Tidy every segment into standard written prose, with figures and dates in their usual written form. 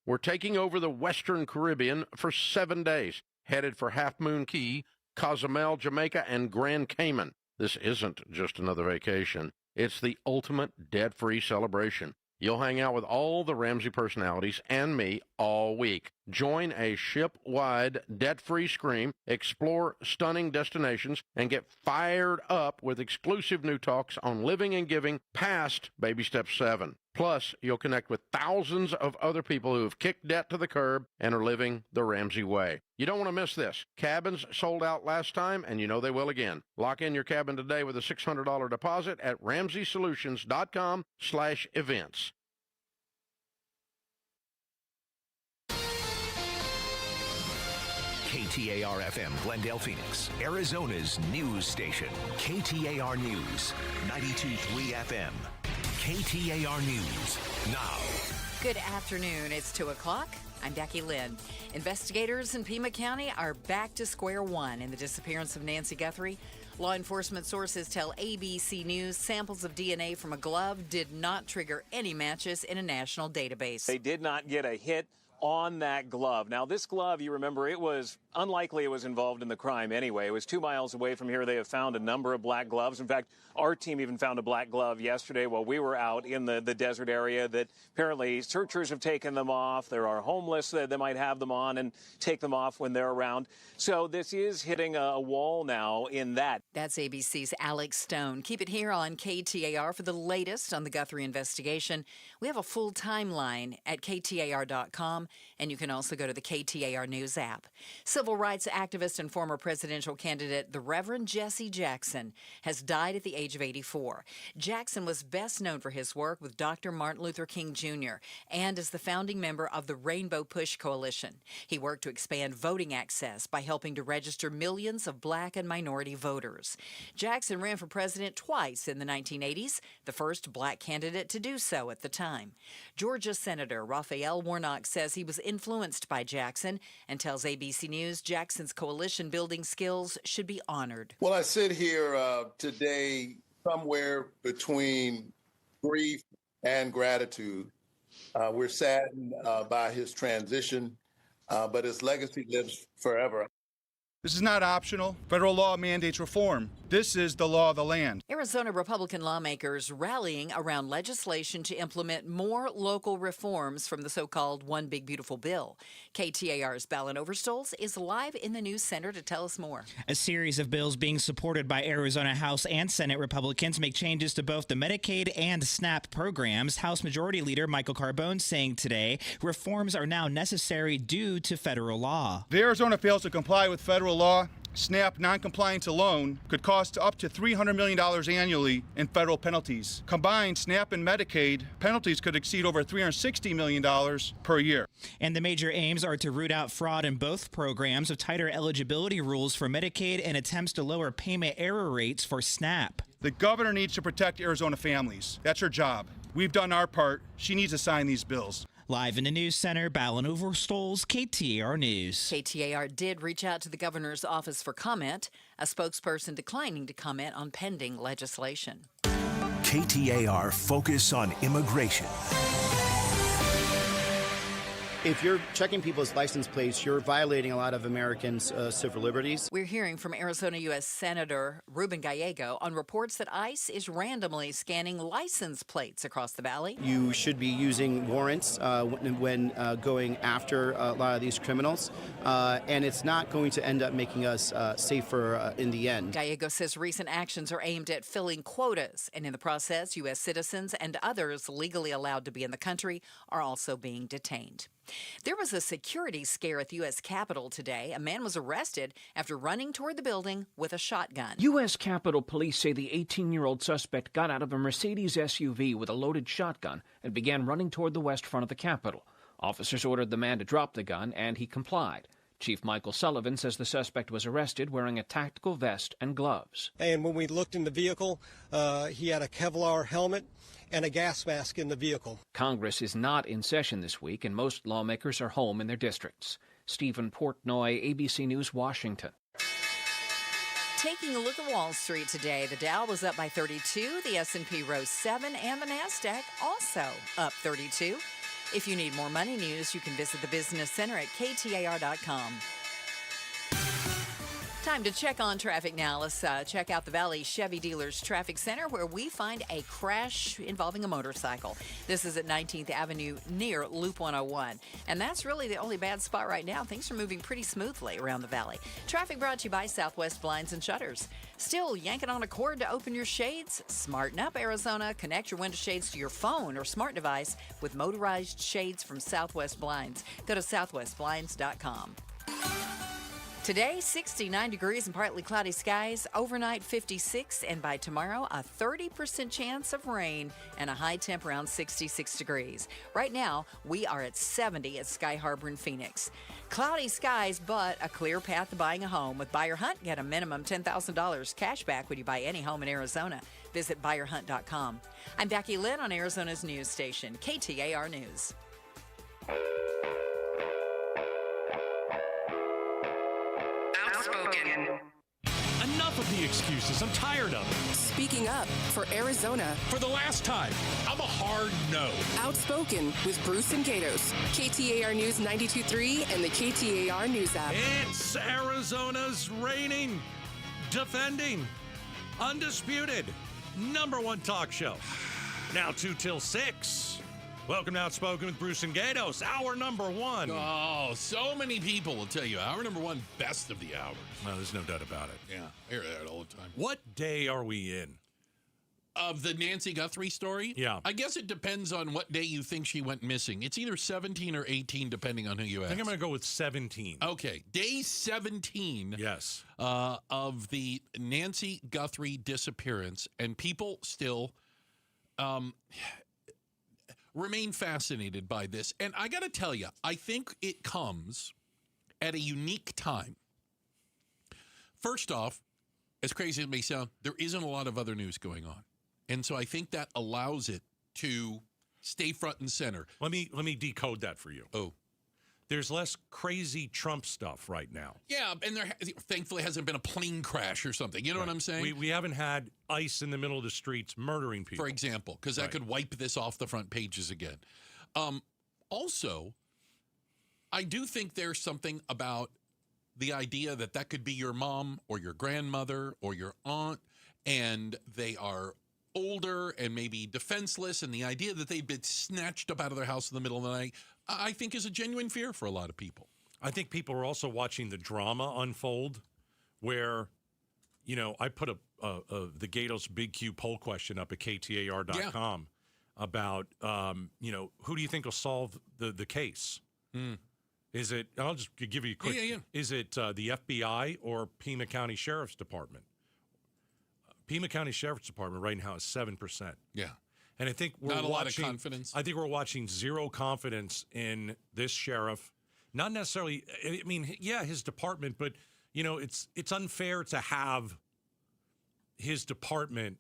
We're taking over the Western Caribbean for 7 days, headed for Half Moon Cay, Cozumel, Jamaica, and Grand Cayman. This isn't just another vacation. It's the ultimate debt-free celebration. You'll hang out with all the Ramsey personalities and me all week. Join a ship-wide debt-free scream, explore stunning destinations, and get fired up with exclusive new talks on living and giving past Baby Step 7. Plus, you'll connect with thousands of other people who have kicked debt to the curb and are living the Ramsey way. You don't want to miss this. Cabins sold out last time, and you know they will again. Lock in your cabin today with a $600 deposit at RamseySolutions.com/events. KTAR-FM, Glendale, Phoenix, Arizona's news station. KTAR News, 92.3 FM. KTAR News, now. Good afternoon. It's 2 o'clock. I'm Becky Lynn. Investigators in Pima County are back to square one in the disappearance of Nancy Guthrie. Law enforcement sources tell ABC News samples of DNA from a glove did not trigger any matches in a national database. They did not get a hit on that glove. Now, this glove, you remember, it was unlikely it was involved in the crime anyway. It was 2 miles away from here. They have found a number of black gloves. In fact, our team even found a black glove yesterday while we were out in the desert area that apparently searchers have taken them off. There are homeless that they might have them on and take them off when they're around. So this is hitting a wall now in that. That's ABC's Alex Stone. Keep it here on KTAR for the latest on the Guthrie investigation. We have a full timeline at KTAR.com, and you can also go to the KTAR News app. Civil rights activist and former presidential candidate, the Reverend Jesse Jackson, has died at the age of 84. Jackson was best known for his work with Dr. Martin Luther King Jr. and as the founding member of the Rainbow Push Coalition. He worked to expand voting access by helping to register millions of black and minority voters. Jackson ran for president twice in the 1980s, the first black candidate to do so at the time. Georgia Senator Raphael Warnock says he was influenced by Jackson and tells ABC News Jackson's coalition-building skills should be honored. Well, I sit here today somewhere between grief and gratitude. We're saddened by his transition, but his legacy lives forever. This is not optional. Federal law mandates reform. This is the law of the land. Arizona Republican lawmakers rallying around legislation to implement more local reforms from the so-called One Big Beautiful Bill. KTAR's Ballin Overstolz is live in the News Center to tell us more. A series of bills being supported by Arizona House and Senate Republicans make changes to both the Medicaid and SNAP programs. House Majority Leader Michael Carbone saying today reforms are now necessary due to federal law. If Arizona fails to comply with federal law, SNAP noncompliance alone could cost up to $300 million annually in federal penalties. Combined, SNAP and Medicaid penalties could exceed over $360 million per year. And the major aims are to root out fraud in both programs, with tighter eligibility rules for Medicaid and attempts to lower payment error rates for SNAP. The governor needs to protect Arizona families. That's her job. We've done our part. She needs to sign these bills. Live in the News Center, Ballin Overstolz, KTAR News. KTAR did reach out to the governor's office for comment, a spokesperson declining to comment on pending legislation. KTAR Focus on Immigration. If you're checking people's license plates, you're violating a lot of Americans' civil liberties. We're hearing from Arizona U.S. Senator Ruben Gallego on reports that ICE is randomly scanning license plates across the valley. You should be using warrants when going after a lot of these criminals, and it's not going to end up making us safer in the end. Gallego says recent actions are aimed at filling quotas, and in the process, U.S. citizens and others legally allowed to be in the country are also being detained. There was a security scare at the U.S. Capitol today. A man was arrested after running toward the building with a shotgun. U.S. Capitol Police say the 18-year-old suspect got out of a Mercedes SUV with a loaded shotgun and began running toward the west front of the Capitol. Officers ordered the man to drop the gun, and he complied. Chief Michael Sullivan says the suspect was arrested wearing a tactical vest and gloves. And when we looked in the vehicle, he had a Kevlar helmet and a gas mask in the vehicle. Congress is not in session this week, and most lawmakers are home in their districts. Stephen Portnoy, ABC News, Washington. Taking a look at Wall Street today, the Dow was up by 32, the S&P rose 7, and the NASDAQ also up 32. If you need more money news, you can visit the Business Center at KTAR.com. Time to check on traffic now. Let's check out the Valley Chevy Dealers Traffic Center, where we find a crash involving a motorcycle. This is at 19th Avenue near Loop 101. And that's really the only bad spot right now. Things are moving pretty smoothly around the valley. Traffic brought to you by Southwest Blinds and Shutters. Still yanking on a cord to open your shades? Smarten up, Arizona. Connect your window shades to your phone or smart device with motorized shades from Southwest Blinds. Go to southwestblinds.com. Today, 69 degrees and partly cloudy skies, overnight 56, and by tomorrow, a 30% chance of rain and a high temp around 66 degrees. Right now, we are at 70 at Sky Harbor in Phoenix. Cloudy skies, but a clear path to buying a home. With Buyer Hunt, get a minimum $10,000 cash back when you buy any home in Arizona. Visit buyerhunt.com. I'm Becky Lynn on Arizona's news station, KTAR News. Outspoken. Enough of the excuses. I'm tired of it. Speaking up for Arizona. For the last time, I'm a hard no. Outspoken with Bruce and Gatos. KTAR News 92.3 and the KTAR News app. It's Arizona's reigning, defending, undisputed #1 talk show. Now 2 till 6. Welcome to Outspoken with Bruce and Gatos, hour number 1. Oh, so many people will tell you hour number 1, best of the hour. No, there's no doubt about it. Yeah, I hear that all the time. What day are we in? Of the Nancy Guthrie story? Yeah. I guess it depends on what day you think she went missing. It's either 17 or 18, depending on who you ask. I think I'm going to go with 17. Okay, day 17 yes. Of the Nancy Guthrie disappearance, and people still remain fascinated by this. And I got to tell you, I think it comes at a unique time. First off, as crazy as it may sound, there isn't a lot of other news going on. And so I think that allows it to stay front and center. Let me decode that for you. Oh. There's less crazy Trump stuff right now. Yeah, and there thankfully hasn't been a plane crash or something. You know what I'm saying? We haven't had ICE in the middle of the streets murdering people. For example, because that could wipe this off the front pages again. Also, I do think there's something about the idea that could be your mom or your grandmother or your aunt, and they are older and maybe defenseless, and the idea that they've been snatched up out of their house in the middle of the night, I think is a genuine fear for a lot of people. I think people are also watching the drama unfold where, you know, I put the Gatos Big Q poll question up at KTAR.com about, you know, who do you think will solve the case? Is it, I'll just give you a quick, is it the FBI or Pima County Sheriff's Department? Pima County Sheriff's Department right now is 7%. Yeah. And I think we're not a lot of confidence. I think we're watching zero confidence in this sheriff. Not necessarily, I mean, yeah, his department, but, you know, it's unfair to have his department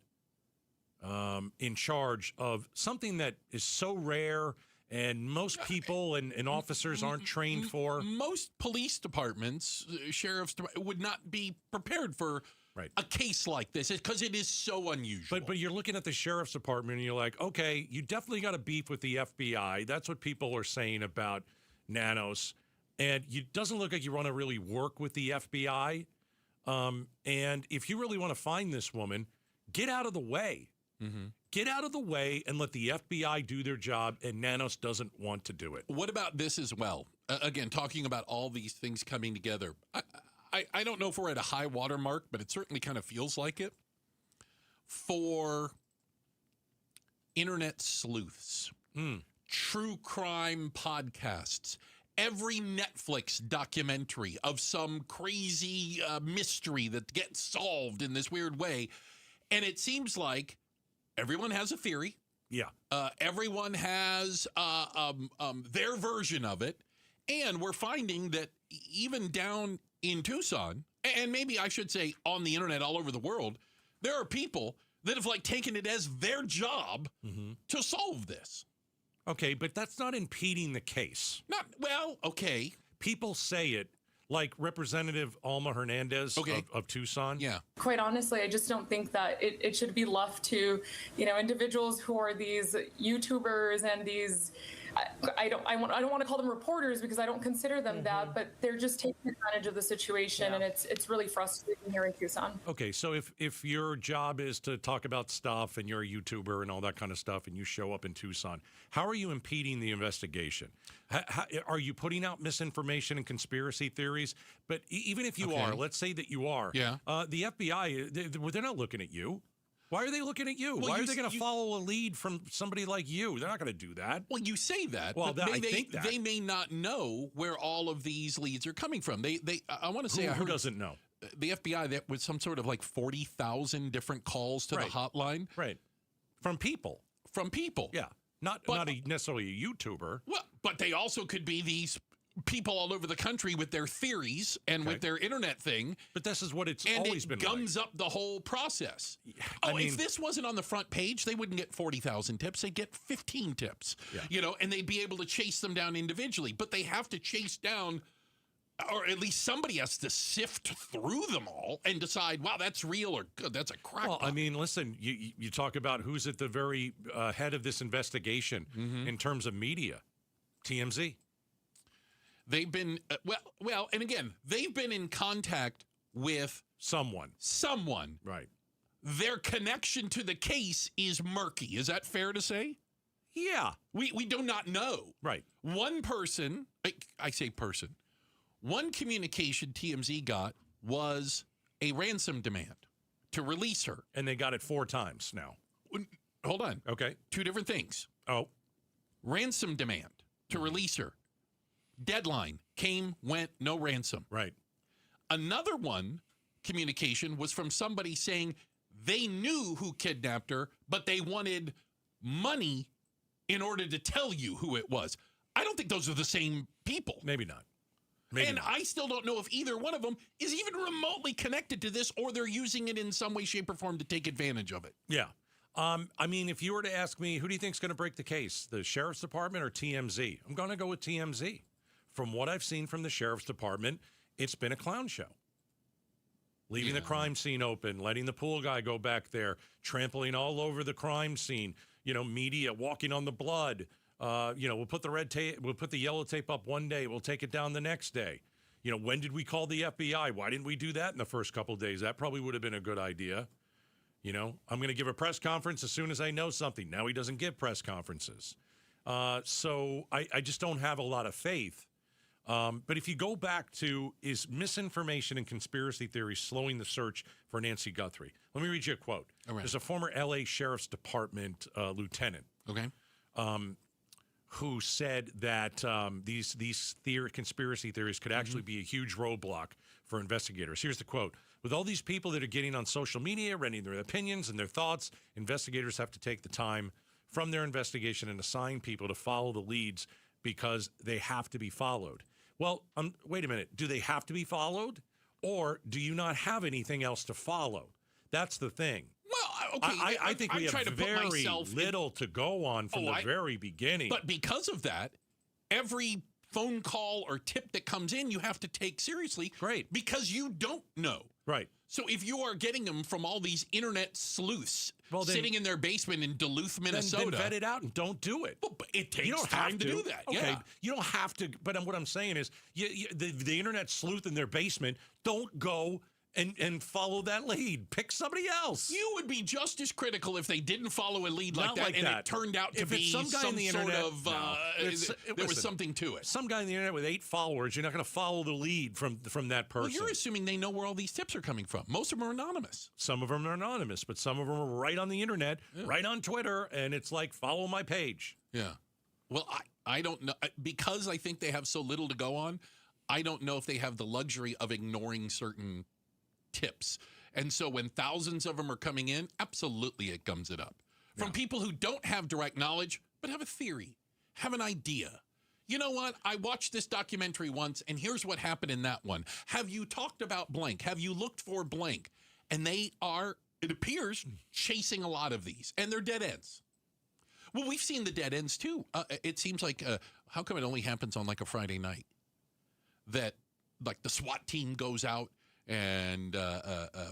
in charge of something that is so rare and most people and officers aren't trained for. Most police departments, sheriffs would not be prepared for a case like this because it is so unusual. But you're looking at the sheriff's department and you're like, okay, you definitely got a beef with the FBI. That's what people are saying about Nanos. And it doesn't look like you want to really work with the FBI. And if you really want to find this woman, get out of the way. Mm-hmm. Get out of the way and let the FBI do their job, and Nanos doesn't want to do it. What about this as well? Again, talking about all these things coming together. I don't know if we're at a high water mark, but it certainly kind of feels like it. For internet sleuths, true crime podcasts, every Netflix documentary of some crazy mystery that gets solved in this weird way. And it seems like everyone has a theory. Yeah. Everyone has their version of it. And we're finding that even down in Tucson, and maybe I should say on the internet all over the world, there are people that have taken it as their job to solve this. Okay, but that's not impeding the case. Okay. People say it, like Representative Alma Hernandez of Tucson. Yeah. Quite honestly, I just don't think that it should be left to, individuals who are these YouTubers and these I don't want to call them reporters because I don't consider them that, but they're just taking advantage of the situation, and it's really frustrating here in Tucson. Okay, so if your job is to talk about stuff and you're a YouTuber and all that kind of stuff, and you show up in Tucson, how are you impeding the investigation? How, are you putting out misinformation and conspiracy theories? But even if you are, let's say that you are, the FBI, they're not looking at you. Why are they looking at you? Well, Why are they going to follow a lead from somebody like you? They're not going to do that. Well, you say that. Well, but I think that. They may not know where all of these leads are coming from. I want to say, who doesn't know? The FBI, that was some sort of like 40,000 different calls to the hotline. Right. From people. From people. Yeah. Not necessarily a YouTuber. Well, but they also could be these people all over the country with their theories and with their internet thing. But this is what it's and always been gums up the whole process. I mean, if this wasn't on the front page, they wouldn't get 40,000 tips. They'd get 15 tips, and they'd be able to chase them down individually. But they have to chase down, or at least somebody has to sift through them all and decide, wow, that's real or good. That's a crack. Well, I mean, listen, you talk about who's at the very head of this investigation in terms of media. TMZ. They've been, and again, they've been in contact with someone. Right. Their connection to the case is murky. Is that fair to say? Yeah. We do not know. Right. One person, I say person, one communication TMZ got was a ransom demand to release her. And they got it 4 times now. Hold on. Okay. 2 different things. Oh. Ransom demand to release her. Deadline came, went, no ransom. Right. Another one, communication, was from somebody saying they knew who kidnapped her, but they wanted money in order to tell you who it was. I don't think those are the same people. Maybe not. I still don't know if either one of them is even remotely connected to this, or they're using it in some way, shape, or form to take advantage of it. Yeah. I mean, if you were to ask me, who do you think is going to break the case, the Sheriff's Department or TMZ? I'm going to go with TMZ. From what I've seen from the Sheriff's Department, it's been a clown show. Leaving the crime scene open, letting the pool guy go back there, trampling all over the crime scene, media walking on the blood. We'll put the red tape, we'll put the yellow tape up one day, we'll take it down the next day. When did we call the FBI? Why didn't we do that in the first couple of days? That probably would have been a good idea. I'm going to give a press conference as soon as I know something. Now he doesn't give press conferences. So I just don't have a lot of faith. But if you go back to, is misinformation and conspiracy theory slowing the search for Nancy Guthrie? Let me read you a quote. Right. There's a former L.A. Sheriff's Department lieutenant who said that these conspiracy theories could actually be a huge roadblock for investigators. Here's the quote. With all these people that are getting on social media, writing their opinions and their thoughts, investigators have to take the time from their investigation and assign people to follow the leads because they have to be followed. Well, wait a minute. Do they have to be followed? Or do you not have anything else to follow? That's the thing. Well, okay. I think we have very little to go on from the very beginning. But because of that, every phone call or tip that comes in, you have to take seriously. Great. Because you don't know. Right. So if you are getting them from all these internet sleuths sitting in their basement in Duluth, Minnesota. Then vet it out and don't do it. Well, but it takes time to do that. Okay. Yeah. You don't have to. But what I'm saying is the internet sleuth in their basement, don't go and follow that lead. Pick somebody else. You would be just as critical if they didn't follow a lead like that, and it turned out to be some guy on the sort internet, of there was something to it. Some guy on the internet with 8 followers, you're not going to follow the lead from that person. Well, you're assuming they know where all these tips are coming from. Most of them are anonymous. Some of them are anonymous, but some of them are right on the internet, right on Twitter, and it's like, follow my page. Yeah. Well, I don't know. Because I think they have so little to go on, I don't know if they have the luxury of ignoring certain tips. And so when thousands of them are coming in, absolutely it gums it up. From people who don't have direct knowledge, but have a theory, have an idea. You know what? I watched this documentary once, and here's what happened in that one. Have you talked about blank? Have you looked for blank? And they are, it appears, chasing a lot of these, and they're dead ends. Well, we've seen the dead ends, too. It seems like, how come it only happens on like a Friday night? That, like, the SWAT team goes out, and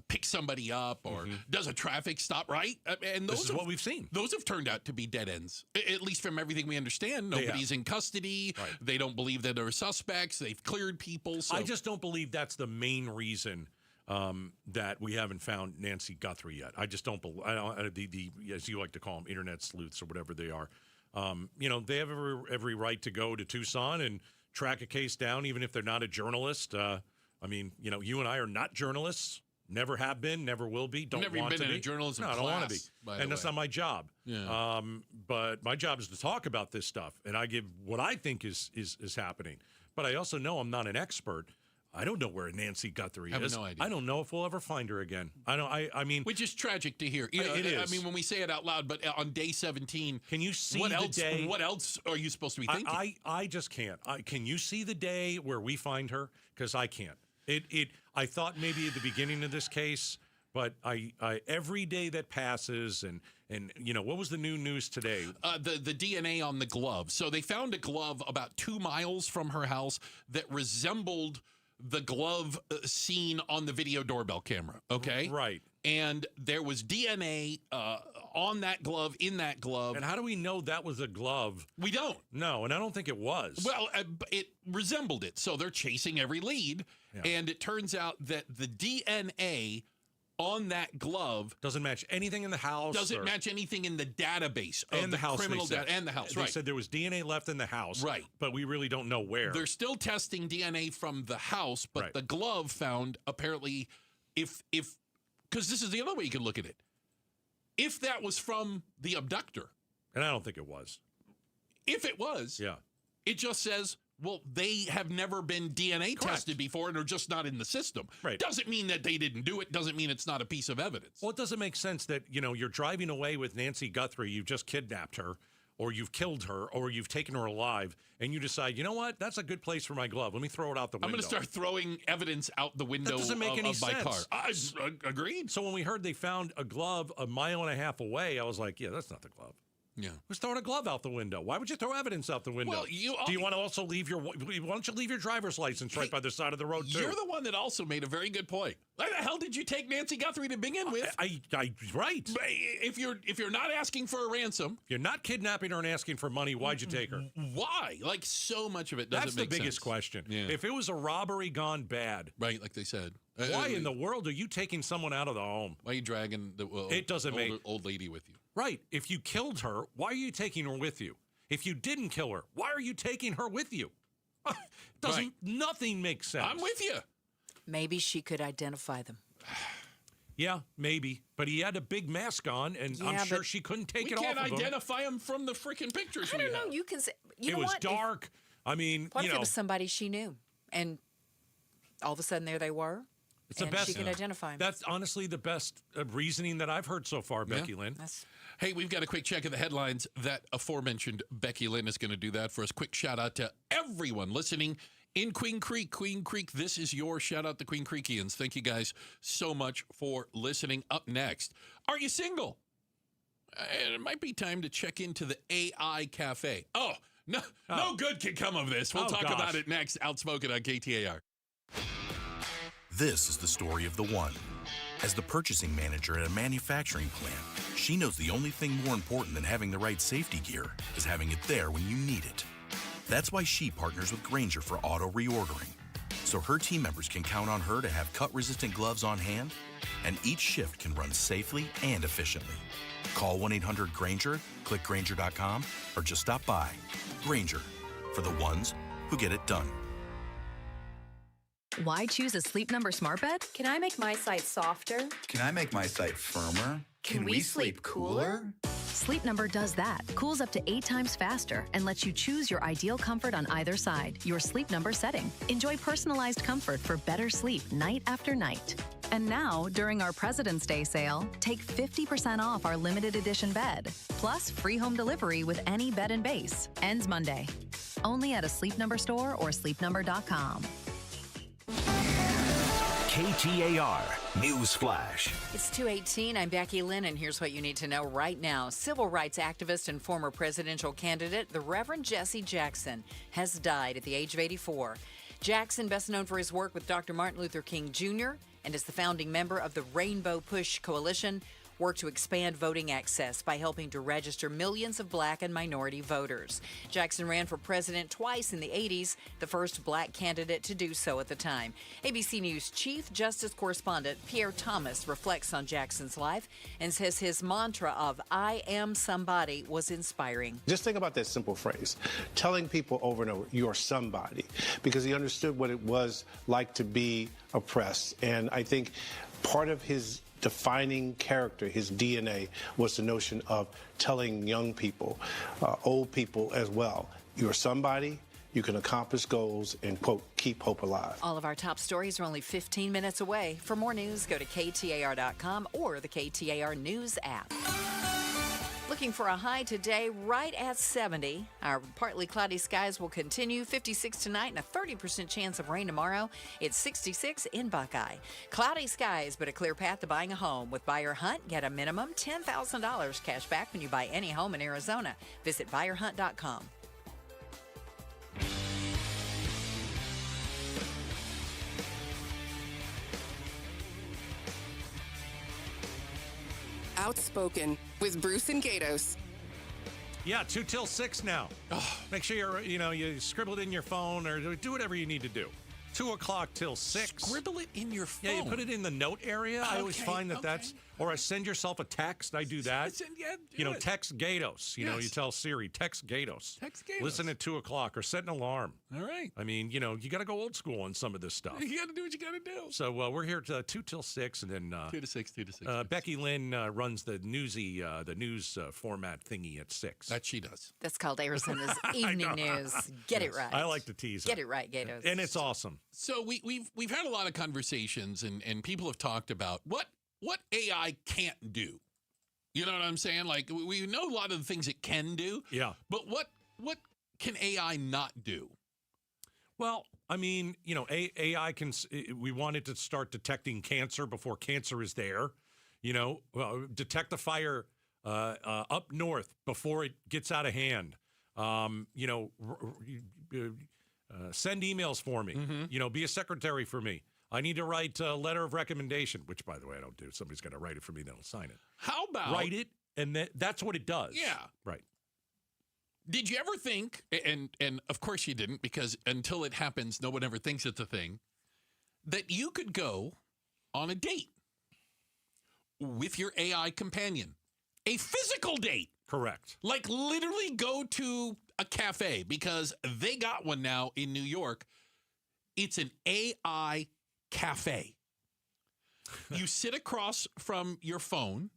picks somebody up or does a traffic stop, right? And this is what we've seen. Those have turned out to be dead ends, at least from everything we understand. Nobody's in custody. Right. They don't believe that there are suspects. They've cleared people. So. I just don't believe that's the main reason that we haven't found Nancy Guthrie yet. I just don't believe the as you like to call them, internet sleuths or whatever they are. They have every right to go to Tucson and track a case down, even if they're not a journalist. You and I are not journalists. Never have been, never will be. Don't never want been to be. In a journalism class. I don't want to be, and that's not my job. Yeah. But my job is to talk about this stuff, and I give what I think is happening. But I also know I'm not an expert. I don't know where Nancy Guthrie is. No idea. I don't know if we'll ever find her again. I mean, which is tragic to hear. It is. I mean, when we say it out loud, but on day 17, can you see what the else? day? What else are you supposed to be thinking? I just can't. Can you see the day where we find her? Because I can't. I thought maybe at the beginning of this case, but I every day that passes and what was the new news today? The DNA on the glove. So they found a glove about 2 miles from her house that resembled the glove seen on the video doorbell camera. Okay, right. And there was DNA on that glove, in that glove. And how do we know that was a glove? We don't. No, and I don't think it was. Well, it resembled it. So they're chasing every lead. Yeah. And it turns out that the DNA on that glove doesn't match anything in the house. Doesn't match anything in the database of the house, criminal data and the house. They said there was DNA left in the house, right? But we really don't know where. They're still testing DNA from the house, but the glove found apparently, if because this is the other way you could look at it, if that was from the abductor, and I don't think it was. If it was, it just says, well, they have never been DNA tested before and are just not in the system. Right. Doesn't mean that they didn't do it. Doesn't mean it's not a piece of evidence. Well, it doesn't make sense that, you're driving away with Nancy Guthrie, you've just kidnapped her, or you've killed her, or you've taken her alive, and you decide, you know what, that's a good place for my glove. Let me throw it out the window. I'm going to start throwing evidence out the window that doesn't make any of my sense. car. Agreed. So when we heard they found a glove 1.5 miles away, I was like, yeah, that's not the glove. Yeah, who's throwing a glove out the window? Why would you throw evidence out the window? Well, do you want to also leave why don't you leave your driver's license right by the side of the road too? You're the one that also made a very good point. Why the hell did you take Nancy Guthrie to begin with? Right. If you're not asking for a ransom, if you're not kidnapping her and asking for money, why'd you take her? Why? Like so much of it doesn't make sense. That's the biggest question. Yeah. If it was a robbery gone bad, right? Like they said. Why in the world are you taking someone out of the home? Why are you dragging the old lady with you? Right. If you killed her, why are you taking her with you? If you didn't kill her, why are you taking her with you? Nothing makes sense. I'm with you. Maybe she could identify them. Yeah, maybe. But he had a big mask on, and I'm sure she couldn't take it off of him. We can't identify him from the freaking pictures I don't know. You can say, it was dark. I mean, what if it was somebody she knew, and all of a sudden there they were? It's the best. She could identify him. That's honestly the best reasoning that I've heard so far, Becky Lynn. Hey, we've got a quick check of the headlines. That aforementioned Becky Lynn is going to do that for us. Quick shout out to everyone listening in Queen Creek. Queen Creek, this is your shout out to Queen Creekians. Thank you guys so much for listening. Up next, are you single? It might be time to check into the AI Cafe. No good can come of this. We'll talk about it next. Outspoken on KTAR. This is the story of the one. As the purchasing manager at a manufacturing plant, she knows the only thing more important than having the right safety gear is having it there when you need it. That's why she partners with Grainger for auto reordering, so her team members can count on her to have cut-resistant gloves on hand, and each shift can run safely and efficiently. Call 1-800-GRAINGER, click Grainger.com, or just stop by. Grainger, for the ones who get it done. Why choose a Sleep Number smart bed? Can I make my site softer? Can I make my site firmer? Can we sleep cooler? Sleep Number does that. Cools up to 8 times faster and lets you choose your ideal comfort on either side. Your Sleep Number setting. Enjoy personalized comfort for better sleep night after night. And now, during our President's Day sale, take 50% off our limited edition bed. Plus, free home delivery with any bed and base. Ends Monday. Only at a Sleep Number store or sleepnumber.com. KTAR News Flash. It's 2:18. I'm Becky Lynn, and here's what you need to know right now. Civil rights activist and former presidential candidate, the Reverend Jesse Jackson, has died at the age of 84. Jackson, best known for his work with Dr. Martin Luther King Jr. and is the founding member of the Rainbow Push Coalition, worked to expand voting access by helping to register millions of black and minority voters. Jackson ran for president twice in the 80s, the first black candidate to do so at the time. ABC News Chief Justice Correspondent Pierre Thomas reflects on Jackson's life and says his mantra of "I am somebody" was inspiring. Just think about that simple phrase, telling people over and over, "You're somebody," because he understood what it was like to be oppressed. And I think part of his defining character, his DNA, was the notion of telling young people, old people as well, you're somebody, you can accomplish goals, and, quote, keep hope alive. All of our top stories are only 15 minutes away. For more news, go to KTAR.com or the KTAR News app. Looking for a high today right at 70. Our partly cloudy skies will continue. 56 tonight and a 30% chance of rain tomorrow. It's 66 in Buckeye. Cloudy skies, but a clear path to buying a home. With Buyer Hunt, get a minimum $10,000 cash back when you buy any home in Arizona. Visit buyerhunt.com. Outspoken with Bruce and Gatos. Yeah, 2 till 6 now. Make sure you scribble it in your phone or do whatever you need to do. 2 o'clock till 6. Scribble it in your phone. Yeah, you put it in the note area. I always find that's, or I send yourself a text. I do that. Text Gatos. You tell Siri, text Gatos. Text Gatos. Listen at 2 o'clock or set an alarm. All right. I mean, you got to go old school on some of this stuff. You got to do what you got to do. So we're here to 2 till 6, and then 2 to 6. Becky Lynn runs the news format thingy at 6. That she does. That's called Arizona's Evening News. Get it right. I like to tease. Get it right, Gatos. And it's awesome. So we've had a lot of conversations, and people have talked about what AI can't do. You know what I'm saying? Like, we know a lot of the things it can do. Yeah. But what can AI not do? Well, I mean, AI can. We wanted to start detecting cancer before cancer is there. Detect the fire up north before it gets out of hand. Send emails for me. Mm-hmm. Be a secretary for me. I need to write a letter of recommendation, which, by the way, I don't do. Somebody's got to write it for me, then I'll sign it. How about write it, and that's what it does. Yeah. Right. Did you ever think, and of course you didn't, because until it happens, no one ever thinks it's a thing, that you could go on a date with your AI companion? A physical date. Correct. Like literally go to a cafe, because they got one now in New York. It's an AI cafe. You sit across from your phone,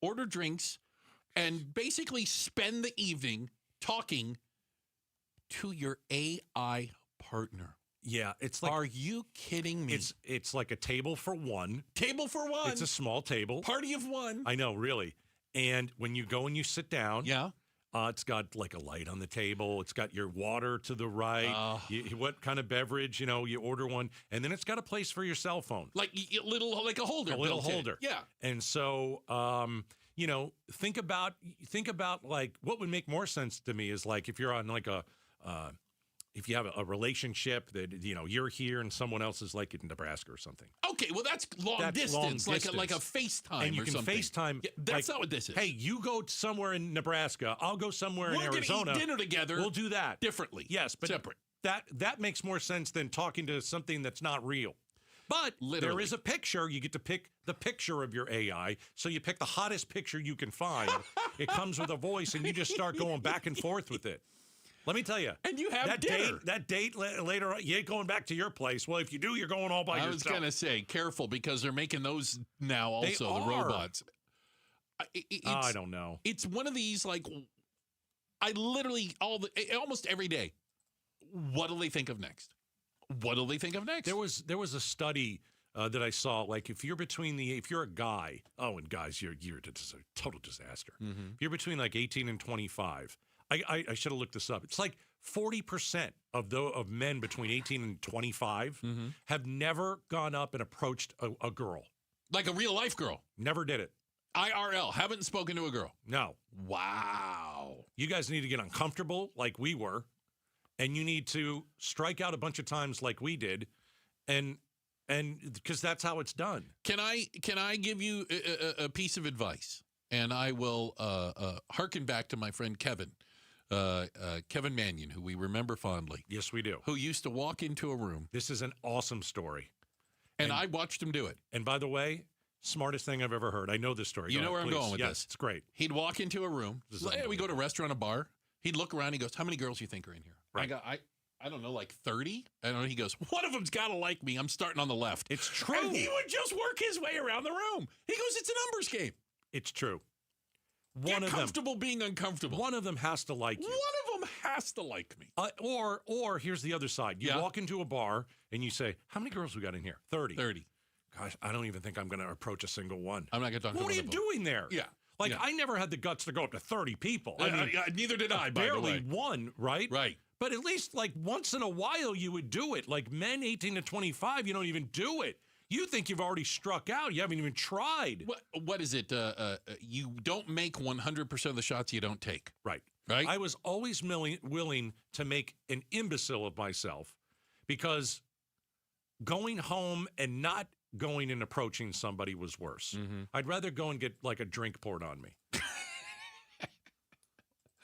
order drinks, and basically spend the evening talking to your AI partner. Yeah, it's like. Are you kidding me? It's like a table for one. Table for one. It's a small table. Party of one. I know, really. And when you go and you sit down, yeah, it's got like a light on the table. It's got your water to the right. What kind of beverage? You order one, and then it's got a place for your cell phone, like a holder. A little holder. Yeah. And so, think about like what would make more sense to me is like if you're on like if you have a relationship that you're here and someone else is like in Nebraska or something. Okay, well that's long distance, like a FaceTime, and you can something. FaceTime. Yeah, that's not what this is. Hey, you go somewhere in Nebraska, I'll go somewhere in Arizona. We're gonna eat dinner together. We'll do that differently. Yes, but separate. That makes more sense than talking to something that's not real. But there is a picture. You get to pick the picture of your AI. So you pick the hottest picture you can find. It comes with a voice, and you just start going back and forth with it. Let me tell you. And you have that dinner. Date later on, you ain't going back to your place. Well, if you do, you're going all by yourself. I was going to say, careful, because they're making those now also, the robots. I don't know. It's one of these, like, I literally, almost every day, what'll they think of next? What'll they think of next? There was a study that I saw, like if you're a guy, and guys, you're it's a total disaster. Mm-hmm. If you're between like 18 and 25, I should have looked this up. It's like 40% of men between 18 and 25 have never gone up and approached a girl. Like a real life girl. Never did it. IRL, haven't spoken to a girl. No. Wow. You guys need to get uncomfortable like we were. and you need to strike out a bunch of times like we did, and because that's how it's done. Can I give you a piece of advice? And I will hearken back to my friend Kevin Mannion, who we remember fondly. Yes, we do. Who used to walk into a room. This is an awesome story. And I watched him do it. And by the way, smartest thing I've ever heard. I know this story. You know where I'm going with this. It's great. He'd walk into a room. We go to a restaurant, a bar. He'd look around. He goes, how many girls do you think are in here? Right. I don't know, like 30? I don't know. He goes, one of them's got to like me. I'm starting on the left. It's true. And he would just work his way around the room. He goes, it's a numbers game. It's true. Get comfortable being uncomfortable. One of them has to like you. One of them has to like me. Or here's the other side. You walk into a bar and you say, how many girls we got in here? 30. 30. Gosh, I don't even think I'm going to approach a single one. I'm not going to talk to What are you doing there? Yeah. Like, I never had the guts to go up to 30 people. Neither did I, by the way. Barely one, right? Right. But at least, like, once in a while you would do it. Like, men 18 to 25, you don't even do it. You think you've already struck out. You haven't even tried. What is it? You don't make 100% of the shots you don't take. Right. Right? I was always willing to make an imbecile of myself because going home and not going and approaching somebody was worse. Mm-hmm. I'd rather go and get, like, a drink poured on me.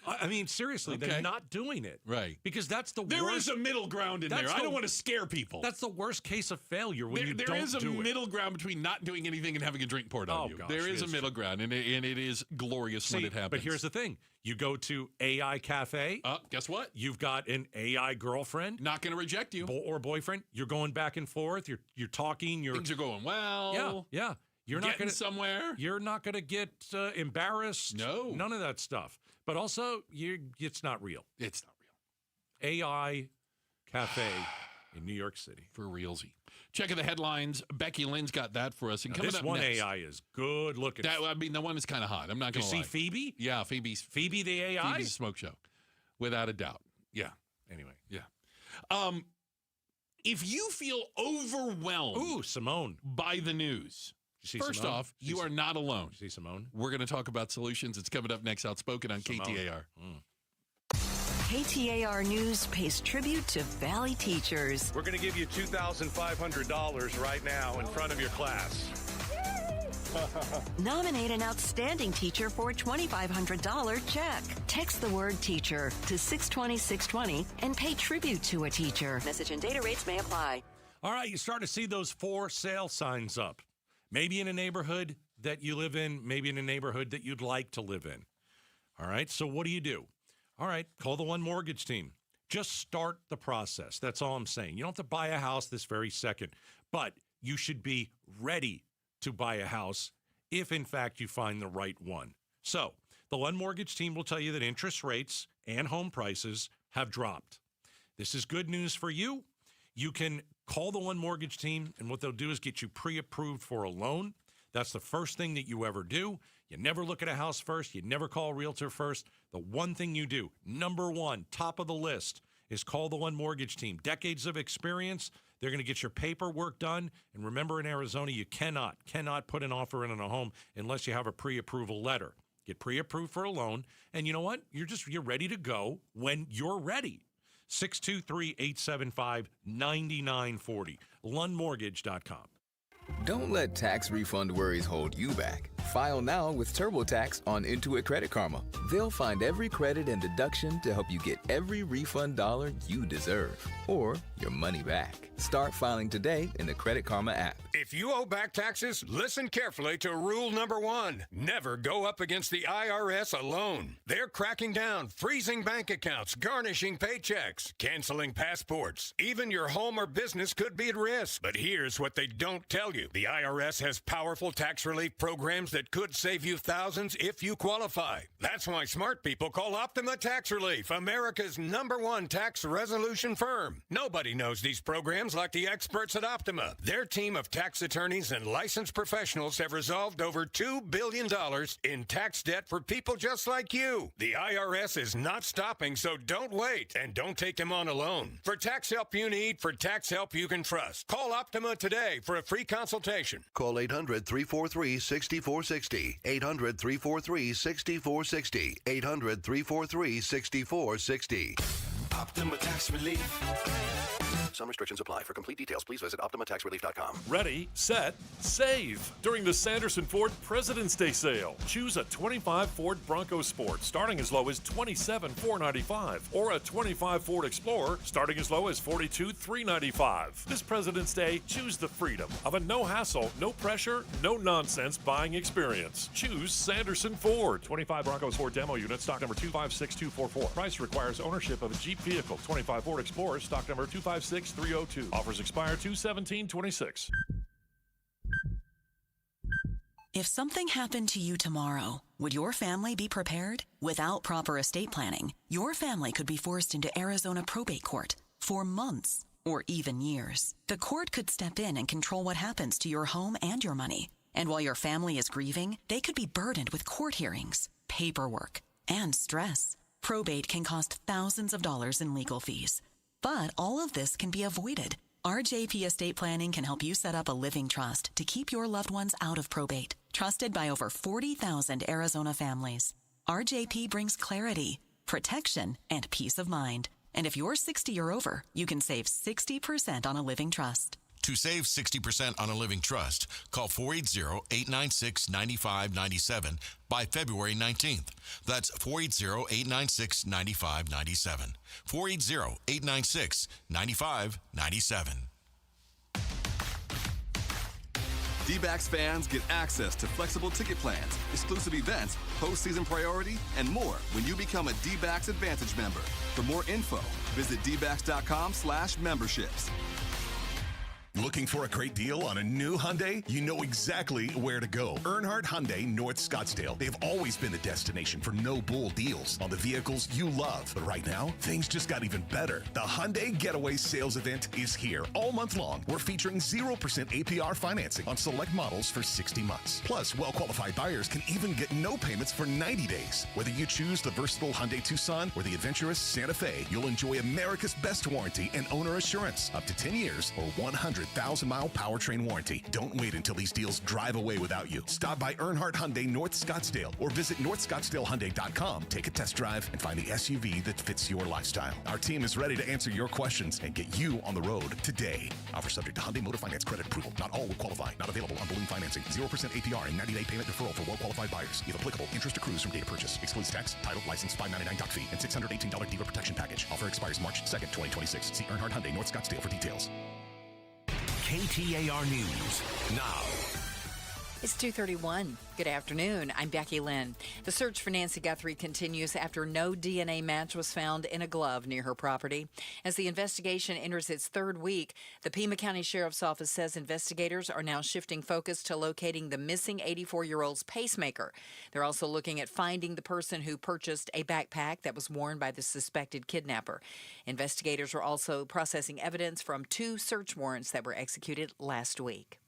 I mean, seriously, they're not doing it. Right. Because that's the worst. There is a middle ground in there. I don't want to scare people. That's the worst case of failure when you don't do it. There is a middle ground between not doing anything and having a drink poured on you. Gosh, there is a middle ground, and it is glorious when it happens. But here's the thing. You go to AI Cafe. Guess what? You've got an AI girlfriend. Not going to reject you. Or boyfriend. You're going back and forth. You're talking. Things are going well. Yeah. You're getting not gonna, somewhere. You're not going to get embarrassed. No. None of that stuff. But also, it's not real. It's not real. AI Cafe in New York City. For realsy. Checking the headlines. Becky Lynn's got that for us. And now, this one next, AI is good looking. The one is kind of hot. I'm not going to lie. You see Phoebe? Yeah, Phoebe the AI? Phoebe's smoke show. Without a doubt. Yeah. Anyway. Yeah. If you feel overwhelmed Simone. by the news, first off, you are not alone. See Simone? We're going to talk about solutions. It's coming up next. Outspoken on KTAR. KTAR News pays tribute to Valley teachers. We're going to give you $2,500 right now in front of your class. Nominate an outstanding teacher for a $2,500 check. Text the word teacher to 620-620 and pay tribute to a teacher. Message and data rates may apply. All right, you start to see those for sale signs up. Maybe in a neighborhood that you live in, maybe in a neighborhood that you'd like to live in. All right, so what do? All right, call the One Mortgage team. Just start the process. That's all I'm saying. You don't have to buy a house this very second, but you should be ready to buy a house if, in fact, you find the right one. So the One Mortgage team will tell you that interest rates and home prices have dropped. This is good news for you. You can call the One Mortgage team, and what they'll do is get you pre-approved for a loan. That's the first thing that you ever do. You never look at a house first. You never call a realtor first. The one thing you do, number one, top of the list, is call the One Mortgage team. Decades of experience. They're going to get your paperwork done. And remember, in Arizona, you cannot put an offer in on a home unless you have a pre-approval letter. Get pre-approved for a loan. And you know what? You're ready to go when you're ready. 623-875-9940. LundMortgage.com. Don't let tax refund worries hold you back. File now with TurboTax on Intuit Credit Karma. They'll find every credit and deduction to help you get every refund dollar you deserve, or your money back. Start filing today in the Credit Karma app. If you owe back taxes, listen carefully to rule number 1. Never go up against the IRS alone. They're cracking down, freezing bank accounts, garnishing paychecks, canceling passports. Even your home or business could be at risk. But here's what they don't tell you. The IRS has powerful tax relief programs that could save you thousands if you qualify. That's why smart people call Optima Tax Relief, America's #1 tax resolution firm. Nobody knows these programs like the experts at Optima. Their team of tax attorneys and licensed professionals have resolved over $2 billion in tax debt for people just like you. The IRS is not stopping, so don't wait, and don't take them on alone. For tax help you need, for tax help you can trust, call Optima today for a free consultation. Call 800-343-6460. 800-343-6460. 800-343-6460. Optima Tax Relief. Some restrictions apply. For complete details, please visit OptimaTaxRelief.com. Ready, set, save. During the Sanderson Ford President's Day sale, choose a 25 Ford Bronco Sport starting as low as $27,495 or a 25 Ford Explorer starting as low as $42,395. This President's Day, choose the freedom of a no-hassle, no-pressure, no-nonsense buying experience. Choose Sanderson Ford. 25 Bronco Sport demo unit, stock number 256244. Price requires ownership of a Jeep vehicle. 25 Ford Explorer, stock number 256302. Offers expire 2/17/26. If something happened to you tomorrow, would your family be prepared? Without proper estate planning, your family could be forced into Arizona probate court for months or even years. The court could step in and control what happens to your home and your money. And while your family is grieving, they could be burdened with court hearings, paperwork, and stress. Probate can cost thousands of dollars in legal fees. But all of this can be avoided. RJP Estate Planning can help you set up a living trust to keep your loved ones out of probate. Trusted by over 40,000 Arizona families. RJP brings clarity, protection, and peace of mind. And if you're 60 or over, you can save 60% on a living trust. To save 60% on a living trust, call 480-896-9597 by February 19th. That's 480-896-9597. 480-896-9597. Dbacks fans get access to flexible ticket plans, exclusive events, postseason priority, and more when you become a Dbacks Advantage member. For more info, visit dbacks.com/memberships. Looking for a great deal on a new Hyundai? You know exactly where to go. Earnhardt Hyundai North Scottsdale. They've always been the destination for no bull deals on the vehicles you love. But right now, things just got even better. The Hyundai Getaway Sales Event is here all month long. We're featuring 0% APR financing on select models for 60 months. Plus, well-qualified buyers can even get no payments for 90 days. Whether you choose the versatile Hyundai Tucson or the adventurous Santa Fe, you'll enjoy America's best warranty and owner assurance. Up to 10 years or 100,000-mile powertrain warranty. Don't wait until these deals drive away without you. Stop by Earnhardt Hyundai North Scottsdale or visit NorthScottsdaleHyundai.com. Take a test drive and find the SUV that fits your lifestyle. Our team is ready to answer your questions and get you on the road today. Offer subject to Hyundai Motor Finance credit approval. Not all will qualify. Not available on balloon financing. 0% APR and 90-day payment deferral for well-qualified buyers. If applicable, interest accrues from date of purchase. Excludes tax, title, license, $599 doc fee, and $618 dealer protection package. Offer expires March 2nd, 2026. See Earnhardt Hyundai North Scottsdale for details. KTAR News now. It's 2:31. Good afternoon. I'm Becky Lynn. The search for Nancy Guthrie continues after no DNA match was found in a glove near her property. As the investigation enters its third week, the Pima County Sheriff's Office says investigators are now shifting focus to locating the missing 84-year-old's pacemaker. They're also looking at finding the person who purchased a backpack that was worn by the suspected kidnapper. Investigators are also processing evidence from 2 search warrants that were executed last week.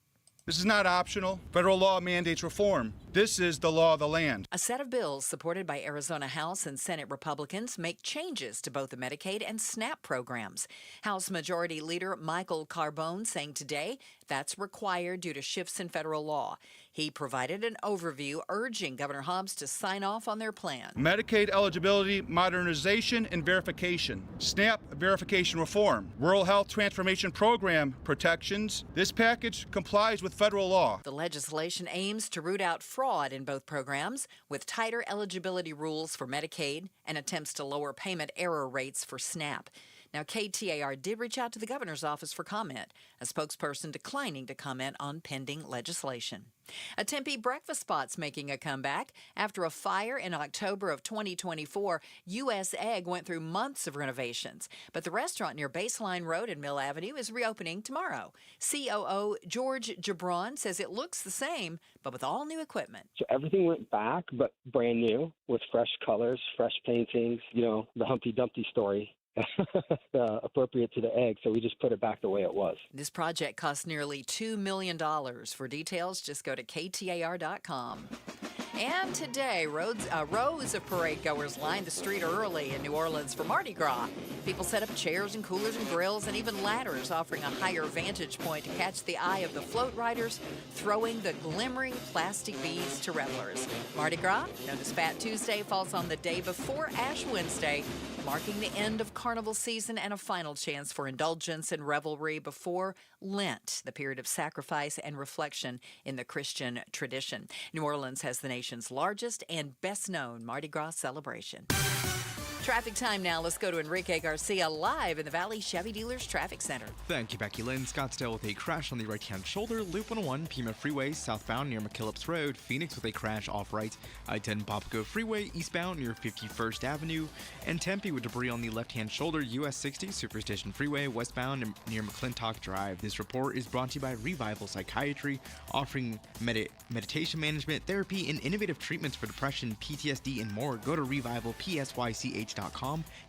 This is not optional. Federal law mandates reform. This is the law of the land. A set of bills supported by Arizona House and Senate Republicans make changes to both the Medicaid and SNAP programs. House Majority Leader Michael Carbone saying today that's required due to shifts in federal law. He provided an overview urging Governor Hobbs to sign off on their plan. Medicaid eligibility, modernization, and verification. SNAP verification reform. Rural Health Transformation Program protections. This package complies with federal law. The legislation aims to root out fraud in both programs with tighter eligibility rules for Medicaid and attempts to lower payment error rates for SNAP. Now, KTAR did reach out to the governor's office for comment, a spokesperson declining to comment on pending legislation. A Tempe breakfast spot's making a comeback. After a fire in October of 2024, U.S. Egg went through months of renovations. But the restaurant near Baseline Road and Mill Avenue is reopening tomorrow. COO George Gibran says it looks the same, but with all new equipment. So everything went back, but brand new, with fresh colors, fresh paintings, the Humpty Dumpty story. Appropriate to the egg, so we just put it back the way it was. This project cost nearly $2 million. For details, just go to KTAR.com. And today, rows of parade goers lined the street early in New Orleans for Mardi Gras. People set up chairs and coolers and grills and even ladders, offering a higher vantage point to catch the eye of the float riders, throwing the glimmering plastic beads to revelers. Mardi Gras, known as Fat Tuesday, falls on the day before Ash Wednesday. marking the end of carnival season and a final chance for indulgence and revelry before Lent, the period of sacrifice and reflection in the Christian tradition. New Orleans has the nation's largest and best-known Mardi Gras celebration. Traffic time now. Let's go to Enrique Garcia live in the Valley Chevy Dealers Traffic Center. Thank you, Becky Lynn. Scottsdale with a crash on the right-hand shoulder. Loop 101, Pima Freeway, southbound near McKillips Road. Phoenix with a crash off-right. I-10 Papago Freeway, eastbound near 51st Avenue. And Tempe with debris on the left-hand shoulder. US 60, Superstation Freeway, westbound near McClintock Drive. This report is brought to you by Revival Psychiatry, offering meditation management, therapy, and innovative treatments for depression, PTSD, and more. Go to revivalpsych.com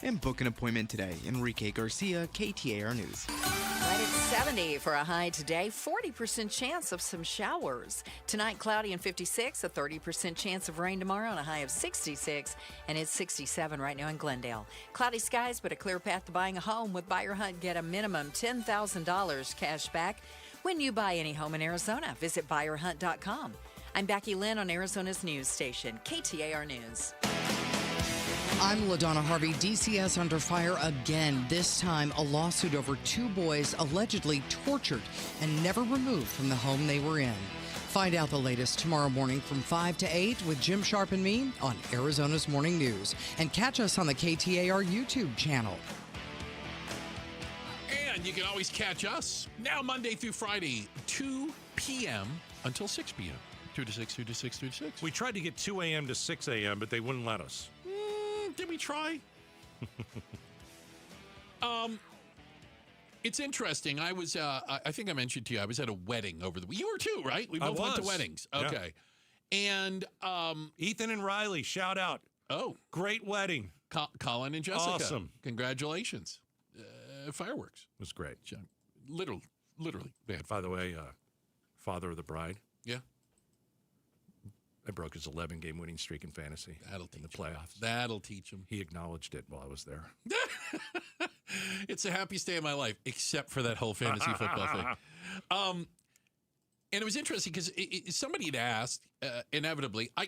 and book an appointment today. Enrique Garcia, KTAR News. Right at 70 for a high today, 40% chance of some showers. Tonight, cloudy and 56, a 30% chance of rain tomorrow and a high of 66, and it's 67 right now in Glendale. Cloudy skies, but a clear path to buying a home. With Buy Your Hunt, get a minimum $10,000 cash back when you buy any home in Arizona. Visit buyyourhunt.com. I'm Becky Lynn on Arizona's news station, KTAR News. I'm LaDonna Harvey. DCS under fire again. This time, a lawsuit over two boys allegedly tortured and never removed from the home they were in. Find out the latest tomorrow morning from 5 to 8 with Jim Sharp and me on Arizona's Morning News. And catch us on the KTAR YouTube channel. And you can always catch us now Monday through Friday, 2 p.m. until 6 p.m. 2 to 6, 2 to 6, 2 to 6. We tried to get 2 a.m. to 6 a.m., but they wouldn't let us. Did we try? It's interesting. I was, I think I mentioned to you, I was at a wedding over the week. You were too, right? We both went to weddings. Okay. Yeah. And Ethan and Riley, shout out. Oh. Great wedding. Colin and Jessica. Awesome. Congratulations. Fireworks. It was great. Literally. Bad. By the way, father of the bride. Yeah. I broke his 11-game winning streak in fantasy. That'll teach in the playoffs. That'll teach him. He acknowledged it while I was there. It's the happiest day of my life, except for that whole fantasy football thing. And it was interesting because somebody had asked, inevitably, I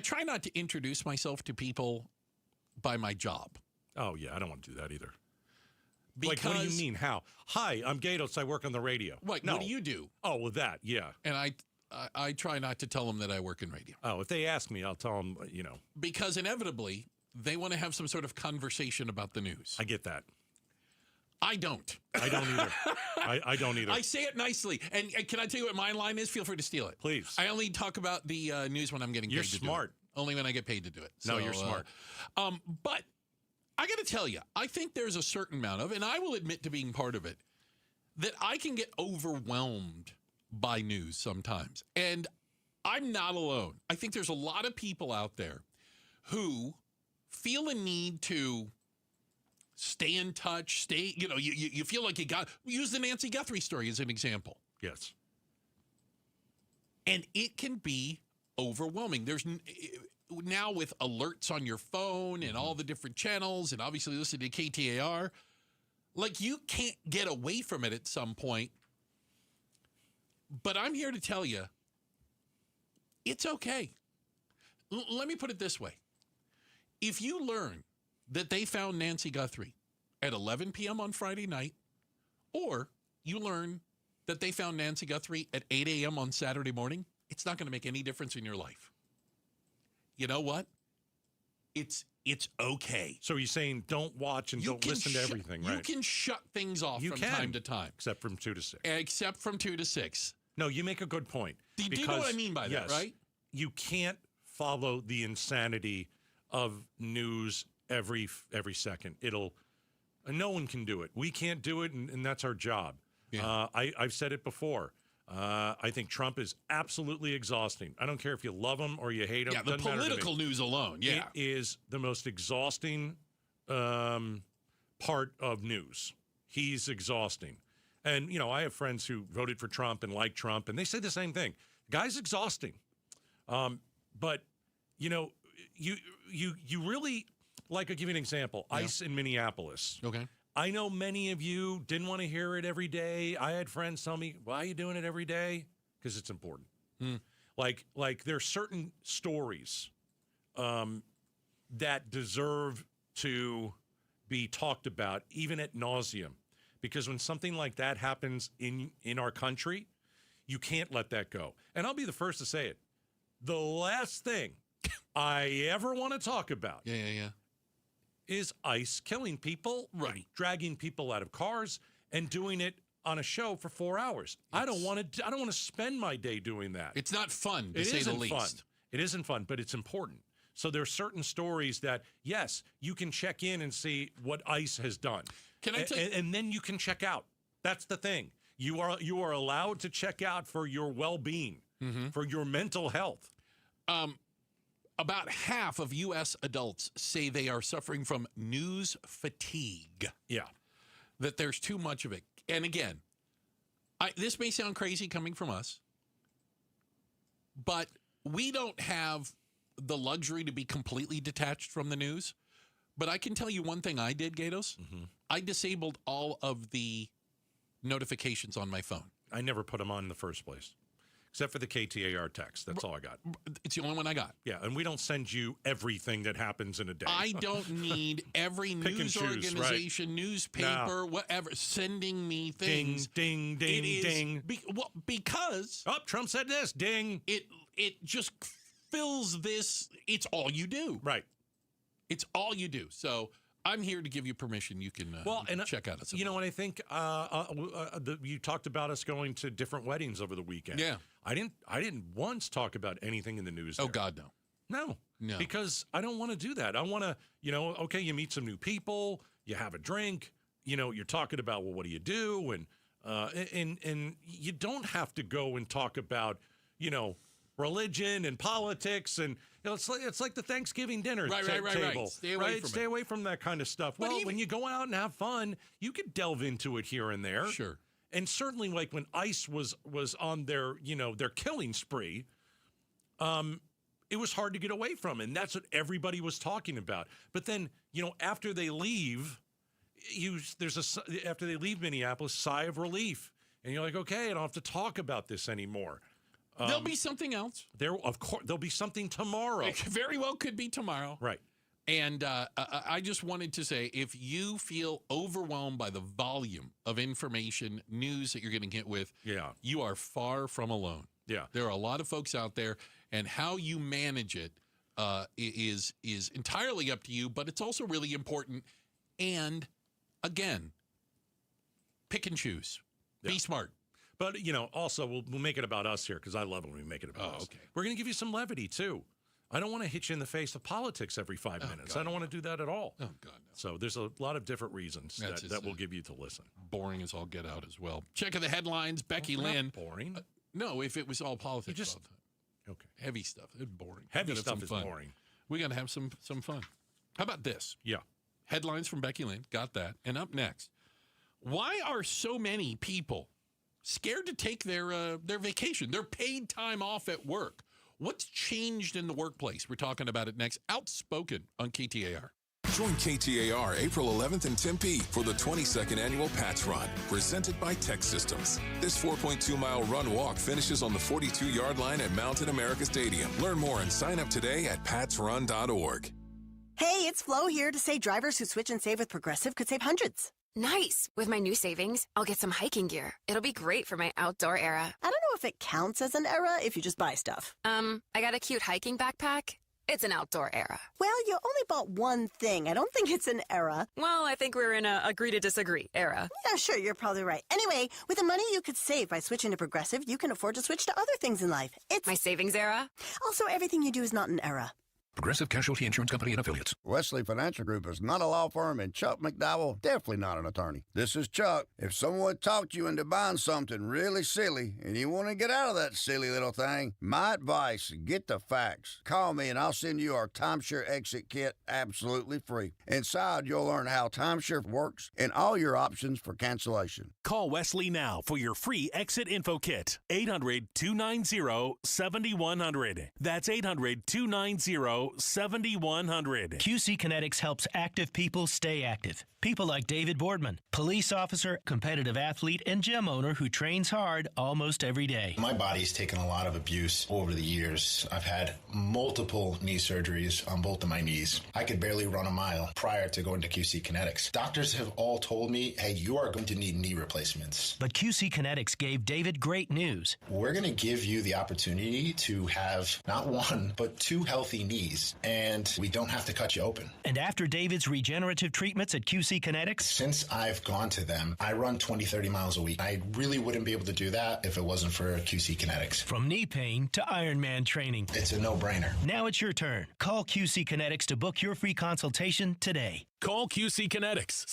try not to introduce myself to people by my job. Oh, yeah, I don't want to do that either. Because, like, what do you mean? How? Hi, I'm Gatos. I work on the radio. What do you do? Oh, well, that, yeah. And I try not to tell them that I work in radio. Oh, if they ask me, I'll tell them, Because inevitably, they want to have some sort of conversation about the news. I get that. I don't. I don't either. I don't either. I say it nicely. And can I tell you what my line is? Feel free to steal it. Please. I only talk about the news when I'm getting paid to do it. You're smart. Only when I get paid to do it. No, you're smart. But I got to tell you, I think there's a certain amount of, and I will admit to being part of it, that I can get overwhelmed by news sometimes. And I'm not alone. I think there's a lot of people out there who feel a need to stay in touch, you feel like use the Nancy Guthrie story as an example. Yes. And it can be overwhelming. There's now with alerts on your phone and all the different channels and obviously listen to KTAR, like you can't get away from it at some point. But I'm here to tell you, it's okay. Let me put it this way. If you learn that they found Nancy Guthrie at 11 p.m. on Friday night, or you learn that they found Nancy Guthrie at 8 a.m. on Saturday morning, it's not going to make any difference in your life. You know what? It's okay. So you're saying don't watch and don't listen to everything, right? You can shut things off from time to time. Except from 2 to 6. Except from 2 to 6. No, you make a good point. Do you know what I mean by that, right? You can't follow the insanity of news every second. No one can do it. We can't do it, and that's our job. Yeah. I've said it before. I think Trump is absolutely exhausting. I don't care if you love him or you hate him. Yeah, the political news alone. Yeah. It is the most exhausting part of news. He's exhausting. And, I have friends who voted for Trump and like Trump, and they say the same thing. The guy's exhausting. But, you really, like, I'll give you an example. Yeah. ICE in Minneapolis. Okay. I know many of you didn't want to hear it every day. I had friends tell me, why are you doing it every day? Because it's important. Like there are certain stories that deserve to be talked about, even ad nauseum, because when something like that happens in our country, you can't let that go. And I'll be the first to say it. The last thing I ever want to talk about is ICE killing people, dragging people out of cars, and doing it on a show for 4 hours. I don't want to spend my day doing that. It's not fun, to say the least. Fun. It isn't fun, but it's important. So there are certain stories that, yes, you can check in and see what ICE has done. Can I tell you? And then you can check out. That's the thing. You are allowed to check out for your well-being, for your mental health. About half of U.S. adults say they are suffering from news fatigue. Yeah. That there's too much of it. And again, this may sound crazy coming from us, but we don't have the luxury to be completely detached from the news. But I can tell you one thing I did, Gatos. I disabled all of the notifications on my phone. I never put them on in the first place, except for the KTAR text. That's all I got. It's the only one I got. Yeah, and we don't send you everything that happens in a day. I don't need every news organization, newspaper, whatever, sending me things. Ding, ding, ding, ding. Because... Oh, Trump said this. Ding. It just fills this. It's all you do. Right. It's all you do. So I'm here to give you permission. You can check out it. You know what I think? You talked about us going to different weddings over the weekend. Yeah. I didn't once talk about anything in the news. Oh, God, no. No. Because I don't want to do that. I want to, okay, you meet some new people, you have a drink, you're talking about, well, what do you do? And you don't have to go and talk about, religion and politics and it's like the Thanksgiving dinner table. Right. Stay away from that kind of stuff. Well, when you go out and have fun, you could delve into it here and there. Sure. And certainly, like when ICE was on their their killing spree, it was hard to get away from, and that's what everybody was talking about. But then, after they leave, after they leave Minneapolis, sigh of relief, and you're like, okay, I don't have to talk about this anymore. There'll be something else. Of course, there'll be something tomorrow. It very well could be tomorrow. Right. And I just wanted to say, if you feel overwhelmed by the volume of information, news that you're going to get with, you are far from alone. Yeah. There are a lot of folks out there, and how you manage it is entirely up to you, but it's also really important. And, again, pick and choose. Be smart. But, also, we'll make it about us here because I love when we make it about us. Okay. We're going to give you some levity, too. I don't want to hit you in the face of politics every 5 minutes. I don't want to do that at all. Oh, God, no. So there's a lot of different reasons that we'll give you to listen. Boring as all get out as well. Checking the headlines, Becky Lynn. Boring? No, if it was all politics. Okay. Heavy stuff. It's boring. Heavy stuff is boring. We got to have some fun. How about this? Yeah. Headlines from Becky Lynn. Got that. And up next, why are so many people scared to take their vacation, their paid time off at work? What's changed in the workplace? We're talking about it next. Outspoken on KTAR. Join KTAR April 11th in Tempe for the 22nd annual Pats Run, presented by Tech Systems. This 4.2-mile run-walk finishes on the 42-yard line at Mountain America Stadium. Learn more and sign up today at patsrun.org. Hey, it's Flo here to say drivers who switch and save with Progressive could save hundreds. Nice. With my new savings, I'll get some hiking gear. It'll be great for my outdoor era. I don't know if it counts as an era if you just buy stuff. I got a cute hiking backpack. It's an outdoor era. Well, you only bought one thing. I don't think it's an era. Well, I think we're in a agree to disagree era. Yeah, sure, you're probably right. Anyway, with the money you could save by switching to Progressive, you can afford to switch to other things in life. It's my savings era. Also, everything you do is not an era. Progressive Casualty Insurance Company and Affiliates. Wesley Financial Group is not a law firm, and Chuck McDowell definitely not an attorney. This is Chuck. If someone talked you into buying something really silly and you want to get out of that silly little thing, my advice, get the facts. Call me and I'll send you our timeshare exit kit absolutely free. Inside, you'll learn how timeshare works and all your options for cancellation. Call Wesley now for your free exit info kit. 800-290-7100. That's 800-290-7100. 602-640-7100. QC Kinetics helps active people stay active. People like David Boardman, police officer, competitive athlete, and gym owner who trains hard almost every day. My body's taken a lot of abuse over the years. I've had multiple knee surgeries on both of my knees. I could barely run a mile prior to going to QC Kinetics. Doctors have all told me, hey, you are going to need knee replacements. But QC Kinetics gave David great news. We're going to give you the opportunity to have not one, but 2 healthy knees, and we don't have to cut you open. And after David's regenerative treatments at QC Kinetics? Since I've gone to them, I run 20, 30 miles a week. I really wouldn't be able to do that if it wasn't for QC Kinetics. From knee pain to Ironman training. It's a no-brainer. Now it's your turn. Call QC Kinetics to book your free consultation today. Call QC Kinetics,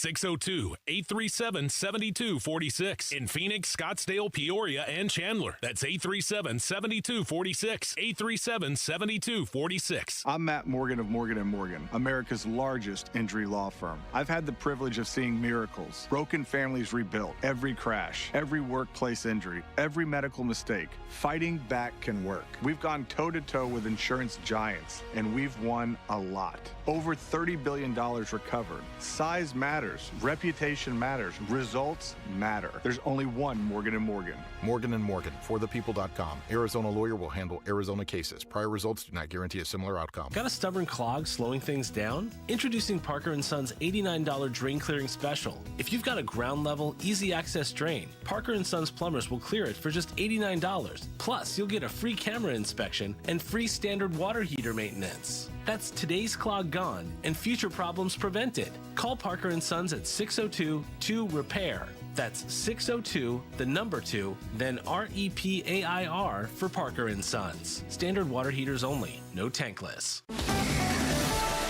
602-837-7246. In Phoenix, Scottsdale, Peoria, and Chandler. That's 837-7246. 837-7246. I'm Matt Morgan of Morgan & Morgan, America's largest injury law firm. I've had the privilege of seeing miracles, broken families rebuilt, every crash, every workplace injury, every medical mistake. Fighting back can work. We've gone toe-to-toe with insurance giants, and we've won a lot. Over $30 billion recovered. Size matters. Reputation matters. Results matter. There's only one Morgan & Morgan. Morgan & Morgan, forthepeople.com. Arizona lawyer will handle Arizona cases. Prior results do not guarantee a similar outcome. Got a stubborn clog slowing things down? Introducing Parker & Son's $89 drain clearing special. If you've got a ground level, easy access drain, Parker & Son's plumbers will clear it for just $89. Plus, you'll get a free camera inspection and free standard water heater maintenance. That's today's clog gone and future problems prevented. Call Parker & Sons at 602-2-REPAIR. That's 602, the number 2, then REPAIR for Parker & Sons. Standard water heaters only, no tankless.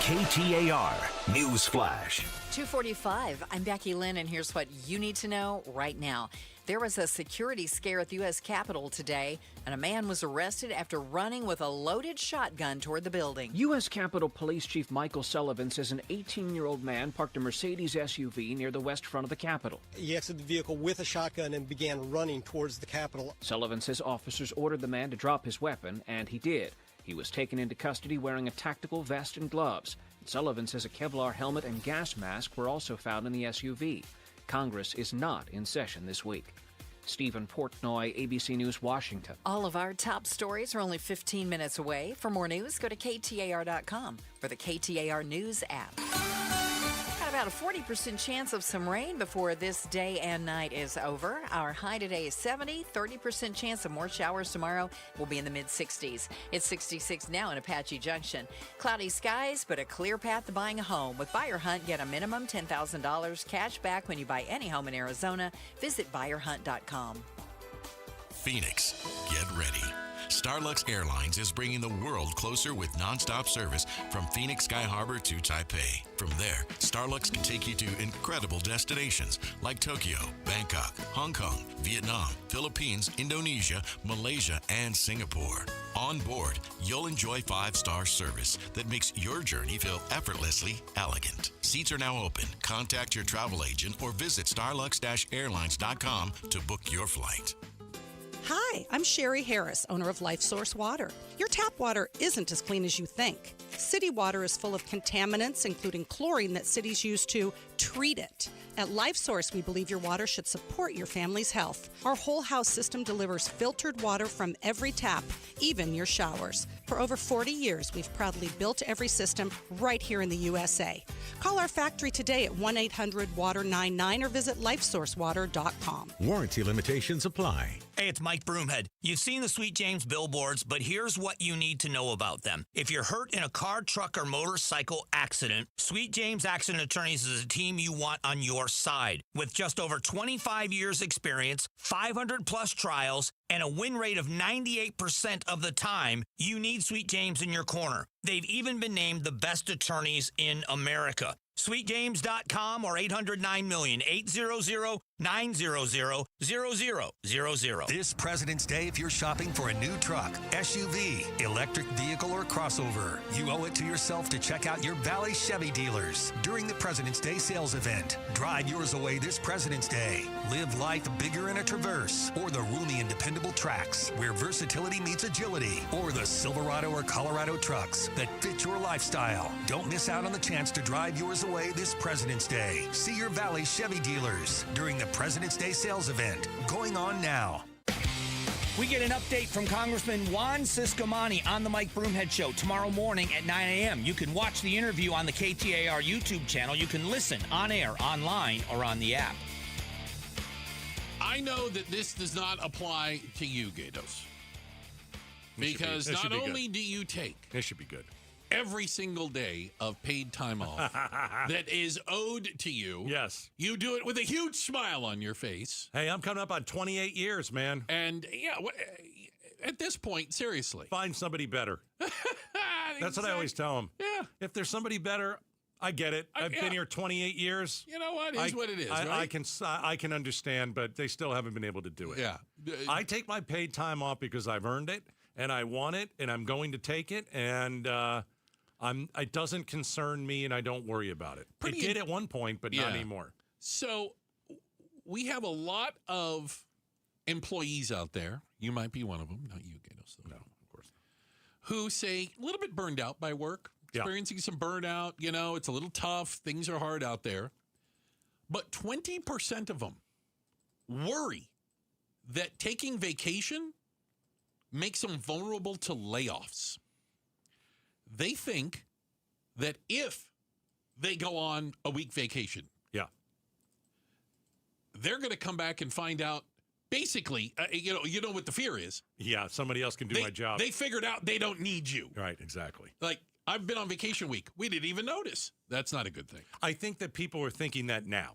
KTAR News Flash. 2:45. I'm Becky Lynn, and here's what you need to know right now. There was a security scare at the U.S. Capitol today, and a man was arrested after running with a loaded shotgun toward the building. U.S. Capitol Police Chief Michael Sullivan says an 18-year-old man parked a Mercedes SUV near the west front of the Capitol. He exited the vehicle with a shotgun and began running towards the Capitol. Sullivan says officers ordered the man to drop his weapon, and he did. He was taken into custody wearing a tactical vest and gloves. Sullivan says a Kevlar helmet and gas mask were also found in the SUV. Congress is not in session this week. Stephen Portnoy, ABC News, Washington. All of our top stories are only 15 minutes away. For more news, go to KTAR.com or the KTAR News app. Got about a 40% chance of some rain before this day and night is over. Our high today is 70, 30% chance of more showers tomorrow. We'll be in the mid-60s. It's 66 now in Apache Junction. Cloudy skies, but a clear path to buying a home. With Buyer Hunt, get a minimum $10,000 cash back when you buy any home in Arizona. Visit buyerhunt.com. Phoenix, get ready. Starlux Airlines is bringing the world closer with nonstop service from Phoenix Sky Harbor to Taipei. From there, Starlux can take you to incredible destinations like Tokyo, Bangkok, Hong Kong, Vietnam, Philippines, Indonesia, Malaysia, and Singapore. On board, you'll enjoy 5-star service that makes your journey feel effortlessly elegant. Seats are now open. Contact your travel agent or visit starlux-airlines.com to book your flight. Hi, I'm Sherry Harris, owner of Life Source Water. Your tap water isn't as clean as you think. City water is full of contaminants, including chlorine that cities use to treat it. At Life Source, we believe your water should support your family's health. Our whole house system delivers filtered water from every tap, even your showers. For over 40 years, we've proudly built every system right here in the USA. Call our factory today at 1-800-WATER-99 or visit lifesourcewater.com. Warranty limitations apply. Hey, it's Mike Broomhead. You've seen the Sweet James billboards, but here's what you need to know about them. If you're hurt in a car, truck, or motorcycle accident, Sweet James Accident Attorneys is a team you want on your side. With just over 25 years experience, 500-plus trials, and a win rate of 98% of the time, you need Sweet James in your corner. They've even been named the best attorneys in America. SweetJames.com or 800-9-million, 900-0000. This President's Day, if you're shopping for a new truck, SUV, electric vehicle, or crossover, you owe it to yourself to check out your Valley Chevy dealers during the President's Day sales event. Drive yours away this President's Day. Live life bigger in a Traverse or the roomy and dependable Trax, where versatility meets agility, or the Silverado or Colorado trucks that fit your lifestyle. Don't miss out on the chance to drive yours away this President's Day. See your Valley Chevy dealers during the President's Day sales event going on now. We get an update from Congressman Juan Ciscomani on the Mike Broomhead Show tomorrow morning at 9 a.m. You can watch the interview on the KTAR YouTube channel. You can listen on air, online, or on the app. I know that this does not apply to you, Gatos. Because not only do you take this should be good every single day of paid time off that is owed to you. Yes. You do it with a huge smile on your face. Hey, I'm coming up on 28 years, man. And at this point, seriously. Find somebody better. That's what I always tell them. Yeah. If there's somebody better, I get it. I've been here 28 years. You know what? It is what it is, right? I can understand, but they still haven't been able to do it. Yeah. I take my paid time off because I've earned it, and I want it, and I'm going to take it, and it doesn't concern me, and I don't worry about it. It did at one point, but not anymore. So we have a lot of employees out there. You might be one of them, not you, Gatos. No, of course not. Who say a little bit burned out by work, experiencing some burnout. You know, it's a little tough. Things are hard out there. But 20% of them worry that taking vacation makes them vulnerable to layoffs. They think that if they go on a week vacation, they're going to come back and find out, basically, you know what the fear is. Yeah, somebody else can do my job. They figured out they don't need you. Right, exactly. Like, I've been on vacation week. We didn't even notice. That's not a good thing. I think that people are thinking that now.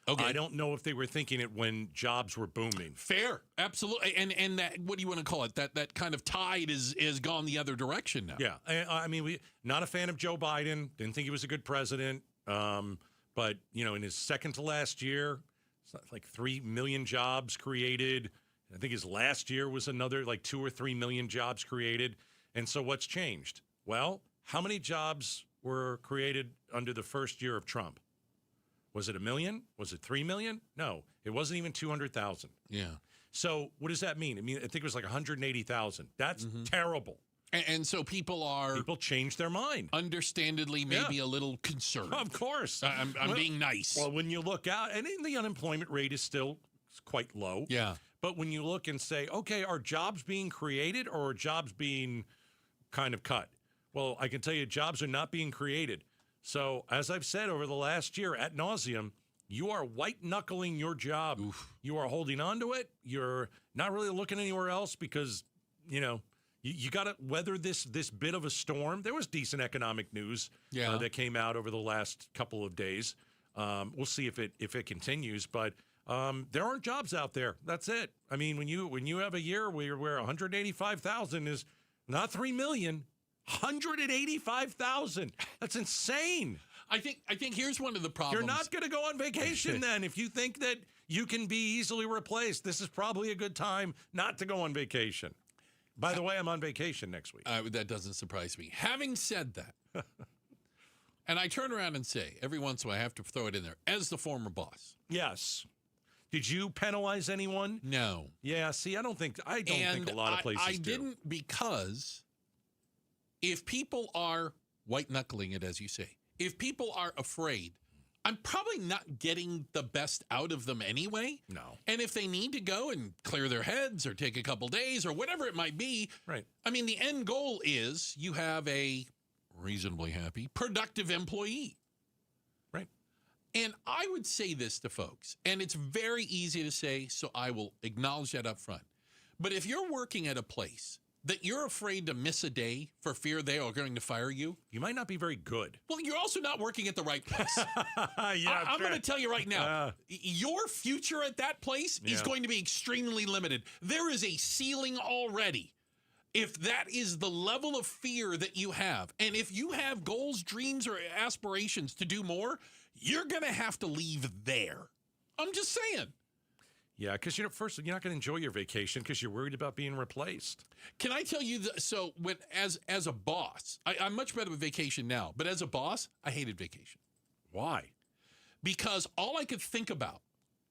Okay. I don't know if they were thinking it when jobs were booming. Fair, absolutely, and that, what do you want to call it? That kind of tide is gone the other direction now. Yeah, I mean, not a fan of Joe Biden. Didn't think he was a good president. But in his second to last year, like 3 million jobs created. I think his last year was another like 2 or 3 million jobs created. And so what's changed? Well, how many jobs were created under the first year of Trump? Was it 1 million? Was it 3 million? No, it wasn't even 200,000. Yeah. So what does that mean? I think it was like 180,000. That's terrible. And so people change their mind. Understandably, maybe a little concerned. Of course. I'm being nice. Well, when you look out, and the unemployment rate is still quite low. Yeah. But when you look and say, okay, are jobs being created or are jobs being kind of cut? Well, I can tell you jobs are not being created. So, as I've said over the last year ad nauseum, you are white-knuckling your job. Oof. You are holding on to it. You're not really looking anywhere else because, you got to weather this bit of a storm. There was decent economic news that came out over the last couple of days. We'll see if it continues, but there aren't jobs out there. That's it. I mean, when you have a year where 185,000 is not 3 million. 185,000. That's insane. I think here's one of the problems. You're not going to go on vacation then if you think that you can be easily replaced. This is probably a good time not to go on vacation. By the way, I'm on vacation next week. That doesn't surprise me. Having said that, and I turn around and say, every once in a while I have to throw it in there, as the former boss. Yes. Did you penalize anyone? No. Yeah, see, I don't think a lot of places I didn't, because if people are white-knuckling it, as you say, if people are afraid, I'm probably not getting the best out of them anyway. No. And if they need to go and clear their heads or take a couple days or whatever it might be, right. I mean, the end goal is you have a reasonably happy, productive employee. Right. And I would say this to folks, and it's very easy to say, so I will acknowledge that up front. But if you're working at a place that you're afraid to miss a day for fear they are going to fire you, you might not be very good. Well, you're also not working at the right place. Yeah, I'm going to tell you right now, your future at that place is going to be extremely limited. There is a ceiling already. If that is the level of fear that you have, and if you have goals, dreams, or aspirations to do more, you're going to have to leave there. I'm just saying. Yeah, because first you're not going to enjoy your vacation because you're worried about being replaced. Can I tell you? So when as a boss, I'm much better with vacation now. But as a boss, I hated vacation. Why? Because all I could think about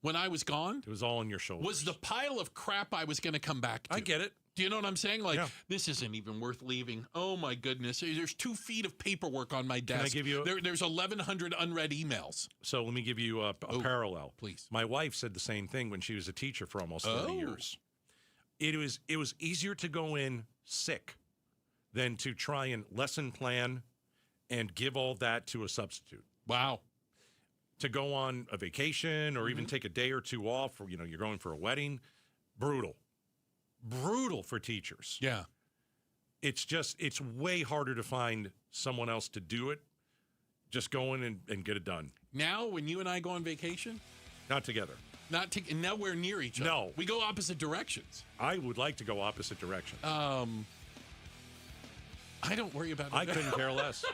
when I was gone, it was all on your shoulders. Was the pile of crap I was going to come back to. I get it. Do you know what I'm saying? Like, yeah. This isn't even worth leaving. Oh, my goodness. There's 2 feet of paperwork on my desk. Can I give you there's 1,100 unread emails. So let me give you a parallel. Please. My wife said the same thing when she was a teacher for almost 30 years. It was easier to go in sick than to try and lesson plan and give all that to a substitute. Wow. To go on a vacation or even take a day or two off, or you're going for a wedding, brutal for teachers. Yeah. It's way harder to find someone else to do it. Just go in and get it done. Now, when you and I go on vacation? Not together. Nowhere near each other. No. We go opposite directions. I would like to go opposite directions. I don't worry about it. I couldn't care less.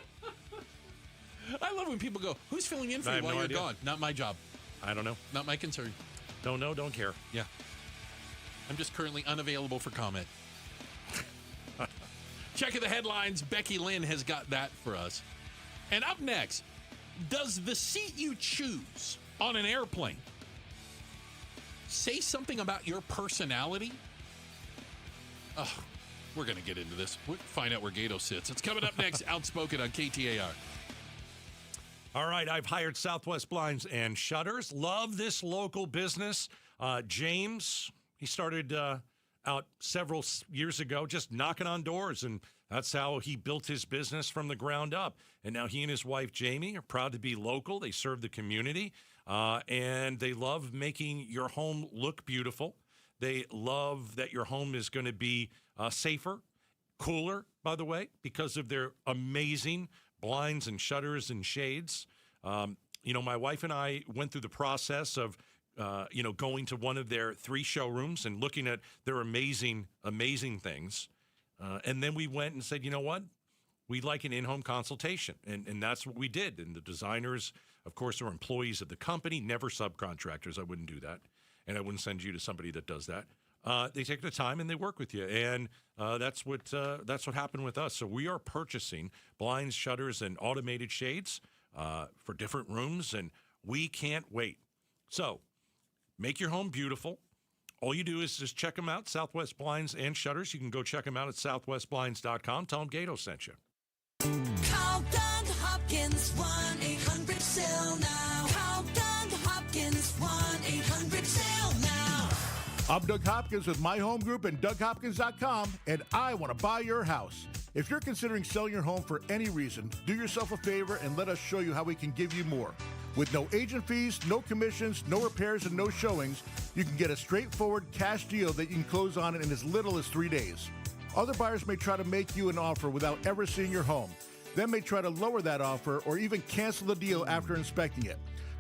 I love when people go, who's filling in for you while you're gone? Not my job. I don't know. Not my concern. Don't know, don't care. Yeah. I'm just currently unavailable for comment. Checking the headlines. Becky Lynn has got that for us. And up next, does the seat you choose on an airplane say something about your personality? Oh, we're going to get into this. We'll find out where Gatos sits. It's coming up next. Outspoken on KTAR. All right, I've hired Southwest Blinds and Shutters. Love this local business. James, he started out several years ago just knocking on doors, and that's how he built his business from the ground up. And now he and his wife, Jamie, are proud to be local. They serve the community, and they love making your home look beautiful. They love that your home is going to be safer, cooler, by the way, because of their amazing blinds and shutters and shades. My wife and I went through the process of, going to one of their 3 showrooms and looking at their amazing, amazing things. And then we went and said, you know what? We'd like an in-home consultation. And that's what we did. And the designers, of course, are employees of the company, never subcontractors. I wouldn't do that. And I wouldn't send you to somebody that does that. They take the time and they work with you. And that's what happened with us. So we are purchasing blinds, shutters, and automated shades for different rooms. And we can't wait. So make your home beautiful. All you do is just check them out, Southwest Blinds and Shutters. You can go check them out at southwestblinds.com. Tell them Gatos sent you. Call Doug Hopkins, 1-800-SALE now. Call Doug Hopkins, 1-800-SALE now. I'm Doug Hopkins with My Home Group and DougHopkins.com, and I want to buy your house. If you're considering selling your home for any reason, do yourself a favor and let us show you how we can give you more. With no agent fees, no commissions, no repairs, and no showings, you can get a straightforward cash deal that you can close on in as little as 3 days. Other buyers may try to make you an offer without ever seeing your home. They may try to lower that offer or even cancel the deal after inspecting it.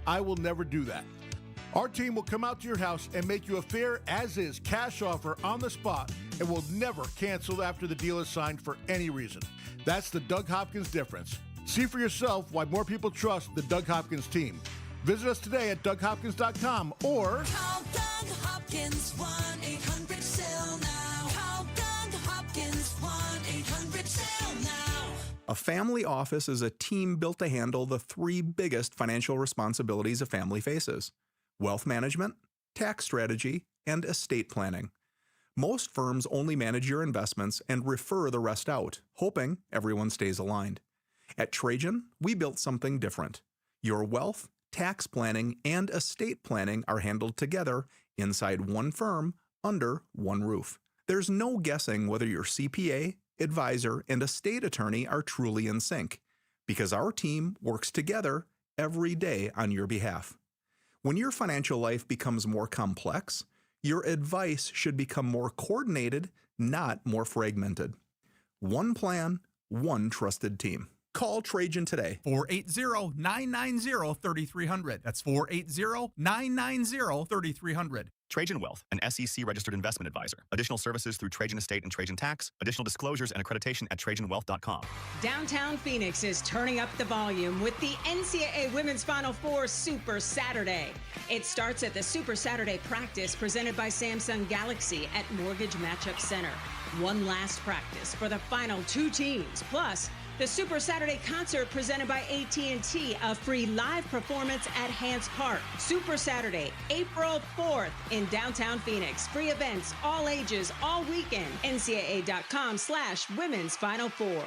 I will never do that. Our team will come out to your house and make you a fair as-is cash offer on the spot and will never cancel after the deal is signed for any reason. That's the Doug Hopkins difference. See for yourself why more people trust the Doug Hopkins team. Visit us today at DougHopkins.com or call Doug Hopkins, 1-800-SALE now. Call Doug Hopkins, 1-800-SALE now. A family office is a team built to handle the 3 biggest financial responsibilities a family faces: wealth management, tax strategy, and estate planning. Most firms only manage your investments and refer the rest out, hoping everyone stays aligned. At Trajan, we built something different. Your wealth, tax planning, and estate planning are handled together inside one firm under one roof. There's no guessing whether your CPA, advisor, and estate attorney are truly in sync, because our team works together every day on your behalf. When your financial life becomes more complex, your advice should become more coordinated, not more fragmented. One plan, one trusted team. Call Trajan today. 480-990-3300. That's 480-990-3300. Trajan Wealth, an SEC-registered investment advisor. Additional services through Trajan Estate and Trajan Tax. Additional disclosures and accreditation at TrajanWealth.com. Downtown Phoenix is turning up the volume with the NCAA Women's Final Four Super Saturday. It starts at the Super Saturday practice presented by Samsung Galaxy at Mortgage Matchup Center. One last practice for the final two teams. Plus, the Super Saturday concert presented by AT&T, a free live performance at Hance Park. Super Saturday, April 4th in downtown Phoenix. Free events, all ages, all weekend. NCAA.com/Women's Final Four.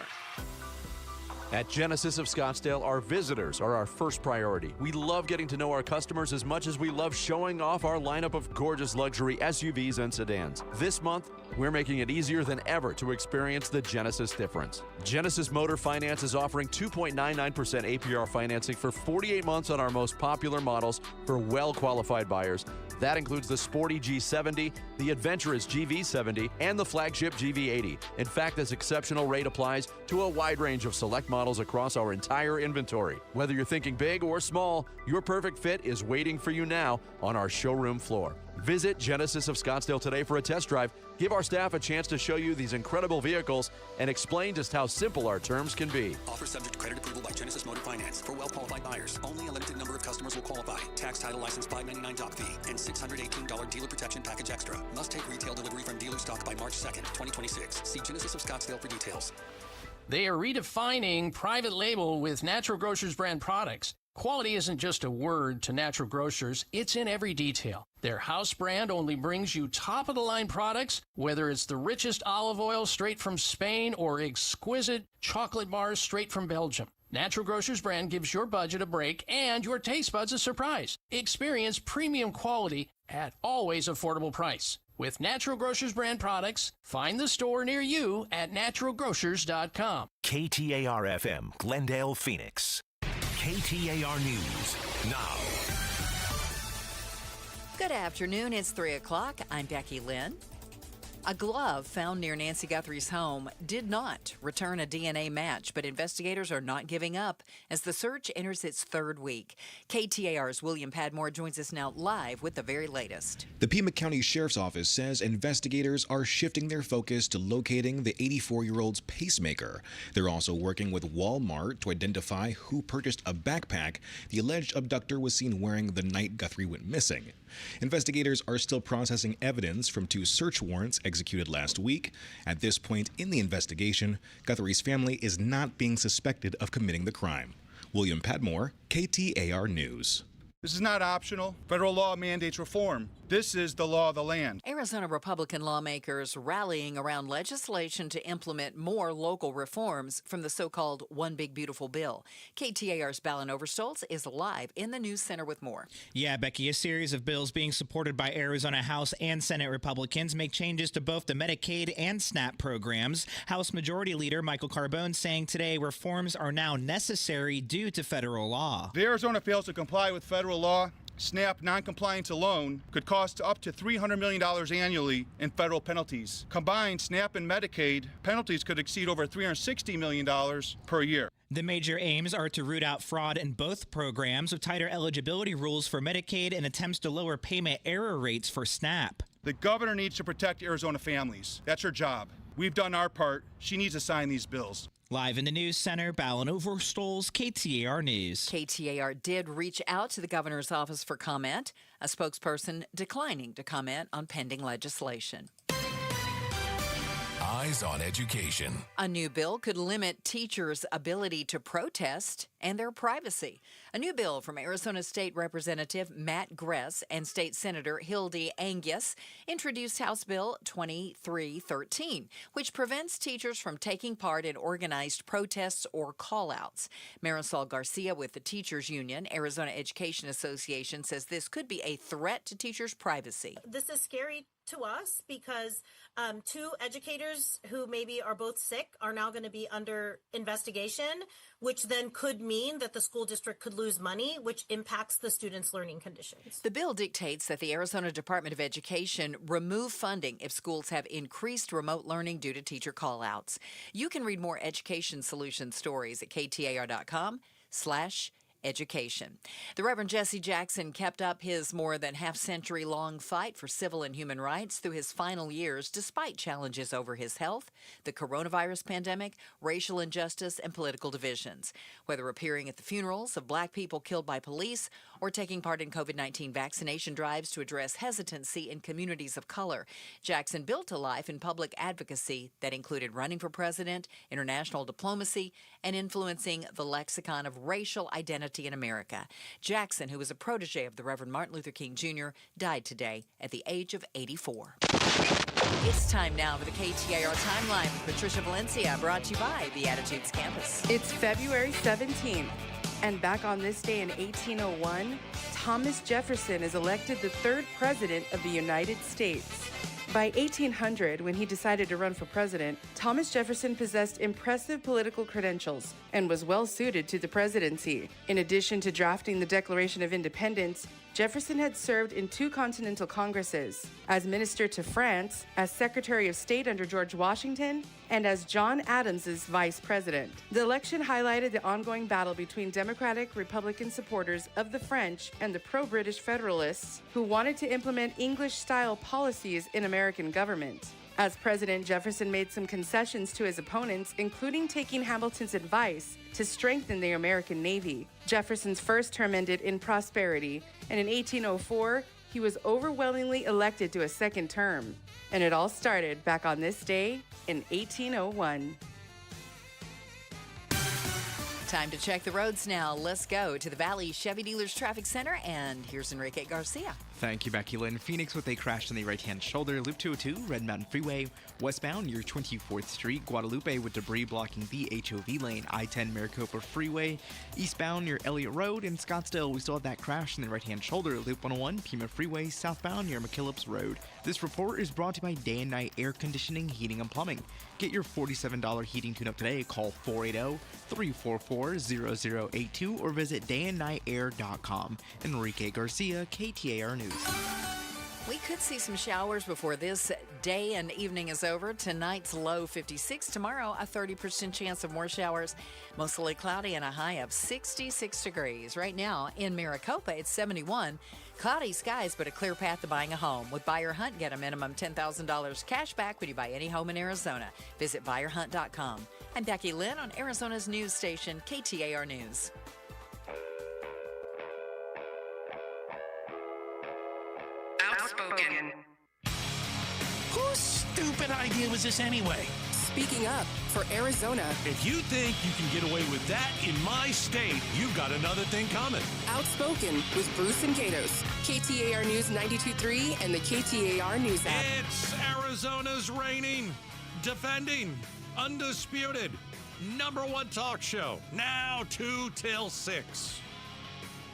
At Genesis of Scottsdale, our visitors are our first priority. We love getting to know our customers as much as we love showing off our lineup of gorgeous luxury SUVs and sedans. This month, we're making it easier than ever to experience the Genesis difference. Genesis Motor Finance is offering 2.99% APR financing for 48 months on our most popular models for well-qualified buyers. That includes the sporty G70, the adventurous GV70, and the flagship GV80. In fact, this exceptional rate applies to a wide range of select models across our entire inventory. Whether you're thinking big or small, your perfect fit is waiting for you now on our showroom floor. Visit Genesis of Scottsdale today for a test drive. Give our staff a chance to show you these incredible vehicles and explain just how simple our terms can be. Offer subject to credit approval by Genesis Motor Finance. For well-qualified buyers, only a limited number of customers will qualify. Tax, title, license, $599 doc fee, and $618 dealer protection package extra. Must take retail delivery from dealer stock by March 2nd, 2026. See Genesis of Scottsdale for details. They are redefining private label with Natural Grocers brand products. Quality isn't just a word to Natural Grocers, it's in every detail. Their house brand only brings you top-of-the-line products, whether it's the richest olive oil straight from Spain or exquisite chocolate bars straight from Belgium. Natural Grocers brand gives your budget a break and your taste buds a surprise. Experience premium quality at always affordable price. With Natural Grocers brand products, find the store near you at naturalgrocers.com. KTAR-FM, Glendale, Phoenix. KTAR News now. Good afternoon. It's 3 o'clock. I'm Becky Lynn. A glove found near Nancy Guthrie's home did not return a DNA match, but investigators are not giving up as the search enters its third week. KTAR's William Padmore joins us now live with the very latest. The Pima County Sheriff's Office says investigators are shifting their focus to locating the 84-year-old's pacemaker. They're also working with Walmart to identify who purchased a backpack the alleged abductor was seen wearing the night Guthrie went missing. Investigators are still processing evidence from 2 search warrants executed last week. At this point in the investigation, Guthrie's family is not being suspected of committing the crime. William Padmore, KTAR News. This is not optional. Federal law mandates reform. This is the law of the land. Arizona Republican lawmakers rallying around legislation to implement more local reforms from the so-called One Big Beautiful Bill. KTAR's Ballin Overstolz is live in the News Center with more. Yeah, Becky, a series of bills being supported by Arizona House and Senate Republicans make changes to both the Medicaid and SNAP programs. House Majority Leader Michael Carbone saying today reforms are now necessary due to federal law. If Arizona fails to comply with federal law, SNAP noncompliance alone could cost up to $300 million annually in federal penalties. Combined, SNAP and Medicaid penalties could exceed over $360 million per year. The major aims are to root out fraud in both programs with tighter eligibility rules for Medicaid and attempts to lower payment error rates for SNAP. The governor needs to protect Arizona families. That's her job. We've done our part. She needs to sign these bills. Live in the News Center, Ballin Overstolz, KTAR News. KTAR did reach out to the governor's office for comment, a spokesperson declining to comment on pending legislation. Eyes on Education. A new bill could limit teachers' ability to protest and their privacy. A new bill from Arizona State Representative Matt Gress and State Senator Hildy Angus introduced House Bill 2313, which prevents teachers from taking part in organized protests or call-outs. Marisol Garcia with the Teachers Union, Arizona Education Association, says this could be a threat to teachers' privacy. This is scary to us because 2 educators who maybe are both sick are now going to be under investigation, which then could mean that the school district could lose money, which impacts the students' learning conditions. The bill dictates that the Arizona Department of Education remove funding if schools have increased remote learning due to teacher call-outs. You can read more education solution stories at KTAR.com/education. education. The Reverend Jesse Jackson kept up his more than half-century-long fight for civil and human rights through his final years, despite challenges over his health, the coronavirus pandemic, racial injustice, and political divisions. Whether appearing at the funerals of black people killed by police or taking part in COVID-19 vaccination drives to address hesitancy in communities of color, Jackson built a life in public advocacy that included running for president, international diplomacy, and influencing the lexicon of racial identity in America. Jackson, who was a protege of the Reverend Martin Luther King Jr., died today at the age of 84. It's time now for the KTAR Timeline with Patricia Valencia, brought to you by the Attitudes Campus. It's February 17th, and back on this day in 1801, Thomas Jefferson is elected the third president of the United States. By 1800, when he decided to run for president, Thomas Jefferson possessed impressive political credentials and was well suited to the presidency. In addition to drafting the Declaration of Independence, Jefferson had served in 2 continental congresses, as minister to France, as Secretary of State under George Washington, and as John Adams's vice president. The election highlighted the ongoing battle between Democratic Republican supporters of the French and the pro-British Federalists who wanted to implement English-style policies in American government. As president, Jefferson made some concessions to his opponents, including taking Hamilton's advice to strengthen the American Navy. Jefferson's first term ended in prosperity, and in 1804, he was overwhelmingly elected to a second term. And it all started back on this day in 1801. Time to check the roads now. Let's go to the Valley Chevy Dealers Traffic Center, and here's Enrique Garcia. Thank you, Becky Lynn. Phoenix with a crash on the right-hand shoulder, Loop 202, Red Mountain Freeway. Westbound near 24th Street, Guadalupe with debris blocking the HOV lane, I-10 Maricopa Freeway. Eastbound near Elliott Road. In Scottsdale, we still have that crash on the right-hand shoulder, Loop 101, Pima Freeway. Southbound near McKillips Road. This report is brought to you by Day and Night Air Conditioning, Heating, and Plumbing. Get your $47 heating tune-up today. Call 480-344-0082 or visit dayandnightair.com. Enrique Garcia, KTAR News. We could see some showers before this day and evening is over. Tonight's low 56. Tomorrow, a 30% chance of more showers. Mostly cloudy and a high of 66 degrees. Right now in Maricopa, it's 71. Cloudy skies, but a clear path to buying a home. With Buyer Hunt, get a minimum $10,000 cash back when you buy any home in Arizona. Visit buyerhunt.com. I'm Becky Lynn on Arizona's news station, KTAR News. Outspoken. Whose stupid idea was this anyway? Speaking up for Arizona. If you think you can get away with that in my state, you've got another thing coming. Outspoken with Bruce and Gatos. KTAR News 92.3 and the KTAR News app. It's Arizona's reigning, defending, undisputed, #1 talk show. Now 2 till 6.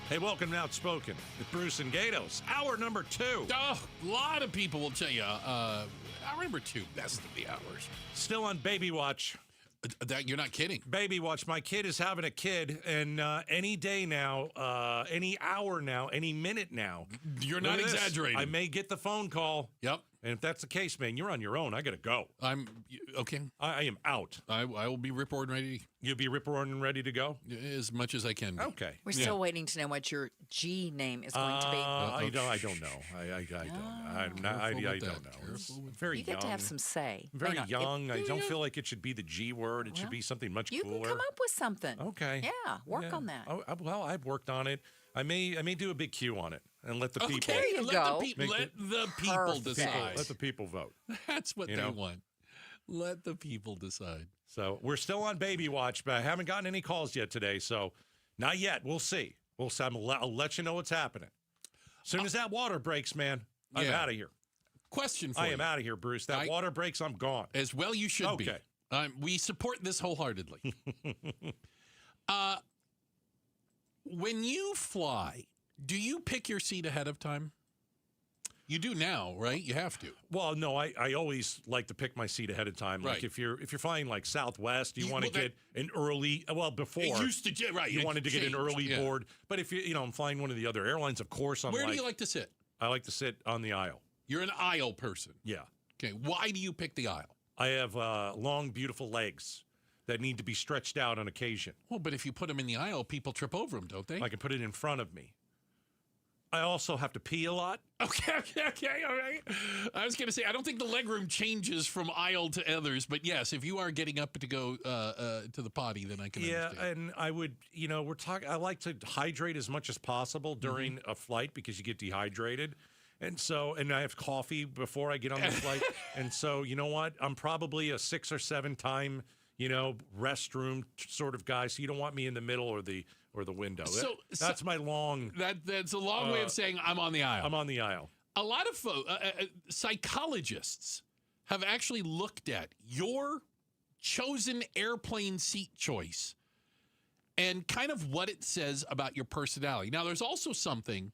Hey, welcome to Outspoken with Bruce and Gatos. Hour number 2. Oh, a lot of people will tell you, hour number 2, best of the hours. Still on baby watch. That you're not kidding. Baby watch. My kid is having a kid, and any day now, any hour now, any minute now. You're not exaggerating. I may get the phone call. Yep. And if that's the case, man, you're on your own. I got to go. I'm okay. I am out. I will be rip roaring ready. You'll be rip roaring ready to go? As much as I can be. Okay. We're still waiting to know what your G name is going to be. I don't know. I don't know. I don't know. Very you get young. to have some say. Very young. I don't feel like it should be the G word. It should be something much cooler. You can come up with something. Okay. Yeah, work on that. Oh, well, I've worked on it. I may do a big Q on it and let the people. There you go. Let the people decide. Let the people vote. That's what they want. Let the people decide. So we're still on baby watch, but I haven't gotten any calls yet today. So not yet. We'll see. I'll let you know what's happening. As soon as that water breaks, man, I'm out of here. Question for you. I am out of here, Bruce. That water breaks, I'm gone. As well you should be. We support this wholeheartedly. When you fly, do you pick your seat ahead of time? You do now, right? You have to. Well, no, I always like to pick my seat ahead of time. Like if you're flying like Southwest, you want to get an early. Well, before it used to, right? You wanted to get an early board. But if I'm flying one of the other airlines, of course, Where do you like to sit? I like to sit on the aisle. You're an aisle person. Yeah. Okay. Why do you pick the aisle? I have long, beautiful legs. that need to be stretched out on occasion. Well, but if you put them in the aisle, people trip over them, don't they? I can put it in front of me. I also have to pee a lot. Okay, all right. I was going to say, I don't think the legroom changes from aisle to others, but yes, if you are getting up to go to the potty, then I can understand. And I would, we're talking, I like to hydrate as much as possible during a flight because you get dehydrated. And I have coffee before I get on the flight. And so, you know what? I'm probably a 6 or 7 time, restroom sort of guy. So you don't want me in the middle or the window. That's my long. That's a long way of saying I'm on the aisle. I'm on the aisle. A lot of psychologists have actually looked at your chosen airplane seat choice and kind of what it says about your personality. Now, there's also something,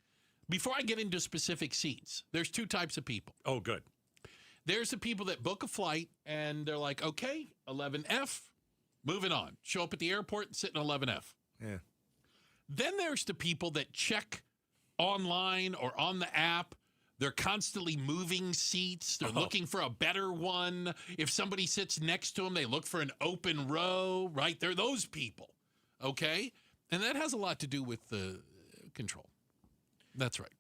before I get into specific seats, there's 2 types of people. Oh, good. There's the people that book a flight and they're like, okay, 11F, moving on. Show up at the airport and sit in 11F. Yeah. Then there's the people that check online or on the app. They're constantly moving seats. They're looking for a better one. If somebody sits next to them, they look for an open row, right? They're those people, okay? And that has a lot to do with the control. That's right.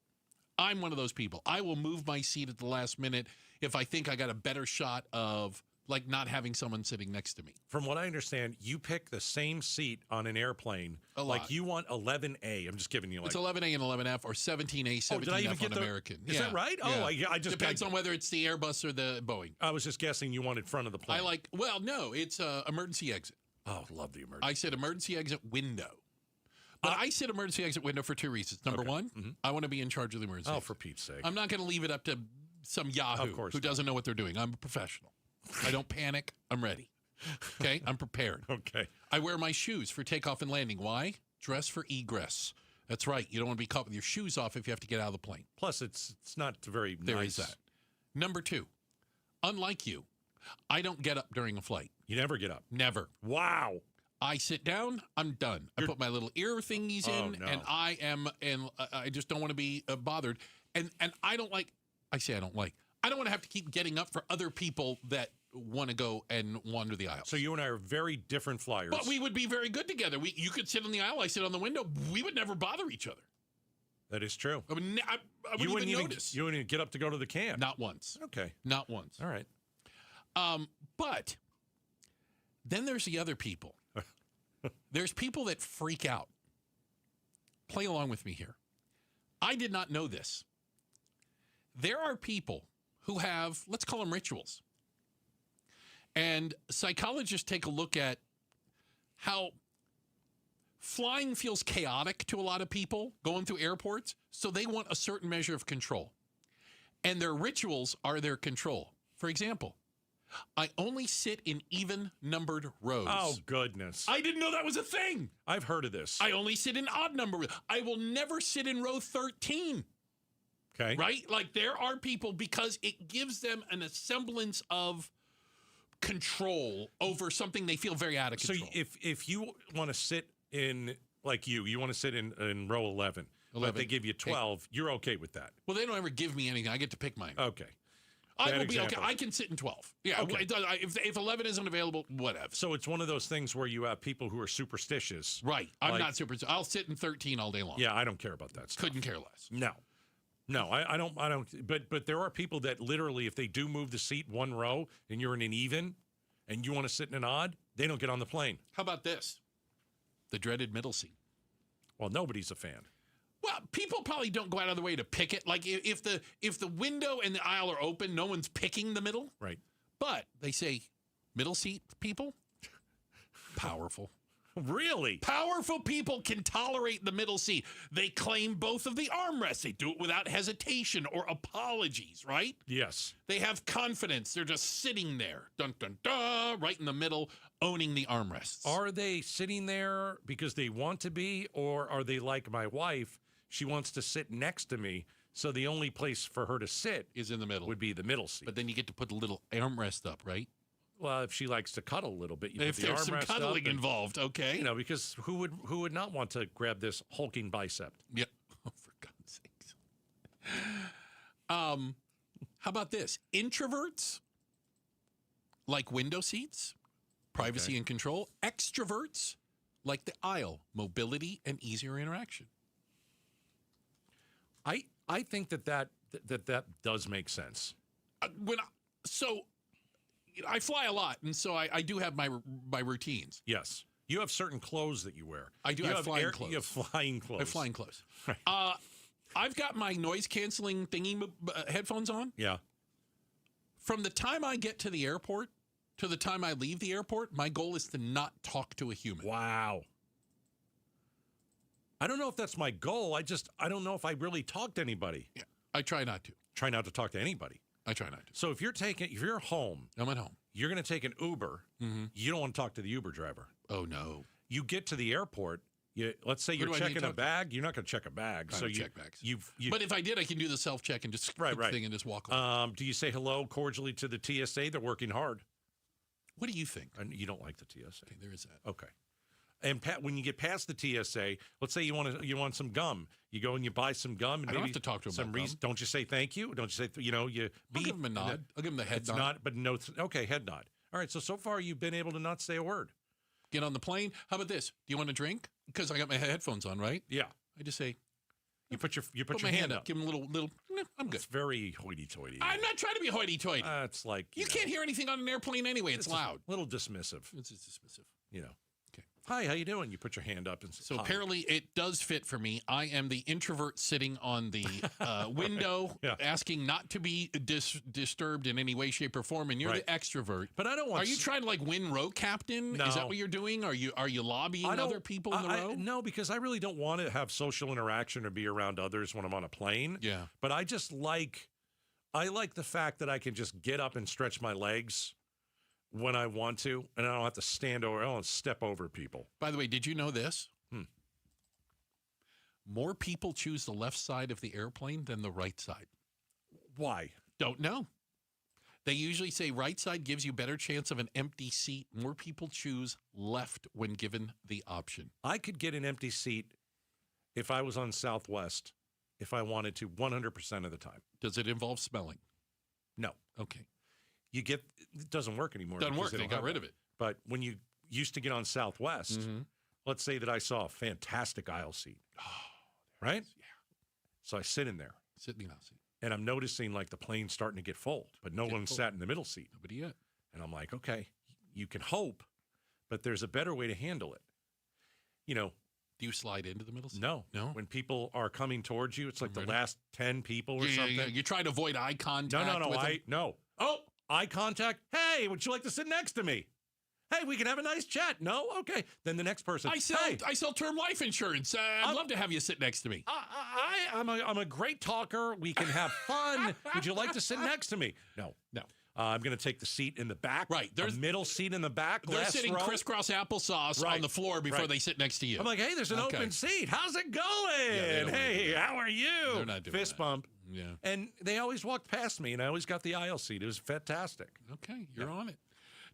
I'm one of those people. I will move my seat at the last minute if I think I got a better shot of like not having someone sitting next to me. From what I understand, you pick the same seat on an airplane. A lot. Like you want 11A. I'm just giving you It's 11A and 11F or 17A, 17F on American. Is that right? Yeah. Oh, I just depends on whether it's the Airbus or the Boeing. I was just guessing you wanted front of the plane. No, it's emergency exit. Oh, love the emergency. I said emergency exit window. But I said emergency exit window for 2 reasons. Number one, I want to be in charge of the emergency exit. For Pete's sake. I'm not going to leave it up to some Yahoo who doesn't know what they're doing. I'm a professional. I don't panic. I'm ready. Okay? I'm prepared. Okay. I wear my shoes for takeoff and landing. Why? Dress for egress. That's right. You don't want to be caught with your shoes off if you have to get out of the plane. Plus, it's not very There nice. is that. Number 2, unlike you, I don't get up during a flight. You never get up? Never. Wow. I sit down, I'm done. I put my little ear thingies in, and I just don't want to be bothered. And I don't like, I don't want to have to keep getting up for other people that want to go and wander the aisle. So you and I are very different flyers. But we would be very good together. You could sit on the aisle, I sit on the window. We would never bother each other. That is true. I wouldn't even notice. You wouldn't even get up to go to the can. Not once. Okay. Not once. All right. But then there's the other people. There's people that freak out. Play along with me here. I did not know this. There are people who have, let's call them rituals. And psychologists take a look at how flying feels chaotic to a lot of people going through airports, so they want a certain measure of control. And their rituals are their control. For example, I only sit in even-numbered rows. Oh, goodness. I didn't know that was a thing. I've heard of this. I only sit in odd-number rows. I will never sit in row 13. Okay. Right? Like, there are people, because it gives them a semblance of control over something they feel very out of control. So if you want to sit in, like you want to sit in row 11, but they give you 12, you're okay with that? Well, they don't ever give me anything. I get to pick mine. Okay. I will be okay. I can sit in 12. Yeah. Okay. If 11 isn't available, whatever. So it's one of those things where you have people who are superstitious. Right. I'm not superstitious. I'll sit in 13 all day long. Yeah, I don't care about that stuff. Couldn't care less. No, I don't. But there are people that literally, if they do move the seat one row and you're in an even, and you want to sit in an odd, they don't get on the plane. How about this? The dreaded middle seat. Well, nobody's a fan. Well, people probably don't go out of the way to pick it. Like if the window and the aisle are open, no one's picking the middle. Right. But they say middle seat people, powerful. Really? Powerful people can tolerate the middle seat. They claim both of the armrests. They do it without hesitation or apologies, right? Yes. They have confidence. They're just sitting there, dun, dun, dun, right in the middle, owning the armrests. Are they sitting there because they want to be, or are they like my wife? She wants to sit next to me, so the only place for her to sit is in the middle. Would be the middle seat. But then you get to put a little armrest up, right? Well, if she likes to cuddle a little bit, you if put the there's some armrest cuddling up involved, okay. You know, because who would not want to grab this hulking bicep? Yeah. Oh, for God's sakes. How about this? Introverts like window seats. privacy and control. Extroverts like the aisle, mobility and easier interaction. I think that does make sense. I fly a lot, and so I do have my routines. Yes. You have certain clothes that you wear. I do have flying clothes. You have flying clothes. I have flying clothes. Right. I've got my noise-canceling thingy headphones on. Yeah. From the time I get to the airport to the time I leave the airport, my goal is to not talk to a human. Wow. I don't know if that's my goal. I don't know if I really talk to anybody. Yeah, I try not to. Try not to talk to anybody. I try not to. So if you're home. I'm at home. You're going to take an Uber. Mm-hmm. You don't want to talk to the Uber driver. Oh, no. You get to the airport. Let's say you're checking a bag. You're not going to check a bag. I don't check bags. But if I did, I can do the self-check and just click the thing and just walk away. Do you say hello cordially to the TSA? They're working hard. What do you think? You don't like the TSA. Okay, there is that. Okay. And when you get past the TSA, let's say you want some gum. You go and you buy some gum. And I don't have to talk to them about gum. Don't you say thank you? Don't you say, I'll give them a nod. I'll give them the head nod. Okay, head nod. All right, so far you've been able to not say a word. Get on the plane. How about this? Do you want a drink? Because I got my headphones on, right? Yeah. I just say, you put your hand up. Give them a little. I'm good. It's very hoity-toity. I'm not trying to be hoity-toity. It's like you can't hear anything on an airplane anyway. It's loud. A little dismissive. It's just dismissive. Okay. Hi, how you doing? You put your hand up and say, so apparently it does fit for me. I am the introvert sitting on the window, asking not to be disturbed in any way, shape, or form. And you're the extrovert. But I don't want. Are you trying to win row captain? No. Is that what you're doing? Are you lobbying other people in the row? No, because I really don't want to have social interaction or be around others when I'm on a plane. Yeah. But I like the fact that I can just get up and stretch my legs when I want to, and I don't have to stand over. I don't step over people. By the way, did you know this? More people choose the left side of the airplane than the right side. Why? Don't know. They usually say right side gives you better chance of an empty seat. More people choose left when given the option. I could get an empty seat if I was on Southwest, if I wanted to, 100% of the time. Does it involve smelling? No. Okay. It doesn't work anymore. Doesn't work. They got rid of it. But when you used to get on Southwest, let's say that I saw a fantastic aisle seat, right? Yeah. So I sit in there. Sit in the aisle seat. And I'm noticing like the plane's starting to get full, but no one sat in the middle seat. Nobody yet. And I'm like, okay, you can hope, but there's a better way to handle it. Do you slide into the middle seat? No. When people are coming towards you, it's like the last 10 people or something. Yeah. You try to avoid eye contact. No. Oh, eye contact. Hey, would you like to sit next to me? Hey, we can have a nice chat. No? Okay. Then the next person. I sell term life insurance. I'd love to have you sit next to me. I'm a great talker. We can have fun. Would you like to sit next to me? No. I'm going to take the seat in the back. Right. There's a middle seat in the back. They're sitting crisscross applesauce on the floor before they sit next to you. I'm like, hey, there's an open seat. How's it going? Hey, how are you? They're not doing Fist bump. Yeah. And they always walked past me, and I always got the aisle seat. It was fantastic. Okay, you're on it.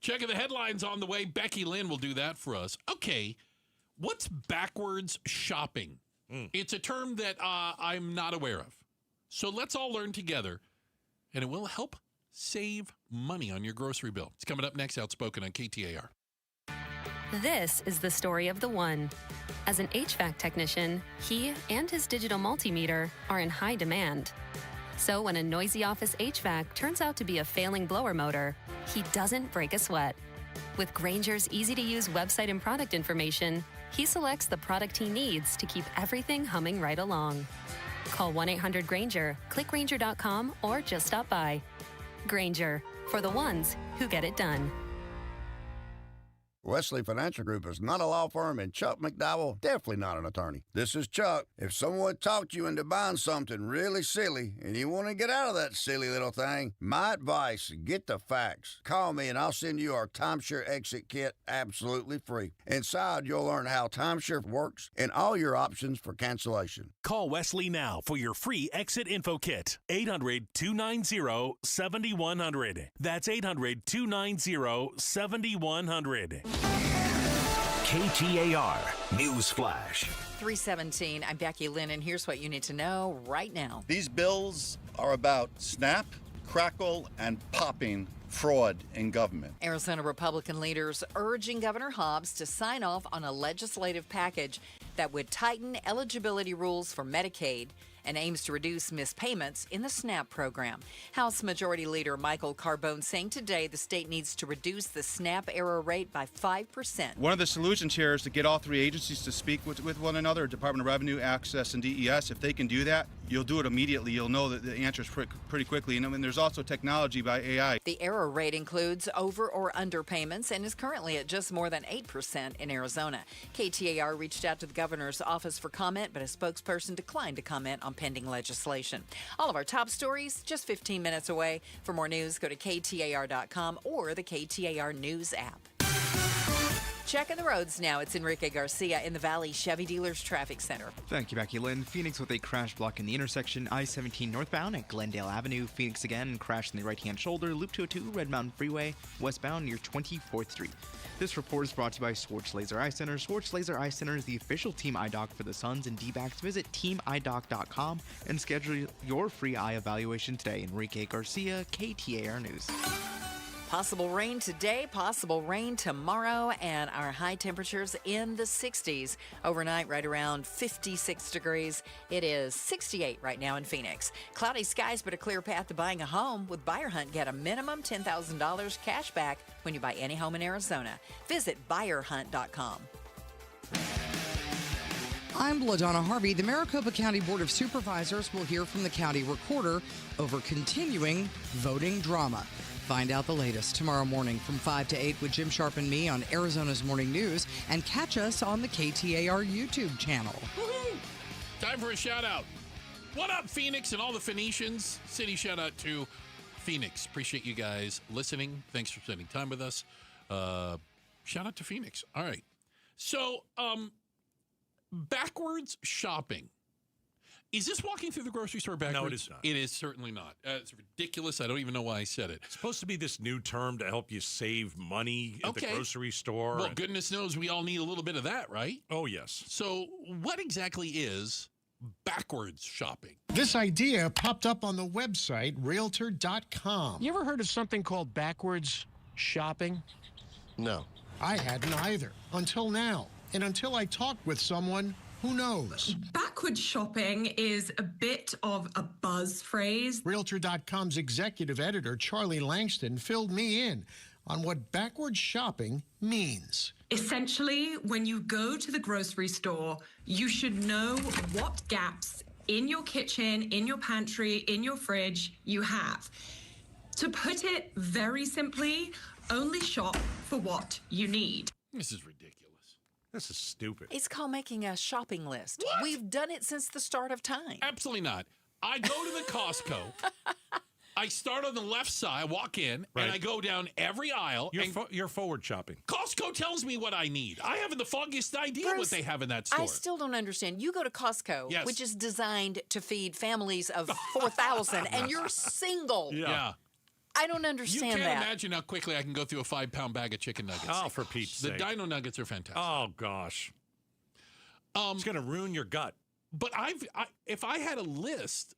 Checking the headlines on the way. Becky Lynn will do that for us. Okay, what's backwards shopping? It's a term that I'm not aware of. So let's all learn together, and it will help save money on your grocery bill. It's coming up next, Outspoken on KTAR. This is the story of the one. As an HVAC technician, he and his digital multimeter are in high demand. So when a noisy office HVAC turns out to be a failing blower motor, he doesn't break a sweat. With Grainger's easy-to-use website and product information, he selects the product he needs to keep everything humming right along. Call 1-800-GRAINGER, click Grainger.com, or just stop by. Grainger, for the ones who get it done. Wesley Financial Group is not a law firm, and Chuck McDowell definitely not an attorney. This is Chuck. If someone talked you into buying something really silly and you want to get out of that silly little thing, my advice, get the facts. Call me and I'll send you our timeshare exit kit absolutely free. Inside, you'll learn how timeshare works and all your options for cancellation. Call Wesley now for your free exit info kit. 800-290-7100. That's 800-290-7100. KTAR News Flash. 3:17. I'm Becky Lynn, and here's what you need to know right now. These bills are about SNAP, crackle and popping fraud in government. Arizona Republican leaders urging Governor Hobbs to sign off on a legislative package that would tighten eligibility rules for Medicaid and aims to reduce missed payments in the SNAP program. House Majority Leader Michael Carbone saying today the state needs to reduce the SNAP error rate by 5%. One of the solutions here is to get all three agencies to speak with one another, Department of Revenue, Access, and DES. If they can do that, you'll do it immediately. You'll know that the answer is pretty quickly. And there's also technology by AI. The error rate includes over or under payments and is currently at just more than 8% in Arizona. KTAR reached out to the governor's office for comment, but a spokesperson declined to comment on pending legislation. All of our top stories just 15 minutes away. For more news, go to KTAR.com or the KTAR News app. Checking the roads now. It's Enrique Garcia in the Valley Chevy Dealers Traffic Center. Thank you, Becky Lynn. Phoenix with a crash block in the intersection I-17 northbound at Glendale Avenue. Phoenix again, crash in the right-hand shoulder. Loop 202, Red Mountain Freeway, westbound near 24th Street. This report is brought to you by Schwartz Laser Eye Center. Schwartz Laser Eye Center is the official team eye doc for the Suns and Dbacks. Visit teamidoc.com and schedule your free eye evaluation today. Enrique Garcia, KTAR News. Possible rain today, possible rain tomorrow, and our high temperatures in the 60s. Overnight, right around 56 degrees. It is 68 right now in Phoenix. Cloudy skies, but a clear path to buying a home. With Buyer Hunt, get a minimum $10,000 cash back when you buy any home in Arizona. Visit buyerhunt.com. I'm LaDonna Harvey. The Maricopa County Board of Supervisors will hear from the county recorder over continuing voting drama. Find out the latest tomorrow morning from 5 to 8 with Jim Sharp and me on Arizona's Morning News, and catch us on the KTAR YouTube channel. Woohoo! Time for a shout out. What up, Phoenix and all the Phoenicians? City shout out to Phoenix. Appreciate you guys listening. Thanks for spending time with us. Shout out to Phoenix. All right. So, backwards shopping. Is this walking through the grocery store backwards? No, it is not. It is certainly not. It's ridiculous. I don't even know why I said it. It's supposed to be this new term to help you save money at the grocery store. Well, goodness knows we all need a little bit of that, right? Oh, yes. So what exactly is backwards shopping? This idea popped up on the website Realtor.com. You ever heard of something called backwards shopping? No. I hadn't either, until now. And until I talked with someone who knows. Backwards shopping is a bit of a buzz phrase. Realtor.com's executive editor, Charlie Langston, filled me in on what backwards shopping means. Essentially, when you go to the grocery store, you should know what gaps in your kitchen, in your pantry, in your fridge you have. To put it very simply, only shop for what you need. This is ridiculous. This is stupid. It's called making a shopping list. What? We've done it since the start of time. Absolutely not. I go to the Costco. I start on the left side, walk in, and I go down every aisle. You're forward shopping. Costco tells me what I need. I haven't the foggiest idea Bruce, what they have in that store. I still don't understand. You go to Costco, Yes. which is designed to feed families of 4,000, and you're single. Yeah. I don't understand You can't that. imagine how quickly I can go through a 5-pound bag of chicken nuggets. Oh, for Pete's sake. The Dino Nuggets are fantastic. Oh, gosh. It's going to ruin your gut. But if I had a list,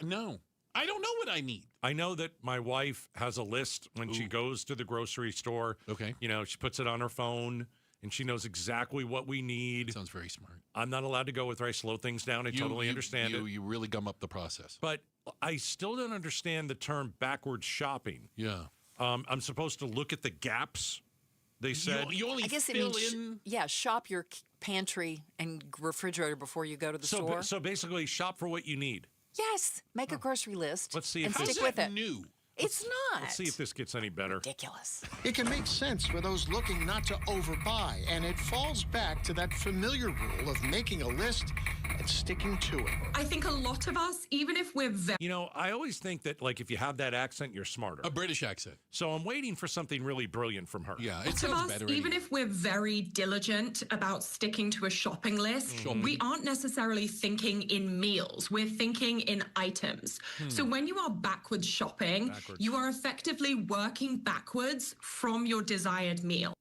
no. I don't know what I need. I know that my wife has a list when she goes to the grocery store. Okay. You know, she puts it on her phone, and she knows exactly what we need. Sounds very smart. I'm not allowed to go with her. I slow things down. I totally understand it. You really gum up the process. But I still don't understand the term backwards shopping. Yeah. I'm supposed to look at the gaps, they said. You only I guess fill it means, in. shop your pantry and refrigerator before you go to the store. So basically, shop for what you need. Yes, make a grocery list. Let's see if and this stick with it. New. It's not. Let's see if this gets any better. Ridiculous. It can make sense for those looking not to overbuy, and it falls back to that familiar rule of making a list and sticking to it. I think a lot of us, even if we're very... You know, I always think that, like, if you have that accent, you're smarter. A British accent. So I'm waiting for something really brilliant from her. Yeah, A lot of us, even if we're very diligent about sticking to a shopping list, we aren't necessarily thinking in meals. We're thinking in items. So when you are backwards shopping, you are effectively working backwards from your desired meal.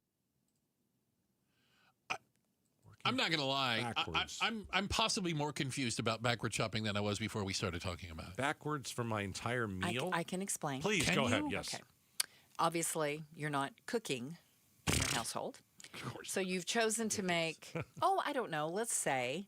I'm not going to lie. I'm possibly more confused about backward shopping than I was before we started talking about it. Backwards for my entire meal? I can explain. Please, go ahead. Yes. Okay. Obviously, you're not cooking in your household. Of course. So you've chosen to make, I don't know, let's say,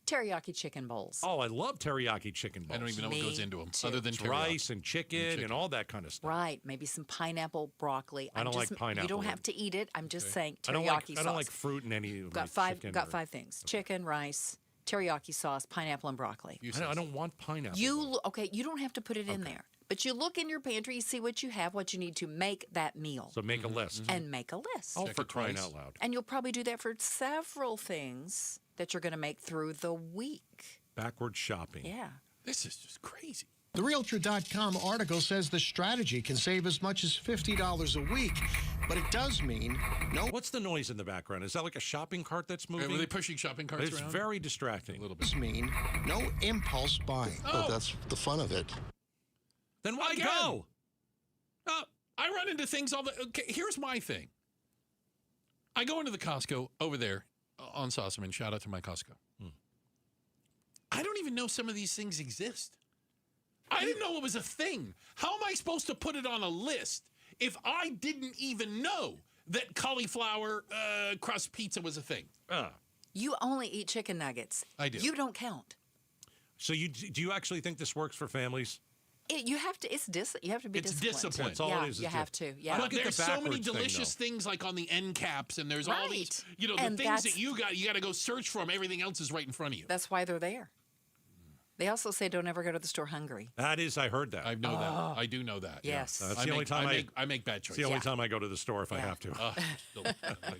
teriyaki chicken bowls. Oh, I love teriyaki chicken bowls. I don't even know what goes into them too. other than It's teriyaki. rice and chicken and all that kind of stuff. Right. Maybe some pineapple, broccoli. I don't like pineapple. You don't have to eat it. I'm just saying I teriyaki sauce. don't like fruit in any of Got my five. chicken Got or- 5 things: chicken, rice, teriyaki sauce, pineapple, and broccoli. I don't want pineapple. You don't have to put it in there, but you look in your pantry, you see what you have, what you need to make that meal. So make a list. And make a list. Oh, for crying out loud. And you'll probably do that for several things that you're going to make through the week. Backward shopping. Yeah. This is just crazy. The Realtor.com article says the strategy can save as much as $50 a week, but it does mean no. What's the noise in the background? Is that like a shopping cart that's moving? Were they pushing shopping carts It's around? very distracting. A little This bit. mean no impulse buying. Oh. That's the fun of it. Then why Again. go? I run into things all the. Okay, here's my thing. I go into the Costco over there on Sossaman. Shout out to my Costco. I don't even know some of these things exist. I didn't know it was a thing. How am I supposed to put it on a list if I didn't even know that cauliflower crust pizza was a thing? You only eat chicken nuggets. I do. You don't count. So do you actually think this works for families? You have to. You have to be It's disciplined. discipline. That's all yeah, it is. you have to. Yeah. Look at the There's so many backwards thing, delicious though. things like on the end caps, and there's all these, Right. the And things that that's- you got to go search for them. Everything else is right in front of you. That's why they're there. They also say don't ever go to the store hungry. That is, I heard that. I know that. I do know that. Yes. That's I the only make- time I make bad It's choices. the only time I go to the store if I have to.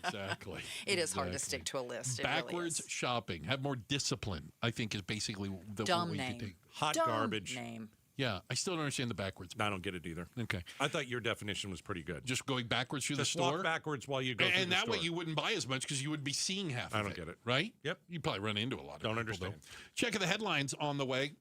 Exactly. It is hard to stick to a list. It Backwards really is. shopping. Have more discipline, I think, is basically the Dumb way name. you take. Hot Dumb garbage. name. Yeah, I still don't understand the backwards. I don't get it either. Okay. I thought your definition was pretty good. Just going backwards through Just the store? walk backwards while you go through And the that way store. you wouldn't buy as much because you would be seeing half I of don't it. get it. Right? Yep. You probably run into a lot of Don't people, understand. though. Checking the headlines on the way.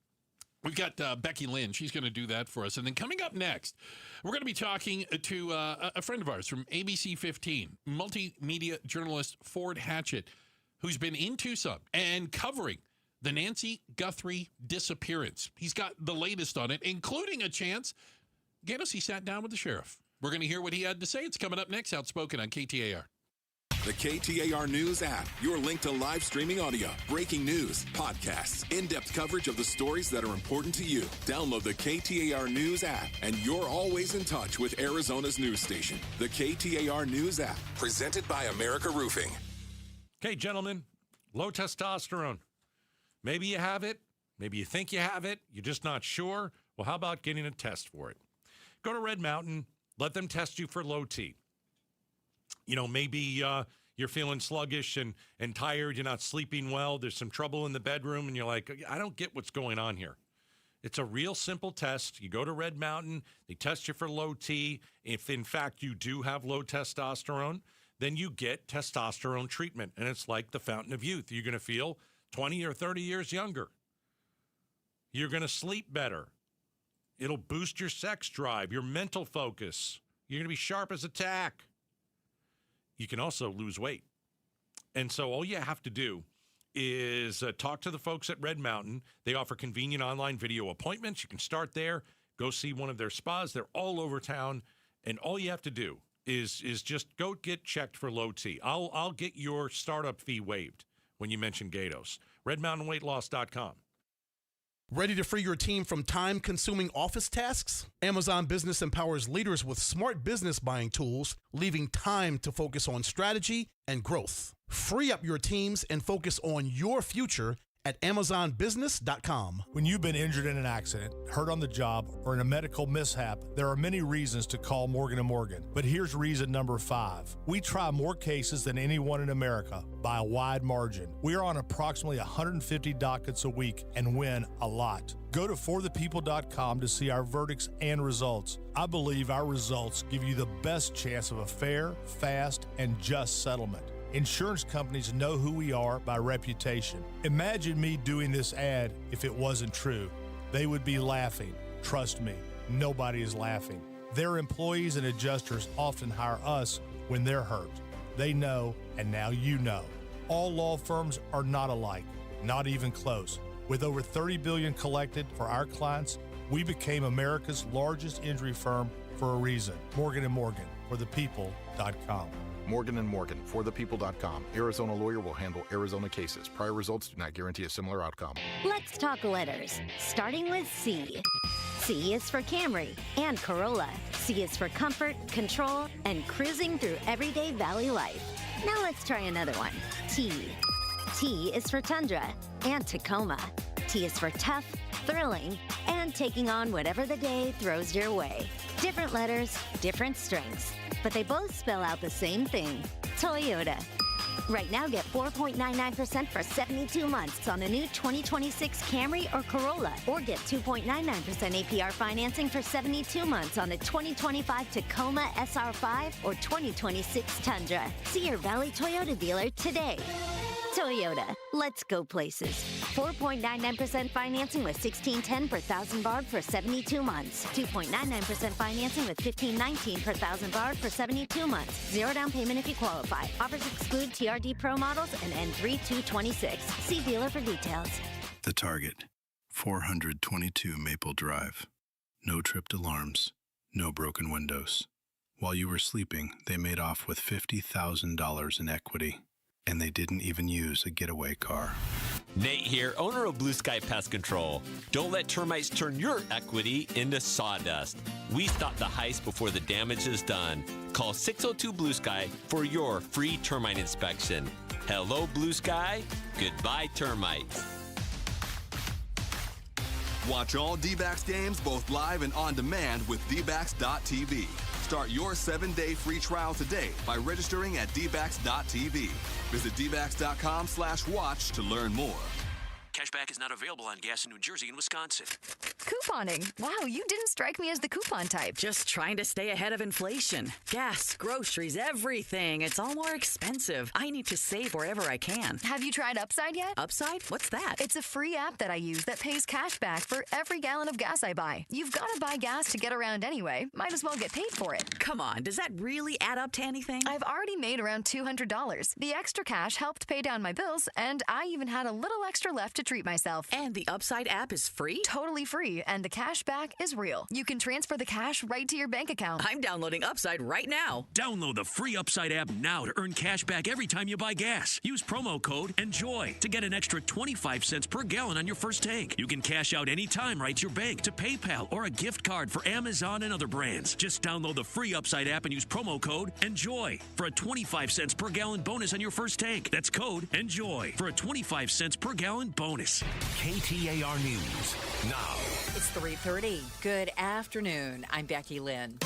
We've got Becky Lynn. She's going to do that for us. And then coming up next, we're going to be talking to a friend of ours from ABC 15, multimedia journalist Ford Hatchett, who's been in Tucson and covering the Nancy Guthrie disappearance. He's got the latest on it, including a chance. Gatos, he sat down with the sheriff. We're going to hear what he had to say. It's coming up next, Outspoken on KTAR. The KTAR News app, your link to live streaming audio, breaking news, podcasts, in-depth coverage of the stories that are important to you. Download the KTAR News app, and you're always in touch with Arizona's news station. The KTAR News app, presented by America Roofing. Okay, gentlemen, low testosterone. Maybe you have it. Maybe you think you have it. You're just not sure. Well, how about getting a test for it? Go to Red Mountain. Let them test you for low T. You know, maybe you're feeling sluggish and tired. You're not sleeping well. There's some trouble in the bedroom, and you're like, I don't get what's going on here. It's a real simple test. You go to Red Mountain. They test you for low T. If, in fact, you do have low testosterone, then you get testosterone treatment, and it's like the fountain of youth. You're going to feel 20 or 30 years younger. You're going to sleep better. It'll boost your sex drive, your mental focus. You're going to be sharp as a tack. You can also lose weight. And so all you have to do is talk to the folks at Red Mountain. They offer convenient online video appointments. You can start there, go see one of their spas. They're all over town. And all you have to do is just go get checked for low T. I'll get your startup fee waived when you mention Gatos. RedMountainWeightLoss.com. Ready to free your team from time-consuming office tasks? Amazon Business empowers leaders with smart business buying tools, leaving time to focus on strategy and growth. Free up your teams and focus on your future at AmazonBusiness.com. When you've been injured in an accident, hurt on the job, or in a medical mishap, there are many reasons to call Morgan & Morgan. But here's reason number 5. We try more cases than anyone in America by a wide margin. We are on approximately 150 dockets a week and win a lot. Go to forthepeople.com to see our verdicts and results. I believe our results give you the best chance of a fair, fast, and just settlement. Insurance companies know who we are by reputation. Imagine me doing this ad if it wasn't true. They would be laughing. Trust me, nobody is laughing. Their employees and adjusters often hire us when they're hurt. They know, and now you know. All law firms are not alike, not even close. With over $30 billion collected for our clients, we became America's largest injury firm for a reason. Morgan & Morgan, for the people.com. Morgan & Morgan, for the people.com. Arizona lawyer will handle Arizona cases. Prior results do not guarantee a similar outcome. Let's talk letters, starting with C. C is for Camry and Corolla. C is for comfort, control, and cruising through everyday valley life. Now let's try another one. T. T is for Tundra and Tacoma. T is for tough, thrilling, and taking on whatever the day throws your way. Different letters, different strengths, but they both spell out the same thing, Toyota. Right now, get 4.99% for 72 months on a new 2026 Camry or Corolla, or get 2.99% APR financing for 72 months on a 2025 Tacoma SR5 or 2026 Tundra. See your Valley Toyota dealer today. Toyota, let's go places. 4.99% financing with $1,610 per thousand borrowed for 72 months. 2.99% financing with $1,519 per thousand borrowed for 72 months. Zero down payment if you qualify. Offers exclude TRD Pro models and N3226. See dealer for details. The Target, 422 Maple Drive. No tripped alarms, no broken windows. While you were sleeping, they made off with $50,000 in equity. And they didn't even use a getaway car. Nate here, owner of Blue Sky Pest Control. Don't let termites turn your equity into sawdust. We stop the heist before the damage is done. Call 602 Blue Sky for your free termite inspection. Hello, Blue Sky. Goodbye, termites. Watch all Dbacks games both live and on demand with Dbacks.tv. Start your 7-day free trial today by registering at Dbacks.tv. Visit Dbacks.com/watch to learn more. Cashback is not available on gas in New Jersey and Wisconsin. Couponing. Wow, you didn't strike me as the coupon type. Just trying to stay ahead of inflation. Gas, groceries, everything. It's all more expensive. I need to save wherever I can. Have you tried Upside yet? Upside? What's that? It's a free app that I use that pays cash back for every gallon of gas I buy. You've got to buy gas to get around anyway. Might as well get paid for it. Come on, does that really add up to anything? I've already made around $200. The extra cash helped pay down my bills, and I even had a little extra left to treat myself. And the Upside app is free? Totally free, and the cash back is real. You can transfer the cash right to your bank account. I'm downloading Upside right now. Download the free Upside app now to earn cash back every time you buy gas. Use promo code ENJOY to get an extra 25 cents per gallon on your first tank. You can cash out anytime right to your bank, to PayPal, or a gift card for Amazon and other brands. Just download the free Upside app and use promo code ENJOY for a 25 cents per gallon bonus on your first tank. That's code ENJOY for a 25 cents per gallon bonus. KTAR News now. It's 3:30. Good afternoon. I'm Becky Lynn.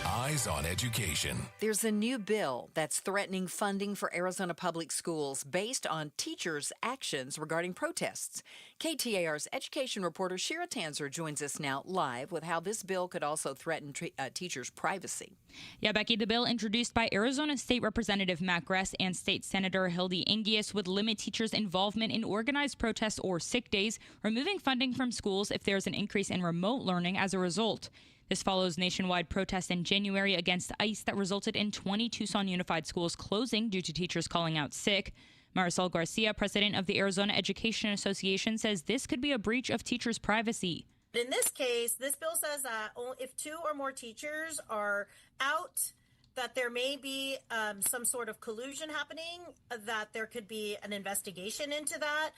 Eyes on Education. There's a new bill that's threatening funding for Arizona public schools based on teachers' actions regarding protests. KTAR's education reporter Shira Tanzer joins us now live with how this bill could also threaten teachers' privacy. Yeah, Becky, the bill introduced by Arizona State Representative Matt Gress and State Senator Hildy Angius would limit teachers' involvement in organized protests or sick days, removing funding from schools if there's an increase in remote learning as a result. This follows nationwide protests in January against ICE that resulted in 20 Tucson Unified schools closing due to teachers calling out sick. Marisol Garcia, president of the Arizona Education Association, says this could be a breach of teachers' privacy. In this case, this bill says that if 2 or more teachers are out, that there may be some sort of collusion happening, that there could be an investigation into that.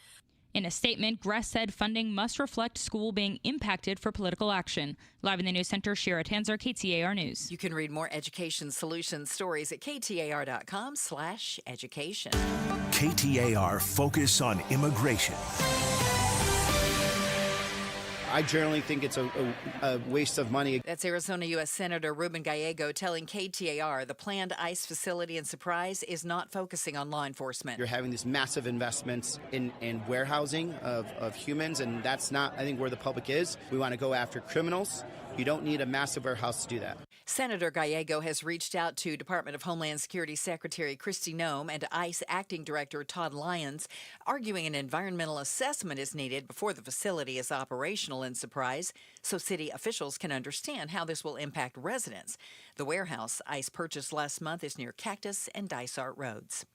In a statement, Gress said funding must reflect school being impacted for political action. Live in the News Center, Shira Tanzer, KTAR News. You can read more education solutions stories at KTAR.com/education. KTAR Focus on Immigration. I generally think it's a waste of money. That's Arizona U.S. Senator Ruben Gallego telling KTAR the planned ICE facility in Surprise is not focusing on law enforcement. You're having these massive investments in warehousing of humans, and that's not, I think, where the public is. We want to go after criminals. You don't need a massive warehouse to do that. Senator Gallego has reached out to Department of Homeland Security Secretary Kristi Noem and ICE Acting Director Todd Lyons, arguing an environmental assessment is needed before the facility is operational in Surprise, so city officials can understand how this will impact residents. The warehouse ICE purchased last month is near Cactus and Dysart Roads.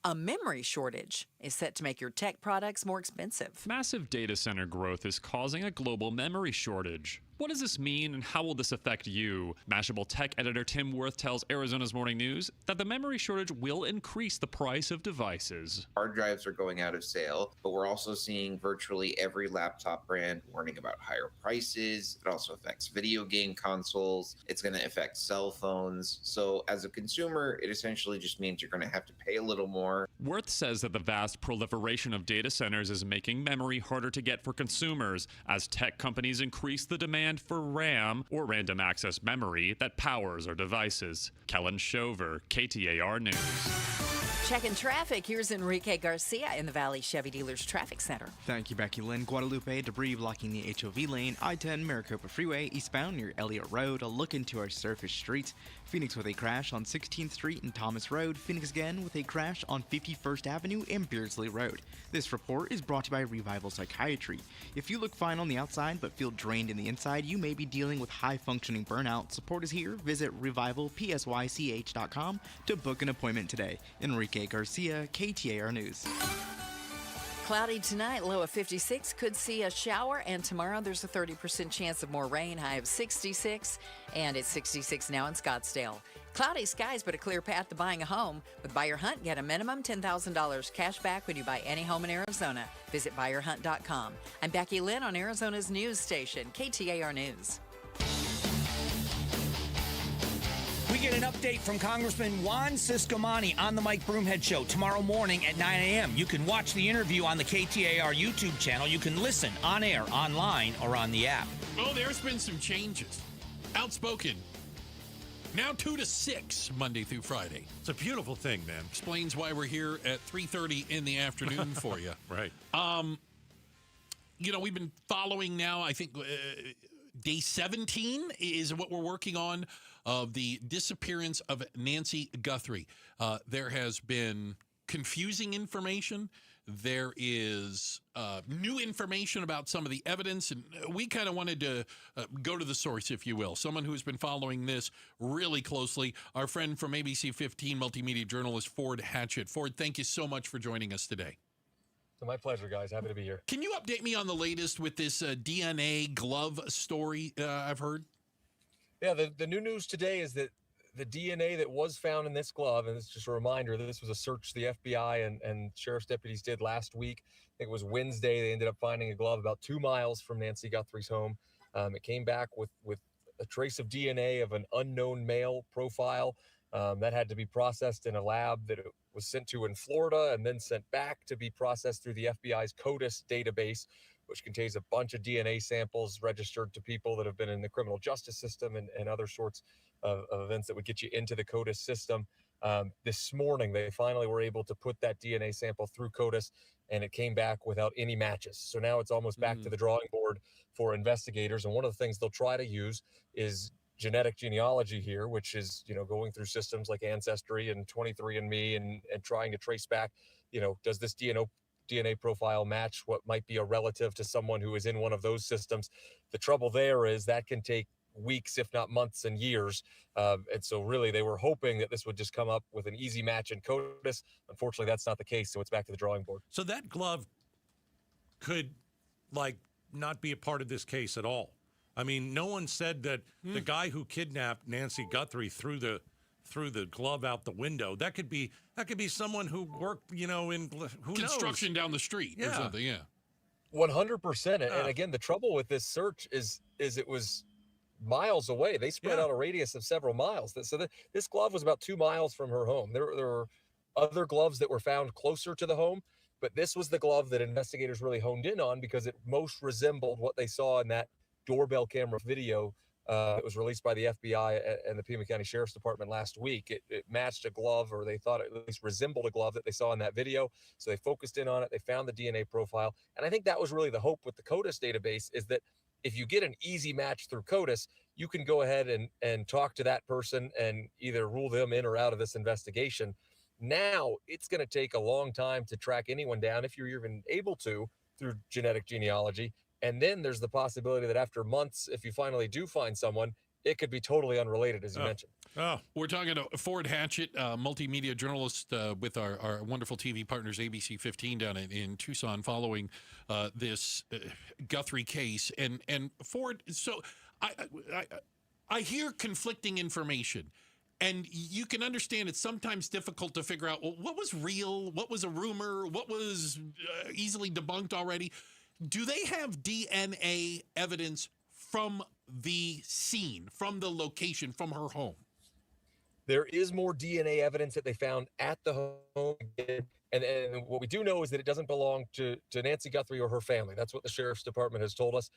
A memory shortage is set to make your tech products more expensive. Massive data center growth is causing a global memory shortage. What does this mean and how will this affect you? Mashable tech editor Tim Worth tells Arizona's Morning News that the memory shortage will increase the price of devices. Hard drives are going out of sale, but we're also seeing virtually every laptop brand warning about higher prices. It also affects video game consoles. It's going to affect cell phones. So as a consumer, it essentially just means you're going to have to pay a little more. Worth says that the vast proliferation of data centers is making memory harder to get for consumers as tech companies increase the demand for RAM, or random access memory, that powers our devices. Kellen Shover, KTAR News. Checking traffic, here's Enrique Garcia in the Valley Chevy Dealers Traffic Center. Thank you, Becky Lynn. Guadalupe, debris blocking the HOV lane, I-10 Maricopa Freeway, eastbound near Elliott Road. A look into our surface streets. Phoenix with a crash on 16th Street and Thomas Road. Phoenix again with a crash on 51st Avenue and Beardsley Road. This report is brought to you by Revival Psychiatry. If you look fine on the outside but feel drained in the inside, you may be dealing with high-functioning burnout. Support is here. Visit revivalpsych.com to book an appointment today. Enrique Garcia, KTAR News. Cloudy tonight, low of 56. Could see a shower, and tomorrow there's a 30% chance of more rain, high of 66, and it's 66 now in Scottsdale. Cloudy skies, but a clear path to buying a home. With Buy Your Hunt, get a minimum $10,000 cash back when you buy any home in Arizona. Visit buyyourhunt.com. I'm Becky Lynn on Arizona's news station, KTAR News. We get an update from Congressman Juan Ciscomani on the Mike Broomhead Show tomorrow morning at 9 a.m. You can watch the interview on the KTAR YouTube channel. You can listen on air, online, or on the app. Oh, there's been some changes. Outspoken. Now 2 to 6, Monday through Friday. It's a beautiful thing, man. Explains why we're here at 3:30 in the afternoon for you. Right. We've been following now, I think, day 17 is what we're working on of the disappearance of Nancy Guthrie. There has been confusing information. There is new information about some of the evidence, and we kind of wanted to go to the source, if you will. Someone who's been following this really closely, our friend from ABC 15, multimedia journalist Ford Hatchett. Ford, thank you so much for joining us today. My pleasure, guys. Happy to be here. Can you update me on the latest with this DNA glove story I've heard? Yeah, the new news today is that the DNA that was found in this glove, and it's just a reminder that this was a search the FBI and sheriff's deputies did last week. I think it was Wednesday. They ended up finding a glove about 2 miles from Nancy Guthrie's home. It came back with a trace of DNA of an unknown male profile that had to be processed in a lab that it was sent to in Florida and then sent back to be processed through the FBI's CODIS database, which contains a bunch of DNA samples registered to people that have been in the criminal justice system and other sorts of events that would get you into the CODIS system. This morning, they finally were able to put that DNA sample through CODIS, and it came back without any matches. So now it's almost back to the drawing board for investigators. And one of the things they'll try to use is genetic genealogy here, which is, going through systems like Ancestry and 23andMe and trying to trace back, does this DNA profile match what might be a relative to someone who is in one of those systems. The trouble there is that can take weeks, if not months and years. And so really they were hoping that this would just come up with an easy match in CODIS. Unfortunately, that's not the case. So it's back to the drawing board. So that glove could not be a part of this case at all. I mean, no one said that the guy who kidnapped Nancy Guthrie threw the glove out the window. That could be someone who worked, in who construction knows? Down the street or something. Yeah, 100%. And again, the trouble with this search is it was miles away. They spread out a radius of several miles. So this glove was about 2 miles from her home. There were other gloves that were found closer to the home, but this was the glove that investigators really honed in on because it most resembled what they saw in that doorbell camera video that was released by the FBI and the Pima County Sheriff's Department last week. It matched a glove, or they thought it at least resembled a glove that they saw in that video. So they focused in on it. They found the DNA profile. And I think that was really the hope with the CODIS database, is that if you get an easy match through CODIS, you can go ahead and talk to that person and either rule them in or out of this investigation. Now it's going to take a long time to track anyone down, if you're even able to, through genetic genealogy. And then there's the possibility that after months, if you finally do find someone, it could be totally unrelated, as you mentioned. We're talking to Ford Hatchett, multimedia journalist with our wonderful TV partners, ABC 15 down in Tucson, following this Guthrie case. And Ford, so I hear conflicting information. And you can understand it's sometimes difficult to figure out, well, what was real, what was a rumor, what was easily debunked already. Do they have DNA evidence from the scene, from the location, from her home? There is more DNA evidence that they found at the home. And what we do know is that it doesn't belong to Nancy Guthrie or her family. That's what the sheriff's department has told us.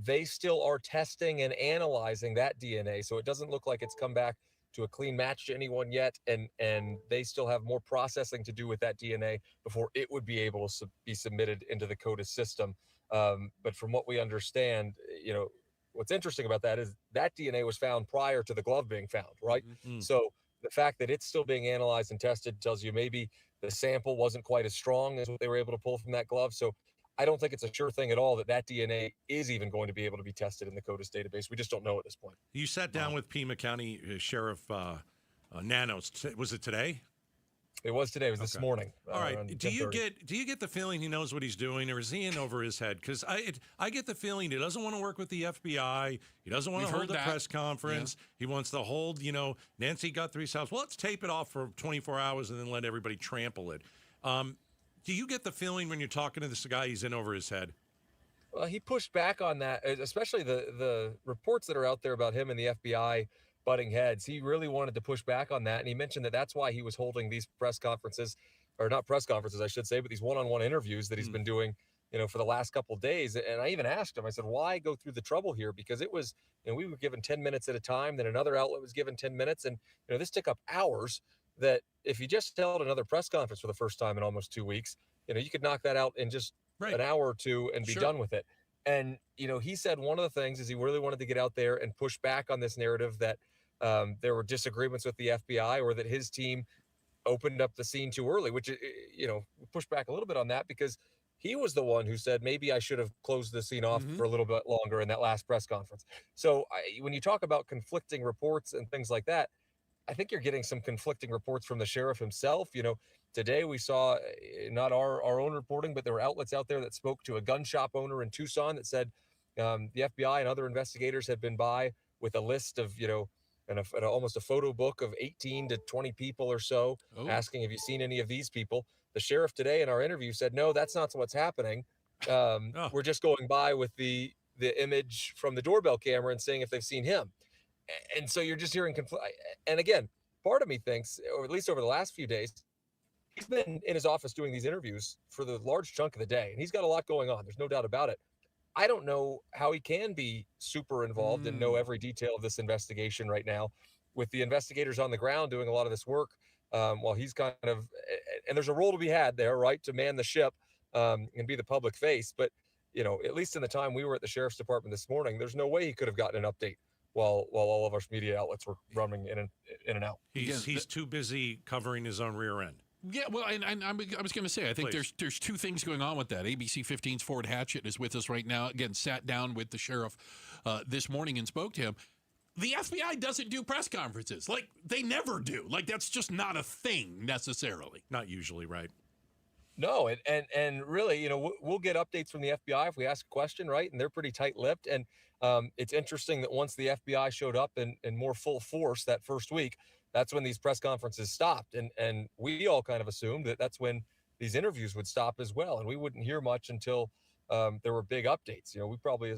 They still are testing and analyzing that DNA. So it doesn't look like it's come back to a clean match to anyone yet. And they still have more processing to do with that DNA before it would be able to be submitted into the CODIS system. But from what we understand, what's interesting about that is that DNA was found prior to the glove being found, right? Mm-hmm. So the fact that it's still being analyzed and tested tells you maybe the sample wasn't quite as strong as what they were able to pull from that glove. So I don't think it's a sure thing at all that DNA is even going to be able to be tested in the CODIS database. We just don't know at this point. You sat down with Pima County Sheriff Nanos. Was it today? It was today. It was this morning. All right. Do you get the feeling he knows what he's doing, or is he in over his head? Because I get the feeling he doesn't want to work with the FBI. He doesn't want to hold a press conference. Yeah. He wants to hold, Nancy Guthrie's house. Well, let's tape it off for 24 hours and then let everybody trample it. Do you get the feeling when you're talking to this guy, he's in over his head? Well, he pushed back on that, especially the reports that are out there about him and the FBI butting heads. He really wanted to push back on that. And he mentioned that that's why he was holding these press conferences, or not press conferences, I should say, but these one-on-one interviews that he's been doing, for the last couple of days. And I even asked him, I said, why go through the trouble here? Because it was, we were given 10 minutes at a time. Then another outlet was given 10 minutes. And, this took up hours that if you just held another press conference for the first time in almost 2 weeks, you could knock that out in just an hour or two and be done with it. And, he said one of the things is he really wanted to get out there and push back on this narrative that there were disagreements with the FBI or that his team opened up the scene too early, which, push back a little bit on that because he was the one who said, maybe I should have closed the scene off for a little bit longer in that last press conference. So when you talk about conflicting reports and things like that, I think you're getting some conflicting reports from the sheriff himself. Today we saw not our own reporting, but there were outlets out there that spoke to a gun shop owner in Tucson that said the FBI and other investigators had been by with a list of, and almost a photo book of 18 to 20 people or so, asking, have you seen any of these people? The sheriff today in our interview said, no, that's not what's happening. We're just going by with the image from the doorbell camera and seeing if they've seen him. And so you're just hearing and again, part of me thinks, or at least over the last few days, he's been in his office doing these interviews for the large chunk of the day, and he's got a lot going on. There's no doubt about it. I don't know how he can be super involved and know every detail of this investigation right now with the investigators on the ground doing a lot of this work while he's kind of, and there's a role to be had there, right, to man the ship and be the public face. But, at least in the time we were at the sheriff's department this morning, there's no way he could have gotten an update while all of our media outlets were running in and out. He's too busy covering his own rear end. Yeah, well, and I was going to say, I think there's two things going on with that. ABC 15's Ford Hatchett is with us right now. Again, sat down with the sheriff this morning and spoke to him. The FBI doesn't do press conferences. Like, they never do. Like, that's just not a thing necessarily. Not usually, right? No, and really, we'll get updates from the FBI if we ask a question, right? And they're pretty tight-lipped. And it's interesting that once the FBI showed up in more full force that first week, that's when these press conferences stopped. And we all kind of assumed that that's when these interviews would stop as well. And we wouldn't hear much until there were big updates.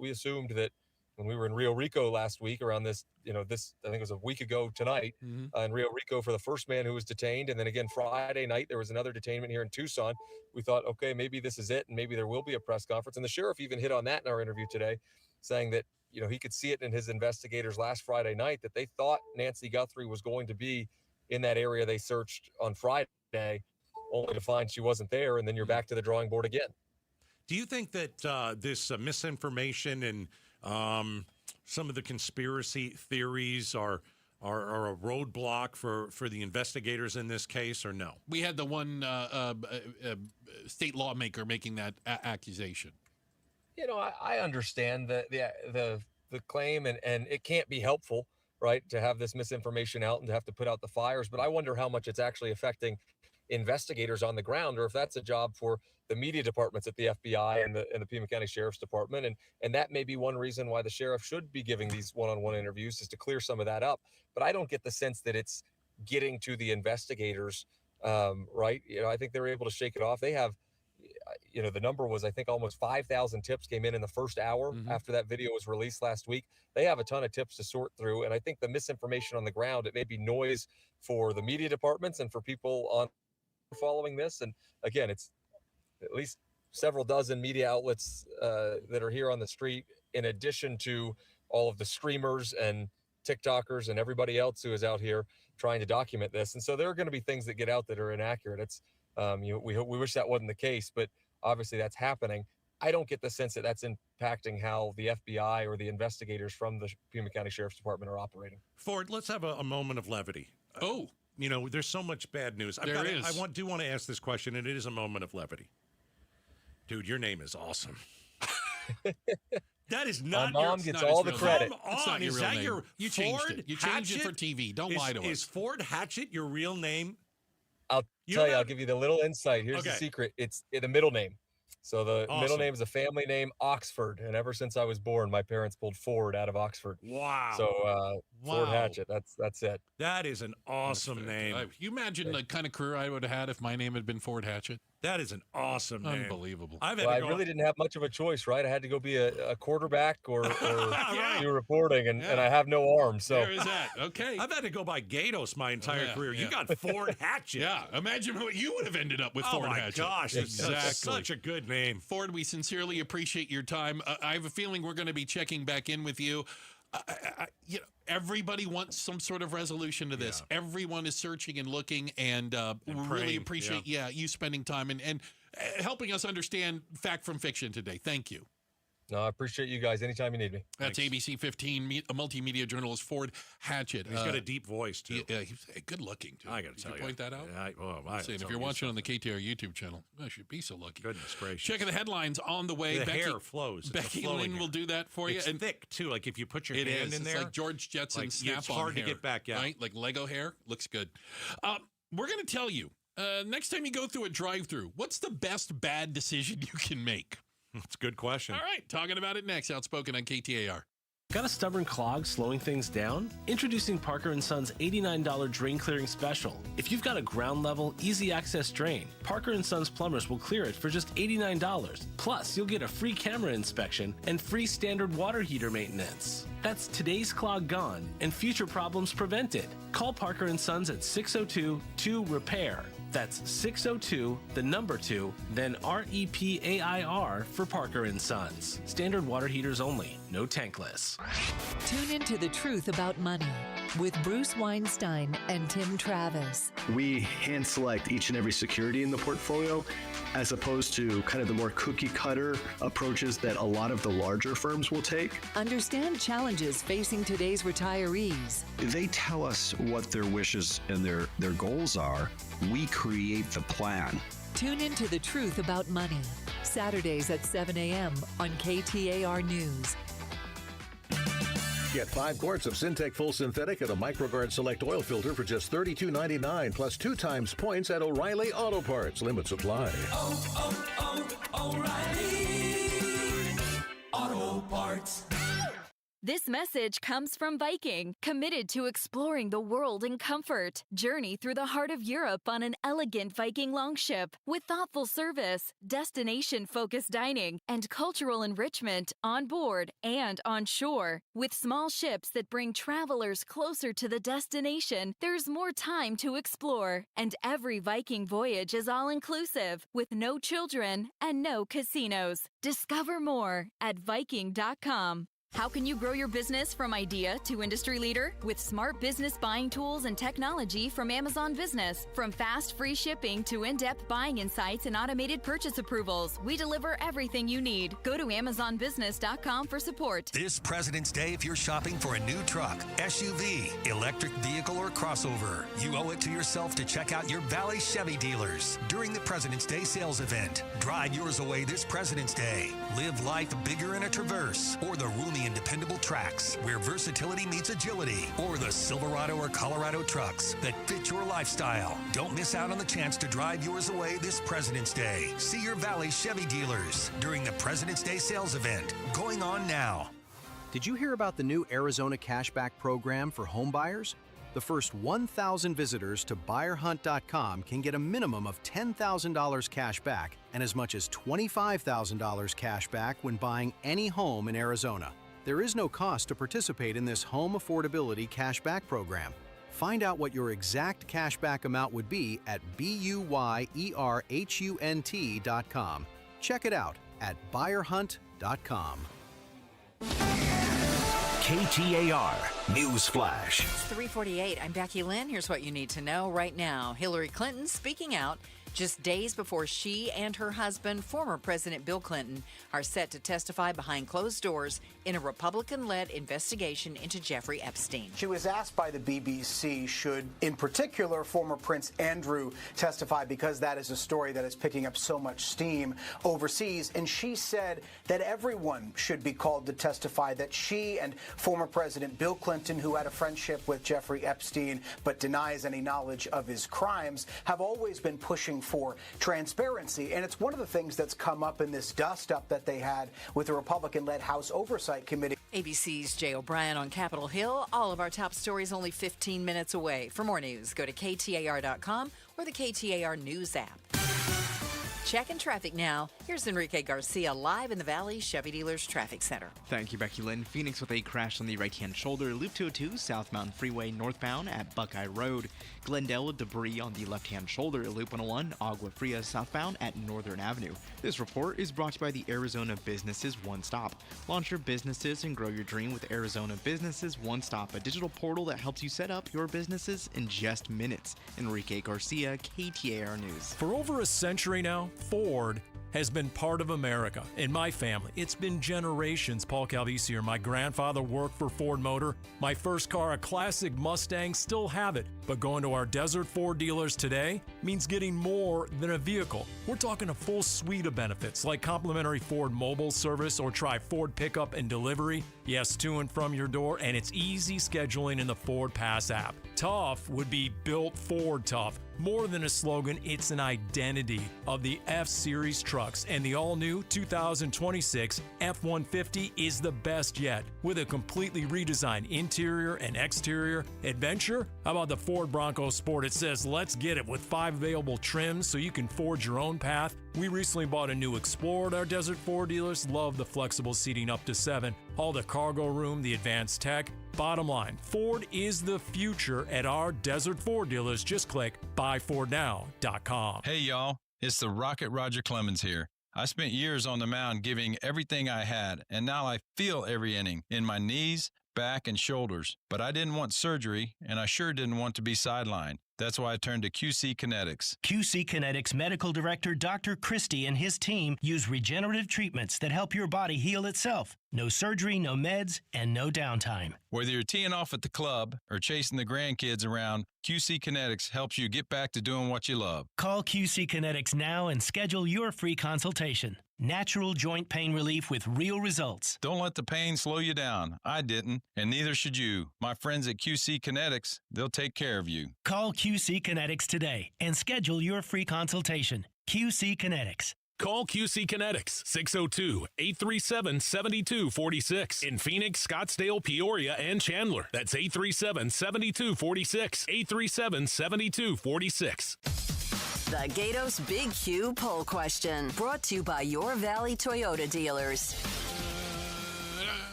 We assumed that when we were in Rio Rico last week around this, I think it was a week ago tonight in Rio Rico for the first man who was detained. And then again, Friday night, there was another detainment here in Tucson. We thought, okay, maybe this is it. And maybe there will be a press conference. And the sheriff even hit on that in our interview today, saying that, he could see it in his investigators last Friday night that they thought Nancy Guthrie was going to be in that area they searched on Friday, only to find she wasn't there. And then you're back to the drawing board again. Do you think that this misinformation and some of the conspiracy theories are a roadblock for the investigators in this case, or no? We had the one state lawmaker making that accusation. I understand the the claim, and it can't be helpful, right, to have this misinformation out and to have to put out the fires. But I wonder how much it's actually affecting investigators on the ground, or if that's a job for the media departments at the FBI and the Pima County Sheriff's Department. And that may be one reason why the sheriff should be giving these one-on-one interviews, is to clear some of that up. But I don't get the sense that it's getting to the investigators, right? I think they're able to shake it off. They have, the number was, I think, almost 5,000 tips came in the first hour after that video was released last week. They have a ton of tips to sort through. And I think the misinformation on the ground, it may be noise for the media departments and for people on following this. And again, it's at least several dozen media outlets that are here on the street, in addition to all of the streamers and TikTokers and everybody else who is out here trying to document this. And so there are going to be things that get out that are inaccurate. It's we wish that wasn't the case, but obviously that's happening. I don't get the sense that that's impacting how the FBI or the investigators from the Pima County Sheriff's Department are operating. Ford, let's have a moment of levity. There's so much bad news. I do want to ask this question, and it is a moment of levity. Dude, your name is awesome. That is not. My mom gets all the credit. It's not your real name. You changed it. You changed it for TV. Don't lie to us. Is Ford Hatchett your real name? I'll tell you. I'll give you the little insight. Here's the secret. It's the middle name. So the middle name is a family name, Oxford. And ever since I was born, my parents pulled Ford out of Oxford. Wow. So Ford Hatchett, that's it. That is an awesome name. You imagine the kind of career I would have had if my name had been Ford Hatchett? That is an awesome name. Unbelievable. I really didn't have much of a choice, right? I had to go be a quarterback or do reporting, and I have no arms. So there is that. Okay. I've had to go by Gatos my entire career. You got Ford Hatchett. Yeah. Imagine what you would have ended up with Ford Hatchett. Oh, my gosh. Exactly. That's such a good name. Ford, we sincerely appreciate your time. I have a feeling we're going to be checking back in with you. Everybody wants some sort of resolution to this. Yeah. Everyone is searching and looking, and we really appreciate you spending time and helping us understand fact from fiction today. Thank you. No, I appreciate you guys anytime you need me. That's ABC 15 multimedia journalist Ford Hatchett. He's got a deep voice, too. He's good looking, too. I got to tell you. Point that out? If you're watching on the KTAR YouTube channel, I should be so lucky. Goodness gracious. Checking the headlines on the way. The hair flows. Becky Lynn will do that for you. It's thick, too. Like if you put your hand in there. It's like George Jetson's snap-on It's hard to get back out. Right? Like Lego hair. Looks good. We're going to tell you, next time you go through a drive-thru, what's the best bad decision you can make? That's a good question. All right, talking about it next. Outspoken on KTAR. Got a stubborn clog slowing things down? Introducing Parker & Son's $89 drain clearing special. If you've got a ground level, easy access drain, Parker & Son's plumbers will clear it for just $89. Plus, you'll get a free camera inspection and free standard water heater maintenance. That's today's clog gone and future problems prevented. Call Parker & Sons at 602-2-REPAIR. That's 602, the number 2, then REPAIR for Parker & Sons. Standard water heaters only, no tankless. Tune into The Truth About Money with Bruce Weinstein and Tim Travis. We hand select each and every security in the portfolio, as opposed to kind of the more cookie cutter approaches that a lot of the larger firms will take. Understand challenges facing today's retirees. They tell us what their wishes and their goals are. We create the plan. Tune into The Truth About Money, Saturdays at 7 a.m. on KTAR News. Get 5 quarts of Syntec Full Synthetic and a MicroGuard Select Oil Filter for just $32.99, plus 2 times points at O'Reilly Auto Parts. Limit supply. O'Reilly Auto Parts. This message comes from Viking, committed to exploring the world in comfort. Journey through the heart of Europe on an elegant Viking longship with thoughtful service, destination-focused dining, and cultural enrichment on board and on shore. With small ships that bring travelers closer to the destination, there's more time to explore. And every Viking voyage is all-inclusive, with no children and no casinos. Discover more at Viking.com. How can you grow your business from idea to industry leader? With smart business buying tools and technology from Amazon Business. From fast, free shipping to in-depth buying insights and automated purchase approvals, we deliver everything you need. Go to AmazonBusiness.com for support. This President's Day, if you're shopping for a new truck, SUV, electric vehicle, or crossover, you owe it to yourself to check out your Valley Chevy dealers during the President's Day sales event. Drive yours away this President's Day. Live life bigger in a Traverse or the roomy quality and dependable tracks where versatility meets agility, or the Silverado or Colorado trucks that fit your lifestyle. Don't miss out on the chance to drive yours away this President's Day. See your Valley Chevy dealers during the President's Day sales event going on now. Did you hear about the new Arizona Cashback program for home buyers? The first 1,000 visitors to buyerhunt.com can get a minimum of $10,000 cash back and as much as $25,000 cash back when buying any home in Arizona. There is no cost to participate in this home affordability cashback program. Find out what your exact cashback amount would be at BUYERHUNT.com. Check it out at buyerhunt.com. KTAR News Flash. It's 3:48. I'm Becky Lynn. Here's what you need to know right now. Hillary Clinton speaking out just days before she and her husband, former President Bill Clinton, are set to testify behind closed doors in a Republican-led investigation into Jeffrey Epstein. She was asked by the BBC should, in particular, former Prince Andrew testify because that is a story that is picking up so much steam overseas. And she said that everyone should be called to testify, that she and former President Bill Clinton, who had a friendship with Jeffrey Epstein but denies any knowledge of his crimes, have always been pushing for transparency. And it's one of the things that's come up in this dust-up that they had with the Republican-led House Oversight Committee. ABC's Jay O'Brien on Capitol Hill. All of our top stories only 15 minutes away. For more news, go to KTAR.com or the KTAR News app. Checking traffic now. Here's Enrique Garcia live in the Valley Chevy Dealers Traffic Center. Thank you, Becky Lynn. Phoenix with a crash on the right-hand shoulder. Loop 202 South Mountain Freeway northbound at Buckeye Road. Glendale with debris on the left-hand shoulder. Loop 101 Agua Fria southbound at Northern Avenue. This report is brought to you by the Arizona Businesses One Stop. Launch your businesses and grow your dream with Arizona Businesses One Stop, a digital portal that helps you set up your businesses in just minutes. Enrique Garcia, KTAR News. For over a century now, Ford has been part of America. In my family, it's been generations. Paul Calvisi here. My grandfather worked for Ford Motor. My first car, a classic Mustang, still have it. But going to our Desert Ford dealers today means getting more than a vehicle. We're talking a full suite of benefits like complimentary Ford mobile service or try Ford pickup and delivery. Yes, to and from your door, and it's easy scheduling in the Ford Pass app. Tough would be built Ford tough. More than a slogan, it's an identity of the F-Series trucks, and the all-new 2026 F-150 is the best yet. With a completely redesigned interior and exterior adventure, how about the Ford Bronco Sport? It says, let's get it, with 5 available trims so you can forge your own path. We recently bought a new Explorer at our Desert Ford dealers. Love the flexible seating up to 7, all the cargo room, the advanced tech. Bottom line, Ford is the future at our Desert Ford dealers. Just click buyfordnow.com. Hey, y'all. It's the Rocket Roger Clemens here. I spent years on the mound giving everything I had, and now I feel every inning in my knees, back, and shoulders. But I didn't want surgery, and I sure didn't want to be sidelined. That's why I turned to QC Kinetics. QC Kinetics Medical Director Dr. Christie and his team use regenerative treatments that help your body heal itself. No surgery, no meds, and no downtime. Whether you're teeing off at the club or chasing the grandkids around, QC Kinetics helps you get back to doing what you love. Call QC Kinetics now and schedule your free consultation. Natural joint pain relief with real results. Don't let the pain slow you down. I didn't, and neither should you. My friends at QC Kinetics, they'll take care of you. Call QC Kinetics today and schedule your free consultation. QC Kinetics. Call QC Kinetics, 602-837-7246. In Phoenix, Scottsdale, Peoria, and Chandler. That's 837-7246. 837-7246. The Gatos Big Q poll question, brought to you by your Valley Toyota dealers.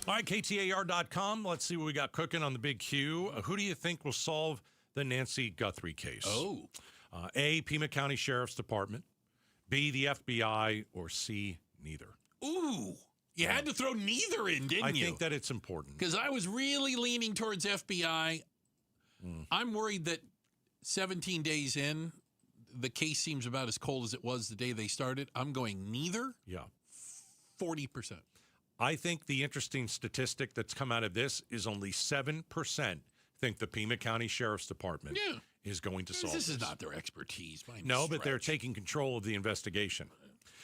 All right, KTAR.com. Let's see what we got cooking on the Big Q. Who do you think will solve the Nancy Guthrie case? Oh. A, Pima County Sheriff's Department. B, the FBI, or C, neither. Ooh, you had to throw neither in, didn't you? I think that it's important. Because I was really leaning towards FBI. I'm worried that 17 days in, the case seems about as cold as it was the day they started. I'm going neither. Yeah. 40%. I think the interesting statistic that's come out of this is only 7% think the Pima County Sheriff's Department is going to solve this. This is not their expertise. No, but they're taking control of the investigation.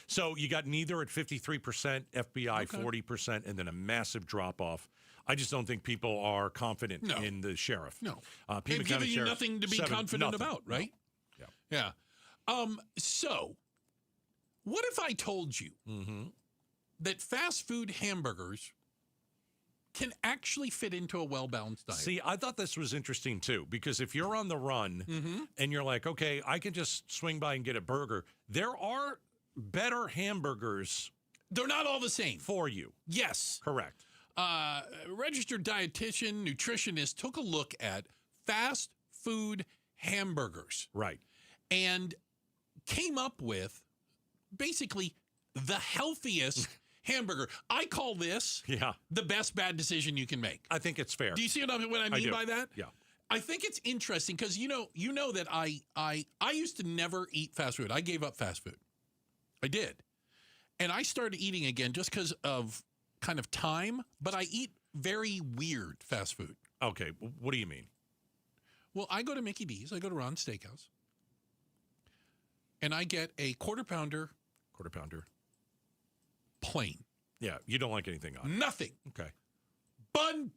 So you got neither at 53%, FBI 40%, and then a massive drop-off. I just don't think people are confident in the sheriff. No. Pima They've County given you Sheriff, nothing to be confident about, right? No. Yeah. So, what if I told you that fast food hamburgers can actually fit into a well-balanced diet? See, I thought this was interesting, too, because if you're on the run and you're like, okay, I can just swing by and get a burger, there are better hamburgers. They're not all the same. For you. Yes. Correct. Registered dietitian, nutritionist took a look at fast food hamburgers. Right. And came up with basically the healthiest hamburger. I call this the best bad decision you can make. I think it's fair. Do you see what I mean by that? Yeah. I think it's interesting because you know that I used to never eat fast food. I gave up fast food. I did. And I started eating again just because of kind of time, but I eat very weird fast food. Okay, what do you mean? Well, I go to Mickey D's, I go to Ron's Steakhouse, and I get a quarter pounder plain. Yeah, you don't like anything on it. Nothing. Okay.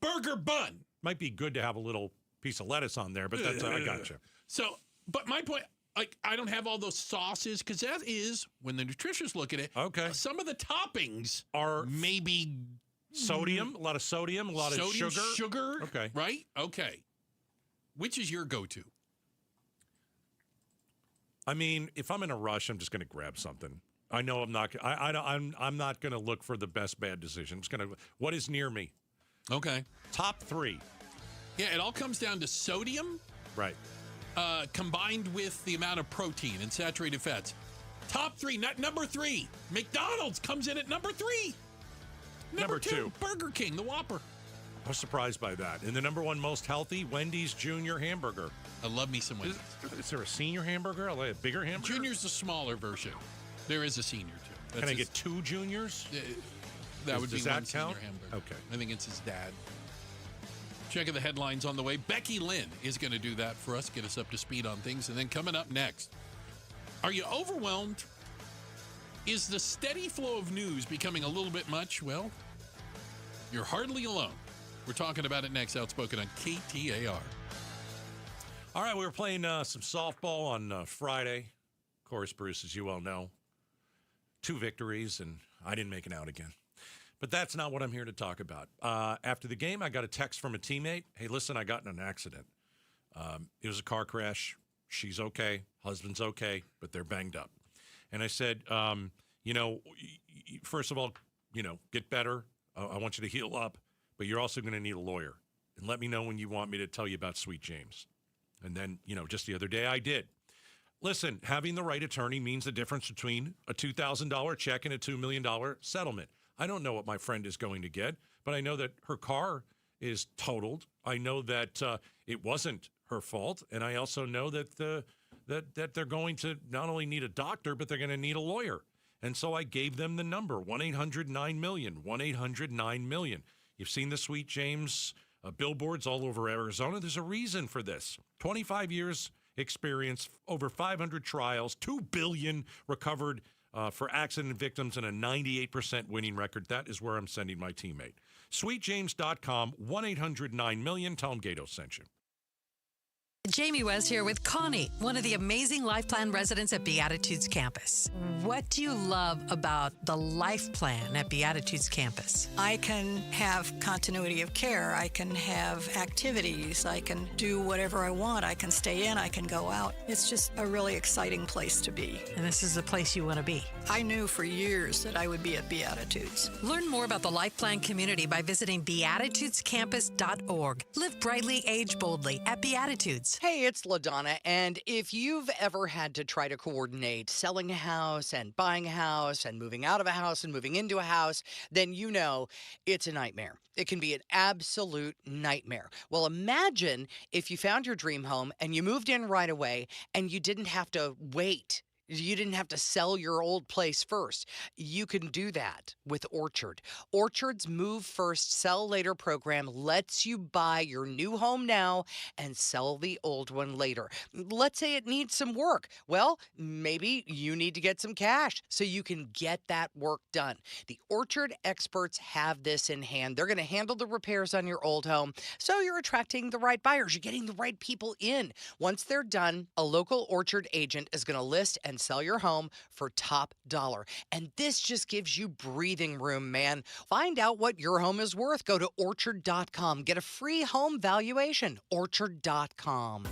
Burger bun. Might be good to have a little piece of lettuce on there, but that's I gotcha. So, but my point, like, I don't have all those sauces because that is, when the nutritionists look at it, some of the toppings are maybe sodium, a lot of sodium, a lot of sugar. Okay. Right? Okay. Which is your go-to? I mean, if I'm in a rush, I'm just going to grab something. I know I'm not. I'm not going to look for the best bad decision. I'm just going to. What is near me? Okay. Top 3. Yeah, it all comes down to sodium, right? Combined with the amount of protein and saturated fats. Top 3, not number 3. McDonald's comes in at number 3. Number 2, Burger King, the Whopper. I was surprised by that. And the number 1 most healthy, Wendy's Junior Hamburger. I love me some Wendy's. Is there a senior hamburger? I like a bigger hamburger? Junior's the smaller version. There is a senior, too. Can I get 2 juniors? That would be does that one count? senior hamburger. Okay. I think it's his dad. Checking the headlines on the way. Becky Lynn is going to do that for us, get us up to speed on things. And then coming up next, are you overwhelmed? Is the steady flow of news becoming a little bit much? Well, you're hardly alone. We're talking about it next, Outspoken on KTAR. All right, we were playing some softball on Friday. Of course, Bruce, as you well know, 2 victories, and I didn't make it out again. But that's not what I'm here to talk about. After the game, I got a text from a teammate. Hey, listen, I got in an accident. It was a car crash. She's okay. Husband's okay, but they're banged up. And I said, first of all, get better. I want you to heal up, but you're also going to need a lawyer. And let me know when you want me to tell you about Sweet James. And then, just the other day I did. Listen, having the right attorney means the difference between a $2,000 check and a $2 million settlement. I don't know what my friend is going to get, but I know that her car is totaled. I know that it wasn't her fault, and I also know that that they're going to not only need a doctor, but they're going to need a lawyer. And so I gave them the number, 1-800-9-MILLION, 1-800-9-MILLION. You've seen the Sweet James billboards all over Arizona. There's a reason for this. 25 years experience, over 500 trials, $2 billion recovered for accident victims, and a 98% winning record. That is where I'm sending my teammate. SweetJames.com, 1-800-9-MILLION. Tell them Gatos sent you. Jamie West here with Connie, one of the amazing Life Plan residents at Beatitudes Campus. What do you love about the Life Plan at Beatitudes Campus? I can have continuity of care. I can have activities. I can do whatever I want. I can stay in. I can go out. It's just a really exciting place to be. And this is the place you want to be. I knew for years that I would be at Beatitudes. Learn more about the Life Plan community by visiting beatitudescampus.org. Live brightly, age boldly at Beatitudes. Hey, it's LaDonna, and if you've ever had to try to coordinate selling a house and buying a house and moving out of a house and moving into a house, then you know it's a nightmare. It can be an absolute nightmare. Well, imagine if you found your dream home and you moved in right away and you didn't have to wait You didn't have to sell your old place first. You can do that with Orchard. Orchard's Move First, Sell Later program lets you buy your new home now and sell the old one later. Let's say it needs some work. Well, maybe you need to get some cash so you can get that work done. The Orchard experts have this in hand. They're going to handle the repairs on your old home, so you're attracting the right buyers. You're getting the right people in. Once they're done, a local Orchard agent is going to list and sell your home for top dollar. And this just gives you breathing room, man. Find out what your home is worth. Go to Orchard.com. Get a free home valuation. Orchard.com.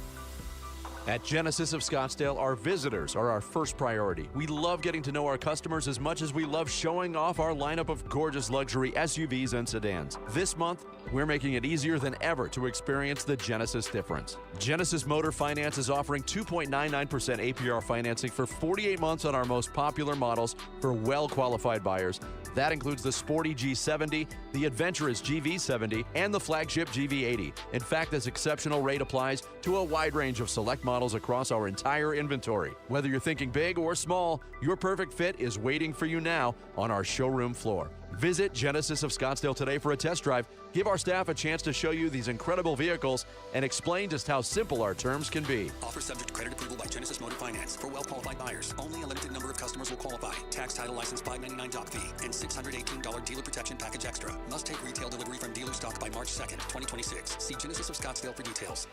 At Genesis of Scottsdale, our visitors are our first priority. We love getting to know our customers as much as we love showing off our lineup of gorgeous luxury SUVs and sedans. This month, we're making it easier than ever to experience the Genesis difference. Genesis Motor Finance is offering 2.99% APR financing for 48 months on our most popular models for well-qualified buyers. That includes the sporty G70, the adventurous GV70, and the flagship GV80. In fact, this exceptional rate applies to a wide range of select models across our entire inventory. Whether you're thinking big or small, your perfect fit is waiting for you now on our showroom floor. Visit Genesis of Scottsdale today for a test drive. Give our staff a chance to show you these incredible vehicles and explain just how simple our terms can be. Offer subject to credit approval by Genesis Motor Finance. For well-qualified buyers, only a limited number of customers will qualify. Tax, title, license, $599 doc fee, and $618 dealer protection package extra. Must take retail delivery from dealer stock by March 2nd, 2026. See Genesis of Scottsdale for details.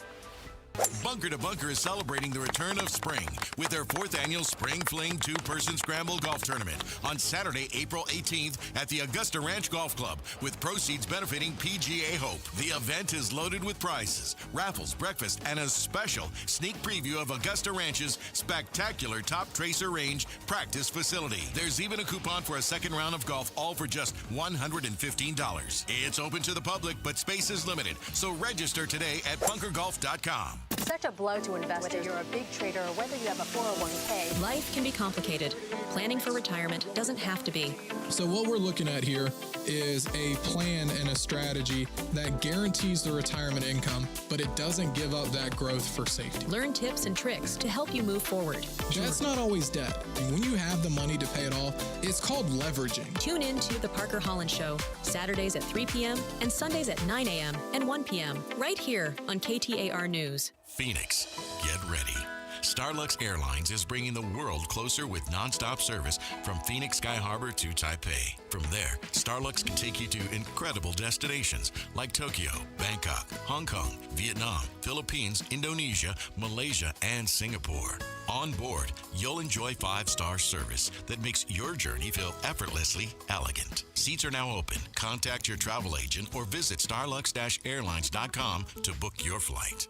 Bunker to Bunker is celebrating the return of spring with their 4th annual Spring Fling 2-person Scramble Golf Tournament on Saturday, April 18th at the Augusta Ranch Golf Club, with proceeds benefiting PGA Hope. The event is loaded with prizes, raffles, breakfast, and a special sneak preview of Augusta Ranch's spectacular Top Tracer Range practice facility. There's even a coupon for a second round of golf, all for just $115. It's open to the public, but space is limited, so register today at bunkergolf.com. Such a blow to investors. Whether you're a big trader or whether you have a 401k. Life can be complicated. Planning for retirement doesn't have to be. So what we're looking at here is a plan and a strategy that guarantees the retirement income, but it doesn't give up that growth for safety. Learn tips and tricks to help you move forward. That's not always debt. And when you have the money to pay it off, it's called leveraging. Tune in to The Parker Holland Show, Saturdays at 3 p.m. and Sundays at 9 a.m. and 1 p.m. right here on KTAR News. Phoenix, get ready. Starlux Airlines is bringing the world closer with nonstop service from Phoenix Sky Harbor to Taipei. From there, Starlux can take you to incredible destinations like Tokyo, Bangkok, Hong Kong, Vietnam, Philippines, Indonesia, Malaysia, and Singapore. On board, you'll enjoy 5-star service that makes your journey feel effortlessly elegant. Seats are now open. Contact your travel agent or visit starlux-airlines.com to book your flight.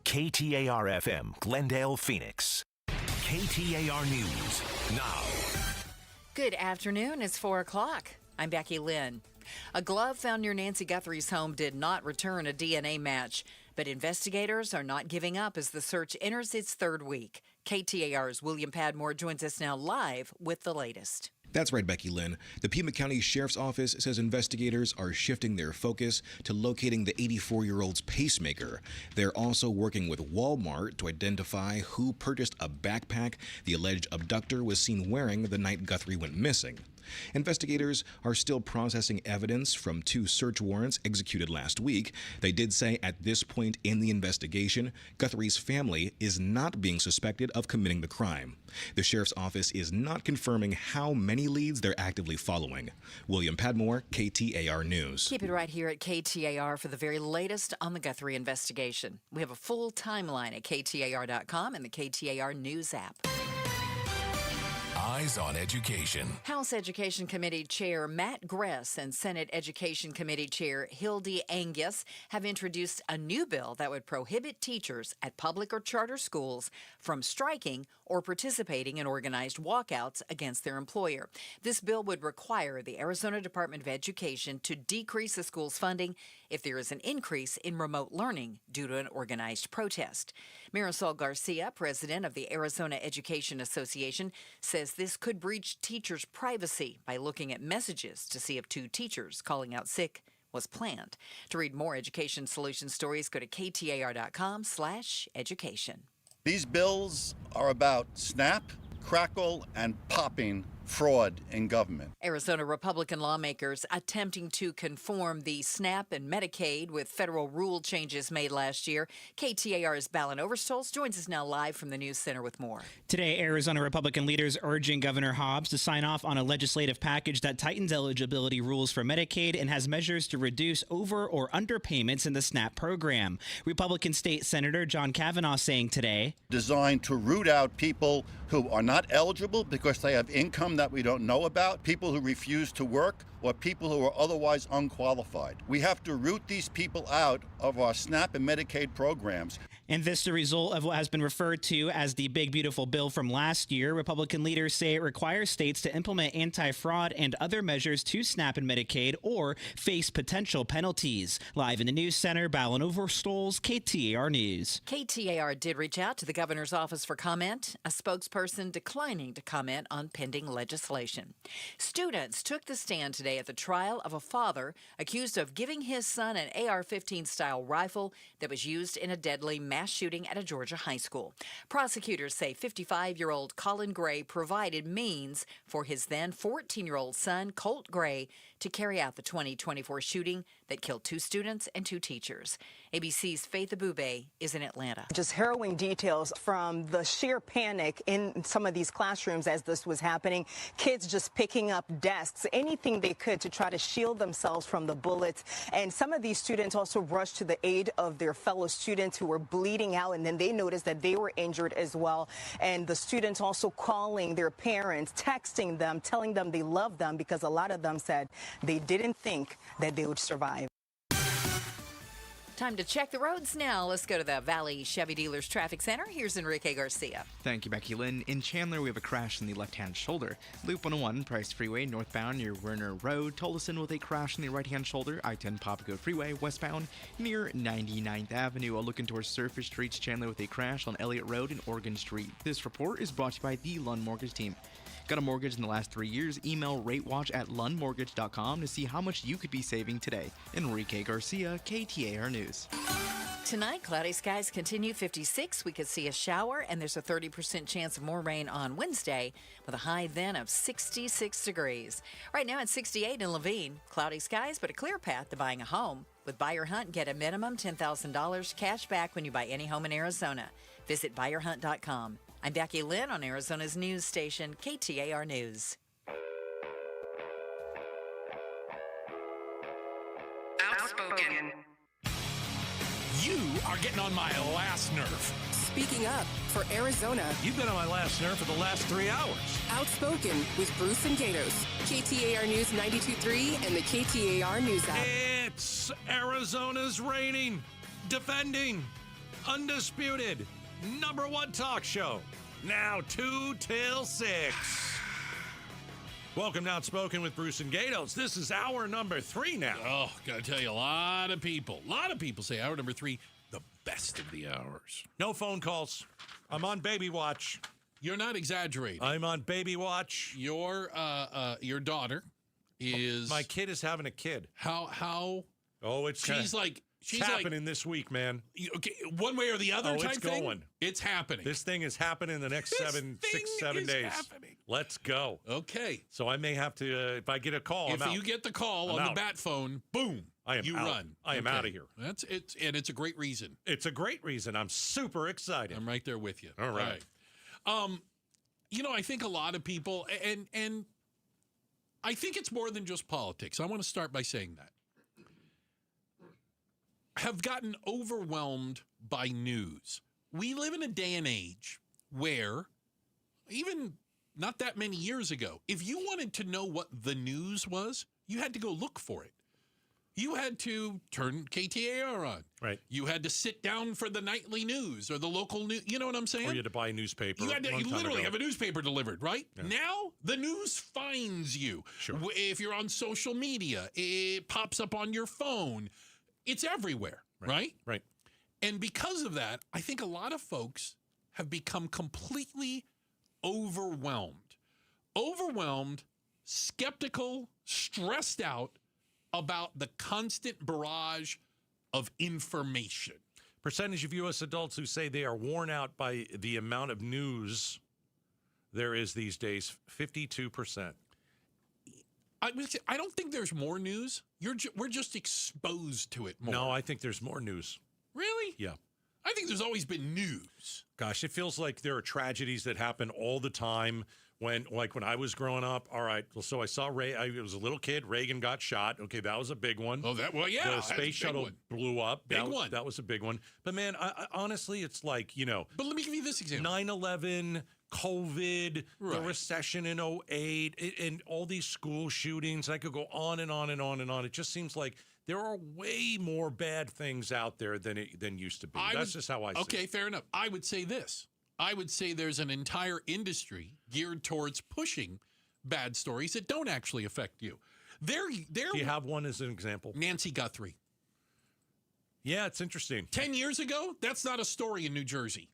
KTAR-FM, Glendale, Phoenix. KTAR News now. Good afternoon. It's 4 o'clock. I'm Becky Lynn. A glove found near Nancy Guthrie's home did not return a DNA match, but investigators are not giving up as the search enters its 3rd week. KTAR's William Padmore joins us now live with the latest. That's right, Becky Lynn. The Pima County Sheriff's Office says investigators are shifting their focus to locating the 84-year-old's pacemaker. They're also working with Walmart to identify who purchased a backpack the alleged abductor was seen wearing the night Guthrie went missing. Investigators are still processing evidence from 2 search warrants executed last week. They did say at this point in the investigation, Guthrie's family is not being suspected of committing the crime. The sheriff's office is not confirming how many leads they're actively following. William Padmore, KTAR News. Keep it right here at KTAR for the very latest on the Guthrie investigation. We have a full timeline at KTAR.com and the KTAR News app. Eyes on Education. House Education Committee Chair Matt Gress and Senate Education Committee Chair Hildy Angus have introduced a new bill that would prohibit teachers at public or charter schools from striking or participating in organized walkouts against their employer. This bill would require the Arizona Department of Education to decrease the school's funding if there is an increase in remote learning due to an organized protest. Marisol Garcia, president of the Arizona Education Association, says this could breach teachers' privacy by looking at messages to see if 2 teachers calling out sick was planned. To read more Education Solution stories, go to KTAR.com/education. These bills are about SNAP, crackle and popping fraud in government. Arizona Republican lawmakers attempting to conform the SNAP and Medicaid with federal rule changes made last year. KTAR's Balin Overstolz joins us now live from the News Center with more. Today, Arizona Republican leaders urging Governor Hobbs to sign off on a legislative package that tightens eligibility rules for Medicaid and has measures to reduce over or underpayments in the SNAP program. Republican State Senator John Kavanaugh saying today, designed to root out people who are not eligible because they have income that we don't know about, people who refuse to work, or people who are otherwise unqualified. We have to root these people out of our SNAP and Medicaid programs. And this the result of what has been referred to as the big beautiful bill from last year. Republican leaders say it requires states to implement anti-fraud and other measures to SNAP and Medicaid or face potential penalties. Live in the News Center, Balin Overstolz, KTAR News. KTAR did reach out to the governor's office for comment, a spokesperson declining to comment on pending legislation. Students took the stand today at the trial of a father accused of giving his son an AR-15 style rifle that was used in a deadly mass shooting at a Georgia high school. Prosecutors say 55-year-old Colin Gray provided means for his then 14-year-old son, Colt Gray, to carry out the 2024 shooting that killed 2 students and 2 teachers. ABC's Faith Abube is in Atlanta. Just harrowing details from the sheer panic in some of these classrooms as this was happening. Kids just picking up desks, anything they could to try to shield themselves from the bullets. And some of these students also rushed to the aid of their fellow students who were bleeding out, and then they noticed that they were injured as well. And the students also calling their parents, texting them, telling them they love them, because a lot of them said they didn't think that they would survive. Time to check the roads now. Let's go to the Valley Chevy Dealers Traffic Center. Here's Enrique Garcia. Thank you, Becky Lynn. In Chandler, we have a crash in the left-hand shoulder. Loop 101, Price Freeway, northbound near Werner Road. Tolleson with a crash in the right-hand shoulder. I-10 Papago Freeway, westbound near 99th Avenue. Looking towards Surface Streets, Chandler with a crash on Elliott Road and Oregon Street. This report is brought to you by the Lund Mortgage Team. Got a mortgage in the last 3 years? Email ratewatch@lundmortgage.com to see how much you could be saving today. Enrique Garcia, KTAR News. Tonight, cloudy skies continue, 56. We could see a shower, and there's a 30% chance of more rain on Wednesday with a high then of 66 degrees. Right now it's 68 in Laveen. Cloudy skies, but a clear path to buying a home. With Buyer Hunt, get a minimum $10,000 cash back when you buy any home in Arizona. Visit buyerhunt.com. I'm Becky Lynn on Arizona's news station, KTAR News. Outspoken. You are getting on my last nerve. Speaking up for Arizona. You've been on my last nerve for the last 3 hours. Outspoken with Bruce and Gatos. KTAR News 92.3 and the KTAR News app. It's Arizona's reigning, defending, undisputed #1 talk show. Now 2 till 6. Welcome to Outspoken with Bruce and Gatos. This is hour number 3 now. Oh, gotta tell you, a lot of people say hour number 3, the best of the hours. No phone calls. I'm on baby watch. You're not exaggerating. I'm on baby watch. Your daughter is... My kid is having a kid. How? Oh, it's... She's happening this week, man. Okay, one way or the other type thing? Going. It's happening. This thing is happening in the next 7 days. Happening. Let's go. Okay. So I may have to, if I get a call, if you get the call on the bat phone, boom, you run. I am out of here. That's it, and it's a great reason. It's a great reason. I'm super excited. I'm right there with you. All right. I think a lot of people, and I think it's more than just politics. I want to start by saying that. Have gotten overwhelmed by news. We live in a day and age where, even not that many years ago, if you wanted to know what the news was, you had to go look for it. You had to turn KTAR on. Right. You had to sit down for the nightly news or the local news. You know what I'm saying? Or you had to buy a newspaper. You literally have a newspaper delivered, right? Yeah. Now, the news finds you. Sure. If you're on social media, it pops up on your phone. It's everywhere, right? Right. And because of that, I think a lot of folks have become completely overwhelmed. Overwhelmed, skeptical, stressed out about the constant barrage of information. Percentage of U.S. adults who say they are worn out by the amount of news there is these days 52%. I don't think there's more news. We're just exposed to it more. No, I think there's more news. Really? Yeah. I think there's always been news. Gosh, it feels like there are tragedies that happen all the time. When I was growing up, all right, so I saw I was a little kid. Reagan got shot. Okay, that was a big one. Oh, yeah. The space shuttle blew up. Big one. That was a big one. But, man, I honestly, it's like, But let me give you this example. 9/11, COVID, the recession in 2008, and all these school shootings. I could go on and on and on and on. It just seems like there are way more bad things out there than used to be. That's just how I see it. Okay, fair enough. I would say this. I would say there's an entire industry geared towards pushing bad stories that don't actually affect you. Do you have one as an example? Nancy Guthrie. Yeah, it's interesting. 10 years ago, that's not a story in New Jersey.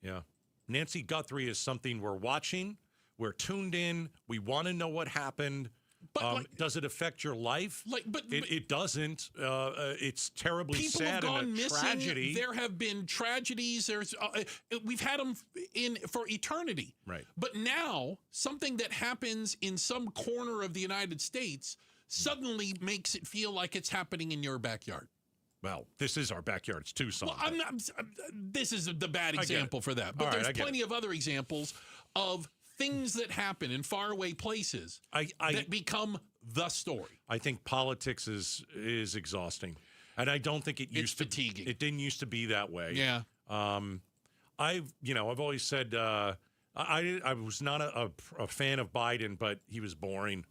Yeah. Nancy Guthrie is something we're watching. We're tuned in. We want to know what happened. But does it affect your life? It doesn't. It's terribly sad and a missing. Tragedy. There have been tragedies. We've had them for eternity. Right. But now something that happens in some corner of the United States suddenly makes it feel like it's happening in your backyard. Well, this is our backyard. It's Tucson. Well, this is the bad example for that. But there's plenty of other examples of things that happen in faraway places that become the story. I think politics is exhausting, and I don't think it used to. It's fatiguing. It didn't used to be that way. Yeah. I've always said I was not a fan of Biden, but he was boring.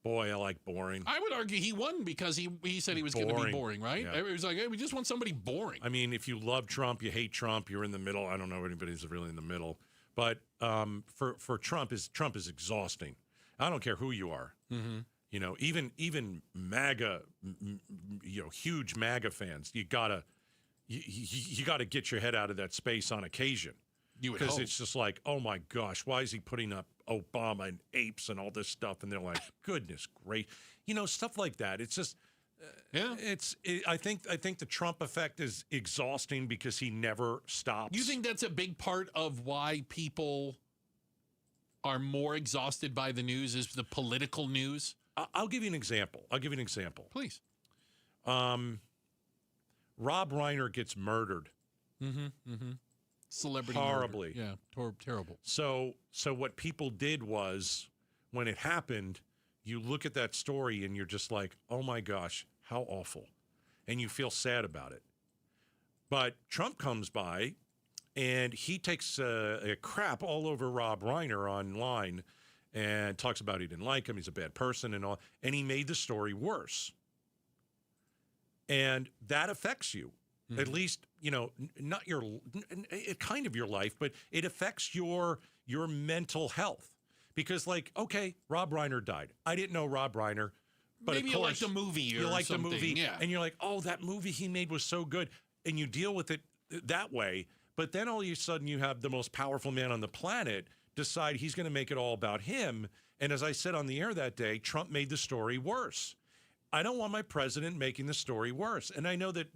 Boy, I like boring. I would argue he won because he said he was going to be boring, right? Yeah. It was like, hey, we just want somebody boring. I mean, if you love Trump, you hate Trump, you're in the middle. I don't know if anybody's really in the middle. But for Trump is exhausting. I don't care who you are. Mm-hmm. Even MAGA, huge MAGA fans. You gotta get your head out of that space on occasion. Because it's just like, oh my gosh, why is he putting up Obama and apes and all this stuff? And they're like, goodness great, stuff like that. It's just. I think the Trump effect is exhausting because he never stops. You think that's a big part of why people are more exhausted by the news is the political news? I'll give you an example. Please. Rob Reiner gets murdered. Mm-hmm. Celebrity horribly. Murder. Yeah, terrible. So what people did was, when it happened, you look at that story and you're just like, oh my gosh, how awful. And you feel sad about it. But Trump comes by and he takes a crap all over Rob Reiner online and talks about he didn't like him, he's a bad person and all. And he made the story worse. And that affects you. Mm-hmm. At least, not kind of your life, but it affects your mental health. Because, okay, Rob Reiner died. I didn't know Rob Reiner. But maybe of course, you like the movie you like the movie, yeah. And you're like, oh, that movie he made was so good. And you deal with it that way. But then all of a sudden you have the most powerful man on the planet decide he's going to make it all about him. And as I said on the air that day, Trump made the story worse. I don't want my president making the story worse. And I know that,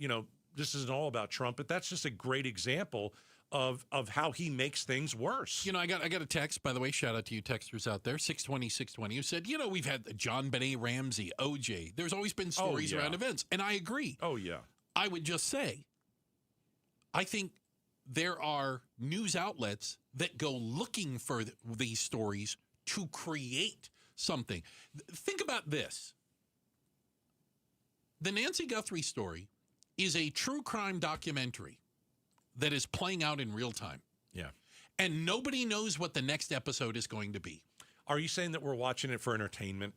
this isn't all about Trump, but that's just a great example of how he makes things worse. I got a text, by the way, shout out to you texters out there, 620, who said, we've had John Benet Ramsey, OJ. There's always been stories around events. And I agree. Oh, yeah. I would just say, I think there are news outlets that go looking for these stories to create something. Think about this. The Nancy Guthrie story is a true crime documentary that is playing out in real time. Yeah. And nobody knows what the next episode is going to be. Are you saying that we're watching it for entertainment?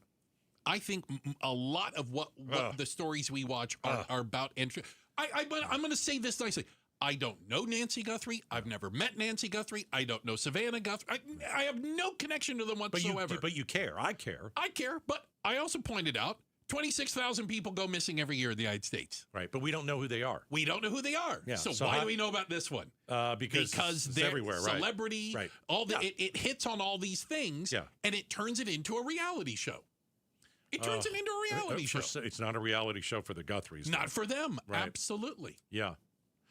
I think a lot of what the stories we watch are about entry. I'm going to say this nicely. I don't know Nancy Guthrie. I've never met Nancy Guthrie. I don't know Savannah Guthrie. I have no connection to them whatsoever. But you care. I care. I care. But I also pointed out 26,000 people go missing every year in the United States. Right, but we don't know who they are. We don't know who they are. Yeah, so why do we know about this one? Because they're everywhere, celebrity, right? It hits on all these things, and it turns it into a reality show. It turns it into a reality show. It's not a reality show for the Guthries. Not for them, right. Absolutely. Yeah.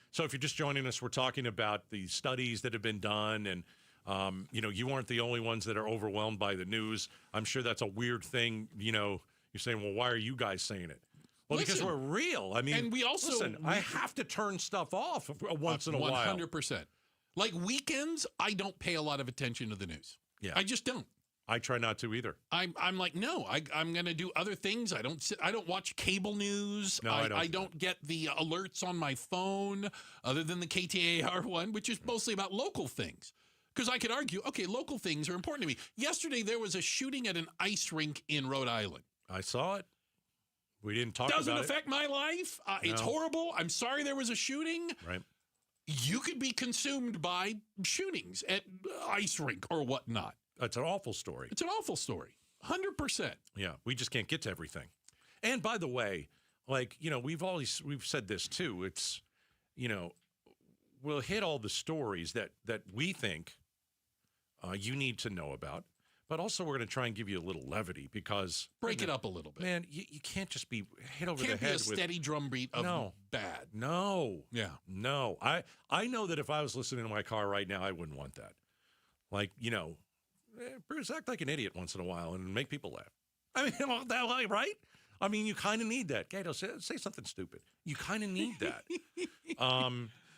So if you're just joining us, we're talking about the studies that have been done and You aren't the only ones that are overwhelmed by the news. I'm sure that's a weird thing. You're saying, well, why are you guys saying it? Well, because we're real. I mean, and we also, I have to turn stuff off once in a while. 100%. Like weekends, I don't pay a lot of attention to the news. Yeah, I just don't. I try not to either. I'm like, no, I'm going to do other things. I don't watch cable news. No, I don't get the alerts on my phone other than the KTAR one, which is mostly about local things. Because I could argue, okay, local things are important to me. Yesterday, there was a shooting at an ice rink in Rhode Island. I saw it. We didn't talk about it. Doesn't affect my life. It's horrible. I'm sorry there was a shooting. Right. You could be consumed by shootings at ice rink or whatnot. It's an awful story. It's an awful story. 100%. Yeah, we just can't get to everything. And by the way, we've said this too. It's, we'll hit all the stories that we think you need to know about. But also, we're going to try and give you a little levity because break it up a little bit. Man, you can't just be hit over the head with a steady drumbeat of bad. No. Yeah. No. I know that if I was listening to my car right now, I wouldn't want that. Like, Bruce, act like an idiot once in a while and make people laugh. I mean, that way, right? I mean, you kind of need that. Gato, say something stupid. You kind of need that.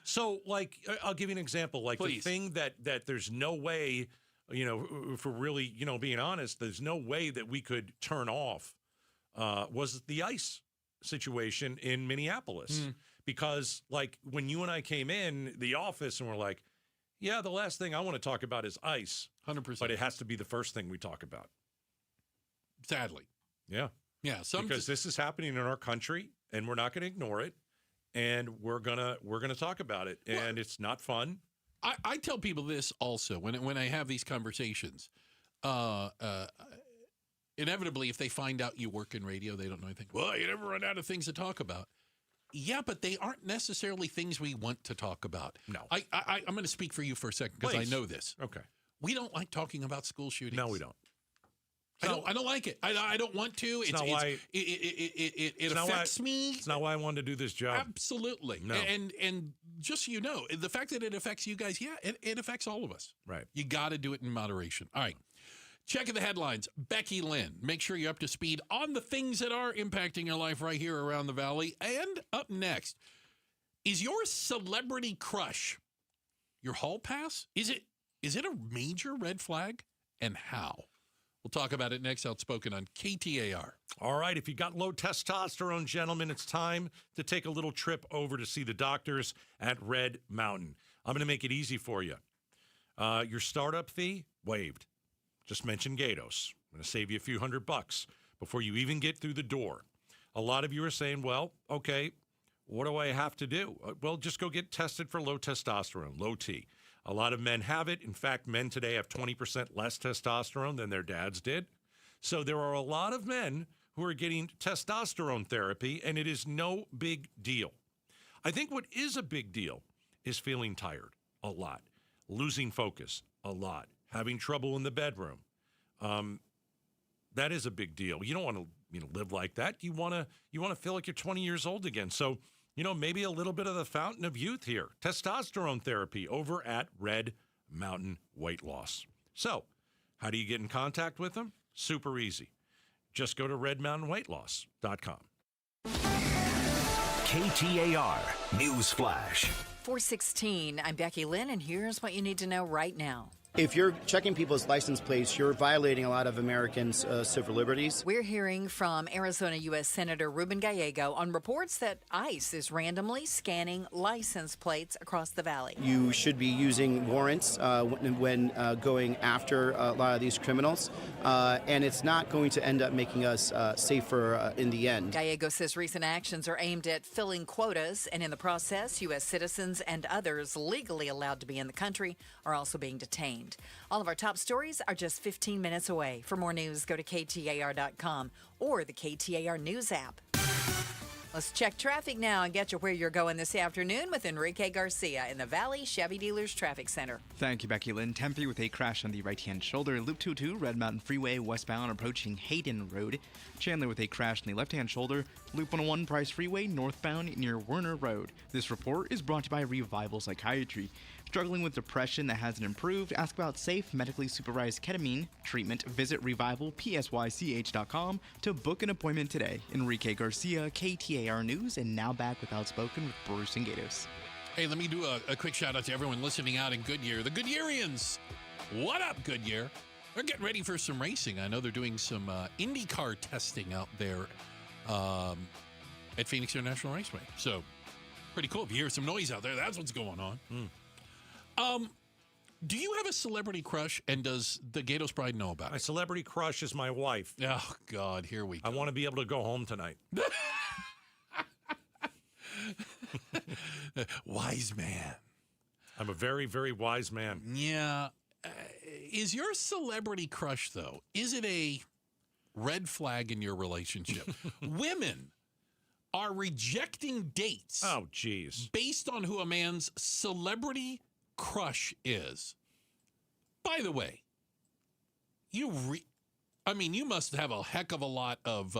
So, like, I'll give you an example. Like, Please. The thing that there's no way, if we're really, being honest, there's no way that we could turn off was the ICE situation in Minneapolis. Because, like, when you and I came in the office and we're like, yeah, the last thing I want to talk about is ICE. 100%. But it has to be the first thing we talk about. Sadly. Yeah. Yeah. Because this is happening in our country, and we're not going to ignore it, and we're gonna talk about it, and it's not fun. I tell people this also when I have these conversations. Inevitably, if they find out you work in radio, they don't know anything. Well, you never run out of things to talk about. Yeah, but they aren't necessarily things we want to talk about. No. I'm going to speak for you for a second because I know this. Okay. We don't like talking about school shootings. No, we don't. I don't like it. I don't want to. It's not why it affects me. It's not why I wanted to do this job. Absolutely. No. And just so you know, the fact that it affects you guys, it affects all of us. Right. You got to do it in moderation. All right. Checking the headlines. Becky Lynn. Make sure you're up to speed on the things that are impacting your life right here around the valley. And up next, is your celebrity crush your hall pass? Is it a major red flag? And how? We'll talk about it next. Outspoken on KTAR. All right. If you got low testosterone, gentlemen, it's time to take a little trip over to see the doctors at Red Mountain. I'm going to make it easy for you. Your startup fee, waived. Just mention Gatos. I'm going to save you a few $100 before you even get through the door. A lot of you are saying, well, okay, what do I have to do? Well, just go get tested for low testosterone, low T. A lot of men have it. In fact, men today have 20% less testosterone than their dads did. So there are a lot of men who are getting testosterone therapy, and it is no big deal. I think what is a big deal is feeling tired a lot, losing focus a lot, having trouble in the bedroom. That is a big deal. You don't want to live like that. You want to feel like you're 20 years old again. So, maybe a little bit of the fountain of youth here. Testosterone therapy over at Red Mountain Weight Loss. So, how do you get in contact with them? Super easy. Just go to redmountainweightloss.com. KTAR News Flash. 4:16. I'm Becky Lynn, and here's what you need to know right now. If you're checking people's license plates, you're violating a lot of Americans' civil liberties. We're hearing from Arizona U.S. Senator Ruben Gallego on reports that ICE is randomly scanning license plates across the valley. You should be using warrants when going after a lot of these criminals, and it's not going to end up making us safer in the end. Gallego says recent actions are aimed at filling quotas, and in the process, U.S. citizens and others legally allowed to be in the country are also being detained. All of our top stories are just 15 minutes away. For more news, go to KTAR.com or the KTAR News app. Let's check traffic now and get you where you're going this afternoon with Enrique Garcia in the Valley Chevy Dealers Traffic Center. Thank you, Becky Lynn. 10-3 with a crash on the right-hand shoulder. Loop 22, Red Mountain Freeway, westbound approaching Hayden Road. Chandler with a crash on the left-hand shoulder. Loop 101 Price Freeway northbound near Werner Road. This report is brought to you by Revival Psychiatry. Struggling with depression that hasn't improved? Ask about safe, medically supervised ketamine treatment. Visit revivalpsych.com to book an appointment today. Enrique Garcia, KTAR News, and now back with Outspoken with Bruce and Gatos. Hey, let me do a quick shout out to everyone listening out in Goodyear. The Goodyearians! What up, Goodyear? They're getting ready for some racing. I know they're doing some IndyCar testing out there at Phoenix International Raceway. So, pretty cool. If you hear some noise out there, that's what's going on. Do you have a celebrity crush, and does the Gatos Bride know about it? My celebrity crush is my wife. Oh, God, here we go. I want to be able to go home tonight. Wise man. I'm a very, very wise man. Yeah. Is your celebrity crush, though, is it a red flag in your relationship? Women are rejecting dates. Oh, geez. Based on who a man's celebrity crush is. By the way, you must have a heck of a lot of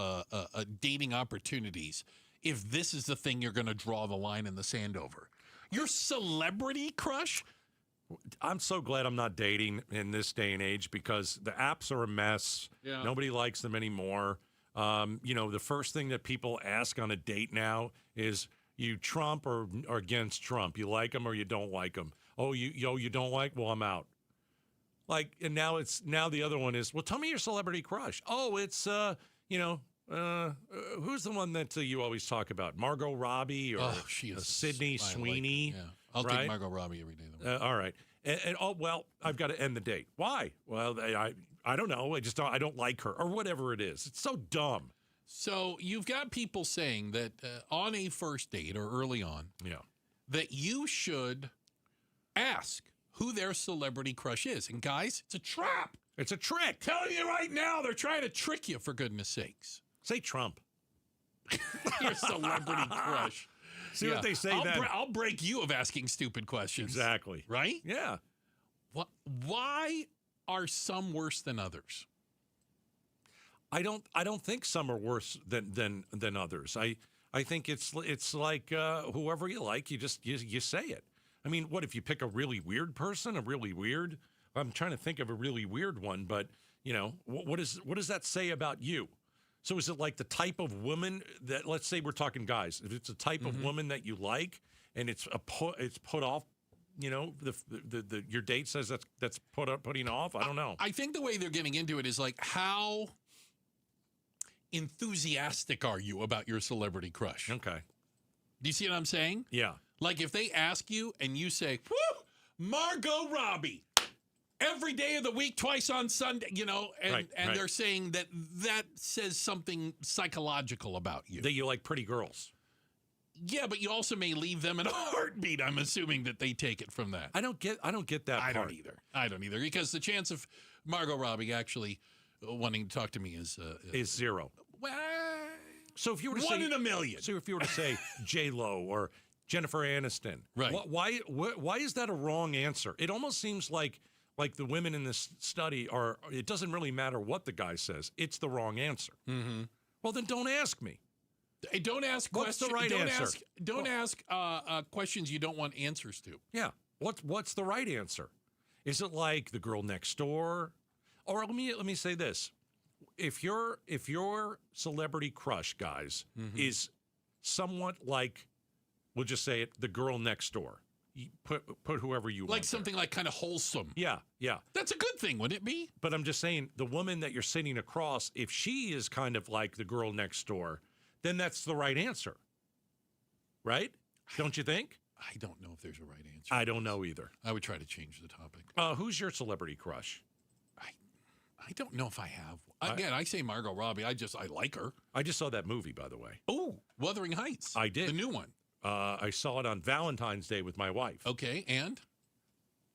dating opportunities if this is the thing you're going to draw the line in the sand over. Your celebrity crush? I'm so glad I'm not dating in this day and age because the apps are a mess. Yeah. Nobody likes them anymore. The first thing that people ask on a date now is, you Trump or against Trump? You like him or you don't like him? Oh, you don't like? Well, I'm out. Like, and now the other one is, well, tell me your celebrity crush. Oh, it's who's the one that you always talk about? Margot Robbie or she is Sydney Sweeney? Yeah. I'll right? take Margot Robbie every day. All right. And I've got to end the date. Why? Well, I don't know. I don't like her or whatever it is. It's so dumb. So you've got people saying that on a first date or early on, that you should ask who their celebrity crush is. And guys, it's a trap. It's a trick. Telling you right now, they're trying to trick you, for goodness sakes. Say Trump. Your celebrity crush. See what they say then. I'll break you of asking stupid questions. Exactly. Right? Yeah. Why are some worse than others? I don't think some are worse than others. I think it's like whoever you like, you say it. I mean, what if you pick a really weird person? I'm trying to think of a really weird one, but what does that say about you? So is it like the type of woman that, let's say we're talking guys, if it's a type of woman that you like and it's put off, your date says that's putting off? I don't know. I think the way they're getting into it is like, how enthusiastic are you about your celebrity crush? Okay. Do you see what I'm saying? Yeah. Like if they ask you and you say, whoo, Margot Robbie, every day of the week, twice on Sunday, and they're saying that says something psychological about you. That you like pretty girls. Yeah, but you also may leave them in a heartbeat. I'm assuming that they take it from that. I don't get that part. I don't either. Because the chance of Margot Robbie actually wanting to talk to me is zero. Well, so if you were to one say in a million. So if you were to say J-Lo or Jennifer Aniston, right? Why is that a wrong answer? It almost seems like the women in this study are. It doesn't really matter what the guy says; it's the wrong answer. Mm-hmm. Well, then don't ask me. Hey, don't ask questions. What's the right answer? Don't ask questions you don't want answers to. Yeah. What's the right answer? Is it like the girl next door? Or let me say this. If your celebrity crush, guys, is somewhat like, we'll just say it, the girl next door. You put whoever you want. Like something like kind of wholesome. Yeah. That's a good thing, wouldn't it be? But I'm just saying, the woman that you're sitting across, if she is kind of like the girl next door, then that's the right answer. Right? Don't you think? I don't know if there's a right answer. I don't know either. I would try to change the topic. Who's your celebrity crush? I don't know if I have. Again, I say Margot Robbie. I like her. I just saw that movie, by the way. Oh, Wuthering Heights. I did. The new one. I saw it on Valentine's Day with my wife. Okay, and?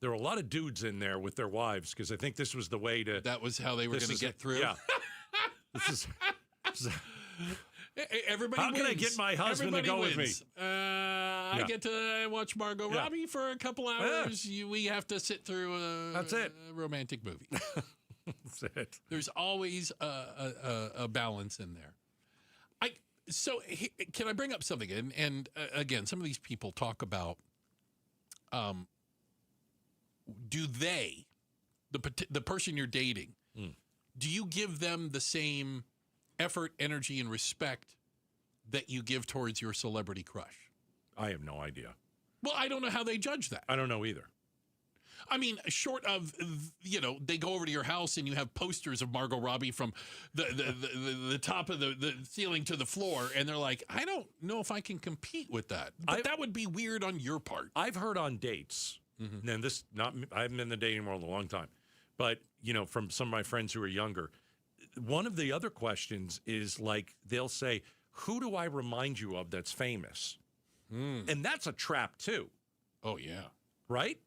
There were a lot of dudes in there with their wives because I think this was the way to... That was how they were going to get through? Yeah. This is Everybody How wins. can I get my husband Everybody to go wins. with me? I get to watch Margot Robbie for a couple hours. We have to sit through That's it. a romantic movie. That's it. There's always a balance in there. So can I bring up something? And again, some of these people talk about, do they, the person you're dating, do you give them the same effort, energy, and respect that you give towards your celebrity crush? I have no idea. Well, I don't know how they judge that. I don't know either. I mean, short of, they go over to your house and you have posters of Margot Robbie from the top of the ceiling to the floor, and they're like, I don't know if I can compete with that. But that would be weird on your part. I've heard on dates, and I haven't been in the dating world in a long time, but, from some of my friends who are younger, one of the other questions is like, they'll say, who do I remind you of that's famous? And that's a trap too. Oh, yeah. Right?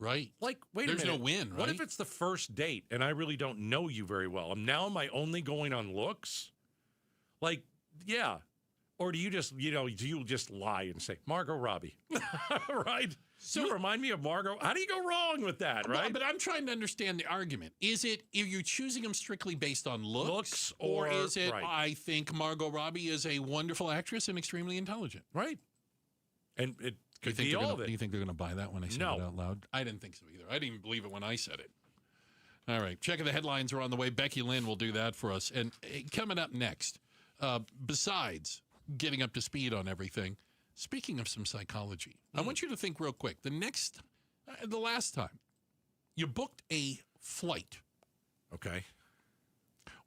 Right. Like, wait a minute. There's no win, right? What if it's the first date and I really don't know you very well? Am I only going on looks? Like, yeah. Or do you just, do you just lie and say, Margot Robbie? Right? So you remind me of Margot. How do you go wrong with that, right? But I'm trying to understand the argument. Is it, are you choosing them strictly based on looks or is it, right, I think Margot Robbie is a wonderful actress and extremely intelligent? Right. And it could be all of it. Do you think they're going to buy that when I say it out loud? I didn't think so either. I didn't even believe it when I said it. All right. Checking the headlines are on the way. Becky Lynn will do that for us. And coming up next, besides getting up to speed on everything, speaking of some psychology, I want you to think real quick. The last time you booked a flight. Okay.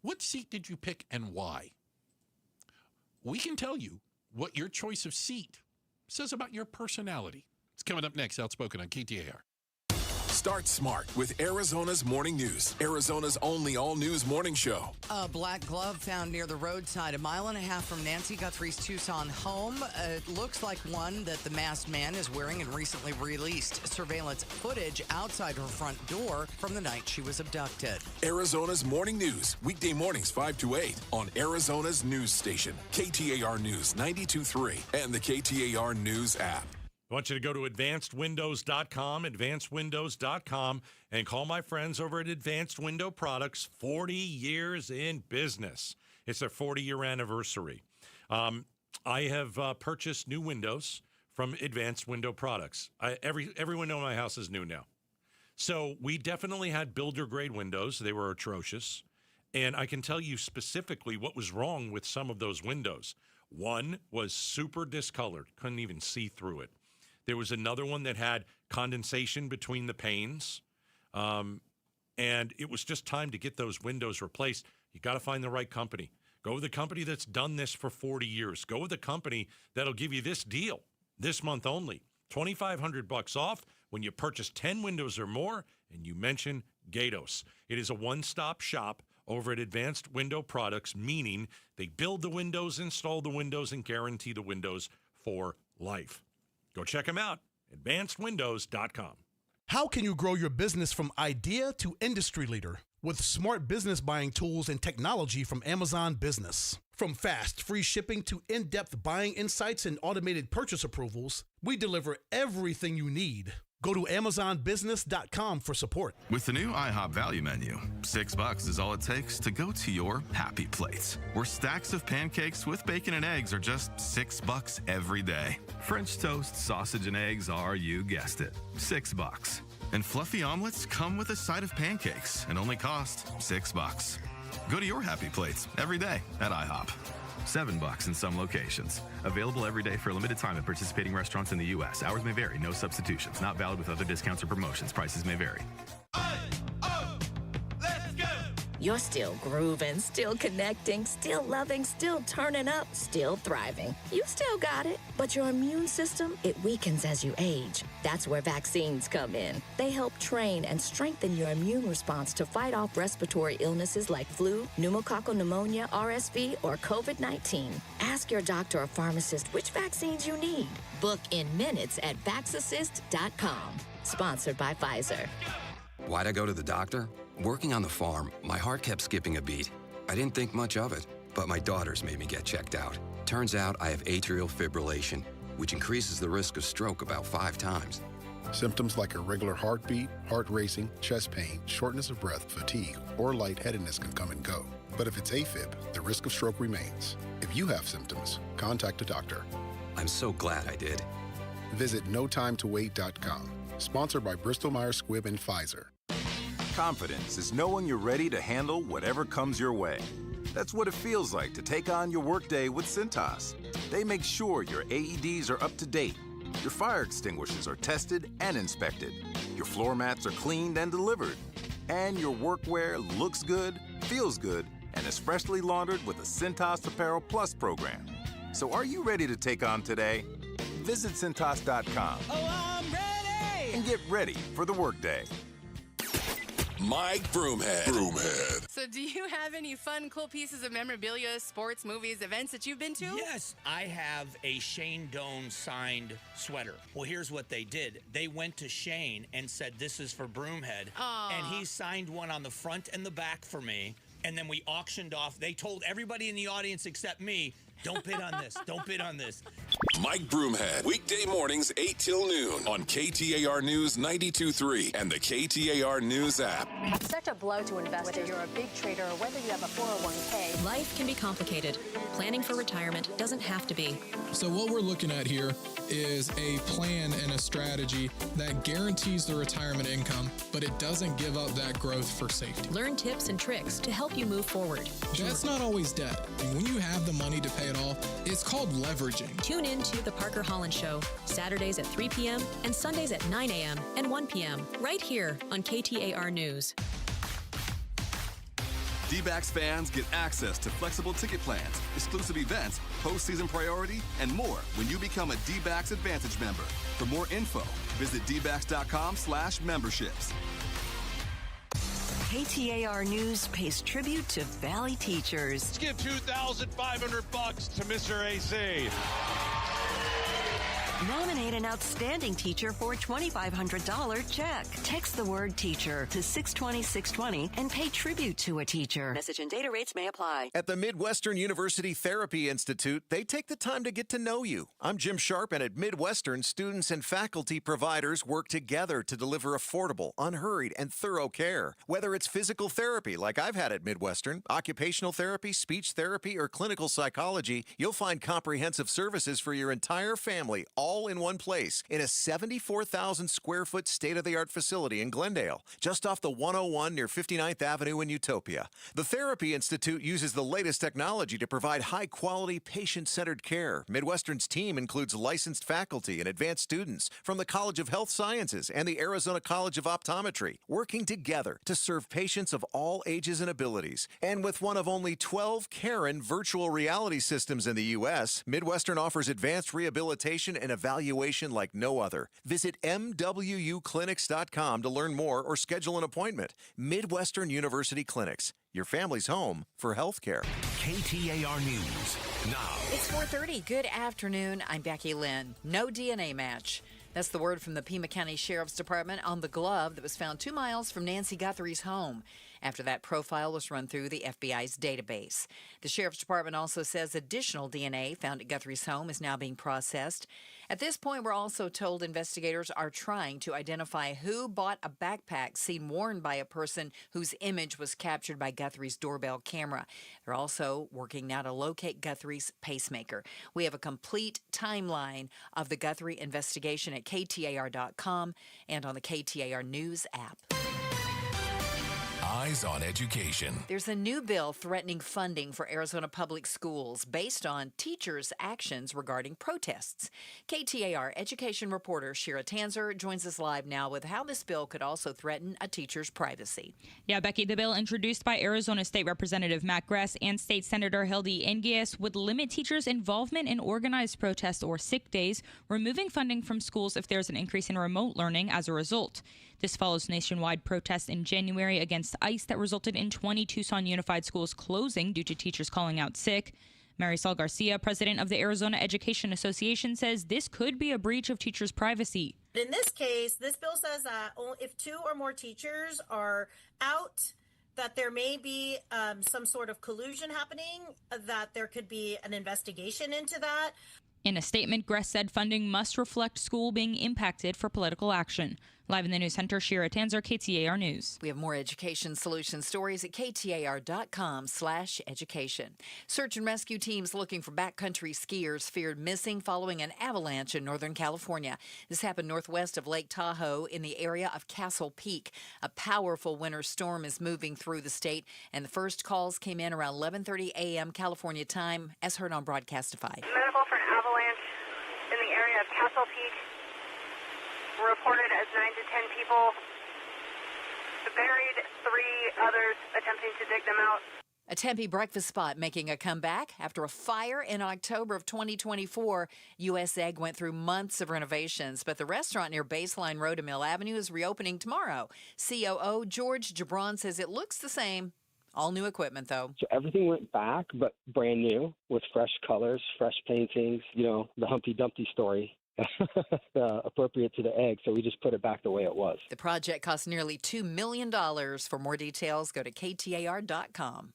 What seat did you pick and why? We can tell you what your choice of seat says about your personality. It's coming up next, Outspoken on KTAR. Start smart with Arizona's Morning News, Arizona's only all-news morning show. A black glove found near the roadside, a mile and a half from Nancy Guthrie's Tucson home. It looks like one that the masked man is wearing and recently released surveillance footage outside her front door from the night she was abducted. Arizona's Morning News, weekday mornings 5 to 8 on Arizona's news station, KTAR News 92.3 and the KTAR News app. I want you to go to advancedwindows.com, and call my friends over at Advanced Window Products, 40 years in business. It's their 40-year anniversary. I have purchased new windows from Advanced Window Products. Every window in my house is new now. So we definitely had builder-grade windows. They were atrocious. And I can tell you specifically what was wrong with some of those windows. One was super discolored. Couldn't even see through it. There was another one that had condensation between the panes, and it was just time to get those windows replaced. You got to find the right company. Go with the company that's done this for 40 years. Go with the company that'll give you this deal this month only. $2,500 off when you purchase 10 windows or more, and you mention Gatos. It is a one-stop shop over at Advanced Window Products, meaning they build the windows, install the windows, and guarantee the windows for life. Go check them out, advancedwindows.com. How can you grow your business from idea to industry leader? With smart business buying tools and technology from Amazon Business. From fast, free shipping to in-depth buying insights and automated purchase approvals, we deliver everything you need. Go to AmazonBusiness.com for support. With the new IHOP value menu, $6 is all it takes to go to your happy place, where stacks of pancakes with bacon and eggs are just $6 every day. French toast, sausage, and eggs are, you guessed it, $6. And fluffy omelets come with a side of pancakes and only cost $6. Go to your happy plates every day at IHOP. $7 in some locations. Available every day for a limited time at participating restaurants in the U.S. Hours may vary. No substitutions. Not valid with other discounts or promotions. Prices may vary. You're still grooving, still connecting, still loving, still turning up, still thriving. You still got it, but your immune system, it weakens as you age. That's where vaccines come in. They help train and strengthen your immune response to fight off respiratory illnesses like flu, pneumococcal pneumonia, RSV, or COVID-19. Ask your doctor or pharmacist which vaccines you need. Book in minutes at VaxAssist.com. Sponsored by Pfizer. Why'd I go to the doctor? Working on the farm, my heart kept skipping a beat. I didn't think much of it, but my daughters made me get checked out. Turns out I have atrial fibrillation, which increases the risk of stroke about 5 times. Symptoms like irregular heartbeat, heart racing, chest pain, shortness of breath, fatigue, or lightheadedness can come and go. But if it's AFib, the risk of stroke remains. If you have symptoms, contact a doctor. I'm so glad I did. Visit notimetowait.com. Sponsored by Bristol-Myers Squibb and Pfizer. Confidence is knowing you're ready to handle whatever comes your way. That's what it feels like to take on your workday with Cintas. They make sure your AEDs are up to date, your fire extinguishers are tested and inspected, your floor mats are cleaned and delivered, and your workwear looks good, feels good, and is freshly laundered with the Cintas Apparel Plus program. So are you ready to take on today? Visit Cintas.com. Oh, I'm ready! And get ready for the workday. Mike Broomhead. So do you have any fun, cool pieces of memorabilia, sports, movies, events that you've been to? Yes, I have a Shane Doan signed sweater. Well, here's what they did. They went to Shane and said, this is for Broomhead. Aww. And he signed one on the front and the back for me. And then we auctioned off. They told everybody in the audience except me, don't bid on this. Don't bid on this. Mike Broomhead, weekday mornings 8 till noon on KTAR News 92.3 and the KTAR News app. Such a blow to investors. Whether you're a big trader or whether you have a 401k. Life can be complicated. Planning for retirement doesn't have to be. So what we're looking at here is a plan and a strategy that guarantees the retirement income, but it doesn't give up that growth for safety. Learn tips and tricks to help you move forward. That's not always debt. When you have the money to pay it off, it's called leveraging. Tune in to The Parker Holland Show, Saturdays at 3 p.m. and Sundays at 9 a.m. and 1 p.m. right here on KTAR News. Dbacks fans get access to flexible ticket plans, exclusive events, postseason priority, and more when you become a Dbacks Advantage member. For more info, visit dbacks.com/memberships. KTAR News pays tribute to Valley teachers. Let's give $2,500 to Mr. AC. Nominate an outstanding teacher for a $2,500 check. Text the word teacher to 620-620 and pay tribute to a teacher. Message and data rates may apply. At the Midwestern University Therapy Institute, they take the time to get to know you. I'm Jim Sharp, and at Midwestern, students and faculty providers work together to deliver affordable, unhurried, and thorough care. Whether it's physical therapy, like I've had at Midwestern, occupational therapy, speech therapy, or clinical psychology, you'll find comprehensive services for your entire family, all in one place in a 74,000 square foot state-of-the-art facility in Glendale, just off the 101 near 59th Avenue in Utopia. The Therapy Institute uses the latest technology to provide high-quality, patient-centered care. Midwestern's team includes licensed faculty and advanced students from the College of Health Sciences and the Arizona College of Optometry, working together to serve patients of all ages and abilities. And with one of only 12 Karen virtual reality systems in the U.S., Midwestern offers advanced rehabilitation and evaluation like no other. Visit MWUclinics.com to learn more or schedule an appointment. Midwestern University Clinics, your family's home for healthcare. KTAR News now. It's 4:30. Good afternoon. I'm Becky Lynn. No DNA match. That's the word from the Pima County Sheriff's Department on the glove that was found 2 miles from Nancy Guthrie's home. After that profile was run through the FBI's database. The Sheriff's Department also says additional DNA found at Guthrie's home is now being processed. At this point, we're also told investigators are trying to identify who bought a backpack seen worn by a person whose image was captured by Guthrie's doorbell camera. They're also working now to locate Guthrie's pacemaker. We have a complete timeline of the Guthrie investigation at KTAR.com and on the KTAR News app. Eyes on Education. There's a new bill threatening funding for Arizona public schools based on teachers' actions regarding protests. KTAR education reporter Shira Tanzer joins us live now with how this bill could also threaten a teacher's privacy. Yeah, Becky, the bill introduced by Arizona State Representative Matt Gress and State Senator Hildy Engies would limit teachers' involvement in organized protests or sick days, removing funding from schools if there's an increase in remote learning as a result. This follows nationwide protests in January against ICE that resulted in 20 Tucson Unified schools closing due to teachers calling out sick. Marisol Garcia, president of the Arizona Education Association, says this could be a breach of teachers' privacy. In this case, this bill says that if 2 or more teachers are out, that there may be some sort of collusion happening, that there could be an investigation into that. In a statement, Gress said funding must reflect school being impacted for political action. Live in the news center, Shira Tanzer, KTAR News. We have more education solution stories at KTAR.com/education. Search and rescue teams looking for backcountry skiers feared missing following an avalanche in Northern California. This happened northwest of Lake Tahoe in the area of Castle Peak. A powerful winter storm is moving through the state, and the first calls came in around 11:30 a.m. California time, as heard on Broadcastify. Medical for an avalanche in the area of Castle Peak. Reported as 9 to 10 people buried, 3 others attempting to dig them out. A Tempe breakfast spot making a comeback after a fire in October of 2024. U.S. Egg went through months of renovations, but the restaurant near Baseline Road and Mill Avenue is reopening tomorrow. COO George Gibran says it looks the same. All new equipment, though. So everything went back, but brand new with fresh colors, fresh paintings, the Humpty Dumpty story. Appropriate to the egg, so we just put it back the way it was. The project cost nearly $2 million. For more details, go to KTAR.com.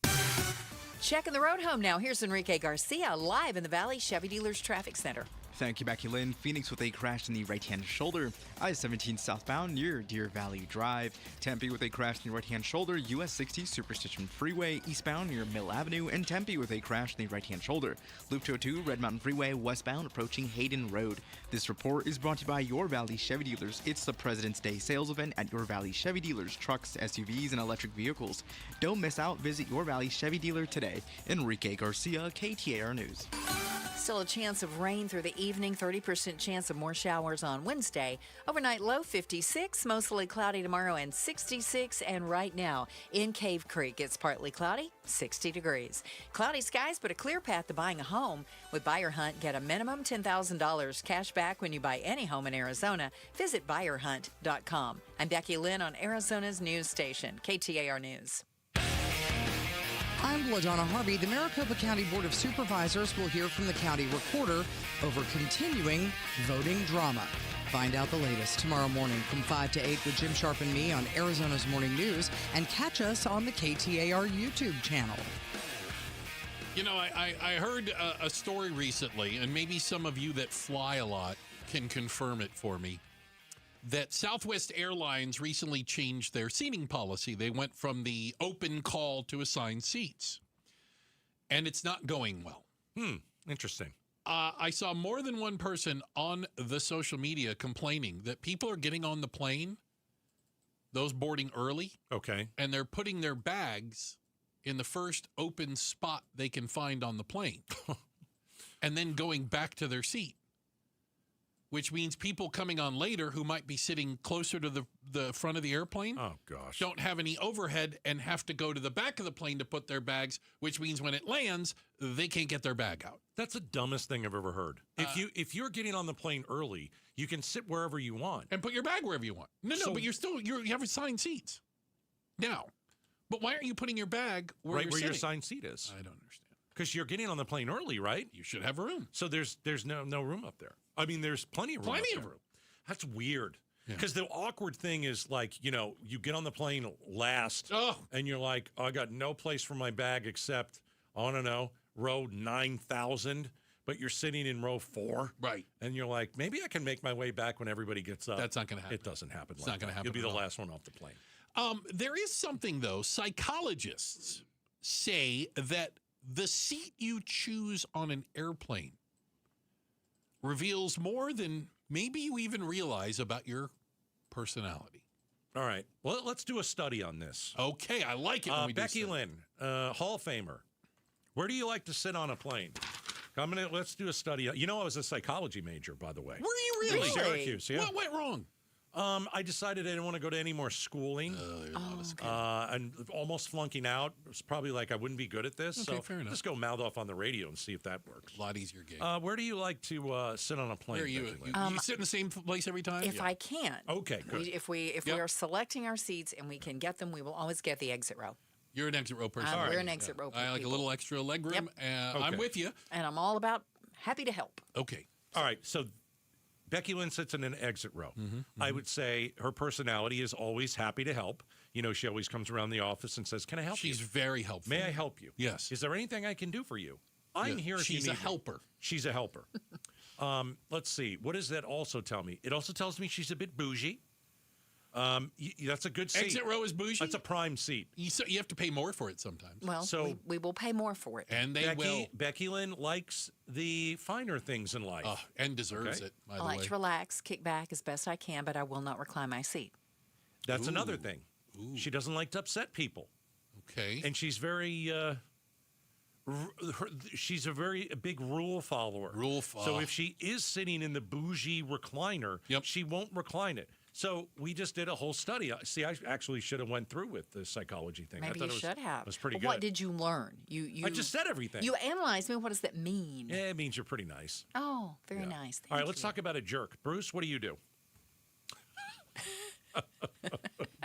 Checking the road home now. Here's Enrique Garcia live in the Valley Chevy Dealers Traffic Center. Thank you, Becky Lynn. Phoenix with a crash in the right-hand shoulder. I-17 southbound near Deer Valley Drive. Tempe with a crash in the right-hand shoulder. US 60 Superstition Freeway eastbound near Mill Avenue. And Tempe with a crash in the right-hand shoulder. Loop 202 Red Mountain Freeway westbound approaching Hayden Road. This report is brought to you by Your Valley Chevy Dealers. It's the President's Day sales event at Your Valley Chevy Dealers. Trucks, SUVs, and electric vehicles. Don't miss out. Visit Your Valley Chevy Dealer today. Enrique Garcia, KTAR News. Still a chance of rain through the evening, 30% chance of more showers on Wednesday. Overnight low 56, mostly cloudy tomorrow and 66. And right now in Cave Creek, it's partly cloudy, 60 degrees. Cloudy skies, but a clear path to buying a home. With Buyer Hunt, get a minimum $10,000 cash back when you buy any home in Arizona. Visit buyerhunt.com. I'm Becky Lynn on Arizona's news station, KTAR News. I'm LaDonna Harvey. The Maricopa County Board of Supervisors will hear from the county recorder over continuing voting drama. Find out the latest tomorrow morning from 5 to 8 with Jim Sharp and me on Arizona's Morning News, and catch us on the KTAR YouTube channel. You know, I heard a story recently, and maybe some of you that fly a lot can confirm it for me, that Southwest Airlines recently changed their seating policy. They went from the open call to assigned seats, and it's not going well. Interesting. I saw more than one person on the social media complaining that people are getting on the plane, those boarding early, okay, and they're putting their bags in the first open spot they can find on the plane, and then going back to their seat. Which means people coming on later who might be sitting closer to the front of the airplane don't have any overhead and have to go to the back of the plane to put their bags, which means when it lands, they can't get their bag out. That's the dumbest thing I've ever heard. If you're getting on the plane early, you can sit wherever you want. And put your bag wherever you want. No, but you have assigned seats. Now, but why aren't you putting your bag where your assigned seat is? I don't understand. Because you're getting on the plane early, right? You should have room. So there's no room up there. I mean, there's plenty of room. Plenty of room. That's weird. Because the awkward thing is, like, you get on the plane last, and you're like, I got no place for my bag except, I don't know, row 9,000, but you're sitting in row 4. Right. And you're like, maybe I can make my way back when everybody gets up. That's not going to happen. It doesn't happen. It's not going to happen. You'll be the last one off the plane. There is something, though. Psychologists say that the seat you choose on an airplane reveals more than maybe you even realize about your personality. All right. Well, let's do a study on this. Okay, I like it when we Becky do Lynn, Hall of Famer. Where do you like to sit on a plane? Let's do a study. I was a psychology major, by the way. Were you really? Syracuse, yeah. What went wrong? I decided I didn't want to go to any more schooling. And almost flunking out. It was probably like I wouldn't be good at this. Okay, so fair enough. Just go mouth off on the radio and see if that works. A lot easier game. Where do you like to sit on a plane? Where are you? You sit in the same place every time? If I can. Okay, good. If we are selecting our seats and we can get them, we will always get the exit row. You're an exit row person. We're an exit row I like people. a little extra leg room. Yep. I'm with you. And I'm all about happy to help. Okay. All right, so Becky Lynn sits in an exit row. I would say her personality is always happy to help. She always comes around the office and says, can I help you? She's very helpful. May I help you? Yes. Is there anything I can do for you? I'm here if you need She's a me. helper. She's a helper. Let's see. What does that also tell me? It also tells me she's a bit bougie. That's a good seat. Exit row is bougie? That's a prime seat. You have to pay more for it sometimes. Well, so we will pay more for it. And they will. Becky Lynn likes the finer things in life. And deserves it, by the I way. like to relax, kick back as best I can, but I will not recline my seat. That's another thing. She doesn't like to upset people. Okay. And she's very... she's a very big rule follower. So if she is sitting in the bougie recliner, she won't recline it. So we just did a whole study. See, I actually should have went through with the psychology thing. Maybe I thought you should have. It was pretty But good. what did you learn? You I just said everything. You analyzed me. What does that mean? Yeah, it means you're pretty nice. Oh, very nice. All right, let's talk about a jerk. Bruce, what do you do?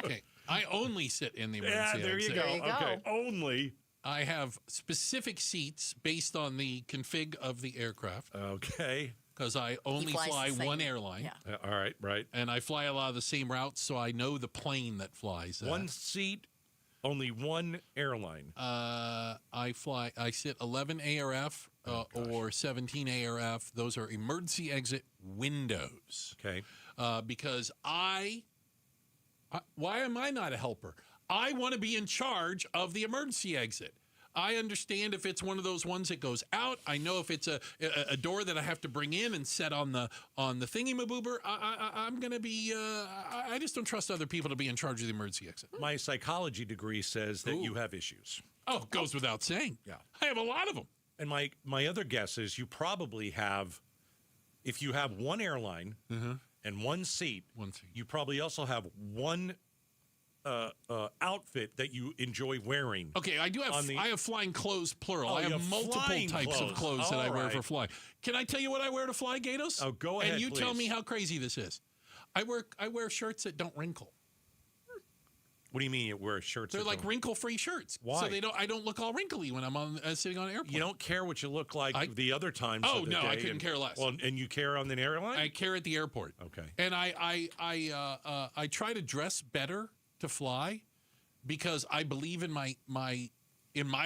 Okay. I only sit in the emergency there you exit. go. Okay. Only. I have specific seats based on the config of the aircraft. Okay. Because I only fly one airline. Yeah. All right, right. And I fly a lot of the same routes, so I know the plane that flies that. One seat, only one airline. I sit 11 ARF or 17 ARF. Those are emergency exit windows. Okay. Because why am I not a helper? I want to be in charge of the emergency exit. I understand if it's one of those ones that goes out. I know if it's a door that I have to bring in and set on the thingy-maboober. I'm going to be. I just don't trust other people to be in charge of the emergency exit. My psychology degree says that you have issues. Oh, goes without saying. Yeah, I have a lot of them. And my other guess is you probably have, if you have one airline and one seat, you probably also have one outfit that you enjoy wearing. Okay, I do have. I have flying clothes plural. I have multiple types of clothes that I wear for flying. Can I tell you what I wear to fly, Gatos? Oh, go ahead, And you please. tell me how crazy this is. I wear shirts that don't wrinkle. What do you mean you wear shirts? They're like wrinkle-free shirts. Why? So I don't look all wrinkly when I'm sitting on an airplane. You don't care what you look like the other times. Oh of the no, day I couldn't care less. Well, and you care on the airline? I care at the airport. Okay. And I try to dress better to fly because I believe in my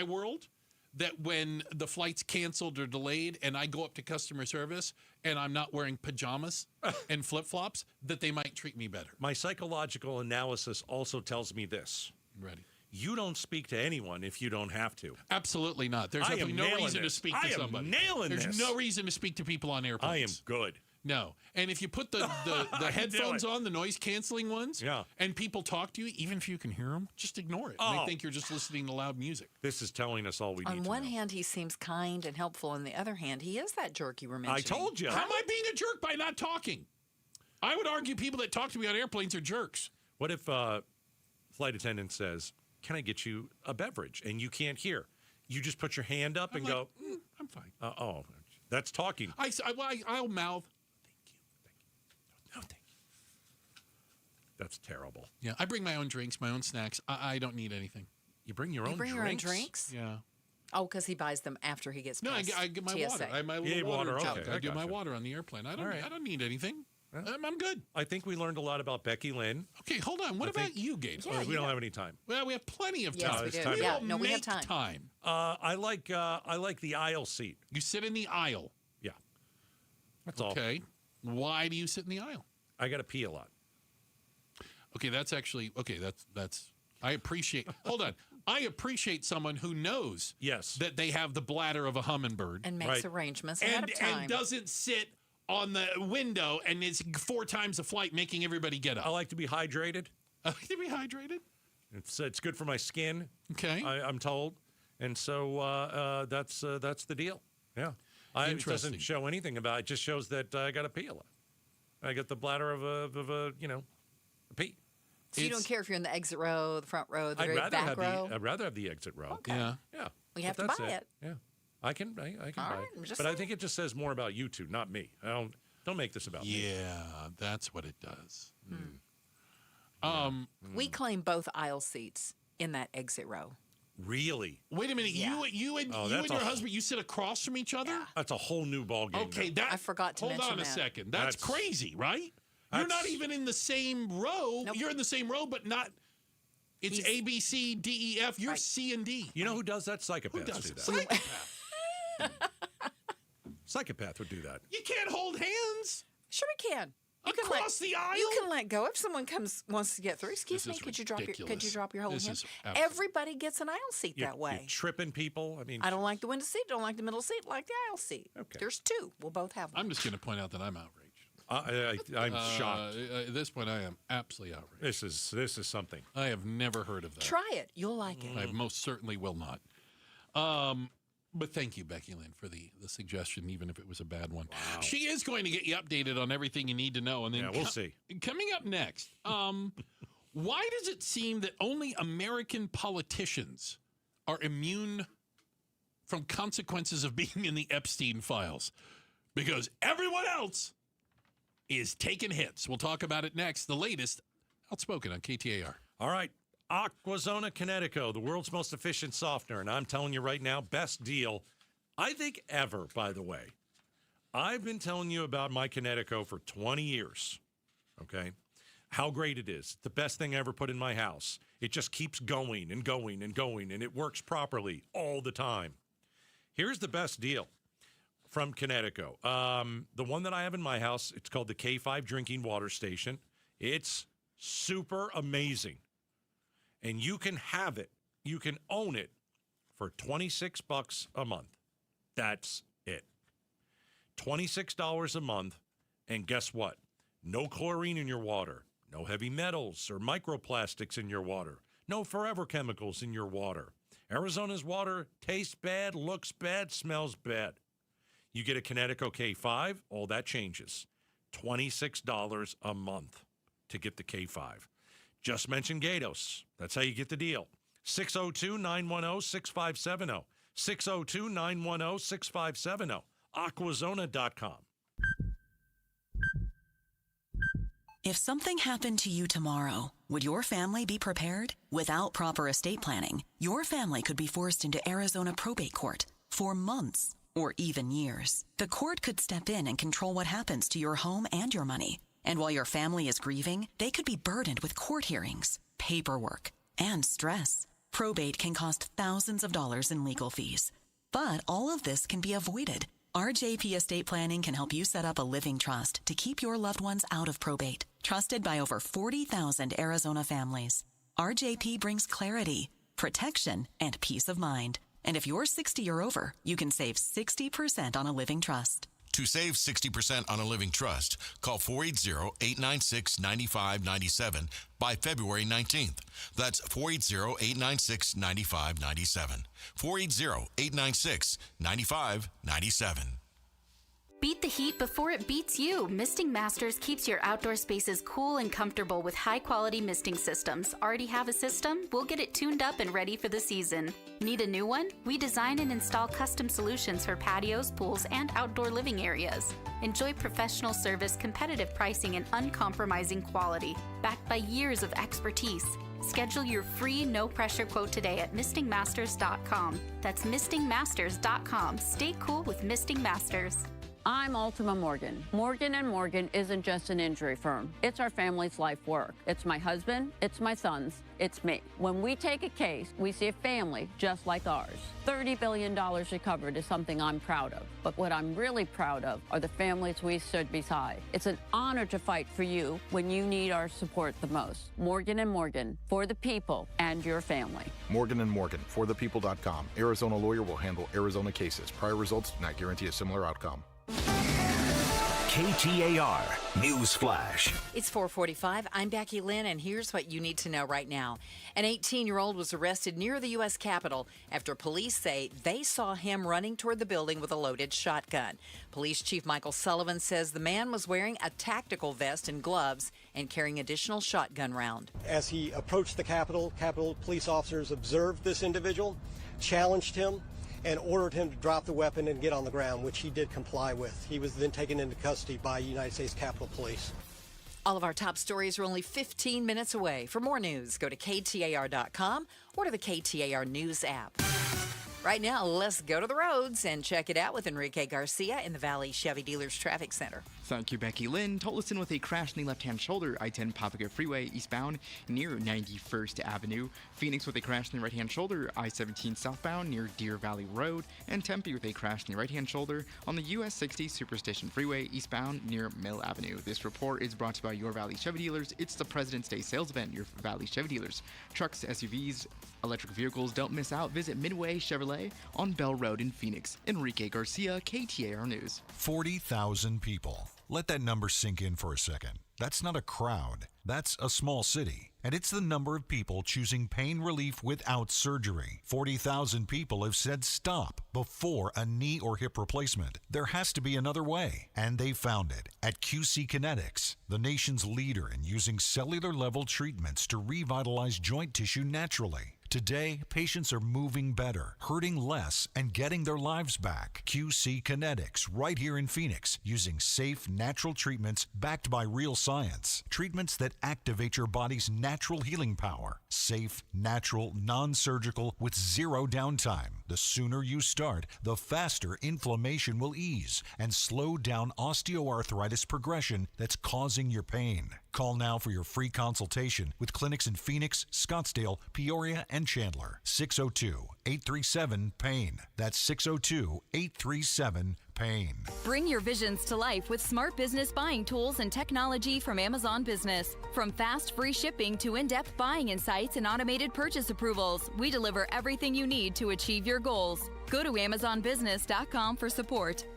world that when the flight's canceled or delayed and I go up to customer service and I'm not wearing pajamas and flip-flops, that they might treat me better. My psychological analysis also tells me this. Ready. You don't speak to anyone if you don't have to. Absolutely not. There's I absolutely am no nailing reason to this. speak I to am somebody. nailing There's this. no reason to speak to people on airplanes. I am good. No. And if you put the headphones on, the noise-canceling ones, and people talk to you, even if you can hear them, just ignore it. They think you're just listening to loud music. This is telling us all we need to know. On one hand, he seems kind and helpful. On the other hand, he is that jerk you were mentioning. I told you. How am I being a jerk by not talking? I would argue people that talk to me on airplanes are jerks. What if flight attendant says, "Can I get you a beverage?" and you can't hear? You just put your hand up and go, I'm fine. That's talking. I'll mouth. No, thank you. That's terrible. Yeah, I bring my own drinks, my own snacks. I don't need anything. You bring your own bring your own drinks? Yeah. Oh, because he buys them after he gets No, past I get my TSA. water. I have my little water jug. Okay, I do my gotcha. water on the airplane. I right. don't need anything. I'm good. I think we learned a lot about Becky Lynn. Okay, hold on. What about you, Gator? We don't have any time. Well, we have plenty of Yes, time. we do. time. Yeah, will no, we have make time. I like the aisle seat. You sit in the aisle. Yeah, that's all. Okay. Why do you sit in the aisle? I got to pee a lot. Okay, that's actually that's. I appreciate. Hold on. I appreciate someone who knows that they have the bladder of a hummingbird and makes arrangements ahead of time and doesn't sit on the window and is 4 times a flight making everybody get up. I like to be hydrated. I like to be hydrated. It's good for my skin. Okay, I'm told, and so that's the deal. Yeah, it doesn't show anything about it. It just shows that I got to pee a lot. I got the bladder of a pee. So you don't care if you're in the exit row, the front row, the very back row? I'd rather have the exit row. Okay. Yeah. We have to buy it. Yeah. I can buy All it. right, I'm just But I saying. think it just says more about you two, not me. Don't make this about me. Yeah, that's what it does. We claim both aisle seats in that exit row. Really? Wait a minute. Yeah. You and your husband, you sit across from each other? That's a whole new ballgame. Okay, I forgot to mention hold on a that. second. That's crazy, right? You're not even in the same row. Nope. You're in the same row, but not. It's A, B, C, D, E, F. You're C and D. You know who does that? Psychopaths Who does do that. Psychopath would do that. You can't hold hands. Sure we can. Across the aisle? You can let go if someone wants to get through. Excuse me, could you drop your whole hand? Everybody gets an aisle seat that way. You're tripping people. I mean, I don't like the window seat, don't like the middle seat, like the aisle seat. Okay. There's two. We'll both have one. I'm just going to point out that I'm outraged. I'm shocked. At this point, I am absolutely outraged. This is something. I have never heard of that. Try it. You'll like it. I most certainly will not. But thank you, Becky Lynn, for the suggestion, even if it was a bad one. Wow. She is going to get you updated on everything you need to know. And then we'll see. Coming up next, why does it seem that only American politicians are immune from consequences of being in the Epstein files? Because everyone else is taking hits. We'll talk about it next. The latest, Outspoken on KTAR. All right. Aquazona Kinetico, the world's most efficient softener. And I'm telling you right now, best deal, I think, ever, by the way. I've been telling you about my Kinetico for 20 years, okay? How great it is. The best thing I ever put in my house. It just keeps going and going and going, and it works properly all the time. Here's the best deal from Kinetico. The one that I have in my house, it's called the K5 Drinking Water Station. It's super amazing. And you can have it, you can own it for $26 a month. That's it. $26 a month, and guess what? No chlorine in your water, no heavy metals or microplastics in your water, no forever chemicals in your water. Arizona's water tastes bad, looks bad, smells bad. You get a Kinetico K5, all that changes. $26 a month to get the K5. Just mention Gatos. That's how you get the deal. 602-910-6570. 602-910-6570. Aquazona.com. If something happened to you tomorrow, would your family be prepared? Without proper estate planning, your family could be forced into Arizona probate court for months or even years. The court could step in and control what happens to your home and your money. And while your family is grieving, they could be burdened with court hearings, paperwork, and stress. Probate can cost thousands of dollars in legal fees. But all of this can be avoided. RJP Estate Planning can help you set up a living trust to keep your loved ones out of probate. Trusted by over 40,000 Arizona families. RJP brings clarity, protection, and peace of mind. And if you're 60 or over, you can save 60% on a living trust. To save 60% on a living trust, call 480-896-9597 by February 19th. That's 480-896-9597. 480-896-9597. Beat the heat before it beats you. Misting Masters keeps your outdoor spaces cool and comfortable with high-quality misting systems. Already have a system? We'll get it tuned up and ready for the season. Need a new one? We design and install custom solutions for patios, pools, and outdoor living areas. Enjoy professional service, competitive pricing, and uncompromising quality, backed by years of expertise. Schedule your free no-pressure quote today at mistingmasters.com. That's mistingmasters.com. Stay cool with Misting Masters. I'm Ultima Morgan. Morgan & Morgan isn't just an injury firm. It's our family's life work. It's my husband, it's my sons, it's me. When we take a case, we see a family just like ours. $30 billion recovered is something I'm proud of. But what I'm really proud of are the families we stood beside. It's an honor to fight for you when you need our support the most. Morgan & Morgan, for the people and your family. Morgan & Morgan, forthepeople.com. Arizona lawyer will handle Arizona cases. Prior results do not guarantee a similar outcome. KTAR News Flash. It's 4:45. I'm Becky Lynn, and here's what you need to know right now. An 18-year-old was arrested near the U.S. Capitol after police say they saw him running toward the building with a loaded shotgun. Police Chief Michael Sullivan says the man was wearing a tactical vest and gloves and carrying additional shotgun round. As he approached the Capitol, Capitol police officers observed this individual, challenged him, and ordered him to drop the weapon and get on the ground, which he did comply with. He was then taken into custody by United States Capitol Police. All of our top stories are only 15 minutes away. For more news, go to KTAR.com or to the KTAR News app. Right now, let's go to the roads and check it out with Enrique Garcia in the Valley Chevy Dealers Traffic Center. Thank you, Becky Lynn. Tolleson with a crash in the left-hand shoulder, I-10 Papago Freeway eastbound near 91st Avenue. Phoenix with a crash in the right-hand shoulder, I-17 southbound near Deer Valley Road. And Tempe with a crash in the right-hand shoulder on the US 60 Superstation Freeway eastbound near Mill Avenue. This report is brought to you by Your Valley Chevy Dealers. It's the President's Day sales event, Your Valley Chevy Dealers. Trucks, SUVs, electric vehicles, don't miss out. Visit Midway Chevrolet on Bell Road in Phoenix. Enrique Garcia, KTAR News. 40,000 people. Let that number sink in for a second. That's not a crowd. That's a small city. And it's the number of people choosing pain relief without surgery. 40,000 people have said stop before a knee or hip replacement. There has to be another way. And they found it at QC Kinetics, the nation's leader in using cellular-level treatments to revitalize joint tissue naturally. Today, patients are moving better, hurting less, and getting their lives back. QC Kinetics, right here in Phoenix, using safe, natural treatments backed by real science. Treatments that activate your body's natural healing power. Safe, natural, non-surgical, with zero downtime. The sooner you start, the faster inflammation will ease and slow down osteoarthritis progression that's causing your pain. Call now for your free consultation with clinics in Phoenix, Scottsdale, Peoria, and Chandler. 602-837-PAIN. That's 602-837-PAIN. Bring your visions to life with smart business buying tools and technology from Amazon Business. From fast, free shipping to in-depth buying insights and automated purchase approvals, we deliver everything you need to achieve your goals. Go to AmazonBusiness.com for support.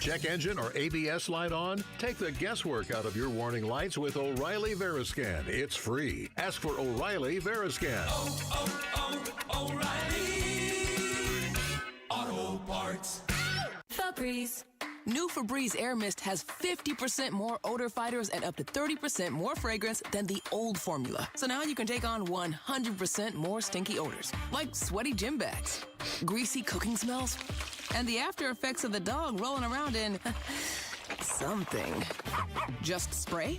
Check engine or ABS light on? Take the guesswork out of your warning lights with O'Reilly Veriscan. It's free. Ask for O'Reilly Veriscan. O'Reilly Auto Parts. Febreze. New Febreze Air Mist has 50% more odor fighters and up to 30% more fragrance than the old formula. So now you can take on 100% more stinky odors, like sweaty gym bags, greasy cooking smells, and the after effects of the dog rolling around in something. Just spray,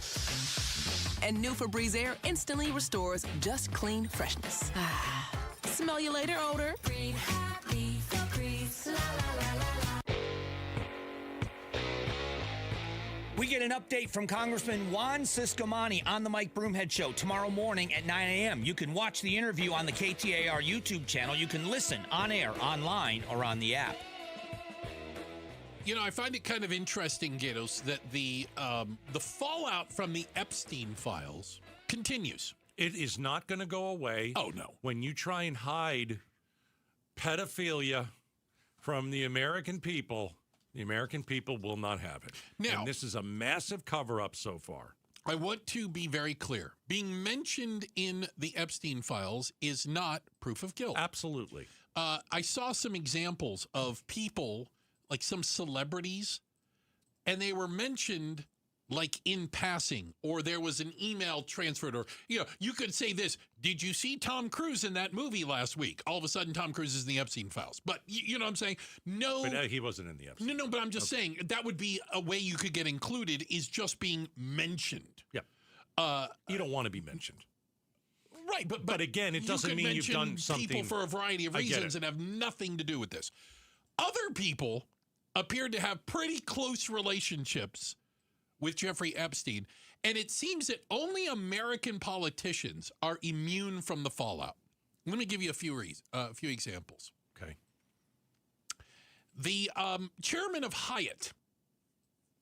and new Febreze Air instantly restores just clean freshness. Smell you later, odor. Breathe happy Febreze. La, la, la, la, la. We get an update from Congressman Juan Ciscomani on the Mike Broomhead Show tomorrow morning at 9 a.m. You can watch the interview on the KTAR YouTube channel. You can listen on air, online, or on the app. You know, I find it kind of interesting, Gatos, that the fallout from the Epstein files continues. It is not going to go away. Oh, no. When you try and hide pedophilia from the American people will not have it. Now, and this is a massive cover-up so far. I want to be very clear. Being mentioned in the Epstein files is not proof of guilt. Absolutely. I saw some examples of people, like some celebrities, and they were mentioned like in passing, or there was an email transferred, or, you know, you could say this: did you see Tom Cruise in that movie last week? All of a sudden, Tom Cruise is in the Epstein files. But you know what I'm saying? No. But he wasn't in the Epstein. No, but I'm just saying that would be a way you could get included, is just being mentioned. Yeah. You don't want to be mentioned. Right, but again, it doesn't mean you've done something. People for a variety of reasons and have nothing to do with this. Other people appeared to have pretty close relationships with Jeffrey Epstein, and it seems that only American politicians are immune from the fallout. Let me give you a few examples. Okay. The chairman of Hyatt,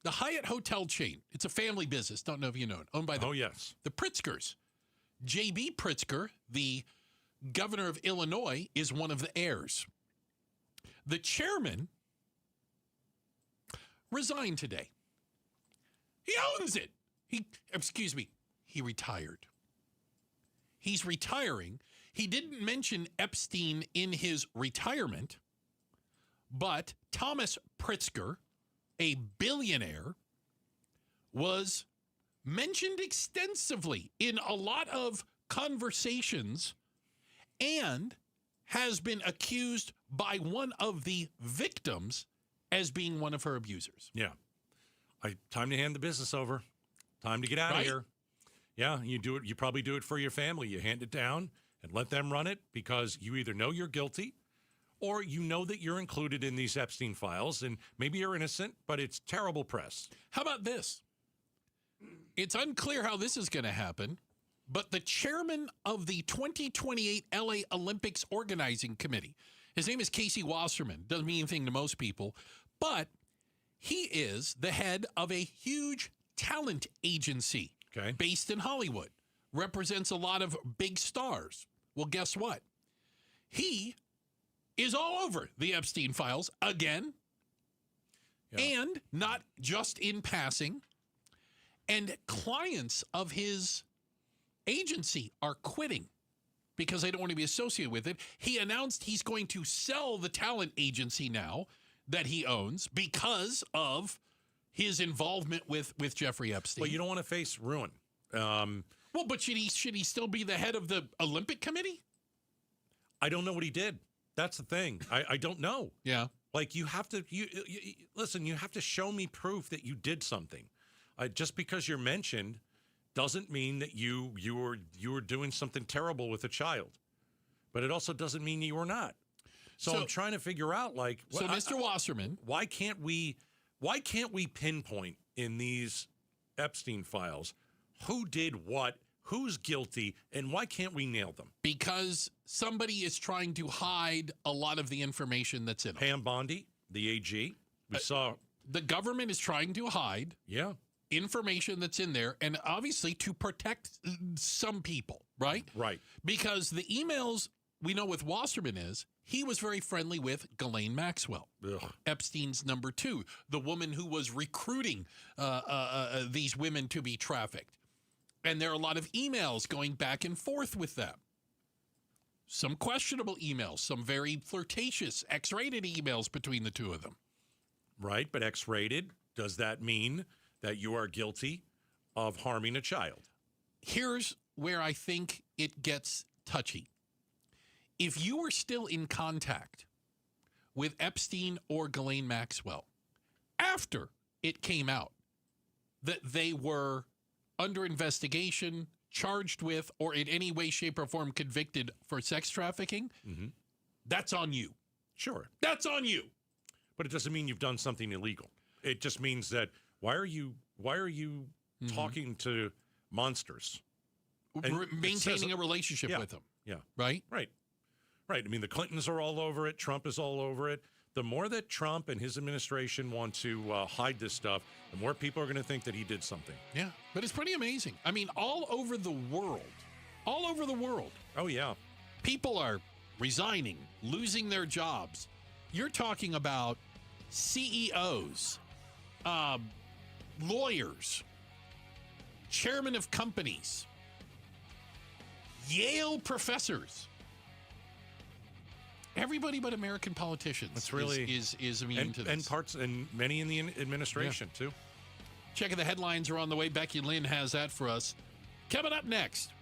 the Hyatt hotel chain, it's a family business, don't know if you know it, owned by the Pritzkers. J.B. Pritzker, the governor of Illinois, is one of the heirs. The chairman resigned today. He owns it. He retired. He's retiring. He didn't mention Epstein in his retirement, but Thomas Pritzker, a billionaire, was mentioned extensively in a lot of conversations and has been accused by one of the victims as being one of her abusers. Yeah. Time to hand the business over. Time to get out of here. Yeah, you do it. You probably do it for your family. You hand it down and let them run it, because you either know you're guilty or you know that you're included in these Epstein files, and maybe you're innocent, but it's terrible press. How about this? It's unclear how this is going to happen, but the chairman of the 2028 LA Olympics Organizing Committee, his name is Casey Wasserman. Doesn't mean anything to most people, but he is the head of a huge talent agency based in Hollywood. Represents a lot of big stars. Well, guess what? He is all over the Epstein files again, and not just in passing. And clients of his agency are quitting because they don't want to be associated with it. He announced he's going to sell the talent agency now that he owns because of his involvement with Jeffrey Epstein. Well, you don't want to face ruin. Well, but should he still be the head of the Olympic Committee? I don't know what he did. That's the thing. I don't know. Yeah. Like you have to listen. You have to show me proof that you did something. Just because you're mentioned doesn't mean that you were doing something terrible with a child, but it also doesn't mean you were not. So I'm trying to figure out, like, so Mr. Wasserman, why can't we pinpoint in these Epstein files who did what, who's guilty, and why can't we nail them? Because somebody is trying to hide a lot of the information that's in them. Pam Bondi, the AG, we saw. The government is trying to hide information that's in there, and obviously to protect some people, right? Right. Because the emails we know with Wasserman is he was very friendly with Ghislaine Maxwell, Epstein's number 2, the woman who was recruiting these women to be trafficked. And there are a lot of emails going back and forth with them. Some questionable emails, some very flirtatious, X-rated emails between the two of them. Right, but X-rated, does that mean that you are guilty of harming a child? Here's where I think it gets touchy. If you were still in contact with Epstein or Ghislaine Maxwell after it came out that they were under investigation, charged with, or in any way, shape, or form convicted for sex trafficking, that's on you. Sure. That's on you. But it doesn't mean you've done something illegal. It just means that why are you talking to monsters? Maintaining a relationship with them. Yeah. Right? Right. Right. I mean, the Clintons are all over it. Trump is all over it. The more that Trump and his administration want to hide this stuff, the more people are going to think that he did something. Yeah. But it's pretty amazing. I mean, all over the world. Oh, yeah. People are resigning, losing their jobs. You're talking about CEOs, lawyers, chairman of companies, Yale professors. Everybody but American politicians. That's really is immune to this. And many in the administration too. Checking the headlines are on the way. Becky Lynn has that for us. Coming up next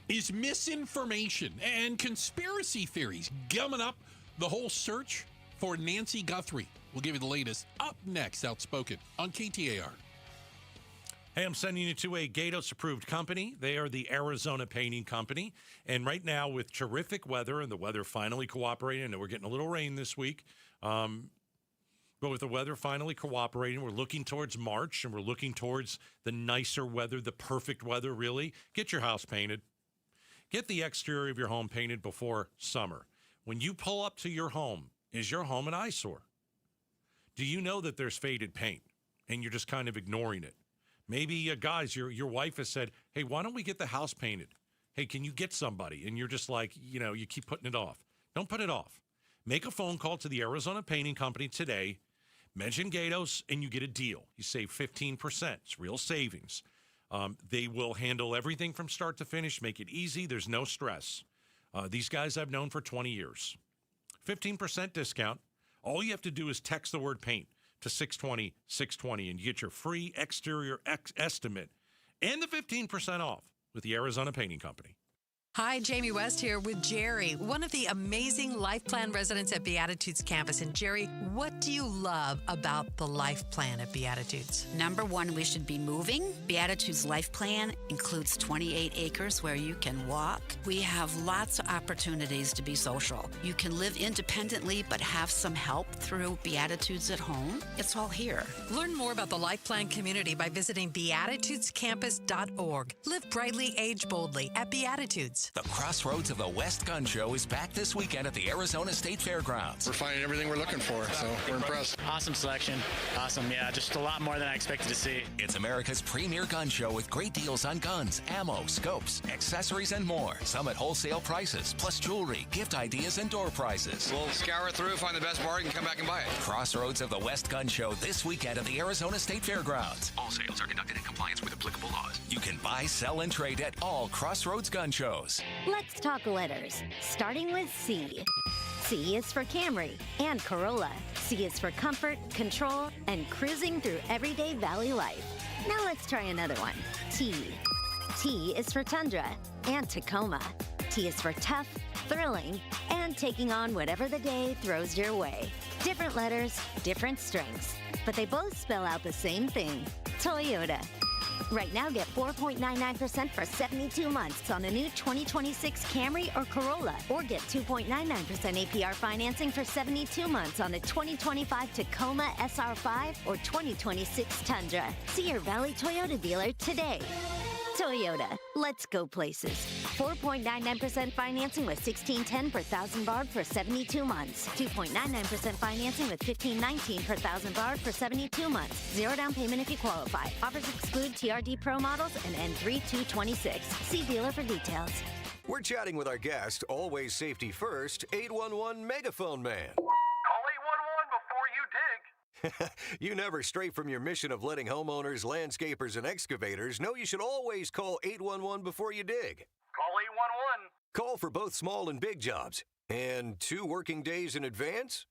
is misinformation and conspiracy theories gumming up the whole search for Nancy Guthrie. We'll give you the latest up next. Outspoken on KTAR. Hey, I'm sending you to a Gatos-approved company. They are the Arizona Painting Company. And right now, with terrific weather and the weather finally cooperating, and we're getting a little rain this week, but with the weather finally cooperating, we're looking towards March, and we're looking towards the nicer weather, the perfect weather, really. Get your house painted. Get the exterior of your home painted before summer. When you pull up to your home, is your home an eyesore? Do you know that there's faded paint, and you're just kind of ignoring it? Maybe, guys, your wife has said, hey, why don't we get the house painted? Hey, can you get somebody? And you're just like, you keep putting it off. Don't put it off. Make a phone call to the Arizona Painting Company today. Mention Gatos, and you get a deal. You save 15%. It's real savings. They will handle everything from start to finish, make it easy. There's no stress. These guys I've known for 20 years. 15% discount. All you have to do is text the word paint to 620, and you get your free exterior estimate and the 15% off with the Arizona Painting Company. Hi, Jamie West here with Jerry, one of the amazing Life Plan residents at Beatitudes campus. And Jerry, what do you love about the Life Plan at Beatitudes? Number one, we should be moving. Beatitudes Life Plan includes 28 acres where you can walk. We have lots of opportunities to be social. You can live independently but have some help through Beatitudes at home. It's all here. Learn more about the Life Plan community by visiting beatitudescampus.org. Live brightly, age boldly at Beatitudes. The Crossroads of the West Gun Show is back this weekend at the Arizona State Fairgrounds. We're finding everything we're looking for, so we're impressed. Awesome selection. Awesome, yeah, just a lot more than I expected to see. It's America's premier gun show with great deals on guns, ammo, scopes, accessories, and more. Some at wholesale prices, plus jewelry, gift ideas, and door prizes. We'll scour through, find the best bargain, come back and buy it. Crossroads of the West Gun Show this weekend at the Arizona State Fairgrounds. All sales are conducted in compliance with applicable laws. You can buy, sell, and trade at all Crossroads gun shows. Let's talk letters, starting with C. C is for Camry and Corolla. C is for comfort, control, and cruising through everyday valley life. Now let's try another one. T. T is for Tundra and Tacoma. T is for tough, thrilling, and taking on whatever the day throws your way. Different letters, different strengths, but they both spell out the same thing, Toyota. Right now, get 4.99% for 72 months on a new 2026 Camry or Corolla, or get 2.99% APR financing for 72 months on a 2025 Tacoma SR5 or 2026 Tundra. See your Valley Toyota dealer today. Toyota, let's go places. 4.99% financing with $1,610 per thousand BARD for 72 months. 2.99% financing with $1,519 per thousand BARD for 72 months. Zero down payment if you qualify. Offers exclude TRD Pro models and N3226. See dealer for details. We're chatting with our guest, always safety first, 811 Megaphone Man. Call 811 before you dig. You never stray from your mission of letting homeowners, landscapers, and excavators know you should always call 811 before you dig. Call 811. Call for both small and big jobs. And 2 working days in advance?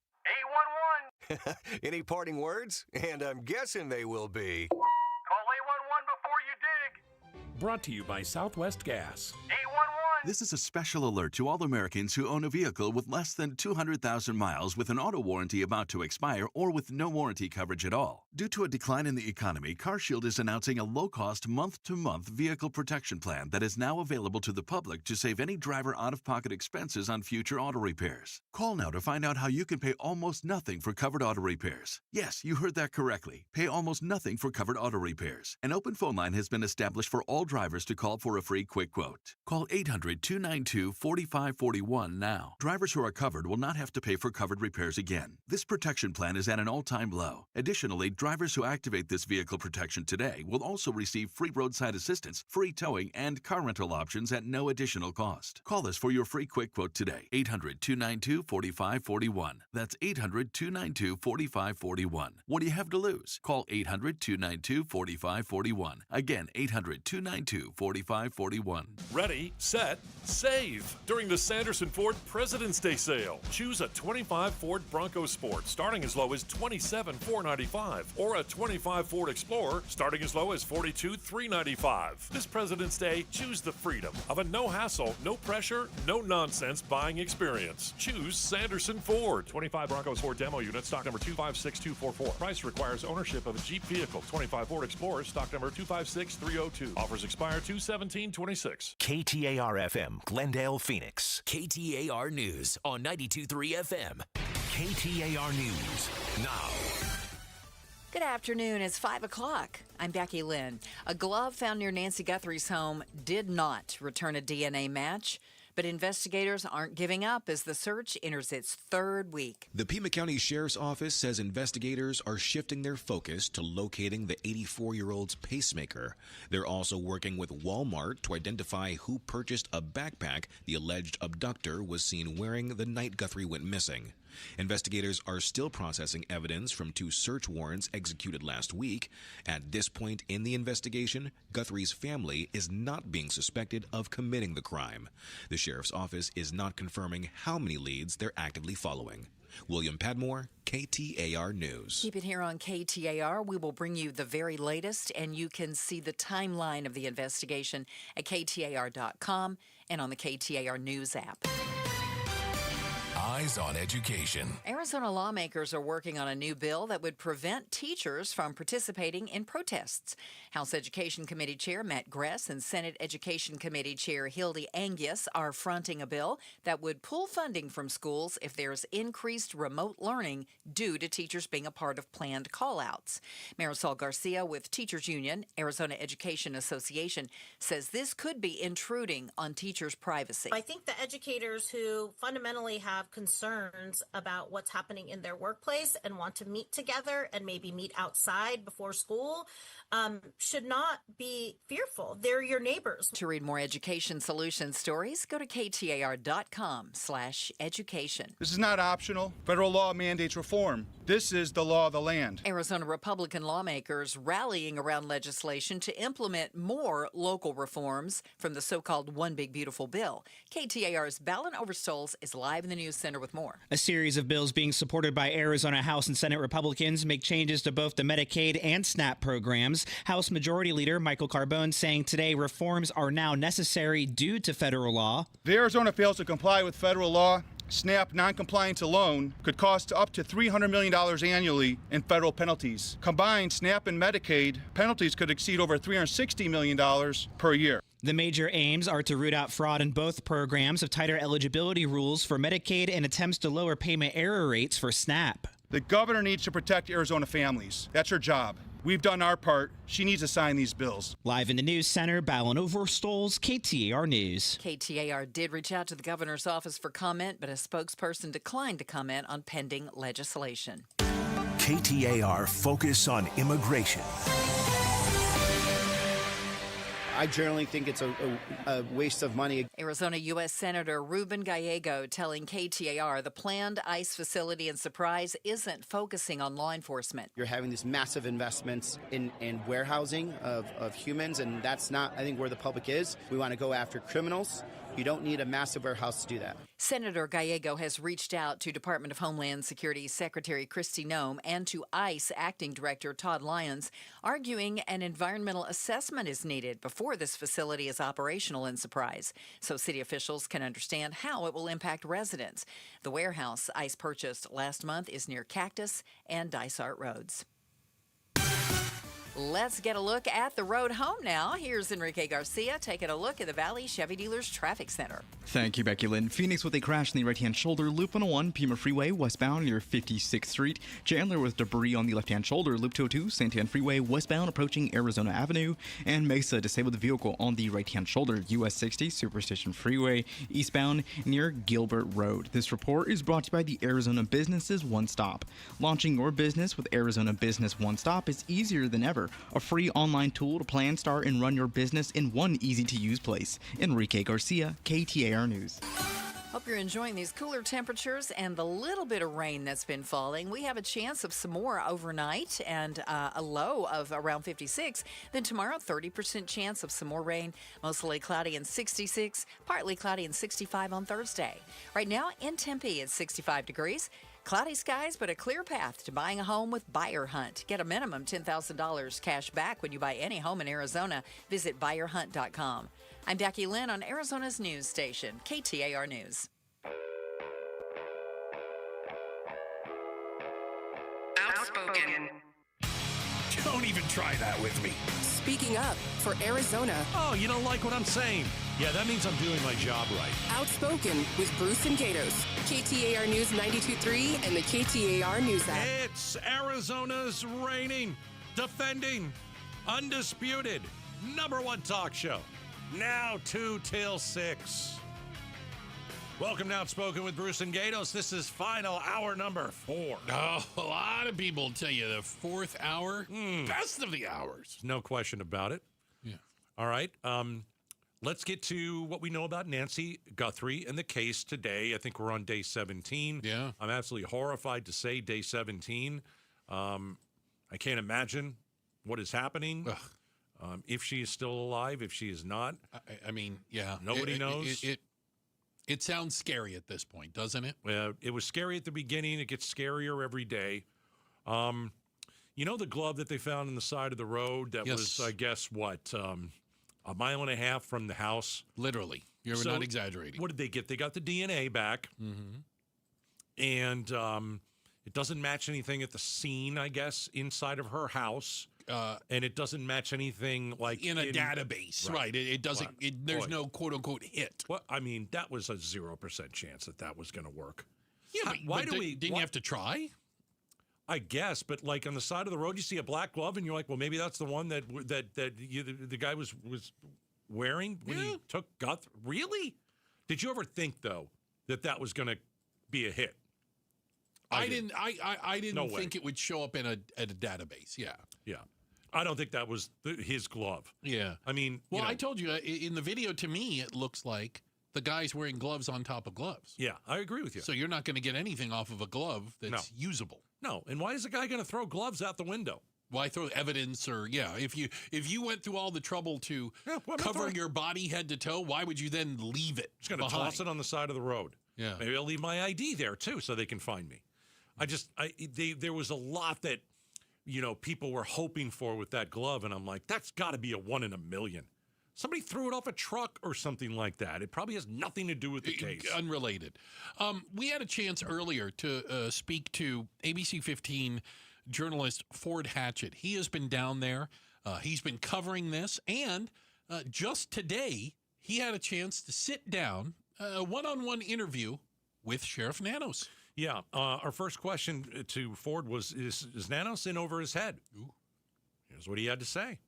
811. Any parting words? And I'm guessing they will be. Call 811 before you dig. Brought to you by Southwest Gas. 811. This is a special alert to all Americans who own a vehicle with less than 200,000 miles with an auto warranty about to expire or with no warranty coverage at all. Due to a decline in the economy, CarShield is announcing a low-cost month-to-month vehicle protection plan that is now available to the public to save any driver out-of-pocket expenses on future auto repairs. Call now to find out how you can pay almost nothing for covered auto repairs. Yes, you heard that correctly. Pay almost nothing for covered auto repairs. An open phone line has been established for all drivers to call for a free quick quote. Call 800-292-4541 now. Drivers who are covered will not have to pay for covered repairs again. This protection plan is at an all-time low. Additionally, drivers who activate this vehicle protection today will also receive free roadside assistance, free towing, and car rental options at no additional cost. Call us for your free quick quote today. 800-292-4541. That's 800-292-4541. What do you have to lose? Call 800-292-4541. Again, 800-292-4541. Ready, set, save. During the Sanderson Ford President's Day sale, choose a 25 Ford Bronco Sport starting as low as $27,495 or a 25 Ford Explorer starting as low as $42,395. This President's Day, choose the freedom of a no-hassle, no-pressure, no-nonsense buying experience. Choose Sanderson Ford. 25 Bronco Sport demo unit, stock number 256244. Price requires ownership of a Jeep vehicle. 25 Ford Explorer, stock number 256302. Offers expire 2/17/26. KTAR-FM, Glendale, Phoenix. KTAR News on 92.3 FM. KTAR News now. Good afternoon. It's 5 o'clock. I'm Becky Lynn. A glove found near Nancy Guthrie's home did not return a DNA match, but investigators aren't giving up as the search enters its 3rd week. The Pima County Sheriff's Office says investigators are shifting their focus to locating the 84-year-old's pacemaker. They're also working with Walmart to identify who purchased a backpack the alleged abductor was seen wearing the night Guthrie went missing. Investigators are still processing evidence from 2 search warrants executed last week. At this point in the investigation, Guthrie's family is not being suspected of committing the crime. The sheriff's office is not confirming how many leads they're actively following. William Padmore, KTAR News. Keep it here on KTAR. We will bring you the very latest, and you can see the timeline of the investigation at KTAR.com and on the KTAR News app. Eyes on Education. Arizona lawmakers are working on a new bill that would prevent teachers from participating in protests. House Education Committee Chair Matt Gress and Senate Education Committee Chair Hildy Angus are fronting a bill that would pull funding from schools if there's increased remote learning due to teachers being a part of planned call-outs. Marisol Garcia with Teachers Union, Arizona Education Association, says this could be intruding on teachers' privacy. I think the educators who fundamentally have concerns about what's happening in their workplace and want to meet together and maybe meet outside before school should not be fearful. They're your neighbors. To read more education solution stories, go to KTAR.com/education. This is not optional. Federal law mandates reform. This is the law of the land. Arizona Republican lawmakers rallying around legislation to implement more local reforms from the so-called One Big Beautiful Bill. KTAR's Ballin Overstoles is live in the News Center with more. A series of bills being supported by Arizona House and Senate Republicans make changes to both the Medicaid and SNAP programs. House Majority Leader Michael Carbone saying today reforms are now necessary due to federal law. If Arizona fails to comply with federal law, SNAP noncompliance alone could cost up to $300 million annually in federal penalties. Combined, SNAP and Medicaid penalties could exceed over $360 million per year. The major aims are to root out fraud in both programs, of tighter eligibility rules for Medicaid, and attempts to lower payment error rates for SNAP. The governor needs to protect Arizona families. That's her job. We've done our part. She needs to sign these bills. Live in the News Center, Ballin Overstoles, KTAR News. KTAR did reach out to the governor's office for comment, but a spokesperson declined to comment on pending legislation. KTAR Focus on Immigration. I generally think it's a waste of money. Arizona U.S. Senator Ruben Gallego telling KTAR the planned ICE facility in Surprise isn't focusing on law enforcement. You're having these massive investments in warehousing of humans, and that's not, I think, where the public is. We want to go after criminals. You don't need a massive warehouse to do that. Senator Gallego has reached out to Department of Homeland Security Secretary Kristi Noem and to ICE Acting Director Todd Lyons, arguing an environmental assessment is needed before this facility is operational in Surprise, so city officials can understand how it will impact residents. The warehouse ICE purchased last month is near Cactus and Dysart Roads. Let's get a look at the road home now. Here's Enrique Garcia taking a look at the Valley Chevy Dealers Traffic Center. Thank you, Becky Lynn. Phoenix with a crash in the right-hand shoulder, Loop 101, Pima Freeway, westbound near 56th Street. Chandler with debris on the left-hand shoulder, Loop 202, Santiago Freeway, westbound approaching Arizona Avenue. And Mesa, disabled vehicle on the right-hand shoulder, US 60, Superstition Freeway, eastbound near Gilbert Road. This report is brought to you by the Arizona Businesses One Stop. Launching your business with Arizona Business One Stop is easier than ever. A free online tool to plan, start, and run your business in one easy-to-use place. Enrique Garcia, KTAR News. Hope you're enjoying these cooler temperatures and the little bit of rain that's been falling. We have a chance of some more overnight and a low of around 56. Then tomorrow, 30% chance of some more rain. Mostly cloudy and 66, partly cloudy and 65 on Thursday. Right now in Tempe, it's 65 degrees. Cloudy skies, but a clear path to buying a home with Buyer Hunt. Get a minimum $10,000 cash back when you buy any home in Arizona. Visit buyerhunt.com. I'm Becky Lynn on Arizona's news station, KTAR News. Outspoken. Don't even try that with me. Speaking up for Arizona. Oh, you don't like what I'm saying? Yeah, that means I'm doing my job right. Outspoken with Bruce and Gatos. KTAR News 92.3 and the KTAR News app. It's Arizona's reigning, defending, undisputed #1 talk show. Now 2 till 6. Welcome to Outspoken with Bruce and Gatos. This is final hour number 4. Oh, a lot of people tell you the 4th hour, best of the hours. No question about it. Yeah. All right. let's get to what we know about Nancy Guthrie and the case today. I think we're on day 17. Yeah. I'm absolutely horrified to say day 17. I can't imagine what is happening. If she is still alive, if she is not. I mean, yeah. Nobody knows. It sounds scary at this point, doesn't it? It was scary at the beginning. It gets scarier every day. You know the glove that they found on the side of the road that was, I guess, what, a mile and a half from the house? Literally. You're not exaggerating. What did they get? They got the DNA back. Mm-hmm. And it doesn't match anything at the scene, I guess, inside of her house. And it doesn't match anything like in a database, right? It doesn't. There's no quote unquote hit. Well, I mean, that was a 0% chance that was going to work. Yeah, but didn't you have to try? I guess, but like on the side of the road, you see a black glove, and you're like, well, maybe that's the one that the guy was wearing when he took Guthrie. Really? Did you ever think though that was going to be a hit? I didn't think it would show up at a database. Yeah. I don't think that was his glove. Yeah. I mean, I told you in the video. To me, it looks like the guy's wearing gloves on top of gloves. Yeah, I agree with you. So you're not going to get anything off of a glove that's usable. No. And why is the guy going to throw gloves out the window? Why throw evidence or if you went through all the trouble to cover your body head to toe, why would you then leave it? Just going to toss it on the side of the road. Yeah. Maybe I'll leave my ID there too so they can find me. There was a lot that, people were hoping for with that glove. And I'm like, that's got to be a 1 in a million. Somebody threw it off a truck or something like that. It probably has nothing to do with the case. Unrelated. We had a chance earlier to speak to ABC 15 journalist Ford Hatchett. He has been down there. He's been covering this. And just today, he had a chance to sit down, a one-on-one interview with Sheriff Nanos. Yeah. Our first question to Ford was, is Nanos in over his head? Ooh. Here's what he had to say.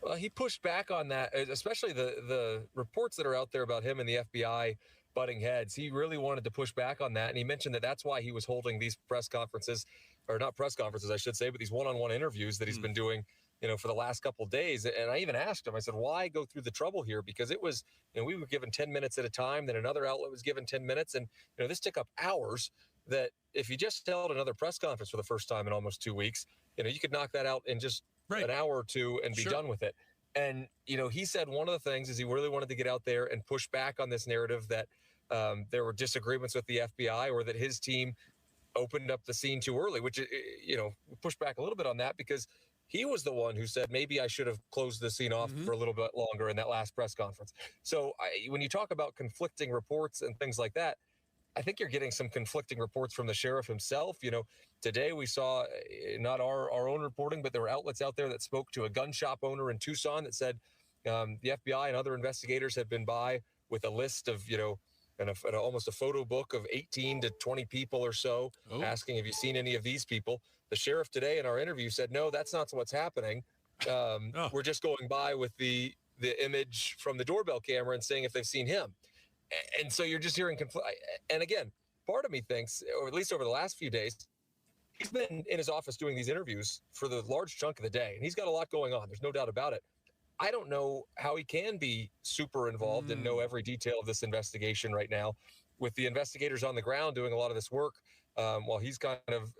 Well, he pushed back on that, especially the reports that are out there about him and the FBI butting heads. He really wanted to push back on that, and he mentioned that that's why he was holding these press conferences, or not press conferences, I should say, but these one-on-one interviews that he's been doing, for the last couple of days. And I even asked him, I said, why go through the trouble here? Because it was, we were given 10 minutes at a time, then another outlet was given 10 minutes, and this took up hours. That if you just held another press conference for the first time in almost 2 weeks, you could knock that out in just an hour or two and be done with it. And, he said one of the things is he really wanted to get out there and push back on this narrative that there were disagreements with the FBI or that his team opened up the scene too early, which, pushed back a little bit on that because he was the one who said, maybe I should have closed the scene off for a little bit longer in that last press conference. So when you talk about conflicting reports and things like that, I think you're getting some conflicting reports from the sheriff himself. Today we saw not our own reporting, but there were outlets out there that spoke to a gun shop owner in Tucson that said the FBI and other investigators had been by with a list of, and almost a photo book of 18 to 20 people or so, asking, have you seen any of these people? The sheriff today in our interview said, no, that's not what's happening. We're just going by with the image from the doorbell camera and saying if they've seen him. And so you're just hearing and again, part of me thinks, or at least over the last few days, he's been in his office doing these interviews for the large chunk of the day, and he's got a lot going on. There's no doubt about it. I don't know how he can be super involved and know every detail of this investigation right now with the investigators on the ground doing a lot of this work while he's kind of,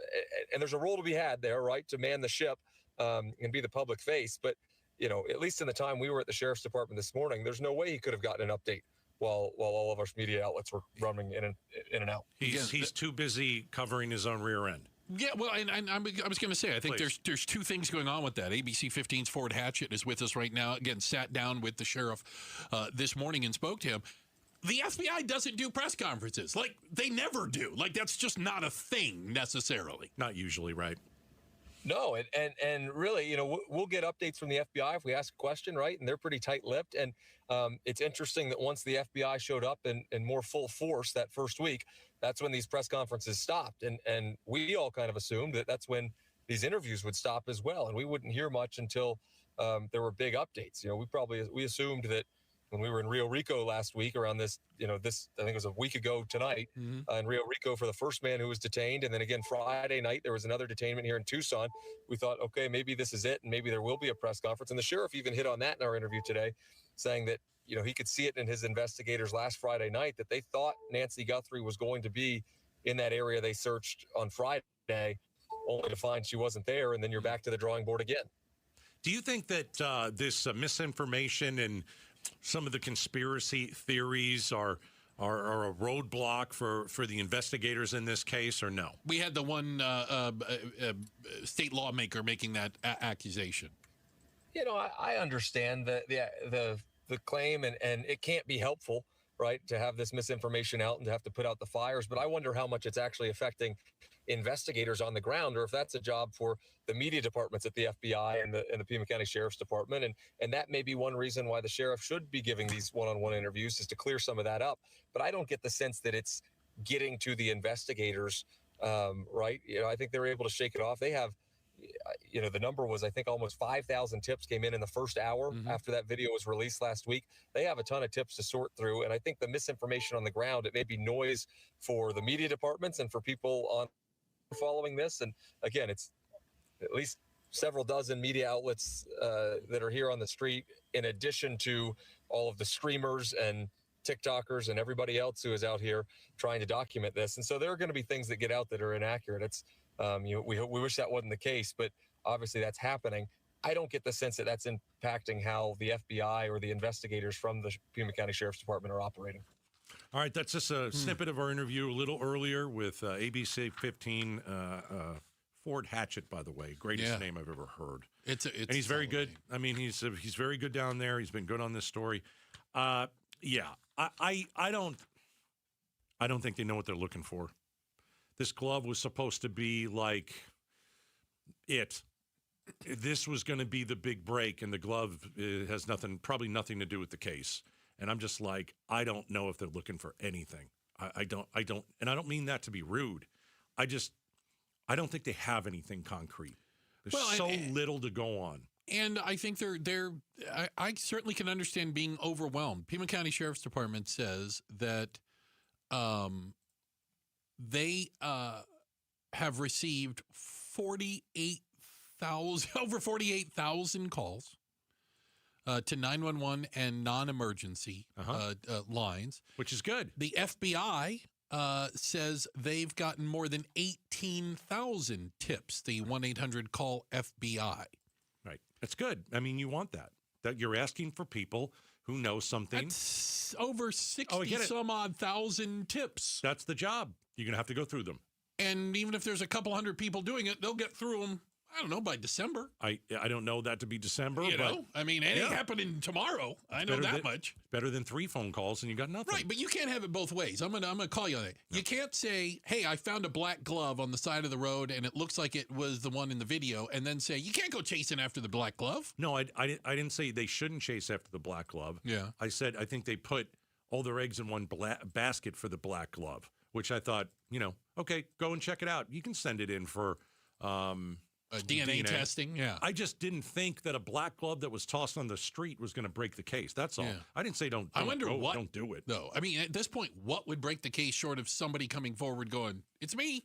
and there's a role to be had there, right, to man the ship and be the public face. But, at least in the time we were at the sheriff's department this morning, there's no way he could have gotten an update while all of our media outlets were running in and out. He's too busy covering his own rear end. Yeah, well, and I was going to say, I think there's two things going on with that. ABC 15's Ford Hatchett is with us right now. Again, sat down with the sheriff this morning and spoke to him. The FBI doesn't do press conferences. Like, they never do. Like, that's just not a thing necessarily. Not usually, right? No, and really, we'll get updates from the FBI if we ask a question, right? And they're pretty tight-lipped. And it's interesting that once the FBI showed up in more full force that first week, that's when these press conferences stopped. And we all kind of assumed that that's when these interviews would stop as well. And we wouldn't hear much until there were big updates. We assumed that when we were in Rio Rico last week around this, I think it was a week ago tonight in Rio Rico for the first man who was detained. And then again, Friday night, there was another detainment here in Tucson. We thought, okay, maybe this is it. And maybe there will be a press conference. And the sheriff even hit on that in our interview today, saying that, he could see it in his investigators last Friday night that they thought Nancy Guthrie was going to be in that area they searched on Friday, only to find she wasn't there. And then you're back to the drawing board again. Do you think that this misinformation and some of the conspiracy theories are a roadblock for the investigators in this case, or no? We had the one state lawmaker making that accusation. I understand the claim, and it can't be helpful, right, to have this misinformation out and to have to put out the fires. But I wonder how much it's actually affecting investigators on the ground, or if that's a job for the media departments at the FBI and the Pima County Sheriff's Department. And that may be one reason why the sheriff should be giving these one-on-one interviews, is to clear some of that up. But I don't get the sense that it's getting to the investigators, right? I think they're able to shake it off. They have, the number was, I think, almost 5,000 tips came in the first hour after that video was released last week. They have a ton of tips to sort through. And I think the misinformation on the ground, it may be noise for the media departments and for people on following this. And again, it's at least several dozen media outlets that are here on the street, in addition to all of the streamers and TikTokers and everybody else who is out here trying to document this. And so there are going to be things that get out that are inaccurate. It's we wish that wasn't the case, but obviously that's happening. I don't get the sense that that's impacting how the FBI or the investigators from the Pima County Sheriff's Department are operating. All right, that's just a snippet of our interview a little earlier with ABC 15 Ford Hatchett, by the way. Greatest name I've ever heard. And he's very good. Name. I mean, he's very good down there. He's been good on this story. I don't think they know what they're looking for. This glove was supposed to be like it. This was going to be the big break, and the glove has probably nothing to do with the case. And I'm just like, I don't know if they're looking for anything. I don't, and I don't mean that to be rude. I don't think they have anything concrete. There's little to go on. And I think I certainly can understand being overwhelmed. Pima County Sheriff's Department says that they have received over 48,000 calls to 911 and non-emergency lines. Which is good. The FBI says they've gotten more than 18,000 tips, the 1-800-CALL-FBI. Right. That's good. I mean, you want that. That you're asking for people who know something. That's over 60-some-odd thousand tips. That's the job. You're going to have to go through them. And even if there's a couple hundred people doing it, they'll get through them, I don't know, by December. I don't know that to be December. I mean, it ain't happening tomorrow. I know that much. Better than 3 phone calls and you got nothing. Right, but you can't have it both ways. I'm gonna call you on that. No. You can't say, hey, I found a black glove on the side of the road and it looks like it was the one in the video, and then say, you can't go chasing after the black glove. No, I didn't say they shouldn't chase after the black glove. Yeah. I said I think they put all their eggs in one basket for the black glove, which I thought, okay, go and check it out. You can send it in for DNA testing. Yeah. I just didn't think that a black glove that was tossed on the street was going to break the case. That's all. Yeah. I didn't say don't do it. No. I mean, at this point, what would break the case short of somebody coming forward going, it's me?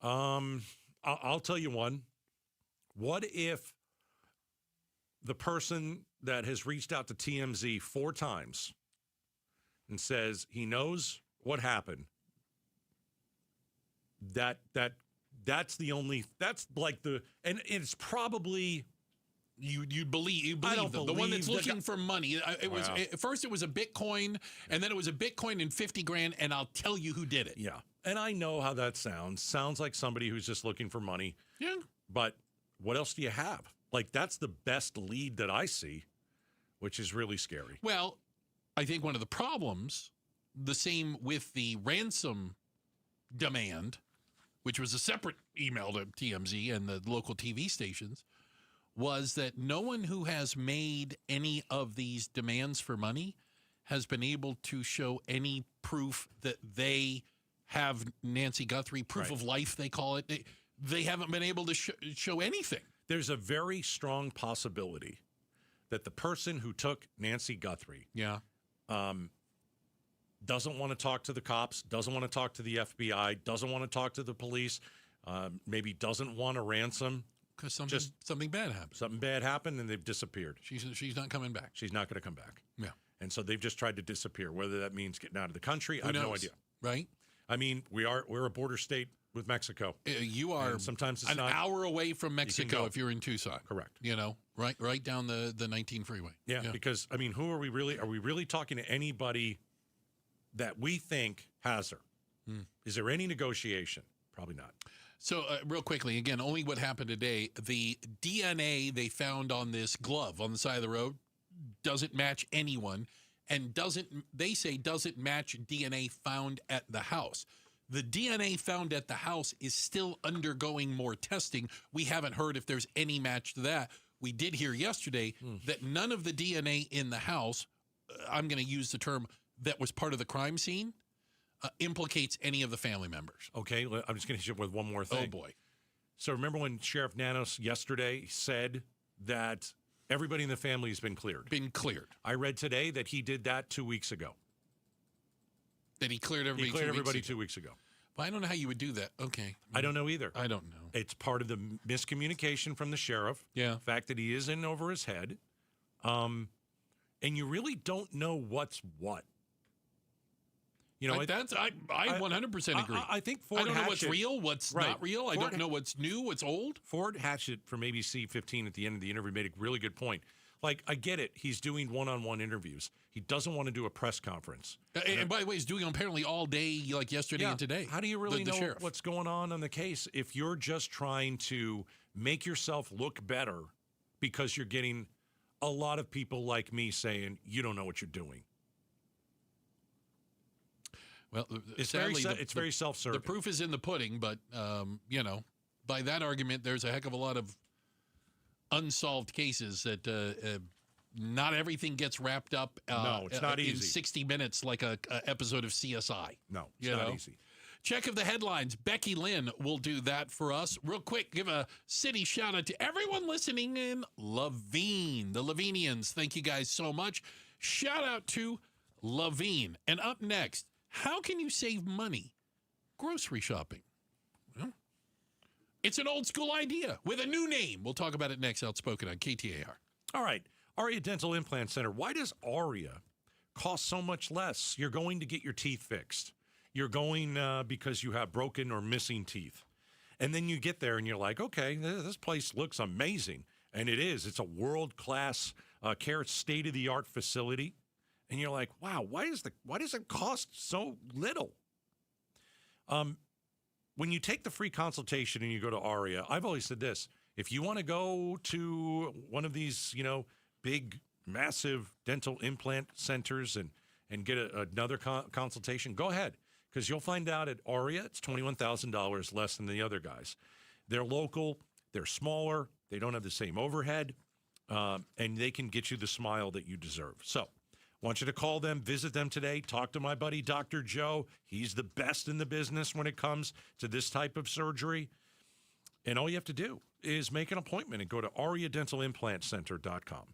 I'll tell you one. What if the person that has reached out to TMZ 4 times and says he knows what happened, that's it's probably you believe them. The one that's looking for money. First it was a Bitcoin, and then it was a Bitcoin and 50 grand, and I'll tell you who did it. Yeah. And I know how that sounds. Sounds like somebody who's just looking for money. Yeah. But what else do you have? Like, that's the best lead that I see, which is really scary. Well, I think one of the problems, the same with the ransom demand, which was a separate email to TMZ and the local TV stations, was that no one who has made any of these demands for money has been able to show any proof that they have Nancy Guthrie, proof of life, they call it. They haven't been able to show anything. There's a very strong possibility that the person who took Nancy Guthrie doesn't want to talk to the cops, doesn't want to talk to the FBI, doesn't want to talk to the police, maybe doesn't want a ransom. Because something bad happened. Something bad happened, and they've disappeared. She's not coming back. She's not going to come back. Yeah. And so they've just tried to disappear. Whether that means getting out of the country, I have no idea. Right? I mean, we're a border state with Mexico. You are sometimes it's an hour away from Mexico if you're in Tucson. Correct. You know, right down the 19 freeway. Yeah, because, I mean, who are we really? Are we really talking to anybody that we think has her? Is there any negotiation? Probably not. So, real quickly, again, only what happened today. The DNA they found on this glove on the side of the road doesn't match anyone, and doesn't match DNA found at the house. The DNA found at the house is still undergoing more testing. We haven't heard if there's any match to that. We did hear yesterday that none of the DNA in the house, I'm going to use the term that was part of the crime scene, implicates any of the family members. Okay, I'm just going to hit you with one more thing. Oh, boy. So remember when Sheriff Nanos yesterday said that everybody in the family has been cleared? Been cleared. I read today that he did that 2 weeks ago. That he cleared everybody, he cleared everybody 2 weeks ago. Well, I don't know how you would do that. Okay. I don't know either. I don't know. It's part of the miscommunication from the sheriff. Yeah. The fact that he is in over his head. And you really don't know what's what. You know, I 100% agree. I think Ford I don't know what's Hatchett- real, what's Right. not real. I don't know what's new, what's old. Ford Hatchett from ABC 15 at the end of the interview made a really good point. Like, I get it. He's doing one-on-one interviews. He doesn't want to do a press conference. And by the way, he's doing them apparently all day, like yesterday and today. How do you really the know sheriff. what's going on the case if you're just trying to make yourself look better because you're getting a lot of people like me saying, you don't know what you're doing? Well, It's sadly, very self-serving. The proof is in the pudding, but, you know, by that argument, there's a heck of a lot of unsolved cases that not everything gets wrapped up No, it's not in easy. 60 minutes like a episode of CSI. No, it's not easy. Check of the headlines. Becky Lynn will do that for us. Real quick, give a city shout out to everyone listening in Laveen, the Lavenians. Thank you guys so much. Shout out to Laveen. And up next, how can you save money grocery shopping? Well, it's an old school idea with a new name. We'll talk about it next. Outspoken on KTAR. All right. Aria Dental Implant Center. Why does Aria cost so much less? You're going to get your teeth fixed. You're going because you have broken or missing teeth. And then you get there and you're like, okay, this place looks amazing. And it is. It's a world-class care, state-of-the-art facility. And you're like, wow, why does it cost so little? When you take the free consultation and you go to Aria, I've always said this. If you want to go to one of these, big, massive dental implant centers and get another consultation, go ahead. Because you'll find out at Aria, it's $21,000 less than the other guys. They're local. They're smaller. They don't have the same overhead. And they can get you the smile that you deserve. So, I want you to call them, visit them today, talk to my buddy, Dr. Joe. He's the best in the business when it comes to this type of surgery. And all you have to do is make an appointment and go to ariadentalimplantcenter.com.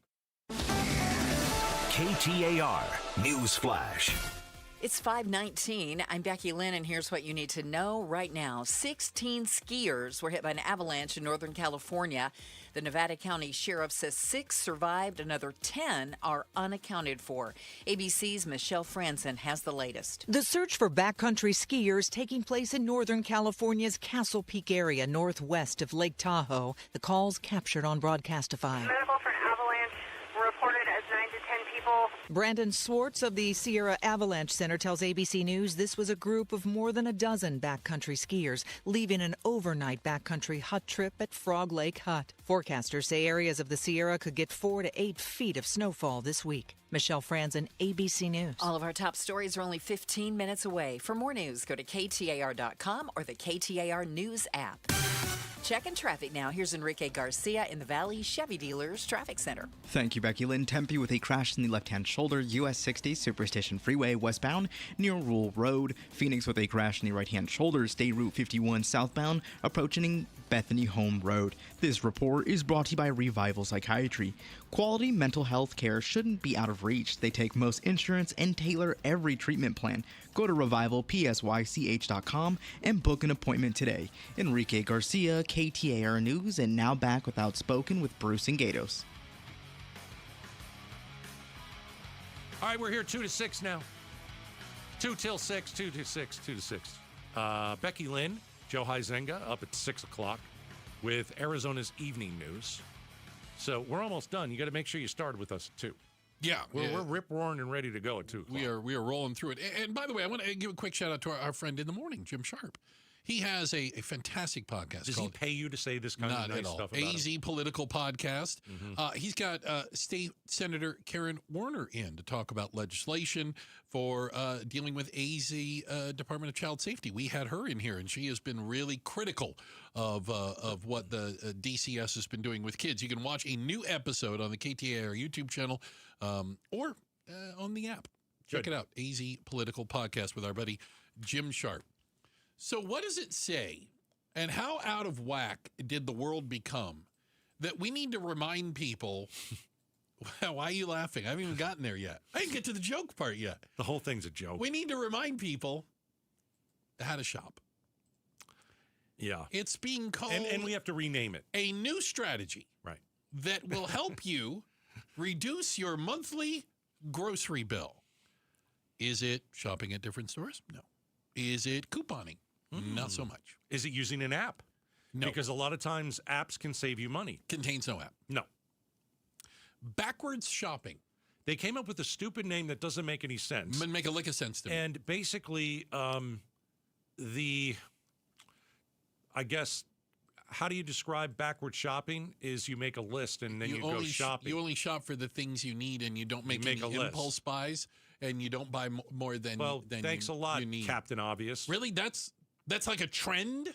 KTAR News Flash. It's 5:19. I'm Becky Lynn, and here's what you need to know right now. 16 skiers were hit by an avalanche in Northern California. The Nevada County Sheriff says 6 survived. Another 10 are unaccounted for. ABC's Michelle Franzen has the latest. The search for backcountry skiers taking place in Northern California's Castle Peak area, northwest of Lake Tahoe. The calls captured on Broadcastify. Medical for an avalanche reported as 9 to 10 people. Brandon Swartz of the Sierra Avalanche Center tells ABC News this was a group of more than a dozen backcountry skiers leaving an overnight backcountry hut trip at Frog Lake Hut. Forecasters say areas of the Sierra could get 4 to 8 feet of snowfall this week. Michelle Franzen, ABC News. All of our top stories are only 15 minutes away. For more news, go to KTAR.com or the KTAR News app. Checking traffic now. Here's Enrique Garcia in the Valley Chevy Dealers Traffic Center. Thank you, Becky Lynn. Tempe with a crash in the left-hand shoulder, US 60 Superstition Freeway westbound near Rule Road. Phoenix with a crash in the right-hand shoulder, State Route 51 southbound approaching Bethany Home Road. This report is brought to you by Revival Psychiatry. Quality mental health care shouldn't be out of reach. They take most insurance and tailor every treatment plan. Go to revivalpsych.com and book an appointment today. Enrique Garcia, KTAR News, and now back with Outspoken with Bruce and Gatos. All right, we're here 2 to 6 now. 2 till 6, 2 to 6, 2 to 6. Becky Lynn, Joe Huizenga up at 6 o'clock with Arizona's evening news. So we're almost done. You got to make sure you started with us at 2. Yeah. We're rip-roaring and ready to go at 2 o'clock. We are rolling through it. And by the way, I want to give a quick shout-out to our friend in the morning, Jim Sharp. He has a fantastic podcast. Does he pay you to say this kind of nice stuff about AZ him? Political Podcast. Mm-hmm. He's got State Senator Karen Warner in to talk about legislation for dealing with AZ Department of Child Safety. We had her in here, and she has been really critical of what the DCS has been doing with kids. You can watch a new episode on the KTAR YouTube channel or on the app. Check it out, AZ Political Podcast with our buddy Jim Sharp. So what does it say, and how out of whack did the world become that we need to remind people? Why are you laughing? I haven't even gotten there yet. I didn't get to the joke part yet. The whole thing's a joke. We need to remind people how to shop. Yeah. It's being called... And we have to rename it. A new strategy. Right. That will help you reduce your monthly grocery bill. Is it shopping at different stores? No. Is it couponing? Not so much. Is it using an app? No. Because a lot of times apps can save you money. Contains no app. No. Backwards shopping. They came up with a stupid name that doesn't make any sense. Make a lick of sense to me. And basically, I guess, how do you describe backward shopping? Is you make a list and then you go shopping. You only shop for the things you need, and you don't make any impulse buys, and you don't buy more than thanks a lot, you need. Captain Obvious. Really? That's like a trend?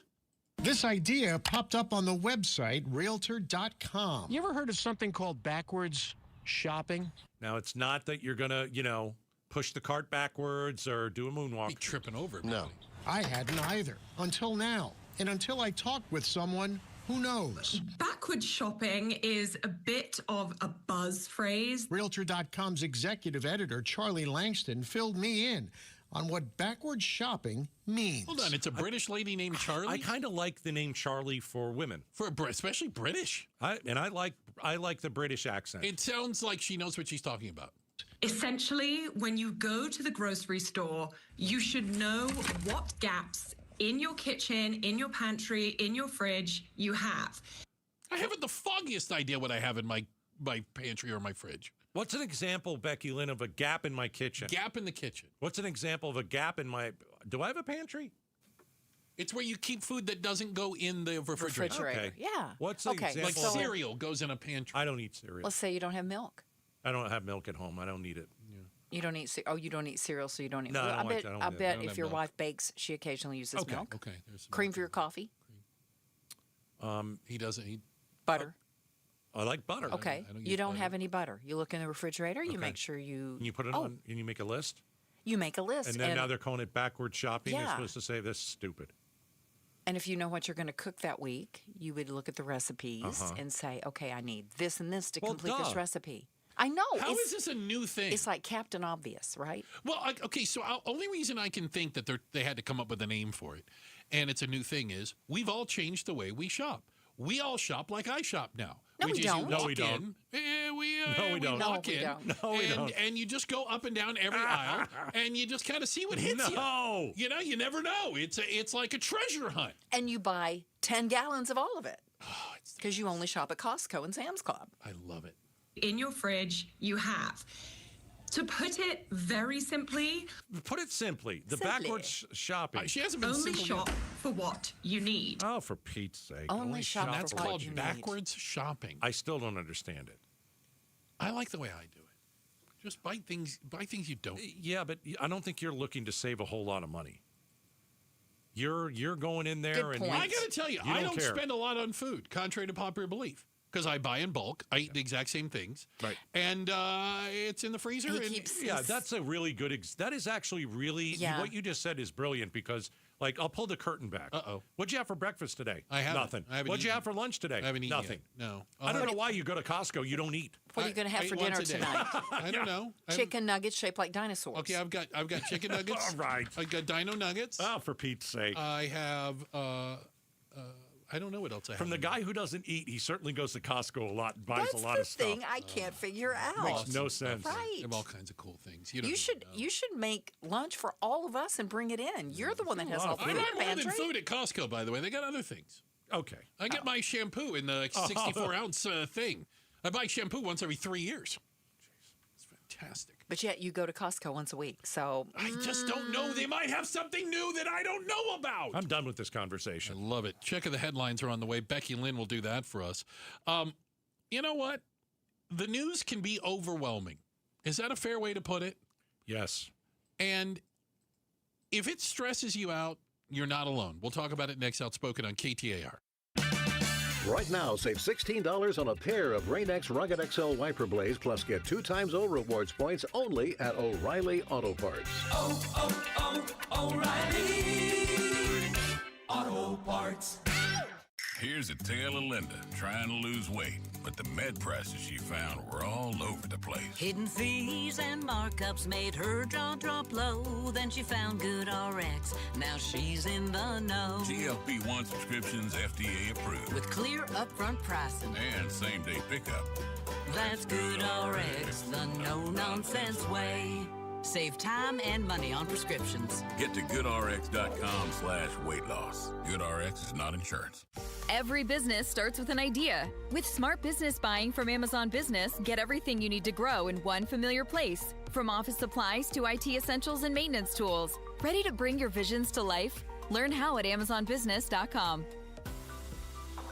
This idea popped up on the website Realtor.com. You ever heard of something called backwards shopping? Now, it's not that you're going to, push the cart backwards or do a moonwalk. Be tripping over it. No. I hadn't either, until now. And until I talked with someone who knows. Backwards shopping is a bit of a buzz phrase. Realtor.com's executive editor, Charlie Langston, filled me in on what backwards shopping means. Hold on, it's a British lady named Charlie? I kind of like the name Charlie for women. Especially British. I like the British accent. It sounds like she knows what she's talking about. Essentially, when you go to the grocery store, you should know what gaps in your kitchen, in your pantry, in your fridge you have. I haven't the foggiest idea what I have in my pantry or my fridge. What's an example, Becky Lynn, of a gap in my kitchen? Gap in the kitchen. What's an example of a gap in my... Do I have a pantry? It's where you keep food that doesn't go in the refrigerator. Okay. Yeah. What's the example? Like cereal goes in a pantry. I don't eat cereal. Let's say you don't have milk. I don't have milk at home. I don't need it. Yeah. You don't eat. You don't eat cereal, so you don't eat. No, well, I don't like that. I bet if your milk. wife bakes, she occasionally uses milk. Okay. There's some Cream for your coffee. He doesn't eat butter. I like butter. Okay. You don't have any butter. You look in the refrigerator. You make sure you. And you put it on, and you make a list. You make a list, And then now they're calling it backward shopping. They're Yeah. supposed to say this is stupid. And if you know what you're going to cook that week, you would look at the recipes and say, okay, I need this and this to complete this recipe. I know. How is this a new thing? It's like Captain Obvious, right? Well, okay, so only reason I can think that they had to come up with a name for it, and it's a new thing, is we've all changed the way we shop. We all shop like I shop now. No, we don't. No, we don't. We don't. walk in, No, we don't. and you just go up and down every aisle, and you just kind of see what hits you. No. You know, you never know. It's like a treasure hunt. And you buy 10 gallons of all of it because you only shop at Costco and Sam's Club. I love it. In your fridge, you have. To put it very simply, Put it simply. The backwards shopping. She hasn't been only simple shop yet. for what you need. Oh, for Pete's sake. Only shop for That's what called you need. backwards shopping. I still don't understand it. I like the way I do it. Just buy things you don't. Yeah, but I don't think you're looking to save a whole lot of money. You're going in there Good and point. I got to tell you, I don't care. spend a lot on food, contrary to popular belief. because I buy in bulk. I eat the exact same things. Right. And it's in the freezer. That's a really good, that is actually really, what you just said is brilliant because, like, I'll pull the curtain back. Uh-oh. What'd you have for breakfast today? I haven't. Nothing. I haven't What'd you eaten. have for lunch today? I haven't eaten Nothing. yet. No. I don't know why you go to Costco. You don't eat. What are you going to have for dinner tonight? I don't know. Chicken nuggets shaped like dinosaurs. Okay, I've got chicken nuggets. All right. I've got dino nuggets. Oh, for Pete's sake. I have, I don't know what else I have. From the guy who doesn't eat, he certainly goes to Costco a lot and buys That's a lot the of stuff. thing I can't figure out. Makes no sense. Right. They have all kinds of cool things. You should make lunch for all of us and bring it in. You're the one that has all the I food buy in the more than pantry. food at Costco, by the way. They got other things. Okay. I get my shampoo in the 64-ounce thing. I buy shampoo once every 3 years. It's fantastic. But yet you go to Costco once a week, so... I just don't know. They might have something new that I don't know about. I'm done with this conversation. I love it. Check of the headlines are on the way. Becky Lynn will do that for us. You know what? The news can be overwhelming. Is that a fair way to put it? Yes. And if it stresses you out, you're not alone. We'll talk about it next. Outspoken on KTAR. Right now, save $16 on a pair of Rain-X Rugged XL wiper blades, plus get 2 times O rewards points only at O'Reilly Auto Parts. O'Reilly Auto Parts. Here's a tale of Linda trying to lose weight, but the med prices she found were all over the place. Hidden fees and markups made her jaw drop low. Then she found Good RX. Now she's in the know. GLP-1 subscriptions FDA approved. With clear upfront pricing. And same-day pickup. That's Good RX, the no-nonsense way. Save time and money on prescriptions. Get to goodrx.com/weight loss. GoodRx is not insurance. Every business starts with an idea. With smart business buying from Amazon Business, get everything you need to grow in one familiar place. From office supplies to IT essentials and maintenance tools. Ready to bring your visions to life? Learn how at amazonbusiness.com.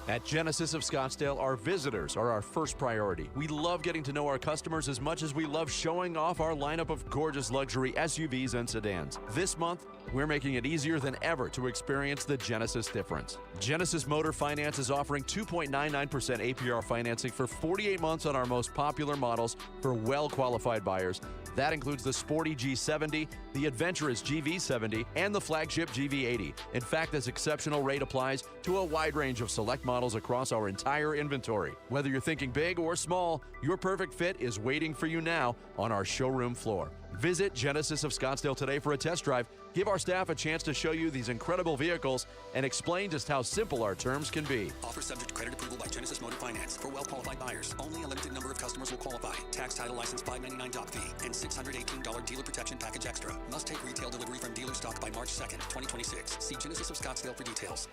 At Genesis of Scottsdale, our visitors are our first priority. We love getting to know our customers as much as we love showing off our lineup of gorgeous luxury SUVs and sedans. This month, we're making it easier than ever to experience the Genesis difference. Genesis Motor Finance is offering 2.99% APR financing for 48 months on our most popular models for well-qualified buyers. That includes the sporty G70, the adventurous GV70, and the flagship GV80. In fact, this exceptional rate applies to a wide range of select models across our entire inventory. Whether you're thinking big or small, your perfect fit is waiting for you now on our showroom floor. Visit Genesis of Scottsdale today for a test drive. Give our staff a chance to show you these incredible vehicles and explain just how simple our terms can be. Offer subject to credit approval by Genesis Motor Finance. For well-qualified buyers, only a limited number of customers will qualify. Tax, title, license, $599 doc fee, and $618 dealer protection package extra. Must take retail delivery from dealer stock by March 2nd, 2026. See Genesis of Scottsdale for details.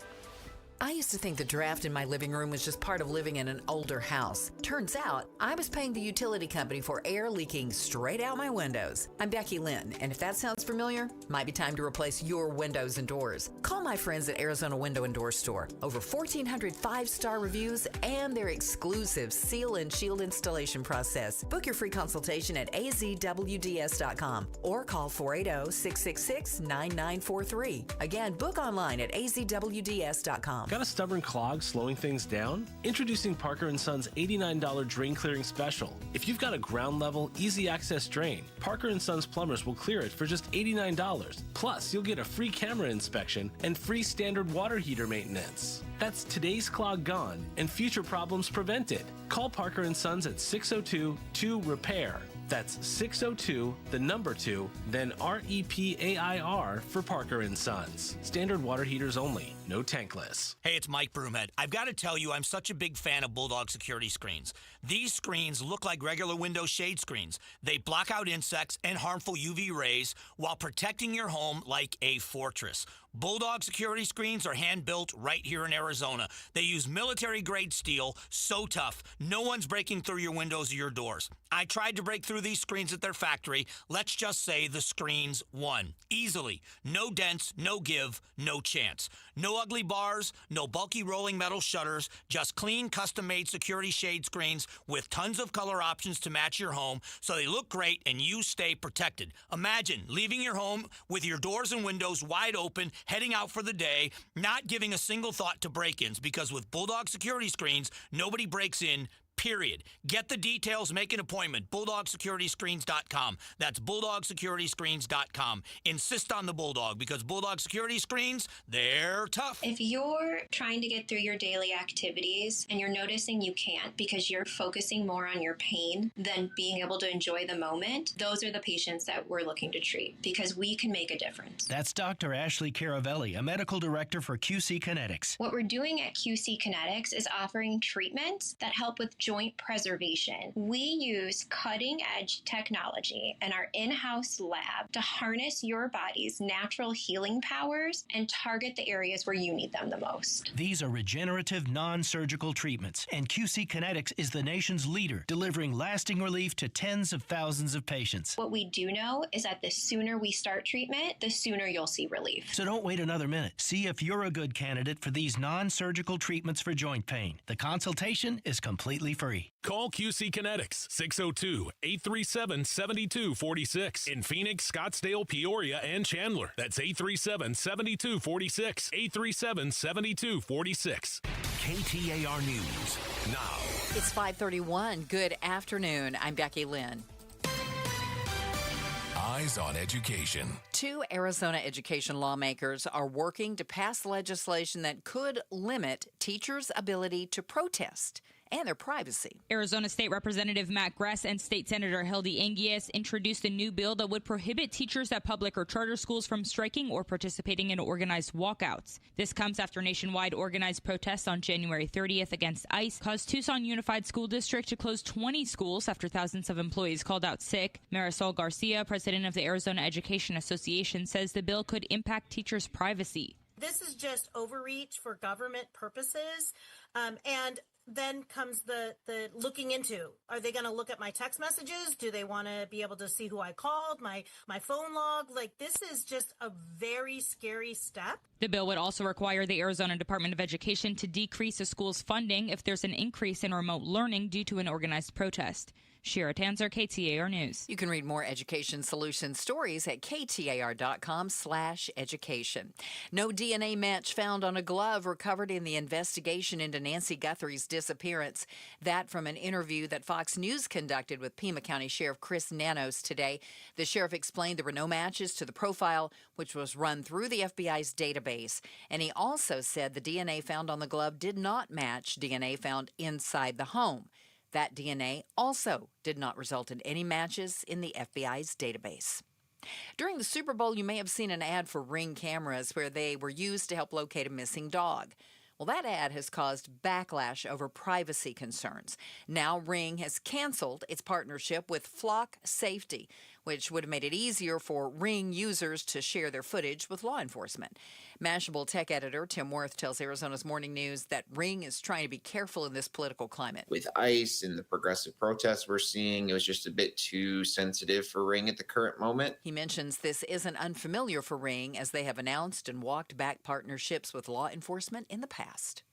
I used to think the draft in my living room was just part of living in an older house. Turns out, I was paying the utility company for air leaking straight out my windows. I'm Becky Lynn, and if that sounds familiar, might be time to replace your windows and doors. Call my friends at Arizona Window and Door Store. Over 1,400 5-star reviews and their exclusive seal and shield installation process. Book your free consultation at azwds.com or call 480-666-9943. Again, book online at azwds.com. Got a stubborn clog slowing things down? Introducing Parker & Son's $89 drain clearing special. If you've got a ground level, easy access drain, Parker & Son's plumbers will clear it for just $89. Plus, you'll get a free camera inspection and free standard water heater maintenance. That's today's clog gone and future problems prevented. Call Parker & Sons at 602-2-REPAIR. That's 602, the number 2, then REPAIR for Parker & Sons. Standard water heaters only, no tankless. Hey, it's Mike Broomhead. I've got to tell you, I'm such a big fan of Bulldog security screens. These screens look like regular window shade screens. They block out insects and harmful UV rays while protecting your home like a fortress. Bulldog security screens are hand-built right here in Arizona. They use military-grade steel, so tough, no one's breaking through your windows or your doors. I tried to break through these screens at their factory. Let's just say the screens won. Easily. No dents, no give, no chance. No ugly bars, no bulky rolling metal shutters, just clean, custom-made security shade screens with tons of color options to match your home so they look great and you stay protected. Imagine leaving your home with your doors and windows wide open, heading out for the day, not giving a single thought to break-ins, because with Bulldog security screens, nobody breaks in, period. Get the details, make an appointment. BulldogSecurityScreens.com. That's BulldogSecurityScreens.com. Insist on the Bulldog, because Bulldog Security Screens, they're tough. If you're trying to get through your daily activities and you're noticing you can't because you're focusing more on your pain than being able to enjoy the moment, those are the patients that we're looking to treat, because we can make a difference. That's Dr. Ashley Caravelli, a medical director for QC Kinetics. What we're doing at QC Kinetics is offering treatments that help with joint preservation. We use cutting-edge technology in our in-house lab to harness your body's natural healing powers and target the areas where you need them the most. These are regenerative, non-surgical treatments, and QC Kinetics is the nation's leader, delivering lasting relief to tens of thousands of patients. What we do know is that the sooner we start treatment, the sooner you'll see relief. So don't wait another minute. See if you're a good candidate for these non-surgical treatments for joint pain. The consultation is completely free. Call QC Kinetics, 602-837-7246. In Phoenix, Scottsdale, Peoria, and Chandler. That's 837-7246. 837-7246. KTAR News now. It's 5:31. Good afternoon. I'm Becky Lynn. Eyes on Education. 2 Arizona education lawmakers are working to pass legislation that could limit teachers' ability to protest and their privacy. Arizona State Representative Matt Gress and State Senator Hildy Anguias introduced a new bill that would prohibit teachers at public or charter schools from striking or participating in organized walkouts. This comes after nationwide organized protests on January 30th against ICE caused Tucson Unified School District to close 20 schools after thousands of employees called out sick. Marisol Garcia, president of the Arizona Education Association, says the bill could impact teachers' privacy. This is just overreach for government purposes, and then comes the looking into, are they going to look at my text messages? Do they want to be able to see who I called, my phone log? Like, this is just a very scary step. The bill would also require the Arizona Department of Education to decrease a school's funding if there's an increase in remote learning due to an organized protest. Shira Tanzer, KTAR News. You can read more education solution stories at KTAR.com/education. No DNA match found on a glove recovered in the investigation into Nancy Guthrie's disappearance. That from an interview that Fox News conducted with Pima County Sheriff Chris Nanos today. The sheriff explained there were no matches to the profile, which was run through the FBI's database. And he also said the DNA found on the glove did not match DNA found inside the home. That DNA also did not result in any matches in the FBI's database. During the Super Bowl, you may have seen an ad for Ring cameras where they were used to help locate a missing dog. Well, that ad has caused backlash over privacy concerns. Now Ring has canceled its partnership with Flock Safety, which would have made it easier for Ring users to share their footage with law enforcement. Mashable tech editor Tim Worth tells Arizona's Morning News that Ring is trying to be careful in this political climate. With ICE and the progressive protests we're seeing, it was just a bit too sensitive for Ring at the current moment. He mentions this isn't unfamiliar for Ring, as they have announced and walked back partnerships with law enforcement in the past.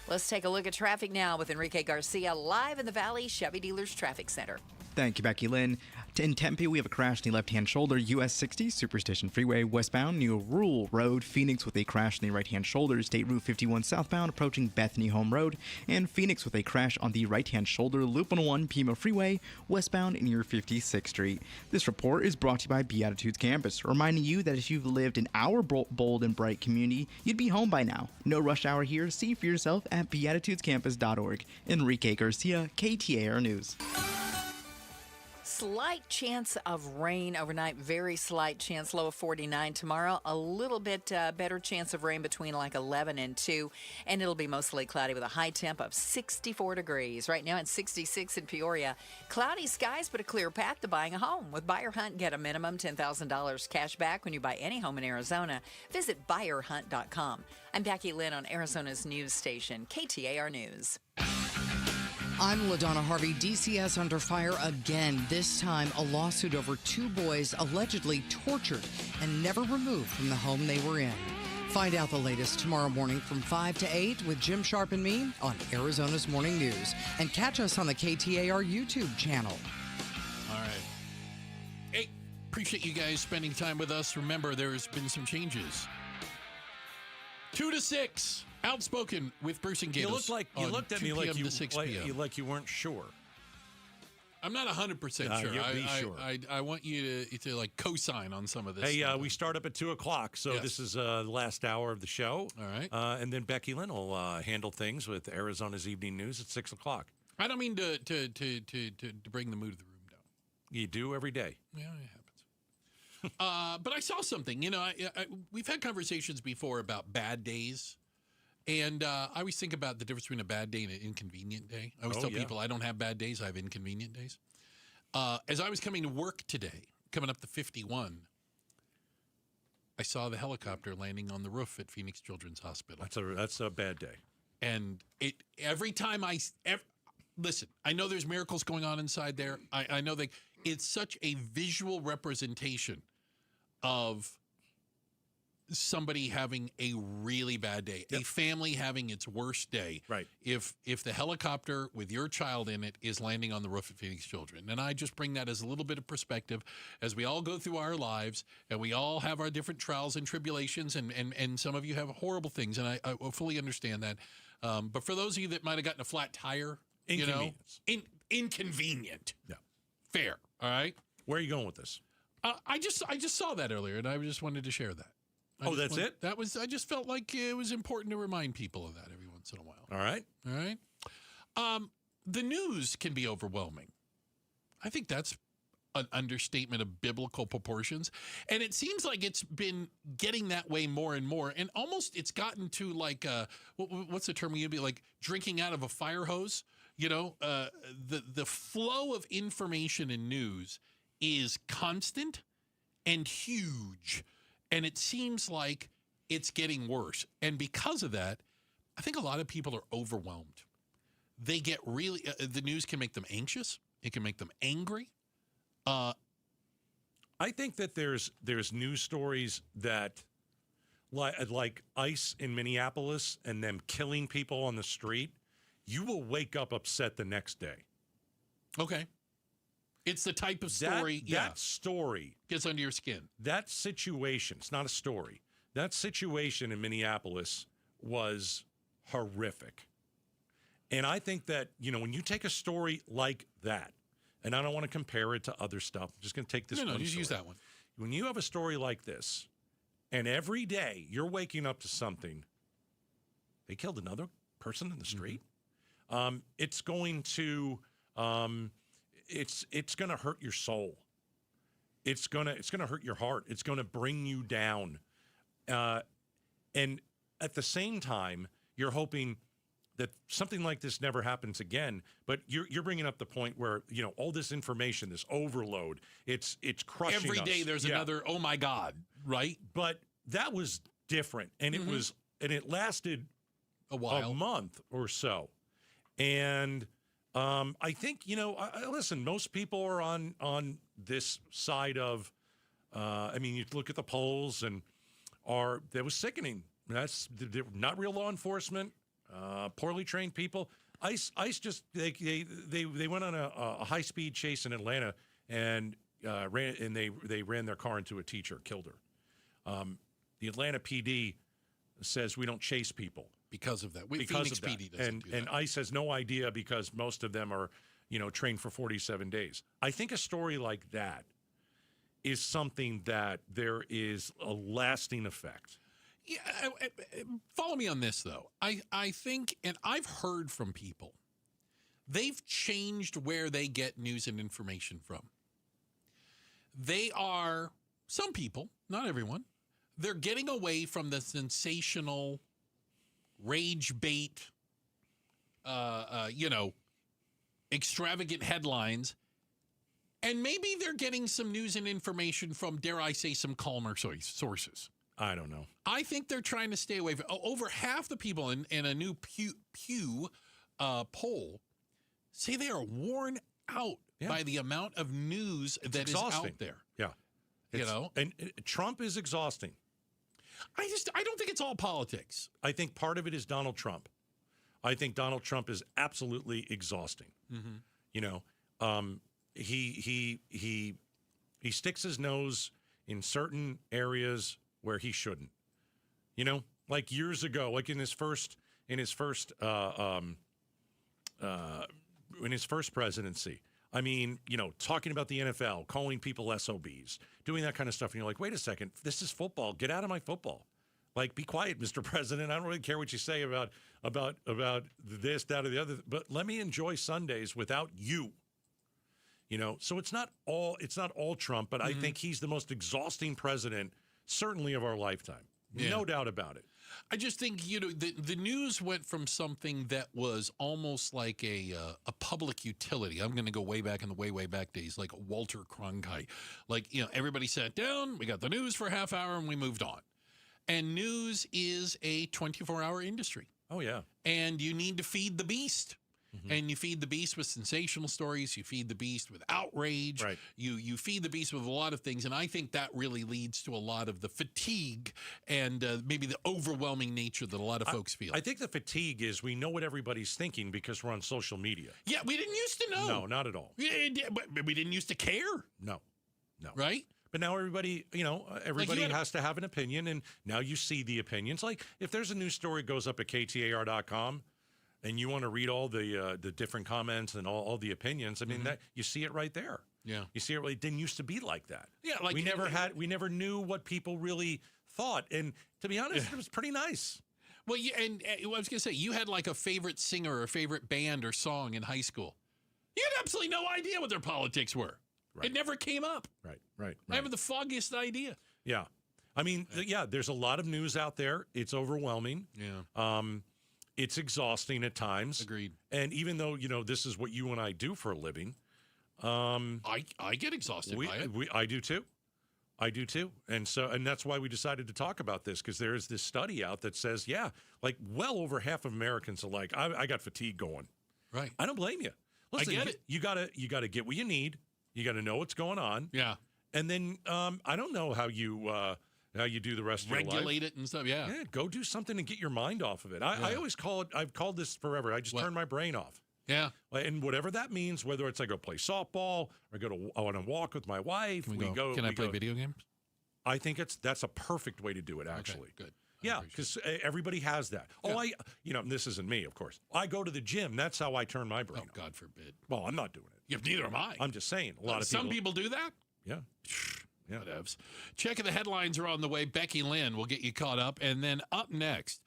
Let's take a look at traffic now with Enrique Garcia live in the Valley Chevy Dealers Traffic Center. Thank you, Becky Lynn. In Tempe, we have a crash in the left-hand shoulder, US 60, Superstition Freeway westbound near Rural Road. Phoenix with a crash in the right-hand shoulder, State Route 51 southbound approaching Bethany Home Road. And Phoenix with a crash on the right-hand shoulder, Loop 101 Pima Freeway westbound near 56th Street. This report is brought to you by Beatitudes Campus, reminding you that if you've lived in our bold and bright community, you'd be home by now. No rush hour here. See for yourself at beatitudescampus.org. Enrique Garcia, KTAR News. Slight chance of rain overnight, very slight chance, low of 49 tomorrow. A little bit better chance of rain between like 11 and 2, and it'll be mostly cloudy with a high temp of 64 degrees. Right now it's 66 in Peoria. Cloudy skies, but a clear path to buying a home. With Buyer Hunt, get a minimum $10,000 cash back when you buy any home in Arizona. Visit buyerhunt.com. I'm Becky Lynn on Arizona's news station, KTAR News. I'm LaDonna Harvey. DCS under fire again. This time, a lawsuit over 2 boys allegedly tortured and never removed from the home they were in. Find out the latest tomorrow morning from 5 to 8 with Jim Sharp and me on Arizona's Morning News. And catch us on the KTAR YouTube channel. All right. Hey, appreciate you guys spending time with us. Remember, there's been some changes 2 to 6. Outspoken with Bruce and Gatos. You looked at me like you weren't sure. I'm not 100% sure. You'll be sure. I want you to like co-sign on some of this. Hey, we start up at 2:00, so this is the last hour of the show. All right. And then Becky Lynn will handle things with Arizona's Evening News at 6:00. I don't mean to bring the mood of the room down. You do every day. Yeah, it happens. But I saw something. We've had conversations before about bad days. And I always think about the difference between a bad day and an inconvenient day. I always tell people I don't have bad days. I have inconvenient days. As I was coming to work today, coming up to 51, I saw the helicopter landing on the roof at Phoenix Children's Hospital. That's a bad day. And every time listen, I know there's miracles going on inside there. I know that it's such a visual representation of somebody having a really bad day, a family having its worst day. Right. If the helicopter with your child in it is landing on the roof of Phoenix Children. And I just bring that as a little bit of perspective as we all go through our lives and we all have our different trials and tribulations and some of you have horrible things. And I fully understand that. But for those of you that might have gotten a flat tire, inconvenient. Yeah. Fair. All right. Where are you going with this? I just saw that earlier and I just wanted to share that. That's it? I just felt like it was important to remind people of that every once in a while. All right. The news can be overwhelming. I think that's an understatement of biblical proportions. And it seems like it's been getting that way more and more. And almost it's gotten to like, what's the term you'd be like drinking out of a fire hose? The flow of information and news is constant and huge. And it seems like it's getting worse. And because of that, I think a lot of people are overwhelmed. They get really, the news can make them anxious. It can make them angry. I think that there's news stories that, like ICE in Minneapolis and them killing people on the street, you will wake up upset the next day. Okay. It's the type of story. That story gets under your skin. That situation, it's not a story. That situation in Minneapolis was horrific. And I think that, when you take a story like that, and I don't want to compare it to other stuff. I'm just going to take this one. No, just use that one. When you have a story like this, and every day you're waking up to something, they killed another person in the street. Mm-hmm. It's going to... It's going to hurt your soul. It's going to hurt your heart. It's going to bring you down. And at the same time, you're hoping that something like this never happens again. But you're bringing up the point where, all this information, this overload, it's crushing every day. us. There's another, oh my God, right? But that was different. And it lasted a while, a month or so. And I think, listen, most people are on this side of, you look at the polls and that was sickening. They're not real law enforcement, poorly trained people. ICE just, they went on a high-speed chase in Atlanta and they ran their car into a teacher, killed her. The Atlanta PD says we don't chase people. Because of that. Because of that. PD doesn't do that. And ICE has no idea because most of them are, trained for 47 days. I think a story like that is something that there is a lasting effect. Yeah, follow me on this, though. I think, and I've heard from people, they've changed where they get news and information from. Some people, not everyone, they're getting away from the sensational rage bait, extravagant headlines. And maybe they're getting some news and information from, dare I say, some calmer sources. I don't know. I think they're trying to stay away from, over half the people in a new Pew poll say they are worn out by the amount of news that is out there. Yeah. And Trump is exhausting. I don't think it's all politics. I think part of it is Donald Trump. I think Donald Trump is absolutely exhausting. Mm-hmm. He sticks his nose in certain areas where he shouldn't. like years ago, like in his first presidency. I mean, talking about the NFL, calling people SOBs, doing that kind of stuff. And you're like, wait a second, this is football. Get out of my football. Like, be quiet, Mr. President. I don't really care what you say about this, that, or the other. But let me enjoy Sundays without you. So it's not all Trump, but I think he's the most exhausting president, certainly of our lifetime. Yeah. No doubt about it. I just think, the news went from something that was almost like a public utility. I'm going to go way back in the way back days, like Walter Cronkite. Like, everybody sat down, we got the news for a half hour, and we moved on. And news is a 24-hour industry. Oh, yeah. And you need to feed the beast. Mm-hmm. And you feed the beast with sensational stories. You feed the beast with outrage. Right. You feed the beast with a lot of things. And I think that really leads to a lot of the fatigue and maybe the overwhelming nature that a lot of folks feel. I think the fatigue is we know what everybody's thinking because we're on social media. Yeah, we didn't used to know. No, not at all. We didn't used to care. No. Right? But now everybody, everybody has to have an opinion, and now you see the opinions. Like, if there's a news story goes up at KTAR.com, and you want to read all the different comments and all the opinions, I mean, that you see it right there. Yeah. You see it really. It didn't used to be like that. Yeah, like we never knew what people really thought, and to be honest, it was pretty nice. Well, I was going to say, you had like a favorite singer or favorite band or song in high school. You had absolutely no idea what their politics were. Right. It never came up. Right. I have the foggiest idea. Yeah. I mean, there's a lot of news out there. It's overwhelming. Yeah. It's exhausting at times. Agreed. And even though, this is what you and I do for a living. I get exhausted by it. I do too. And that's why we decided to talk about this, because there is this study out that says, well over half of Americans are like, I got fatigue going. Right. I don't blame you. Listen, I get it. You gotta get what you need. You got to know what's going on. Yeah. And then I don't know how you do the rest of your life. Regulate it and stuff, yeah. Yeah, go do something and get your mind off of it. I always call it, I've called this forever, I just turn my brain off. Yeah. And whatever that means, whether it's I go play softball or go on a walk with my wife. Can I play video games? I think that's a perfect way to do it, actually. Okay, good. Yeah, because everybody has that. Yeah. This isn't me, of course. I go to the gym. That's how I turn my brain off. God forbid. Well, I'm not doing it. Neither am I. I'm just saying. A lot of some people do that. Yeah. Yeah. Whatevs. Checking the headlines are on the way. Becky Lynn will get you caught up. And then up next,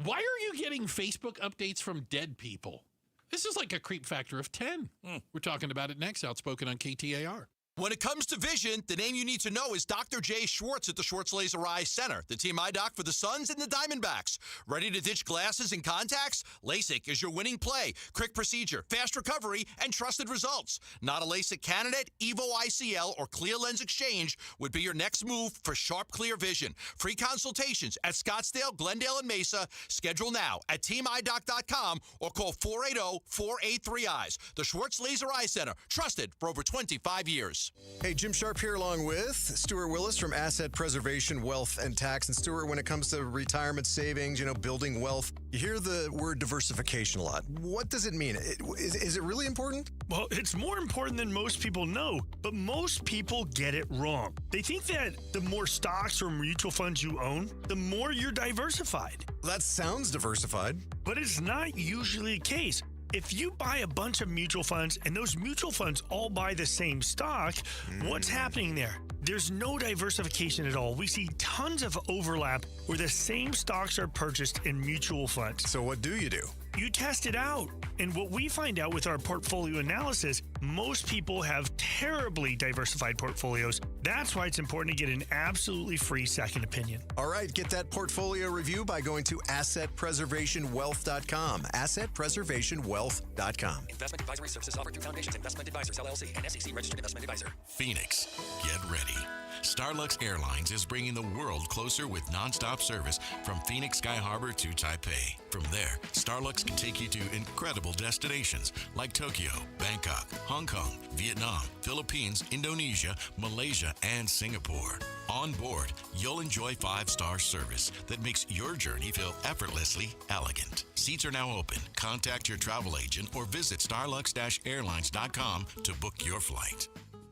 why are you getting Facebook updates from dead people? This is like a creep factor of 10. We're talking about it next. Outspoken on KTAR. When it comes to vision, the name you need to know is Dr. Jay Schwartz at the Schwartz Laser Eye Center, the team eye doc for the Suns and the Diamondbacks. Ready to ditch glasses and contacts? LASIK is your winning play. Quick procedure, fast recovery, and trusted results. Not a LASIK candidate? Evo ICL or Clear Lens Exchange would be your next move for sharp, clear vision. Free consultations at Scottsdale, Glendale, and Mesa. Schedule now at teamidoc.com or call 480-483-EYES. The Schwartz Laser Eye Center, trusted for over 25 years. Hey, Jim Sharp here along with Stuart Willis from Asset Preservation, Wealth, and Tax. And Stuart, when it comes to retirement savings, building wealth, you hear the word diversification a lot. What does it mean? Is it really important? Well, it's more important than most people know, but most people get it wrong. They think that the more stocks or mutual funds you own, the more you're diversified. That sounds diversified. But it's not usually the case. If you buy a bunch of mutual funds and those mutual funds all buy the same stock, what's happening there? There's no diversification at all. We see tons of overlap where the same stocks are purchased in mutual funds. So what do? You test it out. And what we find out with our portfolio analysis, most people have terribly diversified portfolios. That's why it's important to get an absolutely free second opinion. All right, get that portfolio review by going to assetpreservationwealth.com. Assetpreservationwealth.com. Investment advisory services offered through Foundations Investment Advisors, LLC, and SEC registered investment advisor. Phoenix, get ready. Starlux Airlines is bringing the world closer with nonstop service from Phoenix Sky Harbor to Taipei. From there, Starlux can take you to incredible destinations like Tokyo, Bangkok, Hong Kong, Vietnam, Philippines, Indonesia, Malaysia, and Singapore. On board, you'll enjoy 5-star service that makes your journey feel effortlessly elegant. Seats are now open. Contact your travel agent or visit starlux-airlines.com to book your flight.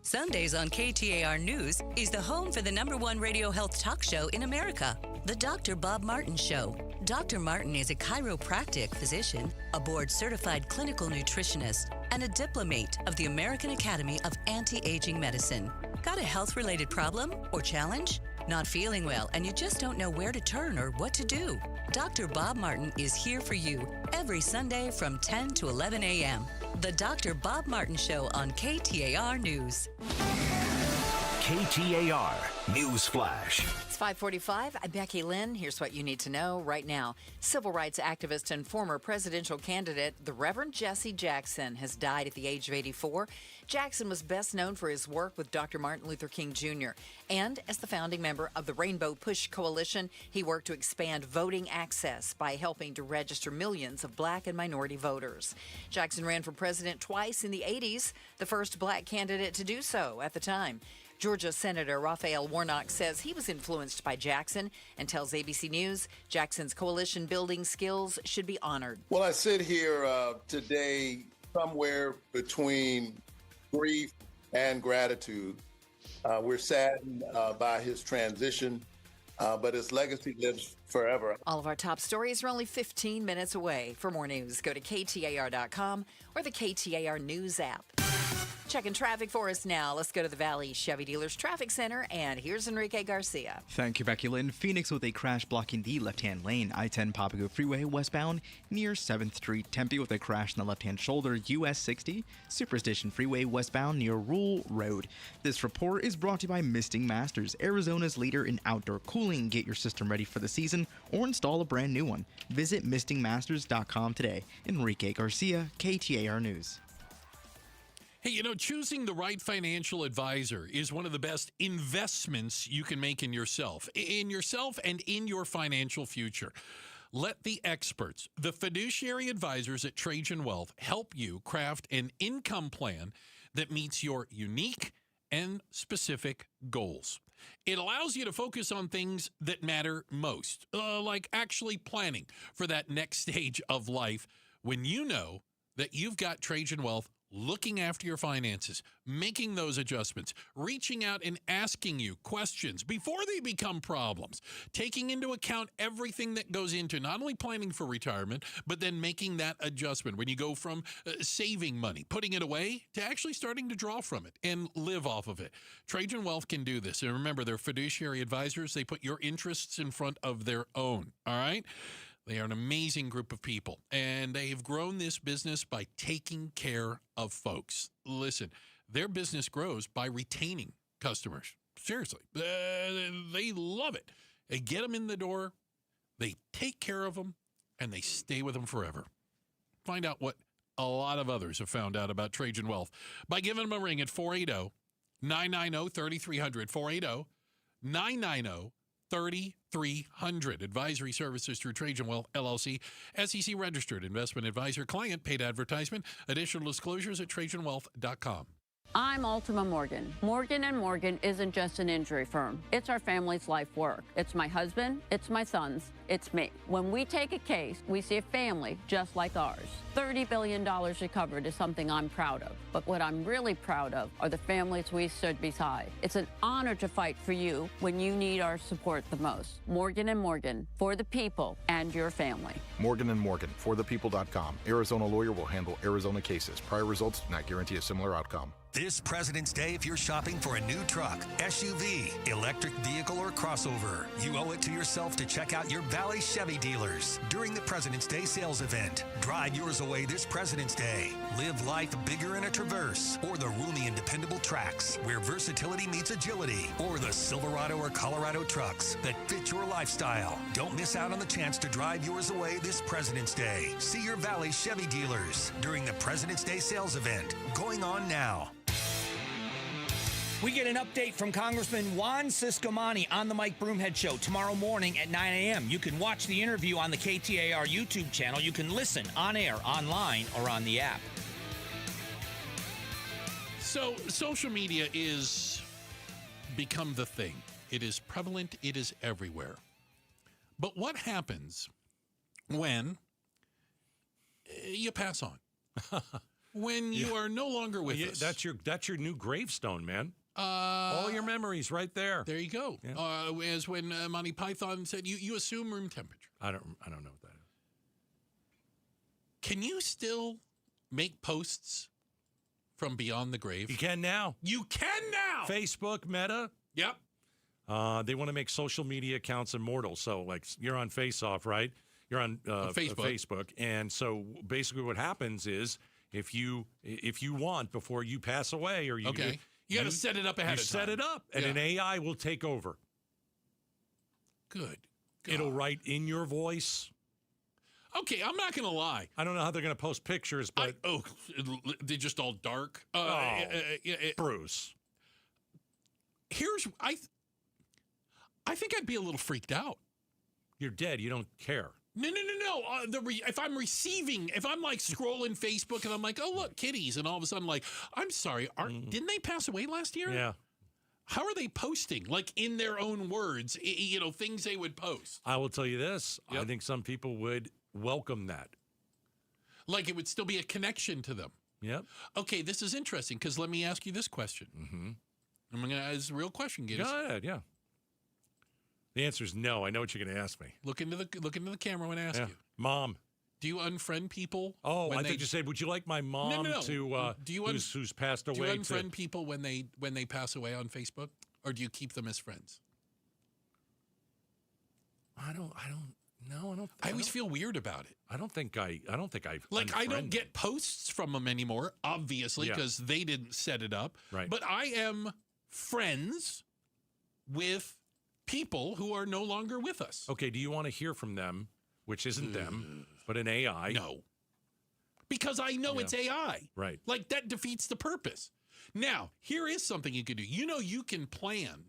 Sundays on KTAR News is the home for the #1 radio health talk show in America, The Dr. Bob Martin Show. Dr. Martin is a chiropractic physician, a board-certified clinical nutritionist, and a diplomate of the American Academy of Anti-Aging Medicine. Got a health-related problem or challenge? Not feeling well and you just don't know where to turn or what to do? Dr. Bob Martin is here for you every Sunday from 10 to 11 a.m. The Dr. Bob Martin Show on KTAR News. KTAR News Flash. It's 5:45. I'm Becky Lynn. Here's what you need to know right now. Civil rights activist and former presidential candidate, the Reverend Jesse Jackson, has died at the age of 84. Jackson was best known for his work with Dr. Martin Luther King Jr. And as the founding member of the Rainbow Push Coalition, he worked to expand voting access by helping to register millions of black and minority voters. Jackson ran for president twice in the 80s, the first black candidate to do so at the time. Georgia Senator Raphael Warnock says he was influenced by Jackson and tells ABC News Jackson's coalition building skills should be honored. Well, I sit here today somewhere between grief and gratitude. We're saddened by his transition, but his legacy lives forever. All of our top stories are only 15 minutes away. For more news, go to KTAR.com or the KTAR News app. Checking traffic for us now. Let's go to the Valley Chevy Dealers Traffic Center, and here's Enrique Garcia. Thank you, Becky Lynn. Phoenix with a crash blocking the left-hand lane. I-10 Papago Freeway westbound near 7th Street. Tempe with a crash in the left-hand shoulder. US 60 Superstition Freeway westbound near Rule Road. This report is brought to you by Misting Masters, Arizona's leader in outdoor cooling. Get your system ready for the season or install a brand new one. Visit mistingmasters.com today. Enrique Garcia, KTAR News. Hey, you know, choosing the right financial advisor is one of the best investments you can make in yourself and in your financial future. Let the experts, the fiduciary advisors at Trajan Wealth, help you craft an income plan that meets your unique and specific goals. It allows you to focus on things that matter most, like actually planning for that next stage of life when you know that you've got Trajan Wealth looking after your finances, making those adjustments, reaching out and asking you questions before they become problems, taking into account everything that goes into not only planning for retirement, but then making that adjustment when you go from saving money, putting it away, to actually starting to draw from it and live off of it. Trajan Wealth can do this. And remember, they're fiduciary advisors. They put your interests in front of their own, all right? They are an amazing group of people, and they have grown this business by taking care of folks. Listen, their business grows by retaining customers. Seriously, they love it. They get them in the door, they take care of them, and they stay with them forever. Find out what a lot of others have found out about Trajan Wealth by giving them a ring at 480-990-3300, 480-990-3300. 300. Advisory services through Trajan Wealth, LLC, SEC registered investment advisor, client paid advertisement. Additional disclosures at TrajanWealth.com. I'm Ultima Morgan. Morgan & Morgan isn't just an injury firm. It's our family's life work. It's my husband, it's my sons, it's me. When we take a case, we see a family just like ours. $30 billion recovered is something I'm proud of. But what I'm really proud of are the families we stood beside. It's an honor to fight for you when you need our support the most. Morgan & Morgan, for the people and your family. Morgan & Morgan, forthepeople.com. Arizona lawyer will handle Arizona cases. Prior results do not guarantee a similar outcome. This President's Day, if you're shopping for a new truck, SUV, electric vehicle, or crossover, you owe it to yourself to check out your Valley Chevy dealers during the President's Day sales event. Drive yours away this President's Day. Live life bigger in a Traverse or the roomy and dependable Trax, where versatility meets agility, or the Silverado or Colorado trucks that fit your lifestyle. Don't miss out on the chance to drive yours away this President's Day. See your Valley Chevy dealers during the President's Day sales event going on now. We get an update from Congressman Juan Ciscomani on the Mike Broomhead Show tomorrow morning at 9 a.m. You can watch the interview on the KTAR YouTube channel. You can listen on air, online, or on the app. So social media is become the thing. It is prevalent. It is everywhere. But what happens when you pass on? when you are no longer with us. That's your new gravestone, man. All your memories right there. There you go. Yeah. As when Monty Python said, you assume room temperature. I don't know what that is. Can you still make posts from beyond the grave? You can now. You can now. Facebook, Meta. Yep. They want to make social media accounts immortal. So, like, you're on Face Off, right? You're on Facebook. And so basically what happens is if you want, before you pass away, or you got to set it up ahead of time. Set it up, and an AI will take over. Good God. It'll write in your voice. Okay, I'm not going to lie. I don't know how they're going to post pictures, but... they're just all dark. Bruce. I think I'd be a little freaked out. You're dead. You don't care. No. If I'm like scrolling Facebook and I'm like, oh, look, kitties. And all of a sudden, like, I'm sorry, didn't they pass away last year? Yeah. How are they posting? Like, in their own words, things they would post. I will tell you this. Yep. I think some people would welcome that. Like, it would still be a connection to them. Yep. Okay, this is interesting, because let me ask you this question. Mm-hmm. I'm going to ask a real question, Gatos. Go ahead, yeah. The answer is no. I know what you're going to ask me. Look into the camera when I ask you. Mom. Do you unfriend people? Oh, I think you said, would you like my mom to who's passed away? Do you unfriend people when they pass away on Facebook, or do you keep them as friends? I don't. I always feel weird about it. I don't think I've I don't get posts from them anymore, obviously, because they didn't set it up. Right. But I am friends with people who are no longer with us. Okay, do you want to hear from them, which isn't them, but an AI? No. Because I know it's AI. Right. Like, that defeats the purpose. Now, here is something you can do. You can plan.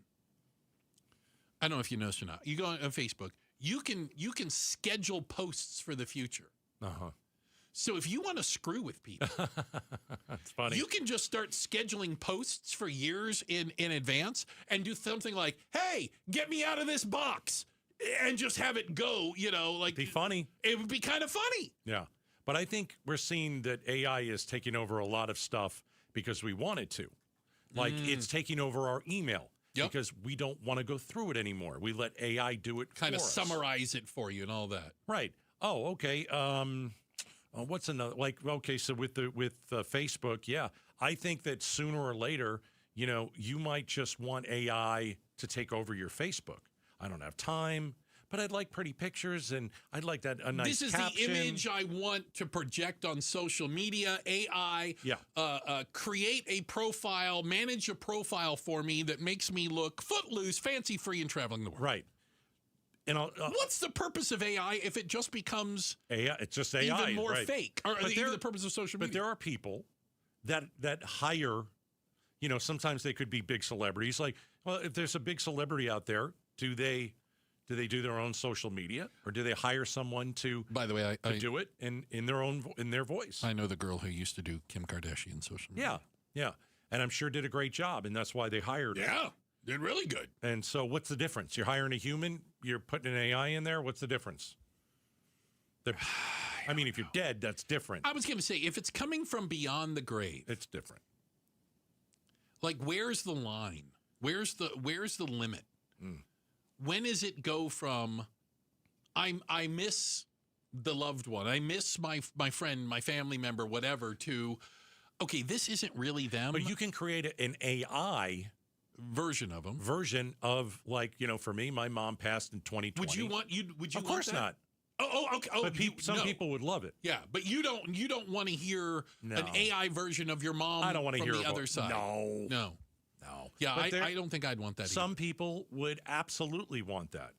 I don't know if you noticed or not. You go on Facebook. You can schedule posts for the future. Uh-huh. So if you want to screw with people, that's funny. You can just start scheduling posts for years in advance and do something like, hey, get me out of this box, and just have it go, be funny. It would be kind of funny. Yeah. But I think we're seeing that AI is taking over a lot of stuff because we want it to. Like, it's taking over our email. Yep. Because we don't want to go through it anymore. We let AI do it kind of for us. Summarize it for you and all that. Right. Oh, okay. What's another? Like, okay, so with Facebook, yeah, I think that sooner or later, you might just want AI to take over your Facebook. I don't have time, but I'd like pretty pictures, and I'd like that a nice This is caption. the image I want to project on social media. AI, create a profile, manage a profile for me that makes me look footloose, fancy-free, and traveling the world. Right. And what's the purpose of AI if it just becomes AI? It's just AI, even more right. fake. Or even the purpose of social media. But there are people that hire. Sometimes they could be big celebrities. Like, well, if there's a big celebrity out there, do they do their own social media, or do they hire someone to? By the way, I do it in their voice. I know the girl who used to do Kim Kardashian social media. Yeah, and I'm sure did a great job, and that's why they hired her. Yeah, did really good. And so, what's the difference? You're hiring a human, you're putting an AI in there. What's the difference? I mean, if you're dead, that's different. I was going to say, if it's coming from beyond the grave, it's different. Like, where's the line? Where's the limit? When does it go from I miss the loved one, I miss my friend, my family member, whatever, to okay, this isn't really them. But you can create an AI version of them. Version of, like, for me, my mom passed in 2020. Would you want Of course want that? not. Oh, okay. Oh, but some people would love it. Yeah, but you don't want to hear an AI version of your mom. I don't want to hear the other side. No. Yeah, I don't think I'd want that. Some people would absolutely want that.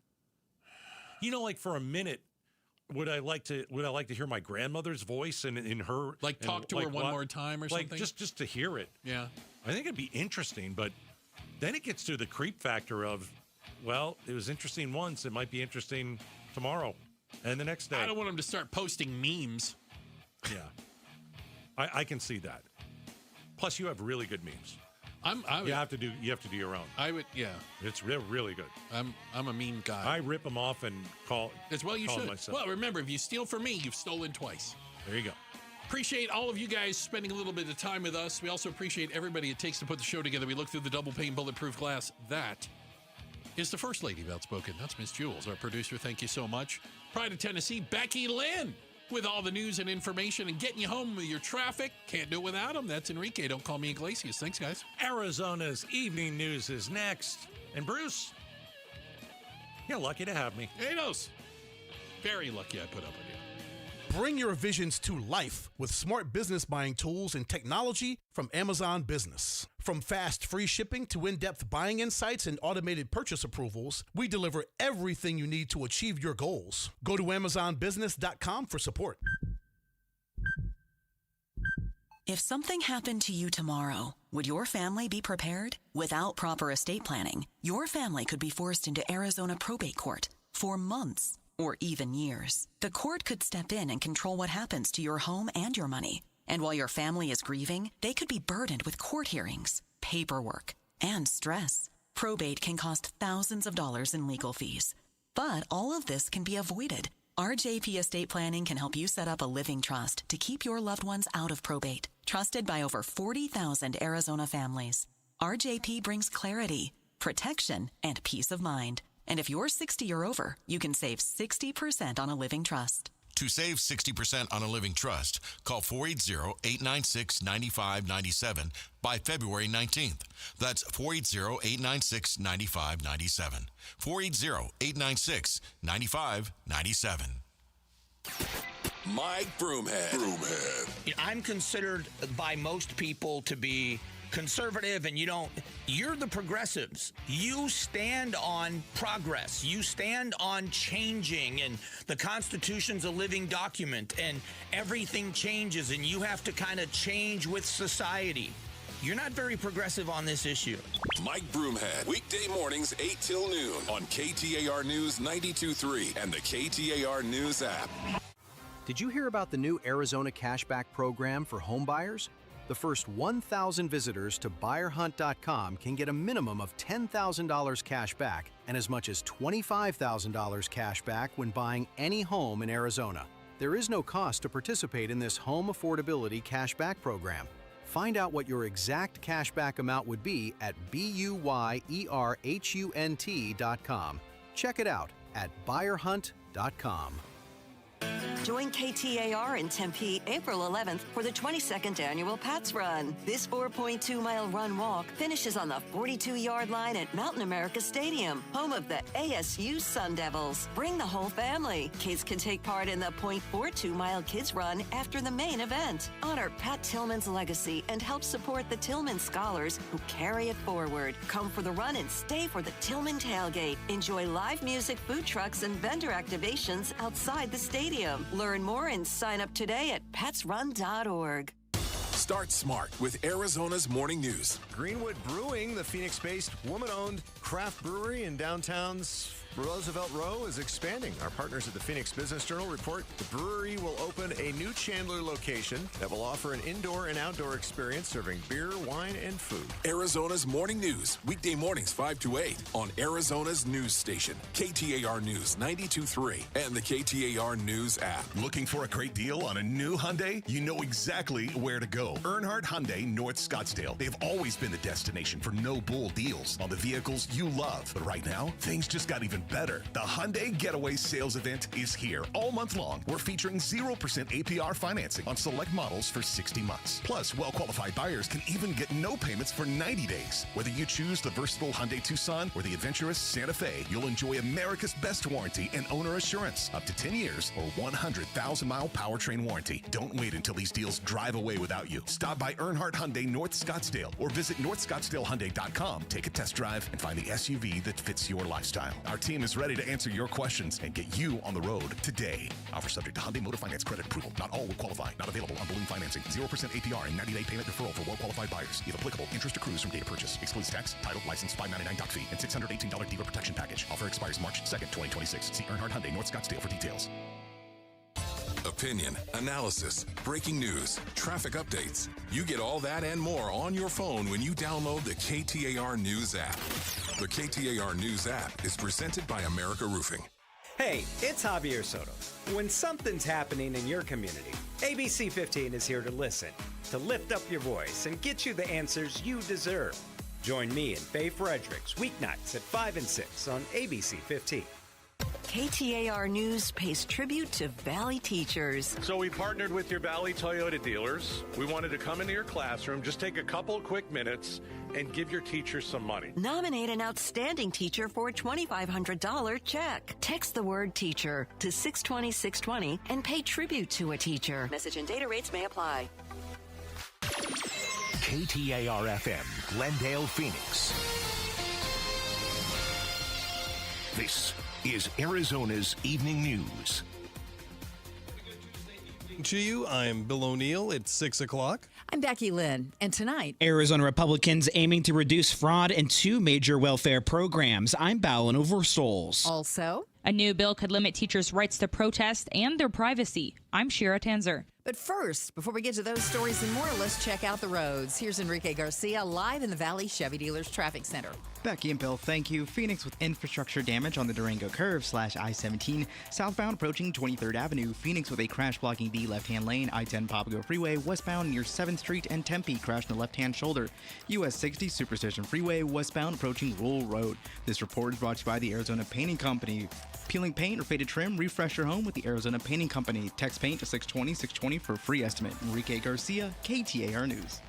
Like, for a minute, would I like to hear my grandmother's voice and in her, like, talk to her one more time or something? Like, just to hear it. Yeah, I think it'd be interesting, but then it gets to the creep factor of, well, it was interesting once, it might be interesting tomorrow and the next day. I don't want them to start posting memes. Yeah, I can see that. Plus, you have really good memes. You have to do your own. I would, yeah. It's really good. I'm a meme guy. I rip them off and call. As well, you call should. Myself. Well, remember, if you steal from me, you've stolen twice. There you go. Appreciate all of you guys spending a little bit of time with us. We also appreciate everybody it takes to put the show together. We look through the double pane bulletproof glass. That is the First Lady of Outspoken. That's Miss Jules, our producer. Thank you so much. Pride of Tennessee, Becky Lynn, with all the news and information and getting you home with your traffic. Can't do it without him. That's Enrique. Don't call me Iglesias. Thanks, guys. Arizona's evening news is next. And Bruce, you're lucky to have me. Gatos, very lucky I put up with you. Bring your visions to life with smart business buying tools and technology from Amazon Business. From fast free shipping to in-depth buying insights and automated purchase approvals, we deliver everything you need to achieve your goals. Go to AmazonBusiness.com for support. If something happened to you tomorrow, would your family be prepared? Without proper estate planning, your family could be forced into Arizona probate court for months or even years. The court could step in and control what happens to your home and your money. And while your family is grieving, they could be burdened with court hearings, paperwork, and stress. Probate can cost thousands of dollars in legal fees. But all of this can be avoided. RJP Estate Planning can help you set up a living trust to keep your loved ones out of probate. Trusted by over 40,000 Arizona families. RJP brings clarity, protection, and peace of mind. And if you're 60 or over, you can save 60% on a living trust. To save 60% on a living trust, call 480-896-9597 by February 19th. That's 480-896-9597. 480-896-9597. Mike Broomhead. I'm considered by most people to be conservative, and you're the progressives. You stand on progress. You stand on changing, and the Constitution's a living document, and everything changes, and you have to kind of change with society. You're not very progressive on this issue. Mike Broomhead, weekday mornings 8 till noon on KTAR News 92.3 and the KTAR News app. Did you hear about the new Arizona Cashback program for home buyers? The first 1,000 visitors to buyerhunt.com can get a minimum of $10,000 cash back and as much as $25,000 cash back when buying any home in Arizona. There is no cost to participate in this home affordability cashback program. Find out what your exact cashback amount would be at BUYERHUNT.com. Check it out at buyerhunt.com. Join KTAR in Tempe April 11th for the 22nd annual Pats Run. This 4.2-mile run-walk finishes on the 42-yard line at Mountain America Stadium, home of the ASU Sun Devils. Bring the whole family. Kids can take part in the 0.42-mile Kids Run after the main event. Honor Pat Tillman's legacy and help support the Tillman scholars who carry it forward. Come for the run and stay for the Tillman tailgate. Enjoy live music, food trucks, and vendor activations outside the stadium. Learn more and sign up today at petsrun.org. Start smart with Arizona's morning news. Greenwood Brewing, the Phoenix-based woman-owned craft brewery in downtown's Roosevelt Row, is expanding. Our partners at the Phoenix Business Journal report the brewery will open a new Chandler location that will offer an indoor and outdoor experience serving beer, wine, and food. Arizona's morning news, weekday mornings 5 to 8 on Arizona's news station, KTAR News 92.3 and the KTAR News app. Looking for a great deal on a new Hyundai? You know exactly where to go. Earnhardt Hyundai North Scottsdale. They've always been the destination for no-bull deals on the vehicles you love. But right now, things just got even better. The Hyundai Getaway Sales Event is here all month long. We're featuring 0% APR financing on select models for 60 months. Plus, well-qualified buyers can even get no payments for 90 days. Whether you choose the versatile Hyundai Tucson or the adventurous Santa Fe, you'll enjoy America's best warranty and owner assurance. Up to 10 years or 100,000-mile powertrain warranty. Don't wait until these deals drive away without you. Stop by Earnhardt Hyundai North Scottsdale or visit NorthScottsdaleHyundai.com. Take a test drive and find the SUV that fits your lifestyle. Our team is ready to answer your questions and get you on the road today. Offer subject to Hyundai Motor Finance credit approval. Not all will qualify. Not available on balloon financing. 0% APR and 90-day payment deferral for well-qualified buyers. If applicable, interest accrues from date of purchase. Excludes tax, title, license, $599 doc fee, and $618 dealer protection package. Offer expires March 2nd, 2026. See Earnhardt Hyundai North Scottsdale for details. Opinion, analysis, breaking news, traffic updates. You get all that and more on your phone when you download the KTAR News app. The KTAR News app is presented by America Roofing. Hey, it's Javier Soto. When something's happening in your community, ABC 15 is here to listen, to lift up your voice and get you the answers you deserve. Join me and Faye Fredericks weeknights at 5 and 6 on ABC 15. KTAR News pays tribute to Valley teachers. So we partnered with your Valley Toyota dealers. We wanted to come into your classroom, just take a couple of quick minutes and give your teachers some money. Nominate an outstanding teacher for a $2,500 check. Text the word teacher to 620-620 and pay tribute to a teacher. Message and data rates may apply. KTAR-FM, Glendale, Phoenix. This is Arizona's Evening News. To you, I'm Bill O'Neill. It's 6 o'clock. I'm Becky Lynn, and tonight, Arizona Republicans aiming to reduce fraud in 2 major welfare programs. I'm Ballin Overstoles. Also, a new bill could limit teachers' rights to protest and their privacy. I'm Shira Tanzer. But first, before we get to those stories and more, let's check out the roads. Here's Enrique Garcia live in the Valley Chevy Dealers Traffic Center. Becky and Bill, thank you. Phoenix with infrastructure damage on the Durango Curve / I-17. Southbound approaching 23rd Avenue. Phoenix with a crash blocking the left-hand lane. I-10 Papago Freeway westbound near 7th Street and Tempe crash in the left-hand shoulder. US 60 Superstition Freeway westbound approaching Rural Road. This report is brought to you by the Arizona Painting Company. Peeling paint or faded trim, refresh your home with the Arizona Painting Company. Text paint to 620-620 for a free estimate. Enrique Garcia, KTAR News.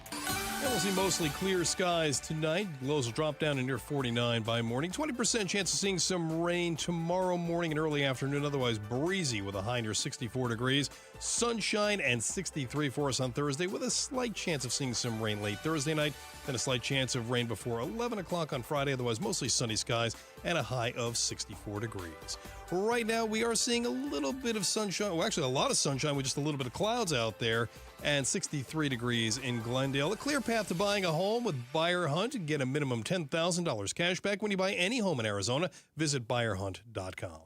We'll see mostly clear skies tonight. Lows will drop down to near 49 by morning. 20% chance of seeing some rain tomorrow morning and early afternoon. Otherwise breezy with a high near 64 degrees. Sunshine and 63 for us on Thursday with a slight chance of seeing some rain late Thursday night. Then a slight chance of rain before 11 o'clock on Friday. Otherwise mostly sunny skies and a high of 64 degrees. Right now we are seeing a little bit of sunshine. Well, actually a lot of sunshine with just a little bit of clouds out there. And 63 degrees in Glendale. A clear path to buying a home with Buyer Hunt. Get a minimum $10,000 cash back when you buy any home in Arizona. Visit buyerhunt.com.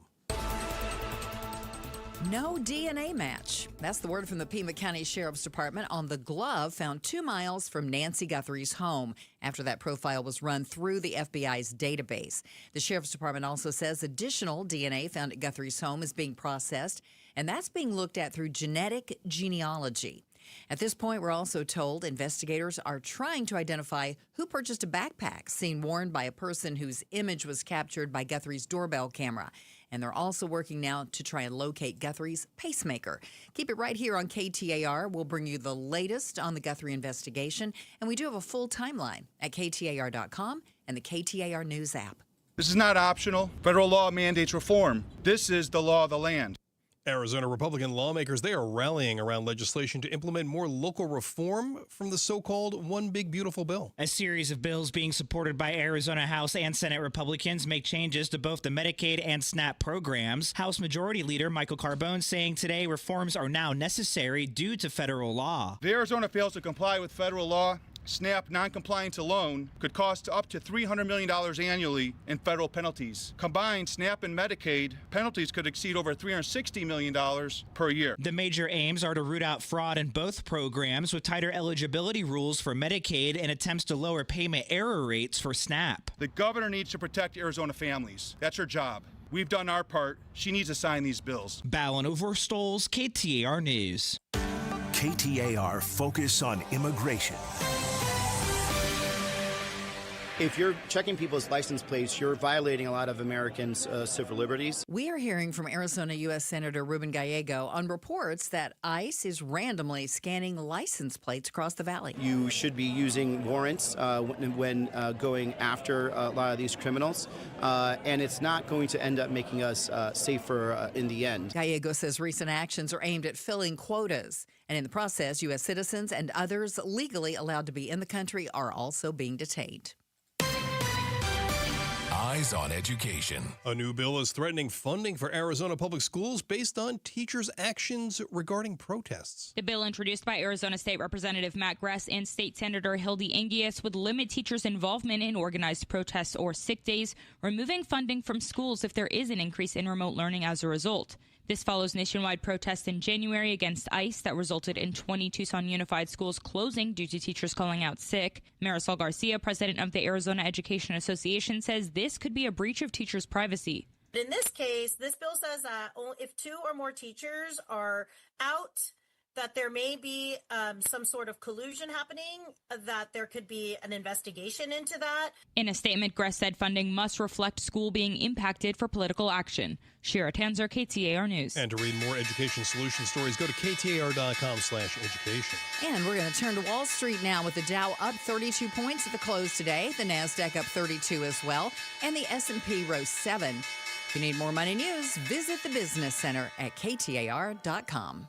No DNA match. That's the word from the Pima County Sheriff's Department on the glove found 2 miles from Nancy Guthrie's home after that profile was run through the FBI's database. The Sheriff's Department also says additional DNA found at Guthrie's home is being processed, and that's being looked at through genetic genealogy. At this point, we're also told investigators are trying to identify who purchased a backpack seen worn by a person whose image was captured by Guthrie's doorbell camera. And they're also working now to try and locate Guthrie's pacemaker. Keep it right here on KTAR. We'll bring you the latest on the Guthrie investigation. And we do have a full timeline at KTAR.com and the KTAR News app. This is not optional. Federal law mandates reform. This is the law of the land. Arizona Republican lawmakers, they are rallying around legislation to implement more local reform from the so-called One Big Beautiful Bill. A series of bills being supported by Arizona House and Senate Republicans make changes to both the Medicaid and SNAP programs. House Majority Leader Michael Carbone saying today reforms are now necessary due to federal law. If Arizona fails to comply with federal law, SNAP noncompliance alone could cost up to $300 million annually in federal penalties. Combined, SNAP and Medicaid penalties could exceed over $360 million per year. The major aims are to root out fraud in both programs with tighter eligibility rules for Medicaid and attempts to lower payment error rates for SNAP. The governor needs to protect Arizona families. That's her job. We've done our part. She needs to sign these bills. Ballin Overstoles, KTAR News. KTAR Focus on Immigration. If you're checking people's license plates, you're violating a lot of Americans' civil liberties. We are hearing from Arizona U.S. Senator Ruben Gallego on reports that ICE is randomly scanning license plates across the valley. You should be using warrants when going after a lot of these criminals, and it's not going to end up making us safer in the end. Gallego says recent actions are aimed at filling quotas, and in the process, U.S. citizens and others legally allowed to be in the country are also being detained. Eyes on Education. A new bill is threatening funding for Arizona public schools based on teachers' actions regarding protests. The bill introduced by Arizona State Representative Matt Gress and State Senator Hildy Angius would limit teachers' involvement in organized protests or sick days, removing funding from schools if there is an increase in remote learning as a result. This follows nationwide protests in January against ICE that resulted in 20 Tucson Unified schools closing due to teachers calling out sick. Marisol Garcia, president of the Arizona Education Association, says this could be a breach of teachers' privacy. In this case, this bill says that if 2 or more teachers are out, that there may be some sort of collusion happening, that there could be an investigation into that. In a statement, Gress said funding must reflect school being impacted for political action. Shira Tanzer, KTAR News. And to read more education solution stories, go to KTAR.com/education. And we're going to turn to Wall Street now with the Dow up 32 points at the close today. The NASDAQ up 32 as well. And the S&P rose 7. If you need more money news, visit the Business Center at KTAR.com.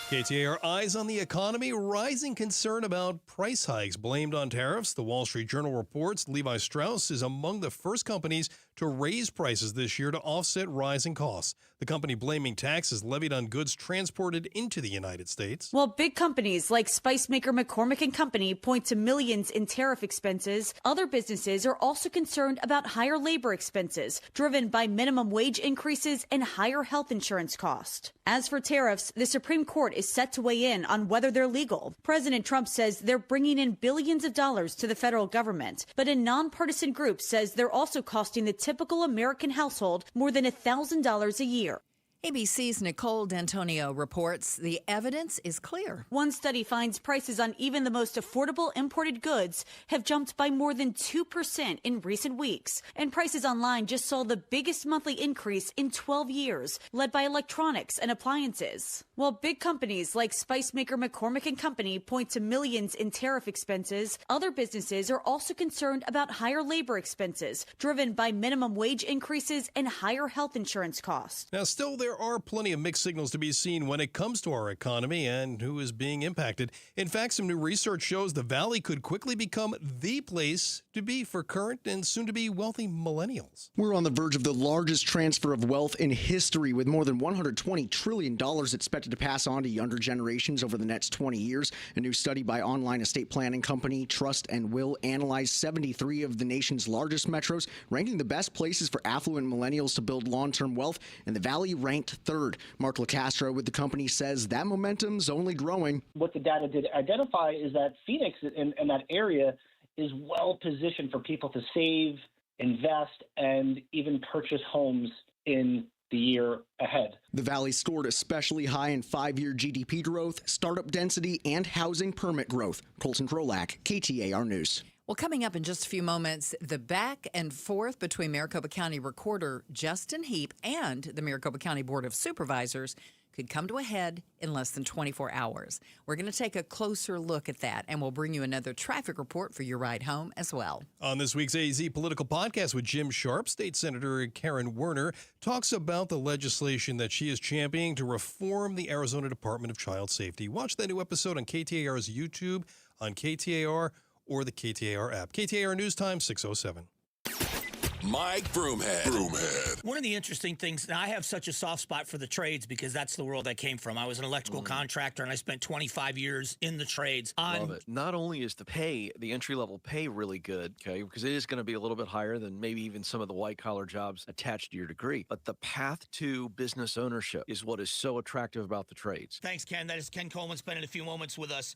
KTAR eyes on the economy, rising concern about price hikes blamed on tariffs. The Wall Street Journal reports Levi Strauss is among the first companies to raise prices this year to offset rising costs. The company blaming taxes levied on goods transported into the United States. While big companies like spice maker McCormick & Company point to millions in tariff expenses, other businesses are also concerned about higher labor expenses, driven by minimum wage increases and higher health insurance costs. As for tariffs, the Supreme Court is set to weigh in on whether they're legal. President Trump says they're bringing in billions of dollars to the federal government, but a nonpartisan group says they're also costing the typical American household more than $1,000 a year. ABC's Nicole D'Antonio reports the evidence is clear. One study finds prices on even the most affordable imported goods have jumped by more than 2% in recent weeks. And prices online just saw the biggest monthly increase in 12 years, led by electronics and appliances. While big companies like spice maker McCormick & Company point to millions in tariff expenses, other businesses are also concerned about higher labor expenses, driven by minimum wage increases and higher health insurance costs. Now, still, there are plenty of mixed signals to be seen when it comes to our economy and who is being impacted. In fact, some new research shows the Valley could quickly become the place to be for current and soon-to-be wealthy millennials. We're on the verge of the largest transfer of wealth in history, with more than $120 trillion expected to pass on to younger generations over the next 20 years. A new study by online estate planning company Trust and Will analyzed 73 of the nation's largest metros, ranking the best places for affluent millennials to build long-term wealth, and the Valley ranked third. Mark LaCastro with the company says that momentum's only growing. What the data did identify is that Phoenix and that area is well positioned for people to save, invest, and even purchase homes in the year ahead. The Valley scored especially high in 5-year GDP growth, startup density, and housing permit growth. Colton Krolak, KTAR News. Well, coming up in just a few moments, the back and forth between Maricopa County Recorder Justin Heap and the Maricopa County Board of Supervisors could come to a head in less than 24 hours. We're going to take a closer look at that, and we'll bring you another traffic report for your ride home as well. On this week's AZ Political Podcast with Jim Sharp, State Senator Karen Werner talks about the legislation that she is championing to reform the Arizona Department of Child Safety. Watch that new episode on KTAR's YouTube, on KTAR, or the KTAR app. KTAR News Time, 6:07. Mike Broomhead. One of the interesting things, now I have such a soft spot for the trades because that's the world I came from. I was an electrical contractor and I spent 25 years in the trades. Love it. Not only is the entry-level pay really good, okay, because it is going to be a little bit higher than maybe even some of the white-collar jobs attached to your degree, but the path to business ownership is what is so attractive about the trades. Thanks, Ken. That is Ken Coleman spending a few moments with us.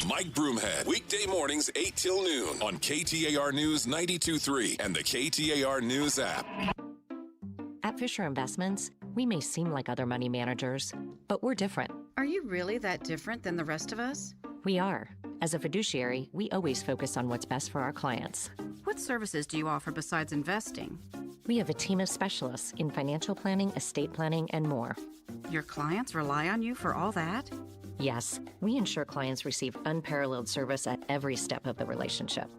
Mike Broomhead, weekday mornings 8 till noon on KTAR News 92.3 and the KTAR News app. At Fisher Investments, we may seem like other money managers, but we're different. Are you really that different than the rest of us? We are. As a fiduciary, we always focus on what's best for our clients. What services do you offer besides investing? We have a team of specialists in financial planning, estate planning, and more. Your clients rely on you for all that? Yes, we ensure clients receive unparalleled service at every step of the relationship.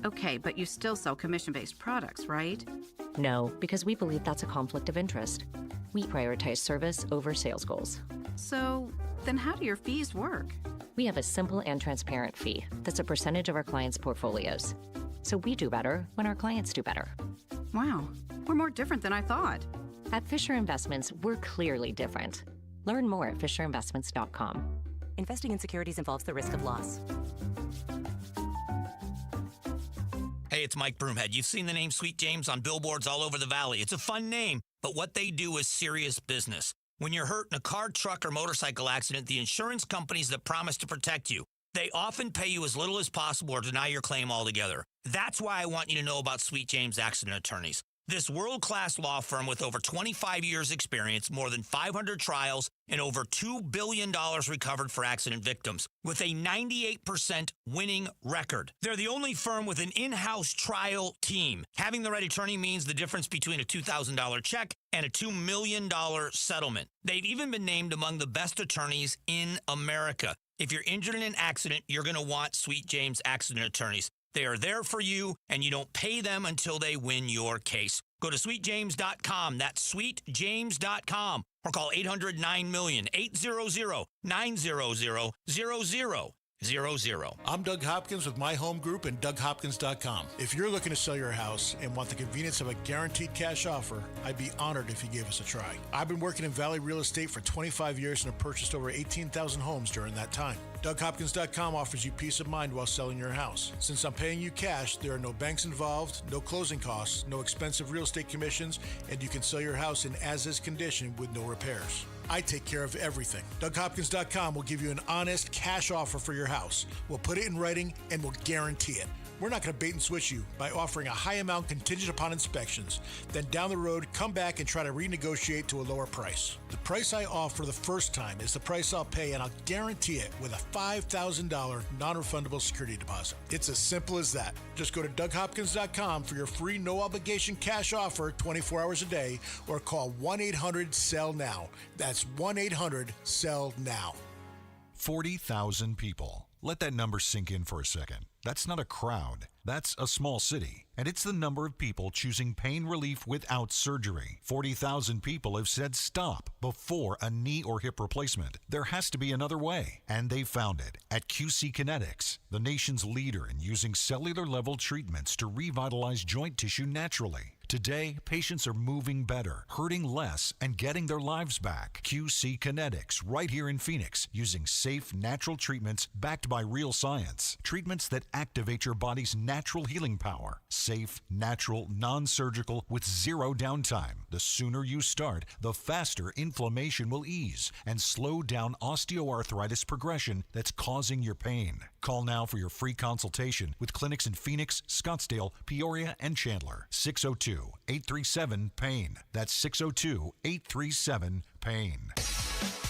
Okay, but you still sell commission-based products, right? No, because we believe that's a conflict of interest. We prioritize service over sales goals. So, then how do your fees work? We have a simple and transparent fee that's a percentage of our clients' portfolios. So we do better when our clients do better. Wow, we're more different than I thought. At Fisher Investments, we're clearly different. Learn more at fisherinvestments.com. Investing in securities involves the risk of loss. Hey, it's Mike Broomhead. You've seen the name Sweet James on billboards all over the Valley. It's a fun name, but what they do is serious business. When you're hurt in a car, truck, or motorcycle accident, the insurance companies that promise to protect you, they often pay you as little as possible or deny your claim altogether. That's why I want you to know about Sweet James Accident Attorneys. This world-class law firm with over 25 years experience, more than 500 trials, and over $2 billion recovered for accident victims, with a 98% winning record. They're the only firm with an in-house trial team. Having the right attorney means the difference between a $2,000 check and a $2 million settlement. They've even been named among the best attorneys in America. If you're injured in an accident, you're going to want Sweet James Accident Attorneys. They are there for you, and you don't pay them until they win your case. Go to sweetjames.com. That's sweetjames.com. Or call 800-9-MILLION, 800-900-0000. I'm Doug Hopkins with My Home Group and DougHopkins.com. If you're looking to sell your house and want the convenience of a guaranteed cash offer, I'd be honored if you gave us a try. I've been working in Valley Real Estate for 25 years and have purchased over 18,000 homes during that time. DougHopkins.com offers you peace of mind while selling your house. Since I'm paying you cash, there are no banks involved, no closing costs, no expensive real estate commissions, and you can sell your house in as-is condition with no repairs. I take care of everything. DougHopkins.com will give you an honest cash offer for your house. We'll put it in writing and we'll guarantee it. We're not going to bait and switch you by offering a high amount contingent upon inspections. Then down the road, come back and try to renegotiate to a lower price. The price I offer the first time is the price I'll pay, and I'll guarantee it with a $5,000 non-refundable security deposit. It's as simple as that. Just go to DougHopkins.com for your free no-obligation cash offer 24 hours a day, or call 1-800-SELL-NOW. That's 1-800-SELL-NOW. 40,000 people. Let that number sink in for a second. That's not a crowd. That's a small city. And it's the number of people choosing pain relief without surgery. 40,000 people have said stop before a knee or hip replacement. There has to be another way. And they found it at QC Kinetics, the nation's leader in using cellular-level treatments to revitalize joint tissue naturally. Today, patients are moving better, hurting less, and getting their lives back. QC Kinetics, right here in Phoenix, using safe, natural treatments backed by real science. Treatments that activate your body's natural healing power. Safe, natural, non-surgical, with zero downtime. The sooner you start, the faster inflammation will ease and slow down osteoarthritis progression that's causing your pain. Call now for your free consultation with clinics in Phoenix, Scottsdale, Peoria, and Chandler. 602-837-PAIN. That's 602-837-PAIN.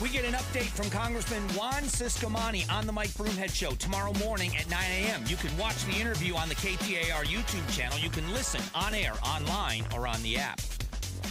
We get an update from Congressman Juan Ciscomani on the Mike Broomhead Show tomorrow morning at 9 a.m. You can watch the interview on the KTAR YouTube channel. You can listen on air, online, or on the app.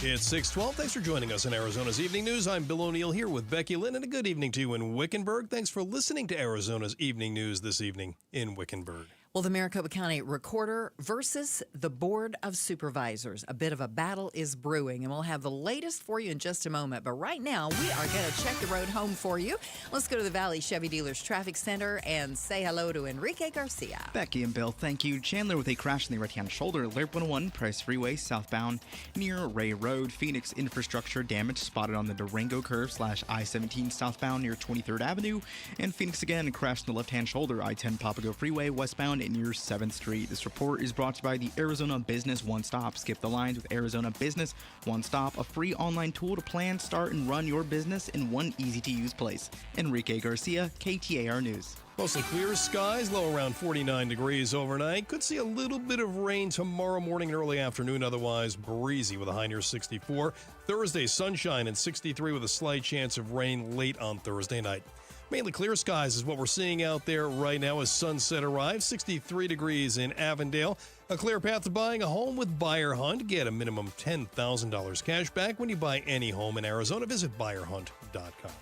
It's 6:12. Thanks for joining us in Arizona's Evening News. I'm Bill O'Neill here with Becky Lynn, and a good evening to you in Wickenburg. Thanks for listening to Arizona's Evening News this evening in Wickenburg. Well, the Maricopa County Recorder versus the Board of Supervisors. A bit of a battle is brewing, and we'll have the latest for you in just a moment. But right now, we are going to check the road home for you. Let's go to the Valley Chevy Dealers Traffic Center and say hello to Enrique Garcia. Becky and Bill, thank you. Chandler with a crash in the right-hand shoulder. Laird 101, Price Freeway, southbound near Ray Road. Phoenix infrastructure damage spotted on the Durango curve / I-17 southbound near 23rd Avenue. And Phoenix again, crashed in the left-hand shoulder, I-10 Papago Freeway, westbound near 7th Street. This report is brought to you by the Arizona Business One Stop. Skip the lines with Arizona Business One Stop, a free online tool to plan, start, and run your business in one easy-to-use place. Enrique Garcia, KTAR News. Mostly clear skies, low around 49 degrees overnight. Could see a little bit of rain tomorrow morning and early afternoon, otherwise breezy with a high near 64. Thursday, sunshine and 63 with a slight chance of rain late on Thursday night. Mainly clear skies is what we're seeing out there right now as sunset arrives. 63 degrees in Avondale. A clear path to buying a home with Buyer Hunt. Get a minimum $10,000 cash back when you buy any home in Arizona. Visit buyerhunt.com.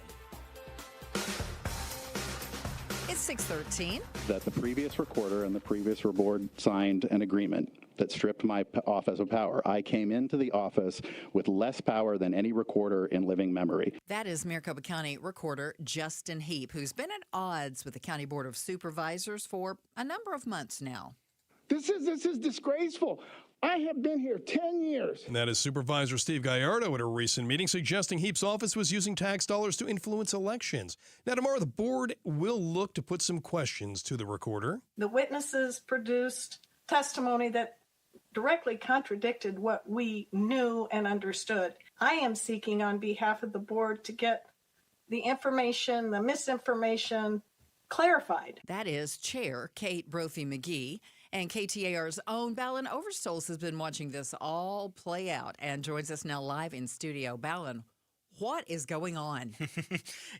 It's 6:13. That the previous recorder and the previous board signed an agreement that stripped my office of power. I came into the office with less power than any recorder in living memory. That is Maricopa County Recorder Justin Heap, who's been at odds with the County Board of Supervisors for a number of months now. This is disgraceful. I have been here 10 years. And that is Supervisor Steve Gallardo at a recent meeting suggesting Heap's office was using tax dollars to influence elections. Now, tomorrow, the board will look to put some questions to the recorder. The witnesses produced testimony that directly contradicted what we knew and understood. I am seeking on behalf of the board to get the information, the misinformation clarified. That is Chair Kate Brophy McGee. And KTAR's own Balin Overstoles has been watching this all play out and joins us now live in studio. Balin, what is going on?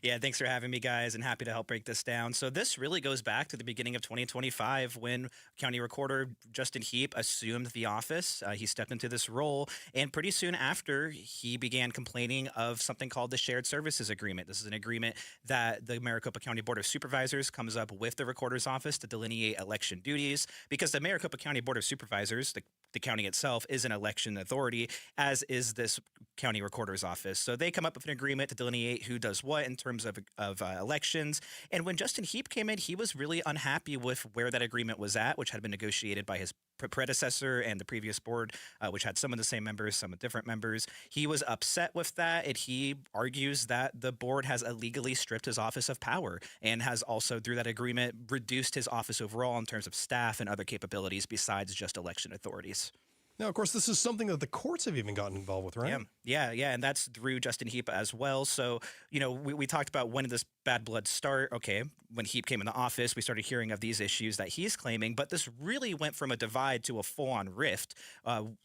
Yeah, thanks for having me, guys, and happy to help break this down. So this really goes back to the beginning of 2025 when County Recorder Justin Heap assumed the office. He stepped into this role, and pretty soon after, he began complaining of something called the Shared Services Agreement. This is an agreement that the Maricopa County Board of Supervisors comes up with the Recorder's Office to delineate election duties, because the Maricopa County Board of Supervisors, the county itself, is an election authority, as is this county recorder's office. So they come up with an agreement to delineate who does what in terms of elections. And when Justin Heap came in, he was really unhappy with where that agreement was at, which had been negotiated by his predecessor and the previous board, which had some of the same members, some of different members. He was upset with that, and he argues that the board has illegally stripped his office of power and has also, through that agreement, reduced his office overall in terms of staff and other capabilities besides just election authorities. Now, of course, this is something that the courts have even gotten involved with, right? Yeah, and that's through Justin Heap as well. So, we talked about when did this bad blood start? Okay, when Heap came into office, we started hearing of these issues that he's claiming, but this really went from a divide to a full-on rift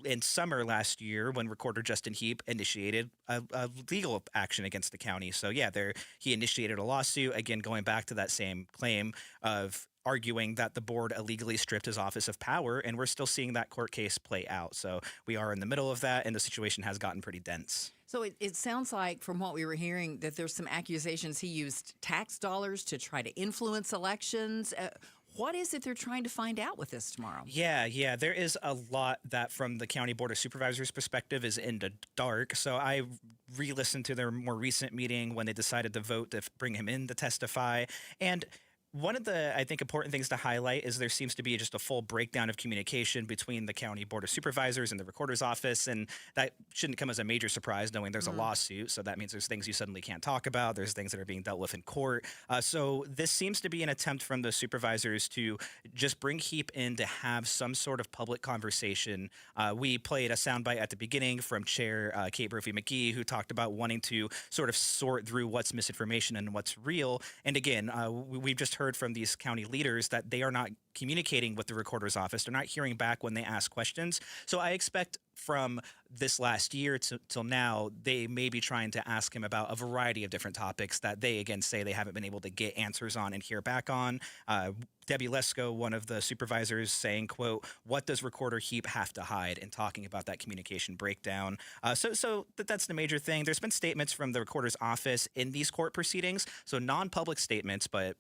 in summer last year when Recorder Justin Heap initiated a legal action against the county. So, yeah, he initiated a lawsuit, again, going back to that same claim of arguing that the board illegally stripped his office of power, and we're still seeing that court case play out. So we are in the middle of that, and the situation has gotten pretty dense. So it sounds like, from what we were hearing, that there's some accusations he used tax dollars to try to influence elections. What is it they're trying to find out with this tomorrow? Yeah. There is a lot that, from the County Board of Supervisors' perspective, is in the dark. So I re-listened to their more recent meeting when they decided to vote to bring him in to testify. And one of the, I think, important things to highlight is there seems to be just a full breakdown of communication between the County Board of Supervisors and the Recorder's Office, and that shouldn't come as a major surprise knowing there's a lawsuit, so that means there's things you suddenly can't talk about, there's things that are being dealt with in court. So this seems to be an attempt from the supervisors to just bring Heap in to have some sort of public conversation. We played a soundbite at the beginning from Chair Kate Brophy-McGee, who talked about wanting to sort of sort through what's misinformation and what's real. And again, we've just heard from these county leaders that they are not communicating with the Recorder's Office. They're not hearing back when they ask questions. So I expect from this last year till now, they may be trying to ask him about a variety of different topics that they, again, say they haven't been able to get answers on and hear back on. Debbie Lesko, one of the supervisors, saying, quote, "What does Recorder Heap have to hide?" and talking about that communication breakdown. So that's the major thing. There's been statements from the Recorder's Office in these court proceedings, so non-public statements, but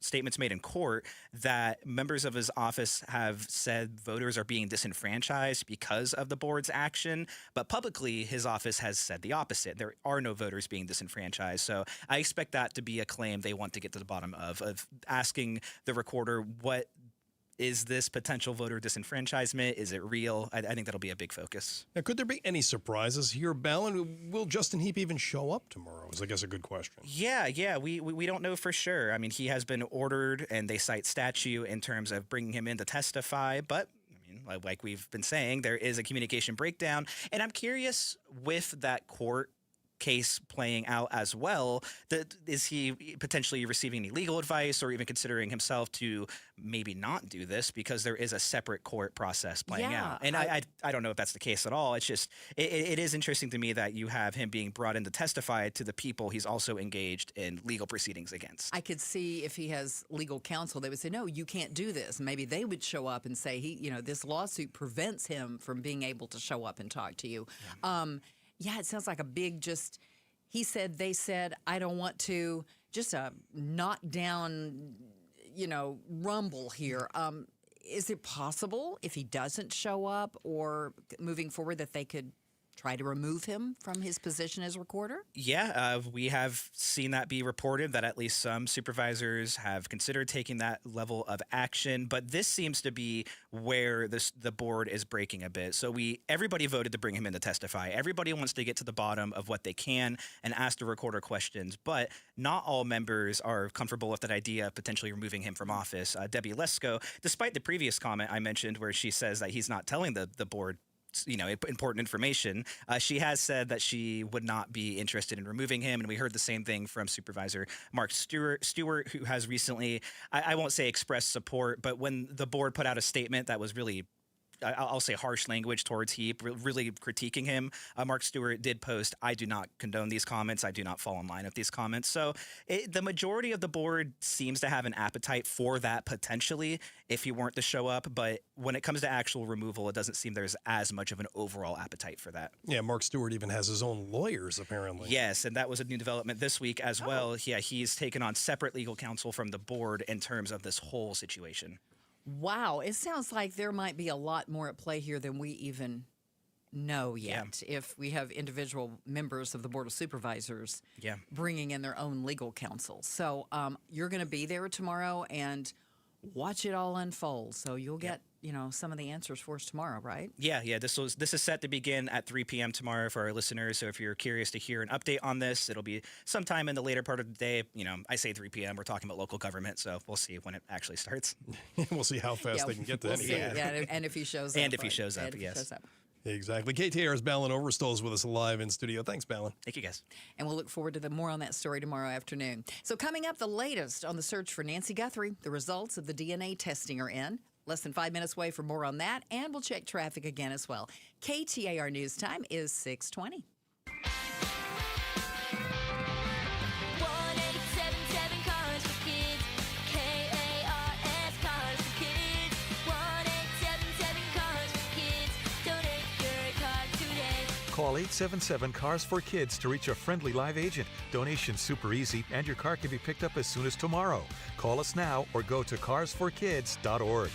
statements made in court, that members of his office have said voters are being disenfranchised because of the board's action. But publicly, his office has said the opposite. There are no voters being disenfranchised. So I expect that to be a claim they want to get to the bottom of asking the Recorder, what is this potential voter disenfranchisement? Is it real? I think that'll be a big focus. Now, could there be any surprises here, Balin? Will Justin Heap even show up tomorrow is, I guess, a good question. Yeah. We don't know for sure. I mean, he has been ordered, and they cite statute in terms of bringing him in to testify, but like we've been saying, there is a communication breakdown. And I'm curious, with that court case playing out as well, that is he potentially receiving any legal advice or even considering himself to maybe not do this because there is a separate court process playing out. And I don't know if that's the case at all. It's just it is interesting to me that you have him being brought in to testify to the people he's also engaged in legal proceedings against. I could see if he has legal counsel, they would say, no, you can't do this. Maybe they would show up and say, this lawsuit prevents him from being able to show up and talk to you. Yeah, it sounds like a big he said, they said, I don't want to, just a knockdown, rumble here. Is it possible if he doesn't show up or moving forward that they could try to remove him from his position as recorder? Yeah, we have seen that be reported, that at least some supervisors have considered taking that level of action. But this seems to be where the board is breaking a bit. So everybody voted to bring him in to testify. Everybody wants to get to the bottom of what they can and ask the recorder questions. But not all members are comfortable with that idea of potentially removing him from office. Debbie Lesko, despite the previous comment I mentioned where she says that he's not telling the board important information. She has said that she would not be interested in removing him, and we heard the same thing from Supervisor Mark Stewart, who has recently, I won't say expressed support, but when the board put out a statement that was really, I'll say, harsh language towards Heap, really critiquing him, Mark Stewart did post, "I do not condone these comments. I do not fall in line with these comments." So the majority of the board seems to have an appetite for that potentially if he weren't to show up. But when it comes to actual removal, it doesn't seem there's as much of an overall appetite for that. Yeah, Mark Stewart even has his own lawyers, apparently. Yes, and that was a new development this week as well. Yeah, he's taken on separate legal counsel from the board in terms of this whole situation. Wow, it sounds like there might be a lot more at play here than we even know yet. If we have individual members of the Board of Supervisors bringing in their own legal counsel. So you're going to be there tomorrow and watch it all unfold. So you'll get some of the answers for us tomorrow, right? Yeah. This is set to begin at 3 p.m. tomorrow for our listeners. So if you're curious to hear an update on this, it'll be sometime in the later part of the day. I say 3 p.m. We're talking about local government, so we'll see when it actually starts. We'll see how fast they can get to anything. Yeah, and if he shows up. And if he shows up, yes. Exactly. KTAR's Balin Overstall is with us live in studio. Thanks, Balin. Thank you, guys. And we'll look forward to more on that story tomorrow afternoon. So coming up, the latest on the search for Nancy Guthrie. The results of the DNA testing are in. Less than 5 minutes away for more on that, and we'll check traffic again as well. KTAR News Time is 6:20. Call 877 Cars for Kids to reach a friendly live agent. Donation's super easy, and your car can be picked up as soon as tomorrow. Call us now or go to carsforkids.org.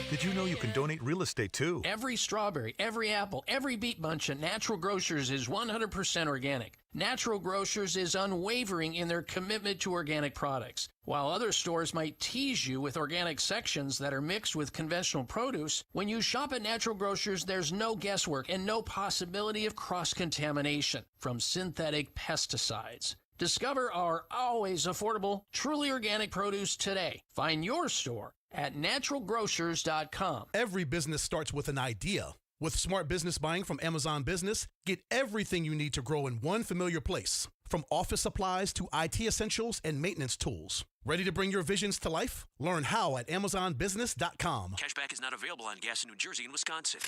Did you know you can donate real estate too? Every strawberry, every apple, every beet bunch at Natural Grocers is 100% organic. Natural Grocers is unwavering in their commitment to organic products. While other stores might tease you with organic sections that are mixed with conventional produce, when you shop at Natural Grocers, there's no guesswork and no possibility of cross-contamination from synthetic pesticides. Discover our always affordable, truly organic produce today. Find your store at naturalgrocers.com. Every business starts with an idea. With smart business buying from Amazon Business, get everything you need to grow in one familiar place. From office supplies to IT essentials and maintenance tools. Ready to bring your visions to life? Learn how at AmazonBusiness.com. Cashback is not available on gas in New Jersey and Wisconsin.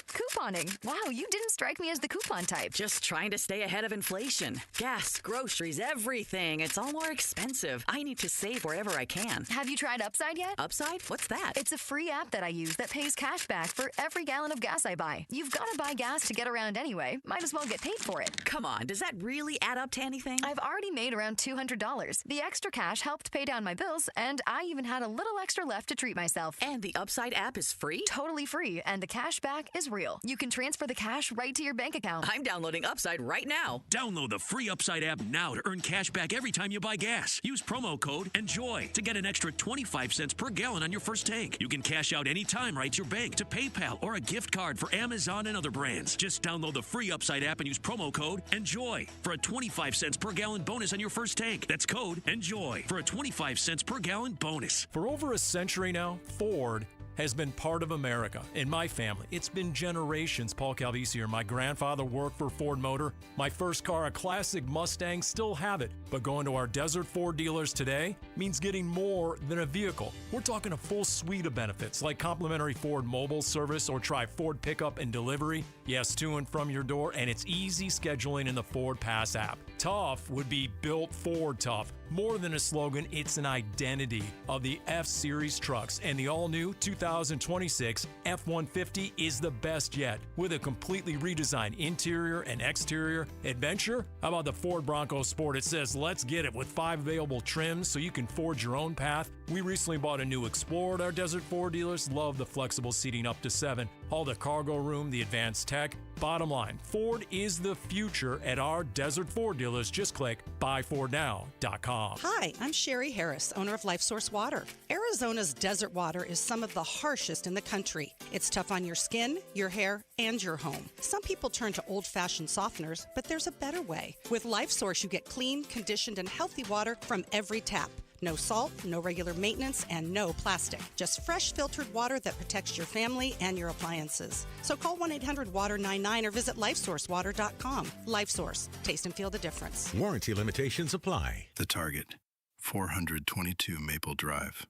Couponing. Wow, you didn't strike me as the coupon type. Just trying to stay ahead of inflation. Gas, groceries, everything. It's all more expensive. I need to save wherever I can. Have you tried Upside yet? Upside? What's that? It's a free app that I use that pays cash back for every gallon of gas I buy. You've got to buy gas to get around anyway. Might as well get paid for it. Come on, does that really add up to anything? I've already made around $200. The extra cash helped pay down my bills, and I even had a little extra left to treat myself. And the Upside app is free? Totally free, and the cash back is real. You can transfer the cash right to your bank account. I'm downloading Upside right now. Download the free Upside app now to earn cash back every time you buy gas. Use promo code ENJOY to get an extra 25 cents per gallon on your first tank. You can cash out anytime right to your bank, to PayPal, or a gift card for Amazon and other brands. Just download the free Upside app and use promo code ENJOY for a 25 cents per gallon bonus on your first tank. That's code ENJOY for a 25 cents per gallon bonus. For over a century now, Ford has been part of America. In my family, it's been generations. Paul Calvisi here. My grandfather worked for Ford Motor. My first car, a classic Mustang, still have it. But going to our Desert Ford dealers today means getting more than a vehicle. We're talking a full suite of benefits like complimentary Ford mobile service, or try Ford pickup and delivery. Yes, to and from your door, and it's easy scheduling in the Ford Pass app. Tough would be built Ford tough. More than a slogan, it's an identity of the F-Series trucks, and the all-new 2026 F-150 is the best yet, with a completely redesigned interior and exterior. Adventure? How about the Ford Bronco Sport? It says, let's get it, with 5 available trims so you can forge your own path. We recently bought a new Explorer at our Desert Ford dealers. Love the flexible seating up to 7. All the cargo room, the advanced tech. Bottom line, Ford is the future at our Desert Ford dealers. Just click buyfordnow.com. Hi, I'm Sherry Harris, owner of LifeSource Water. Arizona's desert water is some of the harshest in the country. It's tough on your skin, your hair, and your home. Some people turn to old-fashioned softeners, but there's a better way. With LifeSource, you get clean, conditioned, and healthy water from every tap. No salt, no regular maintenance, and no plastic. Just fresh filtered water that protects your family and your appliances. So call 1-800-WATER-99 or visit LifeSourceWater.com. LifeSource. Taste and feel the difference. Warranty limitations apply. The Target, 422 Maple Drive.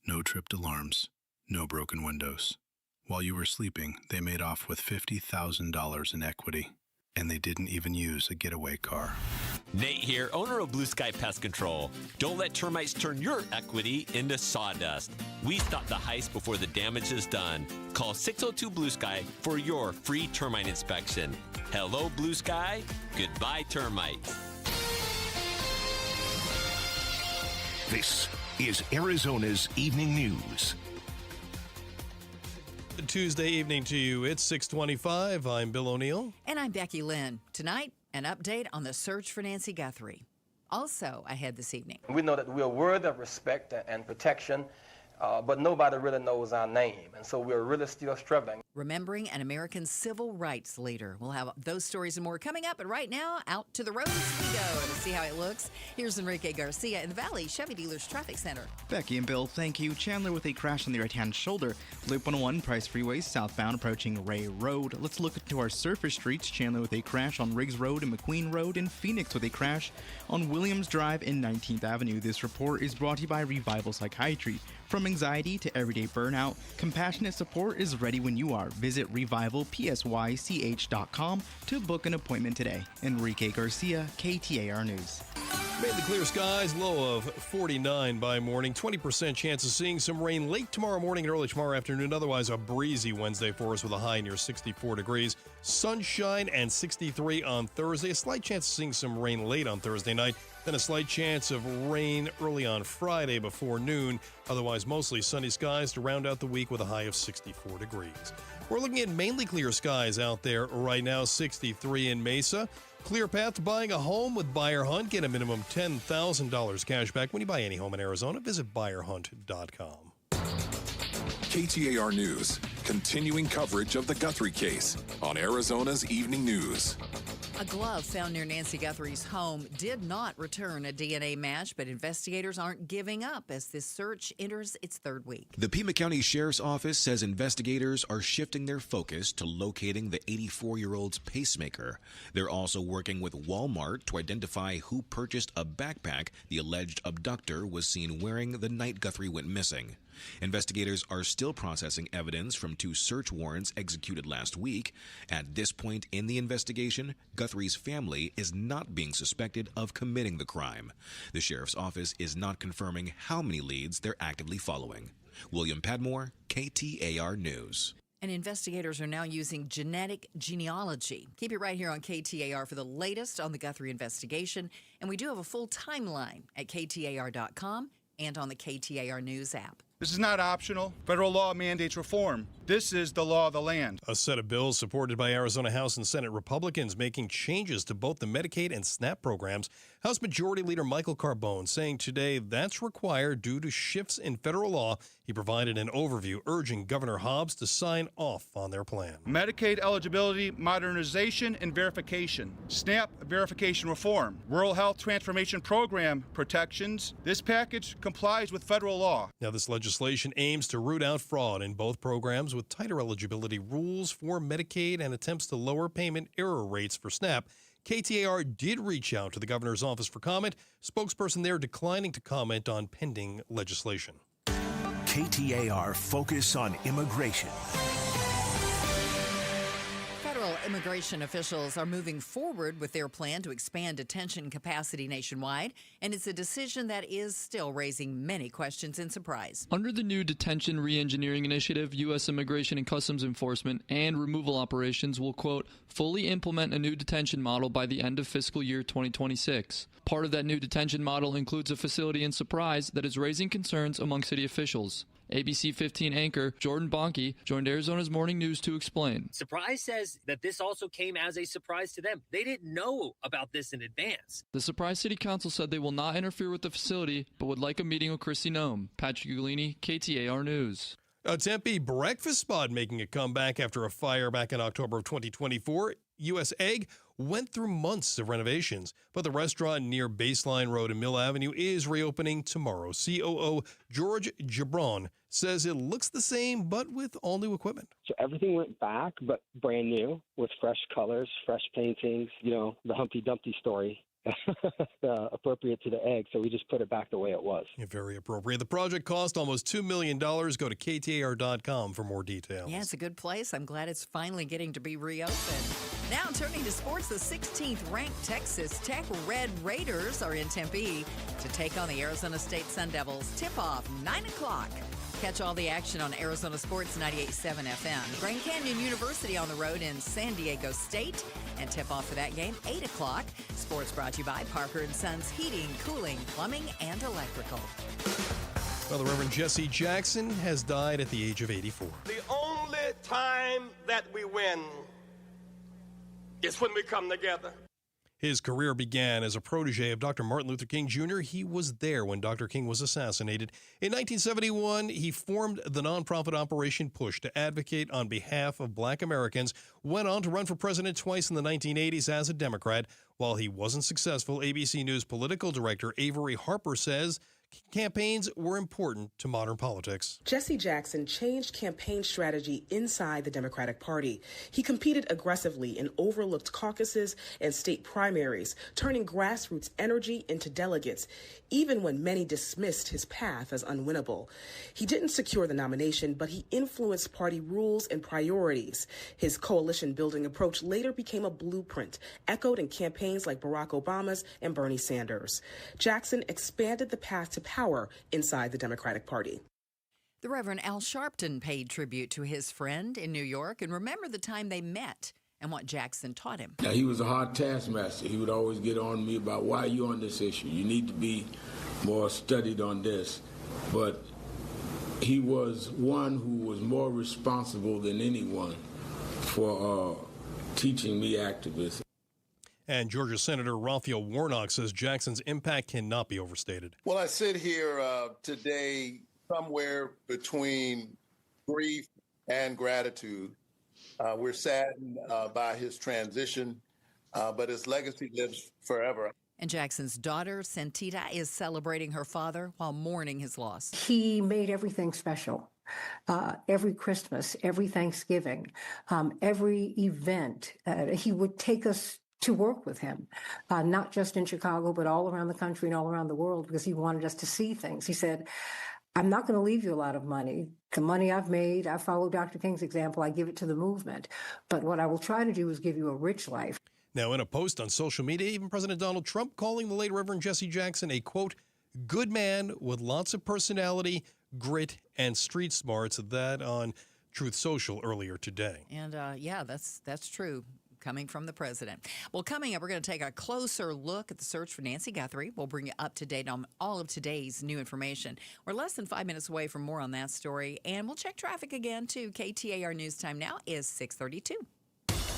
No tripped alarms, no broken windows. While you were sleeping, they made off with $50,000 in equity, and they didn't even use a getaway car. Nate here, owner of Blue Sky Pest Control. Don't let termites turn your equity into sawdust. We stop the heist before the damage is done. Call 602 Blue Sky for your free termite inspection. Hello, Blue Sky. Goodbye, termites. This is Arizona's Evening News. Tuesday evening to you. It's 6:25. I'm Bill O'Neill. And I'm Becky Lynn. Tonight, an update on the search for Nancy Guthrie. Also ahead this evening. We know that we're worthy of respect and protection, but nobody really knows our name. And so we're really still struggling. Remembering an American civil rights leader. We'll have those stories and more coming up. But right now, out to the roads we go to see how it looks. Here's Enrique Garcia in the Valley Chevy Dealers Traffic Center. Becky and Bill, thank you. Chandler with a crash on the right-hand shoulder. Loop 101, Price Freeway, southbound approaching Ray Road. Let's look into our surface streets. Chandler with a crash on Riggs Road and McQueen Road. And Phoenix with a crash on Williams Drive in 19th Avenue. This report is brought to you by Revival Psychiatry. From anxiety to everyday burnout, compassionate support is ready when you are. Visit revivalpsych.com to book an appointment today. Enrique Garcia, KTAR News. Mainly clear skies, low of 49 by morning. 20% chance of seeing some rain late tomorrow morning and early tomorrow afternoon. Otherwise, a breezy Wednesday for us with a high near 64 degrees. Sunshine and 63 on Thursday. A slight chance of seeing some rain late on Thursday night. Then a slight chance of rain early on Friday before noon. Otherwise, mostly sunny skies to round out the week with a high of 64 degrees. We're looking at mainly clear skies out there right now. 63 in Mesa. Clear path to buying a home with Buyer Hunt. Get a minimum $10,000 cash back when you buy any home in Arizona. Visit buyerhunt.com. KTAR News, continuing coverage of the Guthrie case on Arizona's Evening News. A glove found near Nancy Guthrie's home did not return a DNA match, but investigators aren't giving up as this search enters its third week. The Pima County Sheriff's Office says investigators are shifting their focus to locating the 84-year-old's pacemaker. They're also working with Walmart to identify who purchased a backpack the alleged abductor was seen wearing the night Guthrie went missing. Investigators are still processing evidence from 2 search warrants executed last week. At this point in the investigation, Guthrie's family is not being suspected of committing the crime. The sheriff's office is not confirming how many leads they're actively following. William Padmore, KTAR News. And investigators are now using genealogy. Keep it right here on KTAR for the latest on the Guthrie investigation. And we do have a full timeline at KTAR.com and on the KTAR News app. This is not optional. Federal law mandates reform. This is the law of the land. A set of bills supported by Arizona House and Senate Republicans making changes to both the Medicaid and SNAP programs. House Majority Leader Michael Carbone saying today that's required due to shifts in federal law. He provided an overview urging Governor Hobbs to sign off on their plan. Medicaid eligibility, modernization, and verification. SNAP verification reform. Rural Health Transformation Program protections. This package complies with federal law. Now, this legislation aims to root out fraud in both programs with tighter eligibility rules for Medicaid and attempts to lower payment error rates for SNAP. KTAR did reach out to the governor's office for comment. Spokesperson there declining to comment on pending legislation. KTAR Focus on Immigration. Federal immigration officials are moving forward with their plan to expand detention capacity nationwide, and it's a decision that is still raising many questions and surprise. Under the new Detention Reengineering Initiative, U.S. Immigration and Customs Enforcement and removal operations will, quote, fully implement a new detention model by the end of fiscal year 2026. Part of that new detention model includes a facility in Surprise that is raising concerns among city officials. ABC 15 anchor Jordan Bonke joined Arizona's Morning News to explain. Surprise says that this also came as a surprise to them. They didn't know about this in advance. The Surprise City Council said they will not interfere with the facility, but would like a meeting with Chrissy Nome. Patrick Uglini, KTAR News. A Tempe breakfast spot making a comeback after a fire back in October of 2024. U.S. Egg went through months of renovations, but the restaurant near Baseline Road and Mill Avenue is reopening tomorrow. COO George Gibron says it looks the same, but with all new equipment. So everything went back, but brand new with fresh colors, fresh paintings, the Humpty Dumpty story. Appropriate to the egg, so we just put it back the way it was. Yeah, very appropriate. The project cost almost $2 million. Go to KTAR.com for more details. Yeah, it's a good place. I'm glad it's finally getting to be reopened. Now turning to sports, the 16th ranked Texas Tech Red Raiders are in Tempe to take on the Arizona State Sun Devils. Tip-off, 9 o'clock. Catch all the action on Arizona Sports 98.7 FM. Grand Canyon University on the road in San Diego State. And tip-off for that game, 8 o'clock. Sports brought to you by Parker & Sons Heating, Cooling, Plumbing, and Electrical. Well, the Reverend Jesse Jackson has died at the age of 84. The only time that we win is when we come together. His career began as a protege of Dr. Martin Luther King Jr. He was there when Dr. King was assassinated. In 1971, he formed the nonprofit Operation Push to advocate on behalf of Black Americans, went on to run for president twice in the 1980s as a Democrat. While he wasn't successful, ABC News political director Avery Harper says campaigns were important to modern politics. Jesse Jackson changed campaign strategy inside the Democratic Party. He competed aggressively in overlooked caucuses and state primaries, turning grassroots energy into delegates, even when many dismissed his path as unwinnable. He didn't secure the nomination, but he influenced party rules and priorities. His coalition-building approach later became a blueprint, echoed in campaigns like Barack Obama's and Bernie Sanders. Jackson expanded the path to power inside the Democratic Party. The Reverend Al Sharpton paid tribute to his friend in New York and remembered the time they met and what Jackson taught him. Now, he was a hard taskmaster. He would always get on me about, why are you on this issue? You need to be more studied on this. But he was one who was more responsible than anyone for teaching me activism. And Georgia Senator Raphael Warnock says Jackson's impact cannot be overstated. Well, I sit here today somewhere between grief and gratitude. We're saddened by his transition, but his legacy lives forever. And Jackson's daughter, Santita, is celebrating her father while mourning his loss. He made everything special. Every Christmas, every Thanksgiving, every event, he would take us to work with him, not just in Chicago, but all around the country and all around the world, because he wanted us to see things. He said, I'm not going to leave you a lot of money. The money I've made, I follow Dr. King's example, I give it to the movement. But what I will try to do is give you a rich life. Now, in a post on social media, even President Donald Trump calling the late Reverend Jesse Jackson a, quote, good man with lots of personality, grit, and street smarts. That on Truth Social earlier today. And yeah, that's true. Coming from the president. Well, coming up, we're going to take a closer look at the search for Nancy Guthrie. We'll bring you up to date on all of today's new information. We're less than 5 minutes away from more on that story, and we'll check traffic again, too. KTAR News Time now is 6:32.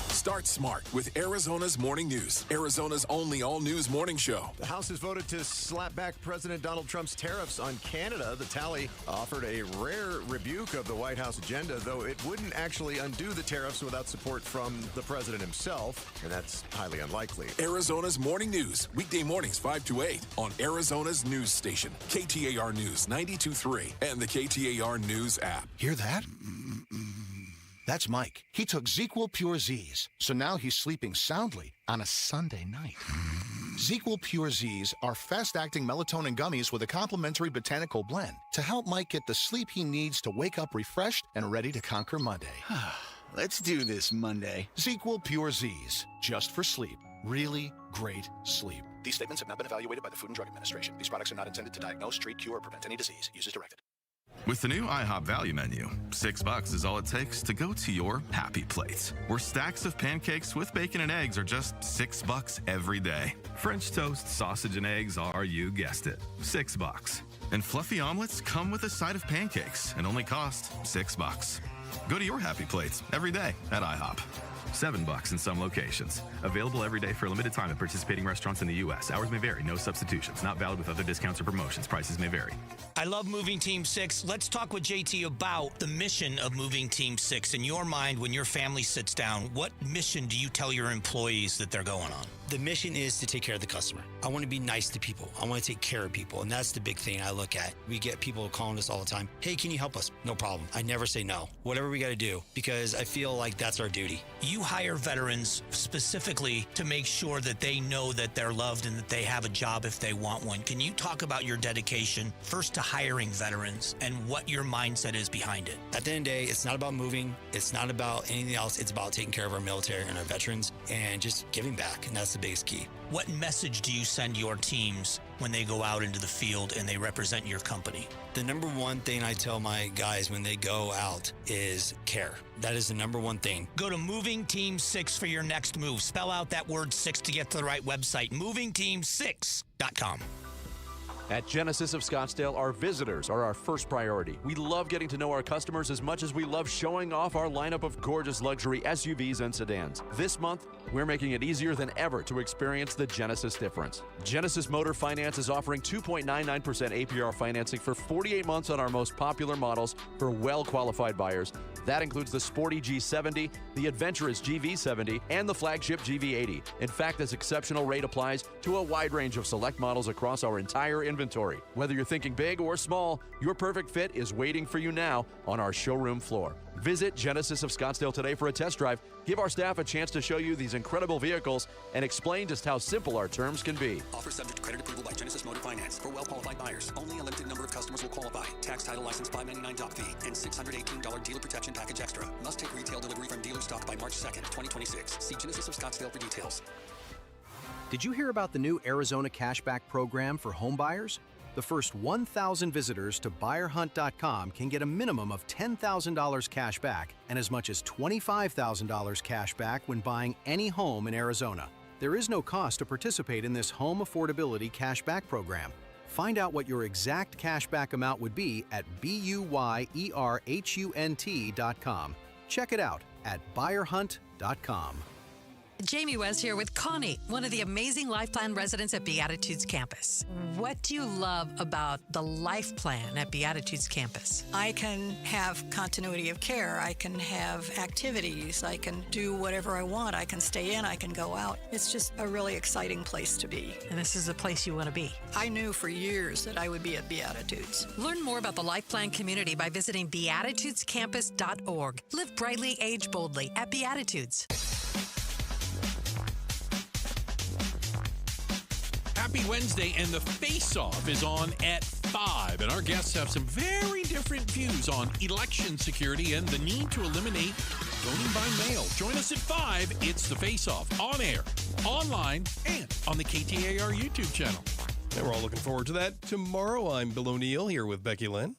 Start smart with Arizona's Morning News, Arizona's only all-news morning show. The House has voted to slap back President Donald Trump's tariffs on Canada. The tally offered a rare rebuke of the White House agenda, though it wouldn't actually undo the tariffs without support from the president himself, and that's highly unlikely. Arizona's Morning News, weekday mornings 5 to 8 on Arizona's news station, KTAR News 92.3 and the KTAR News app. Hear that? That's Mike. He took ZzzQuil Pure Z's, so now he's sleeping soundly on a Sunday night. ZzzQuil Pure Z's are fast-acting melatonin gummies with a complementary botanical blend to help Mike get the sleep he needs to wake up refreshed and ready to conquer Monday. Let's do this Monday. ZzzQuil Pure Z's, just for sleep. Really great sleep. These statements have not been evaluated by the Food and Drug Administration. These products are not intended to diagnose, treat, cure, or prevent any disease. Use as directed. With the new IHOP value menu, $6 is all it takes to go to your happy place, where stacks of pancakes with bacon and eggs are just $6 every day. French toast, sausage, and eggs are, you guessed it, $6. And fluffy omelets come with a side of pancakes and only cost $6. Go to your happy plates every day at IHOP. $7 in some locations. Available every day for a limited time at participating restaurants in the U.S. Hours may vary. No substitutions. Not valid with other discounts or promotions. Prices may vary. I love Moving Team 6. Let's talk with JT about the mission of Moving Team 6. In your mind, when your family sits down, what mission do you tell your employees that they're going on? The mission is to take care of the customer. I want to be nice to people. I want to take care of people. And that's the big thing I look at. We get people calling us all the time. Hey, can you help us? No problem. I never say no. Whatever we got to do, because I feel like that's our duty. You hire veterans specifically to make sure that they know that they're loved and that they have a job if they want one. Can you talk about your dedication first to hiring veterans and what your mindset is behind it? At the end of the day, it's not about moving. It's not about anything else. It's about taking care of our military and our veterans and just giving back. And that's the biggest key. What message do you send your teams when they go out into the field and they represent your company? The number one thing I tell my guys when they go out is care. That is the number one thing. Go to Moving Team 6 for your next move. Spell out that word 6 to get to the right website, movingteam6.com. At Genesis of Scottsdale, our visitors are our first priority. We love getting to know our customers as much as we love showing off our lineup of gorgeous luxury SUVs and sedans. This month, we're making it easier than ever to experience the Genesis difference. Genesis Motor Finance is offering 2.99% APR financing for 48 months on our most popular models for well-qualified buyers. That includes the sporty G70, the adventurous GV70, and the flagship GV80. In fact, this exceptional rate applies to a wide range of select models across our entire inventory. Whether you're thinking big or small, your perfect fit is waiting for you now on our showroom floor. Visit Genesis of Scottsdale today for a test drive. Give our staff a chance to show you these incredible vehicles and explain just how simple our terms can be. Offer subject to credit approval by Genesis Motor Finance. For well-qualified buyers, only a limited number of customers will qualify. Tax, title, license, $599 doc fee, and $618 dealer protection package extra. Must take retail delivery from dealer stock by March 2nd, 2026. See Genesis of Scottsdale for details. Did you hear about the new Arizona Cashback program for home buyers? The first 1,000 visitors to buyerhunt.com can get a minimum of $10,000 cash back and as much as $25,000 cash back when buying any home in Arizona. There is no cost to participate in this home affordability cashback program. Find out what your exact cashback amount would be at BUYERHUNT.com. Check it out at buyerhunt.com. Jamie West here with Connie, one of the amazing Life Plan residents at Beatitudes Campus. What do you love about the Life Plan at Beatitudes Campus? I can have continuity of care. I can have activities. I can do whatever I want. I can stay in. I can go out. It's just a really exciting place to be. And this is the place you want to be. I knew for years that I would be at Beatitudes. Learn more about the Life Plan community by visiting beatitudescampus.org. Live brightly, age boldly at Beatitudes. Happy Wednesday, and the Face-Off is on at 5, and our guests have some very different views on election security and the need to eliminate voting by mail. Join us at 5. It's the Face-Off, on air, online, and on the KTAR YouTube channel. And we're all looking forward to that. Tomorrow, I'm Bill O'Neill here with Becky Lynn.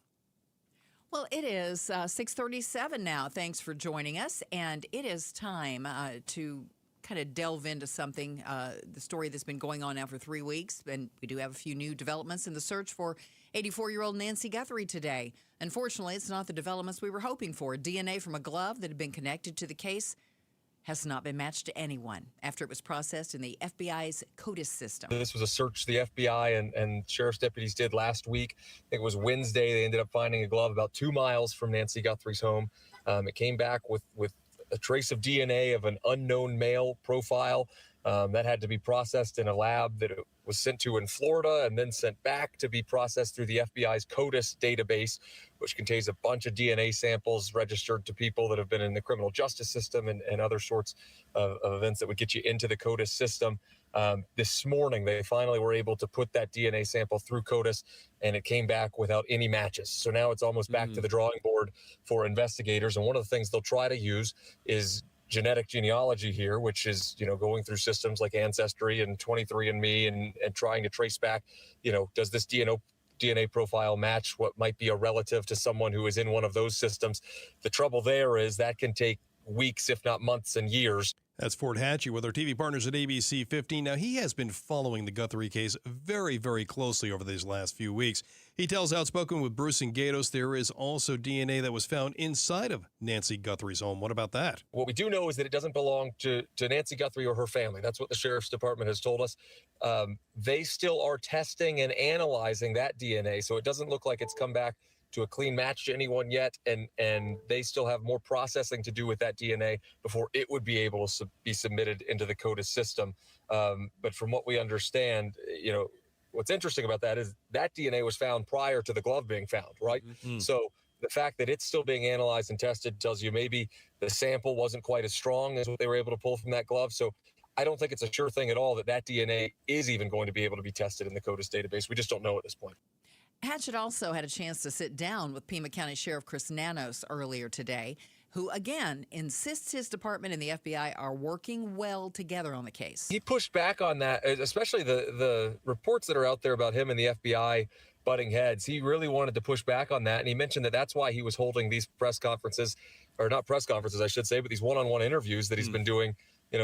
Well, it is 6:37 now. Thanks for joining us, and it is time to kind of delve into something, the story that's been going on now for 3 weeks, and we do have a few new developments in the search for 84-year-old Nancy Guthrie today. Unfortunately, it's not the developments we were hoping for. DNA from a glove that had been connected to the case has not been matched to anyone after it was processed in the FBI's CODIS system. This was a search the FBI and sheriff's deputies did last week. I think it was Wednesday. They ended up finding a glove about 2 miles from Nancy Guthrie's home. It came back with a trace of DNA of an unknown male profile that had to be processed in a lab that it was sent to in Florida and then sent back to be processed through the FBI's CODIS database, which contains a bunch of DNA samples registered to people that have been in the criminal justice system and other sorts of events that would get you into the CODIS system. This morning, they finally were able to put that DNA sample through CODIS, and it came back without any matches. So now it's almost back to the drawing board for investigators. And one of the things they'll try to use is genetic genealogy here, which is, going through systems like Ancestry and 23andMe and trying to trace back, does this DNA profile match what might be a relative to someone who is in one of those systems? The trouble there is that can take weeks, if not months and years. That's Fort Hatchie with our TV partners at ABC 15. Now, he has been following the Guthrie case very, very closely over these last few weeks. He tells Outspoken with Bruce and Gatos there is also DNA that was found inside of Nancy Guthrie's home. What about that? What we do know is that it doesn't belong to Nancy Guthrie or her family. That's what the Sheriff's Department has told us. They still are testing and analyzing that DNA, so it doesn't look like it's come back to a clean match to anyone yet, and they still have more processing to do with that DNA before it would be able to be submitted into the CODIS system. But from what we understand, what's interesting about that is that DNA was found prior to the glove being found, right? Mm-hmm. So the fact that it's still being analyzed and tested tells you maybe the sample wasn't quite as strong as what they were able to pull from that glove. So I don't think it's a sure thing at all that DNA is even going to be able to be tested in the CODIS database. We just don't know at this point. Hatchett also had a chance to sit down with Pima County Sheriff Chris Nanos earlier today, who, again, insists his department and the FBI are working well together on the case. He pushed back on that, especially the reports that are out there about him and the FBI butting heads. He really wanted to push back on that, and he mentioned that that's why he was holding these press conferences, or not press conferences, I should say, but these one-on-one interviews that he's been doing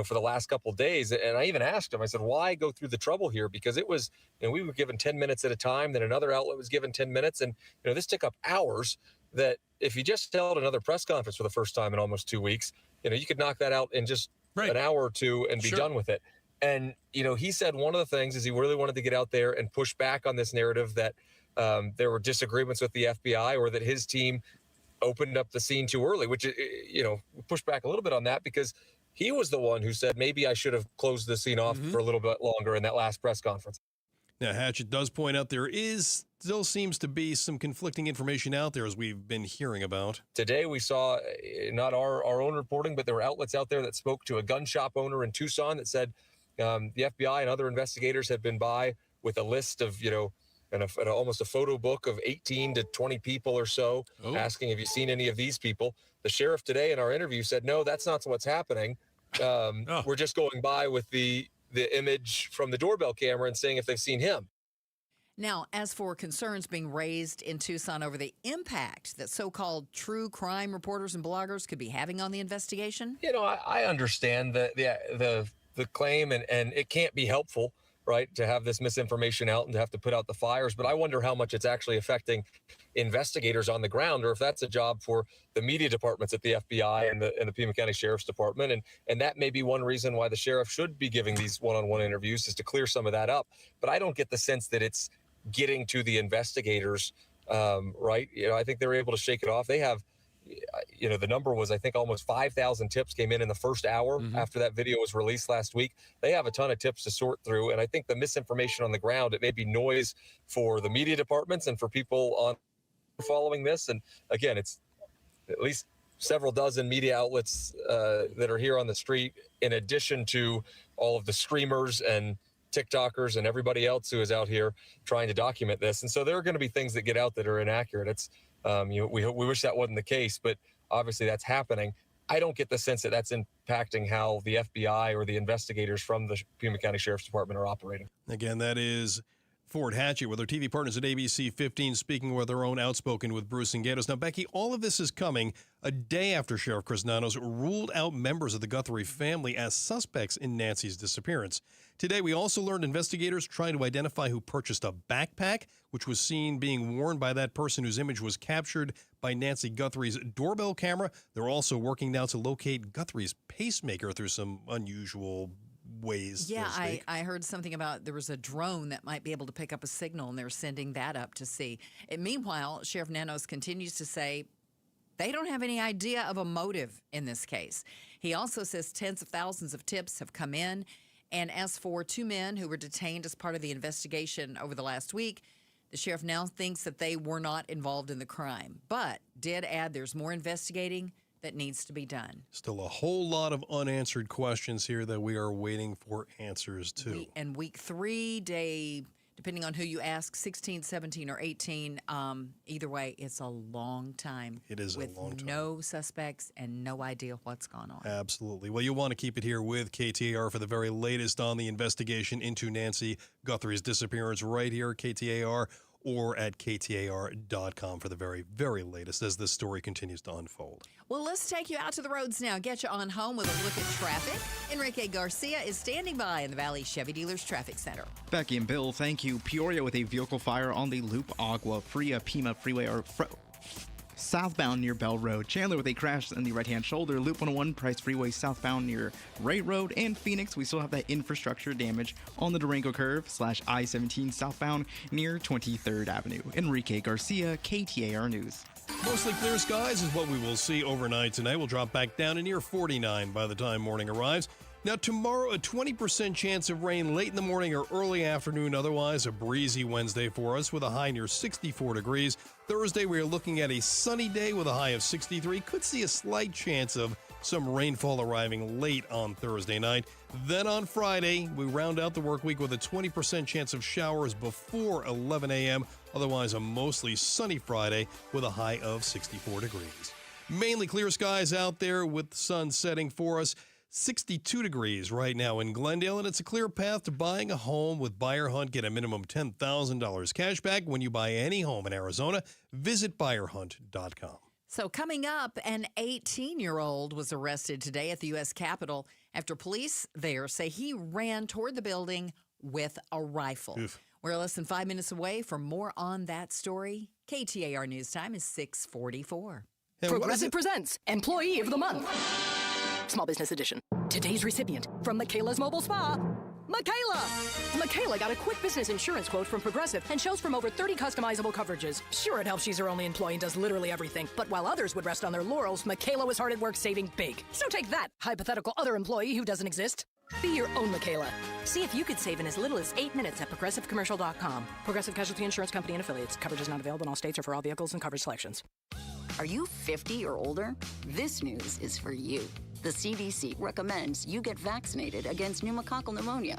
for the last couple of days. And I even asked him, I said, why go through the trouble here? Because it was, we were given 10 minutes at a time, then another outlet was given 10 minutes. And, this took up hours that if you just held another press conference for the first time in almost 2 weeks, you could knock that out in just an hour or two and be done with it. And, he said one of the things is he really wanted to get out there and push back on this narrative that there were disagreements with the FBI or that his team opened up the scene too early, which, pushed back a little bit on that because he was the one who said, maybe I should have closed the scene off for a little bit longer in that last press conference. Now, Hatchett does point out there still seems to be some conflicting information out there as we've been hearing about. Today we saw not our own reporting, but there were outlets out there that spoke to a gun shop owner in Tucson that said the FBI and other investigators had been by with a list of, and almost a photo book of 18 to 20 people or so, asking, have you seen any of these people? The sheriff today in our interview said, no, that's not what's happening. We're just going by with the image from the doorbell camera and seeing if they've seen him. Now, as for concerns being raised in Tucson over the impact that so-called true crime reporters and bloggers could be having on the investigation? I understand the claim, and it can't be helpful, right, to have this misinformation out and to have to put out the fires. But I wonder how much it's actually affecting investigators on the ground, or if that's a job for the media departments at the FBI and the Pima County Sheriff's Department. And that may be one reason why the sheriff should be giving these one-on-one interviews, is to clear some of that up. But I don't get the sense that it's getting to the investigators, right? I think they're able to shake it off. They have, the number was, I think, almost 5,000 tips came in the first hour after that video was released last week. They have a ton of tips to sort through. And I think the misinformation on the ground, it may be noise for the media departments and for people on following this. And again, it's at least several dozen media outlets that are here on the street, in addition to all of the streamers and TikTokers and everybody else who is out here trying to document this. And so there are going to be things that get out that are inaccurate. It's, we wish that wasn't the case, but obviously that's happening. I don't get the sense that that's impacting how the FBI or the investigators from the Pima County Sheriff's Department are operating. Again, that is Fort Hatchett with our TV partners at ABC 15, speaking with our own Outspoken with Bruce and Gatos. Now, Becky, all of this is coming a day after Sheriff Chris Nanos ruled out members of the Guthrie family as suspects in Nancy's disappearance. Today, we also learned investigators trying to identify who purchased a backpack, which was seen being worn by that person whose image was captured by Nancy Guthrie's doorbell camera. They're also working now to locate Guthrie's pacemaker through some unusual ways. Yeah, I heard something about there was a drone that might be able to pick up a signal, and they're sending that up to see. And meanwhile, Sheriff Nanos continues to say they don't have any idea of a motive in this case. He also says tens of thousands of tips have come in. And as for two men who were detained as part of the investigation over the last week, the sheriff now thinks that they were not involved in the crime, but did add there's more investigating that needs to be done. Still a whole lot of unanswered questions here that we are waiting for answers to. And week 3, day, depending on who you ask, 16, 17, or 18, either way, it's a long time. It is a long time. With no suspects and no idea what's gone on. Absolutely. Well, you'll want to keep it here with KTAR for the very latest on the investigation into Nancy Guthrie's disappearance right here at KTAR or at KTAR.com for the very, very latest as this story continues to unfold. Well, let's take you out to the roads now. Get you on home with a look at traffic. Enrique Garcia is standing by in the Valley Chevy Dealers Traffic Center. Becky and Bill, thank you. Peoria with a vehicle fire on the Loop Agua Fria Pima Freeway southbound near Bell Road. Chandler with a crash in the right-hand shoulder. Loop 101 Price Freeway southbound near Wright Road. And Phoenix, we still have that infrastructure damage on the Durango Curve / I-17 southbound near 23rd Avenue. Enrique Garcia, KTAR News. Mostly clear skies is what we will see overnight tonight. We'll drop back down to near 49 by the time morning arrives. Now, tomorrow, a 20% chance of rain late in the morning or early afternoon. Otherwise, a breezy Wednesday for us with a high near 64 degrees. Thursday, we are looking at a sunny day with a high of 63. Could see a slight chance of some rainfall arriving late on Thursday night. Then on Friday, we round out the work week with a 20% chance of showers before 11 a.m. Otherwise, a mostly sunny Friday with a high of 64 degrees. Mainly clear skies out there with the sun setting for us. 62 degrees right now in Glendale, and it's a clear path to buying a home with Buyer Hunt. Get a minimum $10,000 cash back when you buy any home in Arizona. Visit buyerhunt.com. So coming up, an 18-year-old was arrested today at the U.S. Capitol after police there say he ran toward the building with a rifle. Oof. We're less than 5 minutes away. For more on that story, KTAR News Time is 6:44. Progressive presents Employee of the Month. Small Business Edition. Today's recipient from Michaela's Mobile Spa, Michaela! Michaela got a quick business insurance quote from Progressive and chose from over 30 customizable coverages. Sure, it helps she's her only employee and does literally everything. But while others would rest on their laurels, Michaela was hard at work saving big. So take that, hypothetical other employee who doesn't exist. Be your own Michaela. See if you could save in as little as 8 minutes at ProgressiveCommercial.com. Progressive Casualty Insurance Company and Affiliates. Coverage is not available in all states or for all vehicles and coverage selections. Are you 50 or older? This news is for you. The CDC recommends you get vaccinated against pneumococcal pneumonia.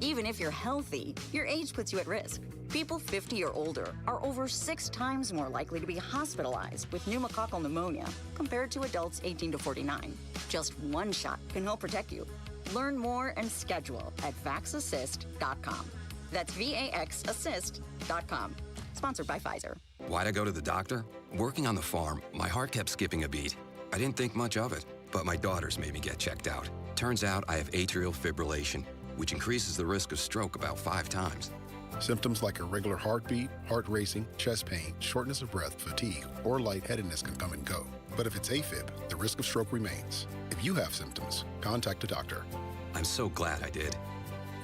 Even if you're healthy, your age puts you at risk. People 50 or older are over 6 times more likely to be hospitalized with pneumococcal pneumonia compared to adults 18 to 49. Just one shot can help protect you. Learn more and schedule at vaxassist.com. That's VAXassist.com. Sponsored by Pfizer. Why'd I go to the doctor? Working on the farm, my heart kept skipping a beat. I didn't think much of it, but my daughters made me get checked out. Turns out I have atrial fibrillation, which increases the risk of stroke about 5 times. Symptoms like irregular heartbeat, heart racing, chest pain, shortness of breath, fatigue, or lightheadedness can come and go. But if it's AFib, the risk of stroke remains. If you have symptoms, contact a doctor. I'm so glad I did.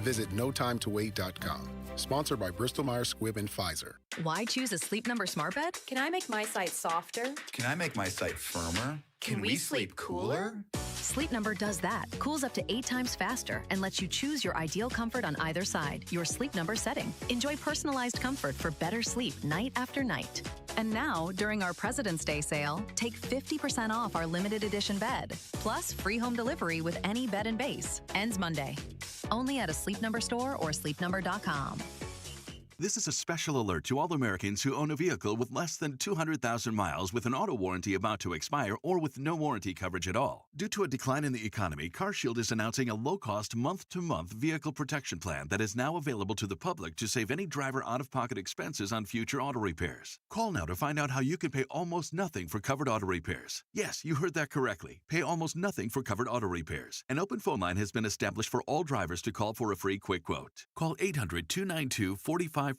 Visit notimetowait.com. Sponsored by Bristol-Myers Squibb and Pfizer. Why choose a Sleep Number smart bed? Can I make my site softer? Can I make my site firmer? Can we sleep cooler? Sleep Number does that. Cools up to 8 times faster and lets you choose your ideal comfort on either side. Your Sleep Number setting. Enjoy personalized comfort for better sleep night after night. And now, during our President's Day sale, take 50% off our limited edition bed. Plus, free home delivery with any bed and base. Ends Monday. Only at a Sleep Number store or sleepnumber.com. This is a special alert to all Americans who own a vehicle with less than 200,000 miles with an auto warranty about to expire or with no warranty coverage at all. Due to a decline in the economy, CarShield is announcing a low-cost month-to-month vehicle protection plan that is now available to the public to save any driver out-of-pocket expenses on future auto repairs. Call now to find out how you can pay almost nothing for covered auto repairs. Yes, you heard that correctly. Pay almost nothing for covered auto repairs. An open phone line has been established for all drivers to call for a free quick quote. Call 800-292-4541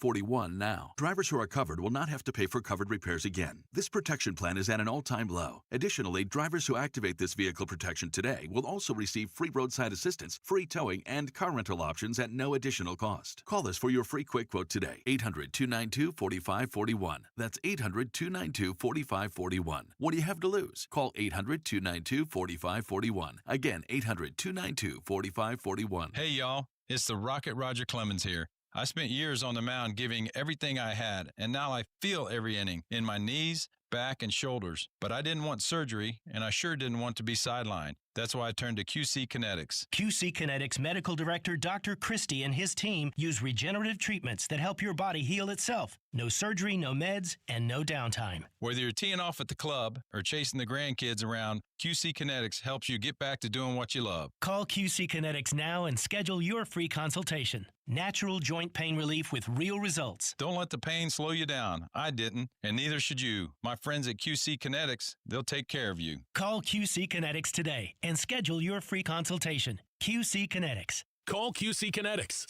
now. Drivers who are covered will not have to pay for covered repairs again. This protection plan is at an all-time low. Additionally, drivers who activate this vehicle protection today will also receive free roadside assistance, free towing, and car rental options at no additional cost. Call us for your free quick quote today. 800-292-4541. That's 800-292-4541. What do you have to lose? Call 800-292-4541. Again, 800-292-4541. Hey, y'all. It's the Rocket Roger Clemens here. I spent years on the mound giving everything I had, and now I feel every inning in my knees, back, and shoulders. But I didn't want surgery, and I sure didn't want to be sidelined. That's why I turned to QC Kinetics. QC Kinetics Medical Director Dr. Christie and his team use regenerative treatments that help your body heal itself. No surgery, no meds, and no downtime. Whether you're teeing off at the club or chasing the grandkids around, QC Kinetics helps you get back to doing what you love. Call QC Kinetics now and schedule your free consultation. Natural joint pain relief with real results. Don't let the pain slow you down. I didn't, and neither should you. My friends at QC Kinetics, they'll take care of you. Call QC Kinetics today and schedule your free consultation. QC Kinetics. Call QC Kinetics,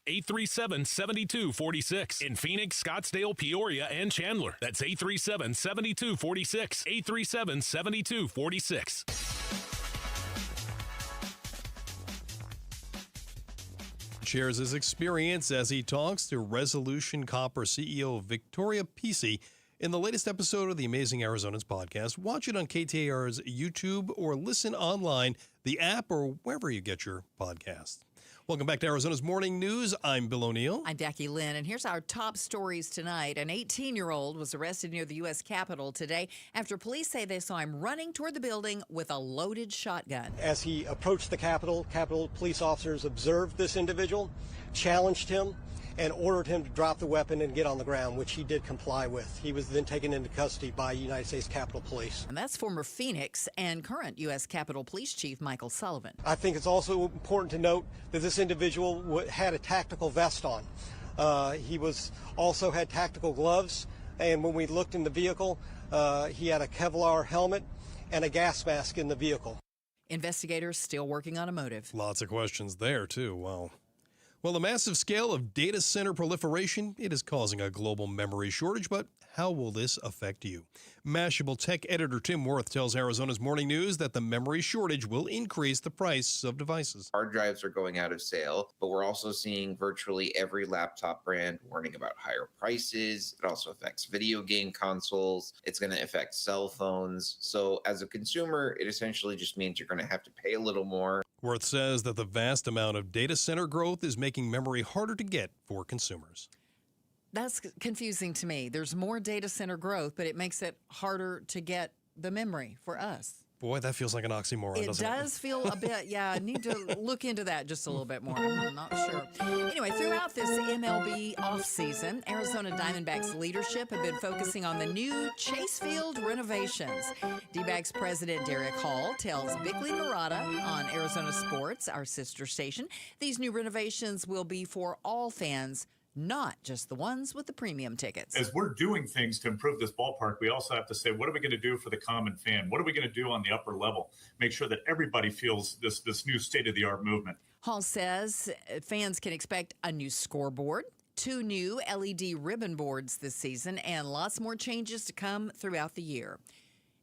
602-837-7246. In Phoenix, Scottsdale, Peoria, and Chandler. That's 837-7246. 837-7246. Shares his experience as he talks to Resolution Copper CEO Victoria Pesce in the latest episode of the Amazing Arizonans podcast. Watch it on KTAR's YouTube or listen online, the app, or wherever you get your podcast. Welcome back to Arizona's Morning News. I'm Bill O'Neill. I'm Jackie Lynn, and here's our top stories tonight. An 18-year-old was arrested near the U.S. Capitol today after police say they saw him running toward the building with a loaded shotgun. As he approached the Capitol, Capitol police officers observed this individual, challenged him, and ordered him to drop the weapon and get on the ground, which he did comply with. He was then taken into custody by United States Capitol Police. And that's former Phoenix and current U.S. Capitol Police Chief Michael Sullivan. I think it's also important to note that this individual had a tactical vest on. He also had tactical gloves, and when we looked in the vehicle, he had a Kevlar helmet and a gas mask in the vehicle. Investigators still working on a motive. Lots of questions there, too. Wow. Well, the massive scale of data center proliferation, it is causing a global memory shortage, but how will this affect you? Mashable tech editor Tim Worth tells Arizona's Morning News that the memory shortage will increase the price of devices. Hard drives are going out of sale, but we're also seeing virtually every laptop brand warning about higher prices. It also affects video game consoles. It's going to affect cell phones. So as a consumer, it essentially just means you're going to have to pay a little more. Worth says that the vast amount of data center growth is making memory harder to get for consumers. That's confusing to me. There's more data center growth, but it makes it harder to get the memory for us. Boy, that feels like an oxymoron, doesn't it? It does feel a bit, yeah, I need to look into that just a little bit more. I'm not sure. Anyway, throughout this MLB offseason, Arizona Diamondbacks leadership have been focusing on the new Chase Field renovations. Dbacks President Derek Hall tells Bickley Murata on Arizona Sports, our sister station, these new renovations will be for all fans, not just the ones with the premium tickets. As we're doing things to improve this ballpark, we also have to say, what are we going to do for the common fan? What are we going to do on the upper level? Make sure that everybody feels this new state-of-the-art movement. Hall says fans can expect a new scoreboard, 2 new LED ribbon boards this season, and lots more changes to come throughout the year,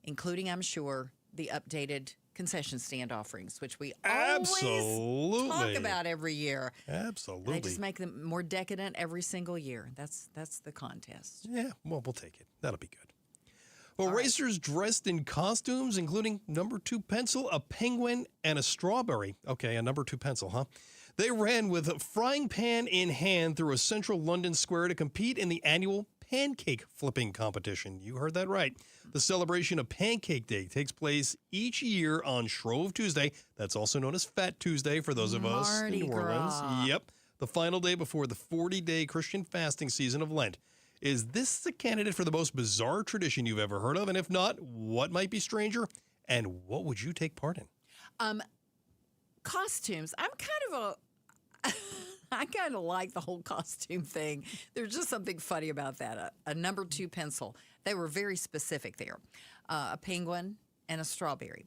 including, I'm sure, the updated concession stand offerings, which we always talk about every year. Absolutely. They just make them more decadent every single year. That's the contest. Yeah, well, we'll take it. That'll be good. Well, racers dressed in costumes, including number 2 pencil, a penguin, and a strawberry. Okay, a number 2 pencil, huh? They ran with a frying pan in hand through a central London square to compete in the annual pancake flipping competition. You heard that right. The celebration of Pancake Day takes place each year on Shrove Tuesday. That's also known as Fat Tuesday for those of us in New Orleans. Yep. The final day before the 40-day Christian fasting season of Lent. Is this a candidate for the most bizarre tradition you've ever heard of? And if not, what might be stranger? And what would you take part in? Costumes. I kind of like the whole costume thing. There's just something funny about that. A number 2 pencil. They were very specific there. A penguin and a strawberry.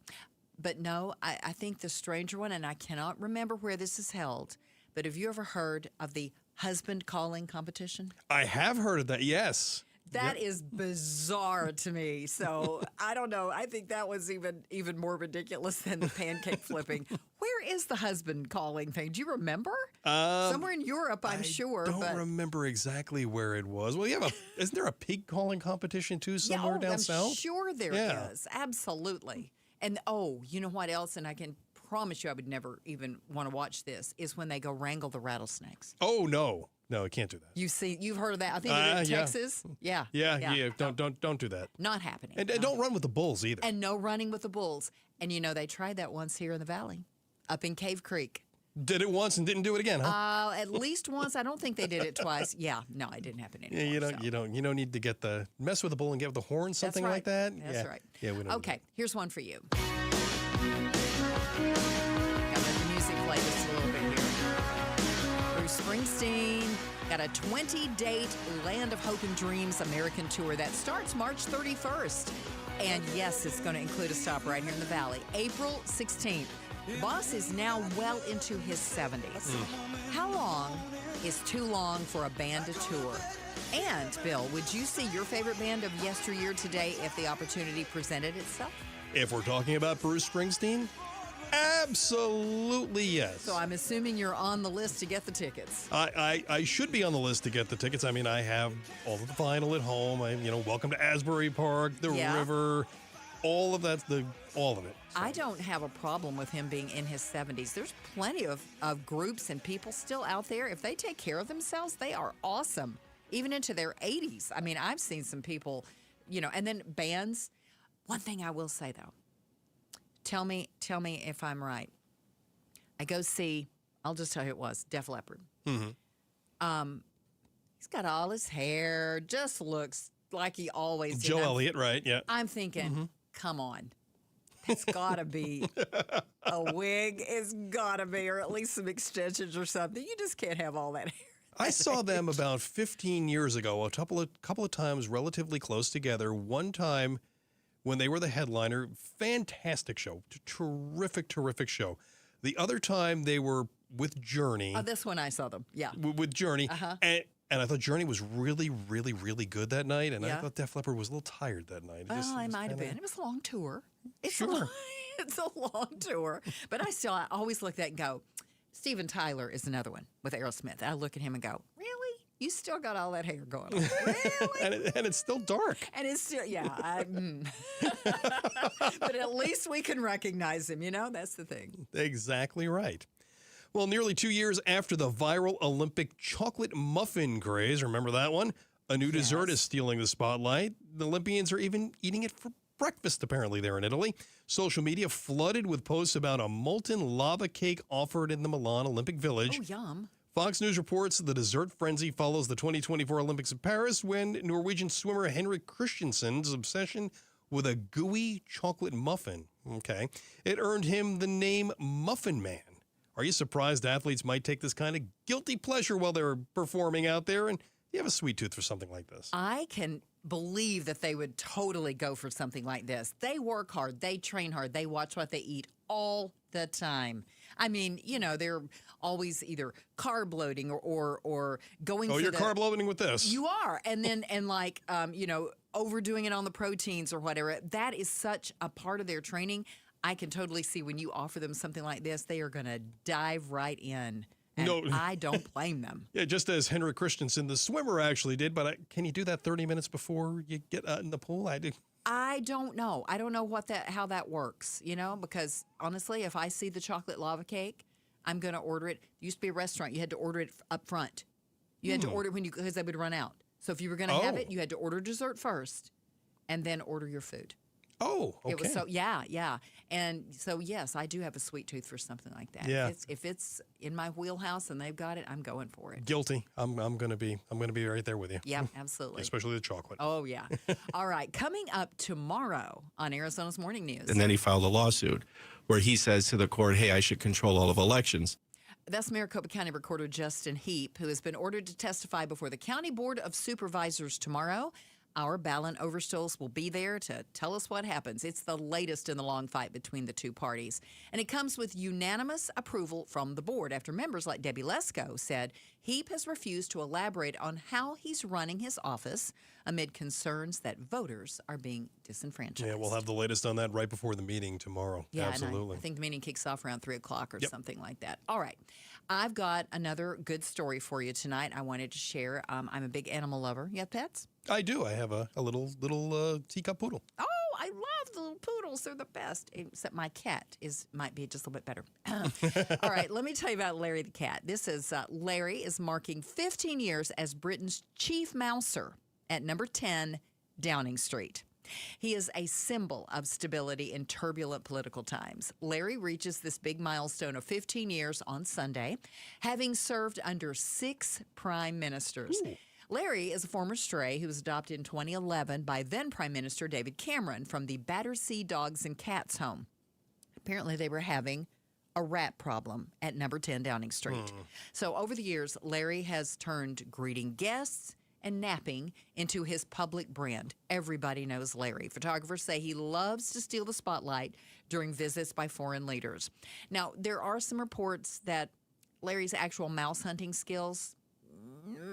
But no, I think the stranger one, and I cannot remember where this is held, but have you ever heard of the husband calling competition? I have heard of that, yes. That is bizarre to me. So I don't know. I think that was even more ridiculous than the pancake flipping. Where is the husband calling thing? Do you remember? Somewhere in Europe, I'm sure. I don't remember exactly where it was. Well, isn't there a pig calling competition too somewhere down south? I'm sure there is. Absolutely. And you know what else? And I can promise you I would never even want to watch this, is when they go wrangle the rattlesnakes. Oh, no. No, you can't do that. You've heard of that. I think they did in Texas. Yeah. Yeah. Don't do that. Not happening. And don't run with the bulls either. And no running with the bulls. And they tried that once here in the valley, up in Cave Creek. Did it once and didn't do it again, huh? At least once. I don't think they did it twice. Yeah, no, it didn't happen anymore. You don't need to mess with the bull and get with the horn, something like that. That's right. Yeah, we don't. Okay, here's one for you. Gotta let the music play just a little bit here. Bruce Springsteen got a 20-date Land of Hope and Dreams American tour that starts March 31st. And yes, it's going to include a stop right here in the Valley. April 16th. Boss is now well into his 70s. How long is too long for a band to tour? And, Bill, would you see your favorite band of yesteryear today if the opportunity presented itself? If we're talking about Bruce Springsteen, absolutely yes. So I'm assuming you're on the list to get the tickets. I should be on the list to get the tickets. I mean, I have all of the vinyl at home. Welcome to Asbury Park, the river, all of that, all of it. So. I don't have a problem with him being in his 70s. There's plenty of groups and people still out there. If they take care of themselves, they are awesome, even into their 80s. I mean, I've seen some people, and then bands. One thing I will say, though, tell me if I'm right. I go see, I'll just tell you who it was, Def Leppard. Mm-hmm. He's got all his hair, just looks like he always did. Joe Elliott, right? Yeah. I'm thinking, come on. It's got to be a wig. It's got to be, or at least some extensions or something. You just can't have all that hair. I saw them about 15 years ago, a couple of times relatively close together. One time when they were the headliner, fantastic show, terrific show. The other time they were with Journey. Oh, this one I saw them, yeah. With Journey. Uh-huh. And I thought Journey was really, really, really good that night. And I thought Def Leppard was a little tired that night. It might have been. It was a long tour. It's sure. It's a long tour. But I always look at that and go, Steven Tyler is another one with Aerosmith. I look at him and go, really? You still got all that hair going on. Really? and it's still dark. And it's still, but at least we can recognize him, That's the thing. Exactly right. Well, nearly 2 years after the viral Olympic chocolate muffin craze, remember that one? A new dessert is stealing the spotlight. The Olympians are even eating it for breakfast, apparently, there in Italy. Social media flooded with posts about a molten lava cake offered in the Milan Olympic Village. Oh, yum. Fox News reports the dessert frenzy follows the 2024 Olympics in Paris when Norwegian swimmer Henrik Christensen's obsession with a gooey chocolate muffin. Okay. It earned him the name Muffin Man. Are you surprised athletes might take this kind of guilty pleasure while they're performing out there? And you have a sweet tooth for something like this. I can believe that they would totally go for something like this. They work hard. They train hard. They watch what they eat all the time. I mean, they're always either carb loading or going for you're carb loading with this. You are. And then, overdoing it on the proteins or whatever. That is such a part of their training. I can totally see when you offer them something like this, they are going to dive right in. And I don't blame them. Yeah, just as Henrik Christensen, the swimmer, actually did. But can you do that 30 minutes before you get in the pool? I don't know. I don't know how that works, because honestly, if I see the chocolate lava cake, I'm going to order it. There used to be a restaurant. You had to order it up front. You had to order it because they would run out. So if you were going to have it, you had to order dessert first and then order your food. Oh, okay. It was yeah. And so, yes, I do have a sweet tooth for something like that. Yeah. If it's in my wheelhouse and they've got it, I'm going for it. Guilty. I'm going to be right there with you. Yeah, absolutely. Especially the chocolate. Oh, yeah. All right. Coming up tomorrow on Arizona's Morning News. And then he filed a lawsuit where he says to the court, hey, I should control all of elections. That's Maricopa County Recorder Justin Heap, who has been ordered to testify before the County Board of Supervisors tomorrow. Our Balin Overstolz will be there to tell us what happens. It's the latest in the long fight between the two parties. And it comes with unanimous approval from the board after members like Debbie Lesko said Heap has refused to elaborate on how he's running his office amid concerns that voters are being disenfranchised. Yeah, we'll have the latest on that right before the meeting tomorrow. Yeah, absolutely. I think the meeting kicks off around 3 o'clock or something like that. All right. I've got another good story for you tonight I wanted to share. I'm a big animal lover. You have pets? I do. I have a little teacup poodle. Oh, I love the little poodles. They're the best. Except my cat might be just a little bit better. All right, let me tell you about Larry the cat. This is Larry is marking 15 years as Britain's chief mouser at number 10 Downing Street. He is a symbol of stability in turbulent political times. Larry reaches this big milestone of 15 years on Sunday, having served under 6 prime ministers. Ooh. Larry is a former stray who was adopted in 2011 by then Prime Minister David Cameron from the Battersea Dogs and Cats home. Apparently, they were having a rat problem at number 10 Downing Street. So over the years, Larry has turned greeting guests and napping into his public brand. Everybody knows Larry. Photographers say he loves to steal the spotlight during visits by foreign leaders. Now, there are some reports that Larry's actual mouse hunting skills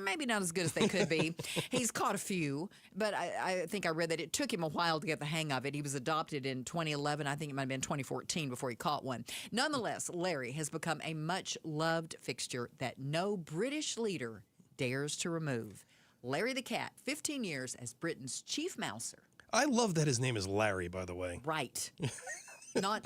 maybe not as good as they could be. He's caught a few, but I think I read that it took him a while to get the hang of it. He was adopted in 2011. I think it might have been 2014 before he caught one. Nonetheless, Larry has become a much-loved fixture that no British leader dares to remove. Larry the cat, 15 years as Britain's chief mouser. I love that his name is Larry, by the way. Right. Somehow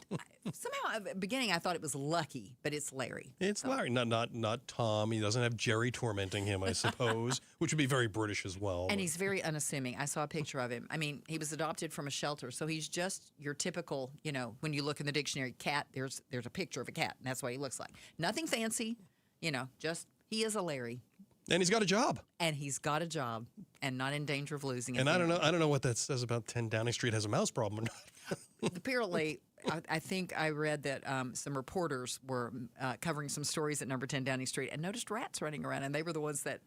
at the beginning I thought it was Lucky, but it's Larry. It's Larry, not Tom. He doesn't have Jerry tormenting him, I suppose, which would be very British as well. And he's very unassuming. I saw a picture of him. I mean, he was adopted from a shelter, so he's just your typical, when you look in the dictionary, cat, there's a picture of a cat, and that's what he looks like. Nothing fancy, just he is a Larry. And he's got a job. And he's got a job and not in danger of losing it. And I don't know what that says about 10 Downing Street has a mouse problem or not. Apparently, I think I read that some reporters were covering some stories at number 10 Downing Street and noticed rats running around. And they were the ones that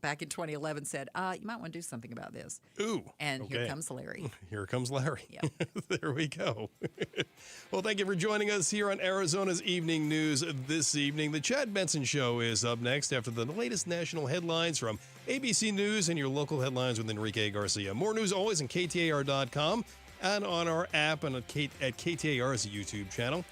back in 2011 said, you might want to do something about this. Ooh. And okay. Here comes Larry. Here comes Larry. Yep. There we go. Well, thank you for joining us here on Arizona's Evening News this evening. The Chad Benson Show is up next after the latest national headlines from ABC News and your local headlines with Enrique Garcia. More news always on KTAR.com and on our app and at KTAR's YouTube channel.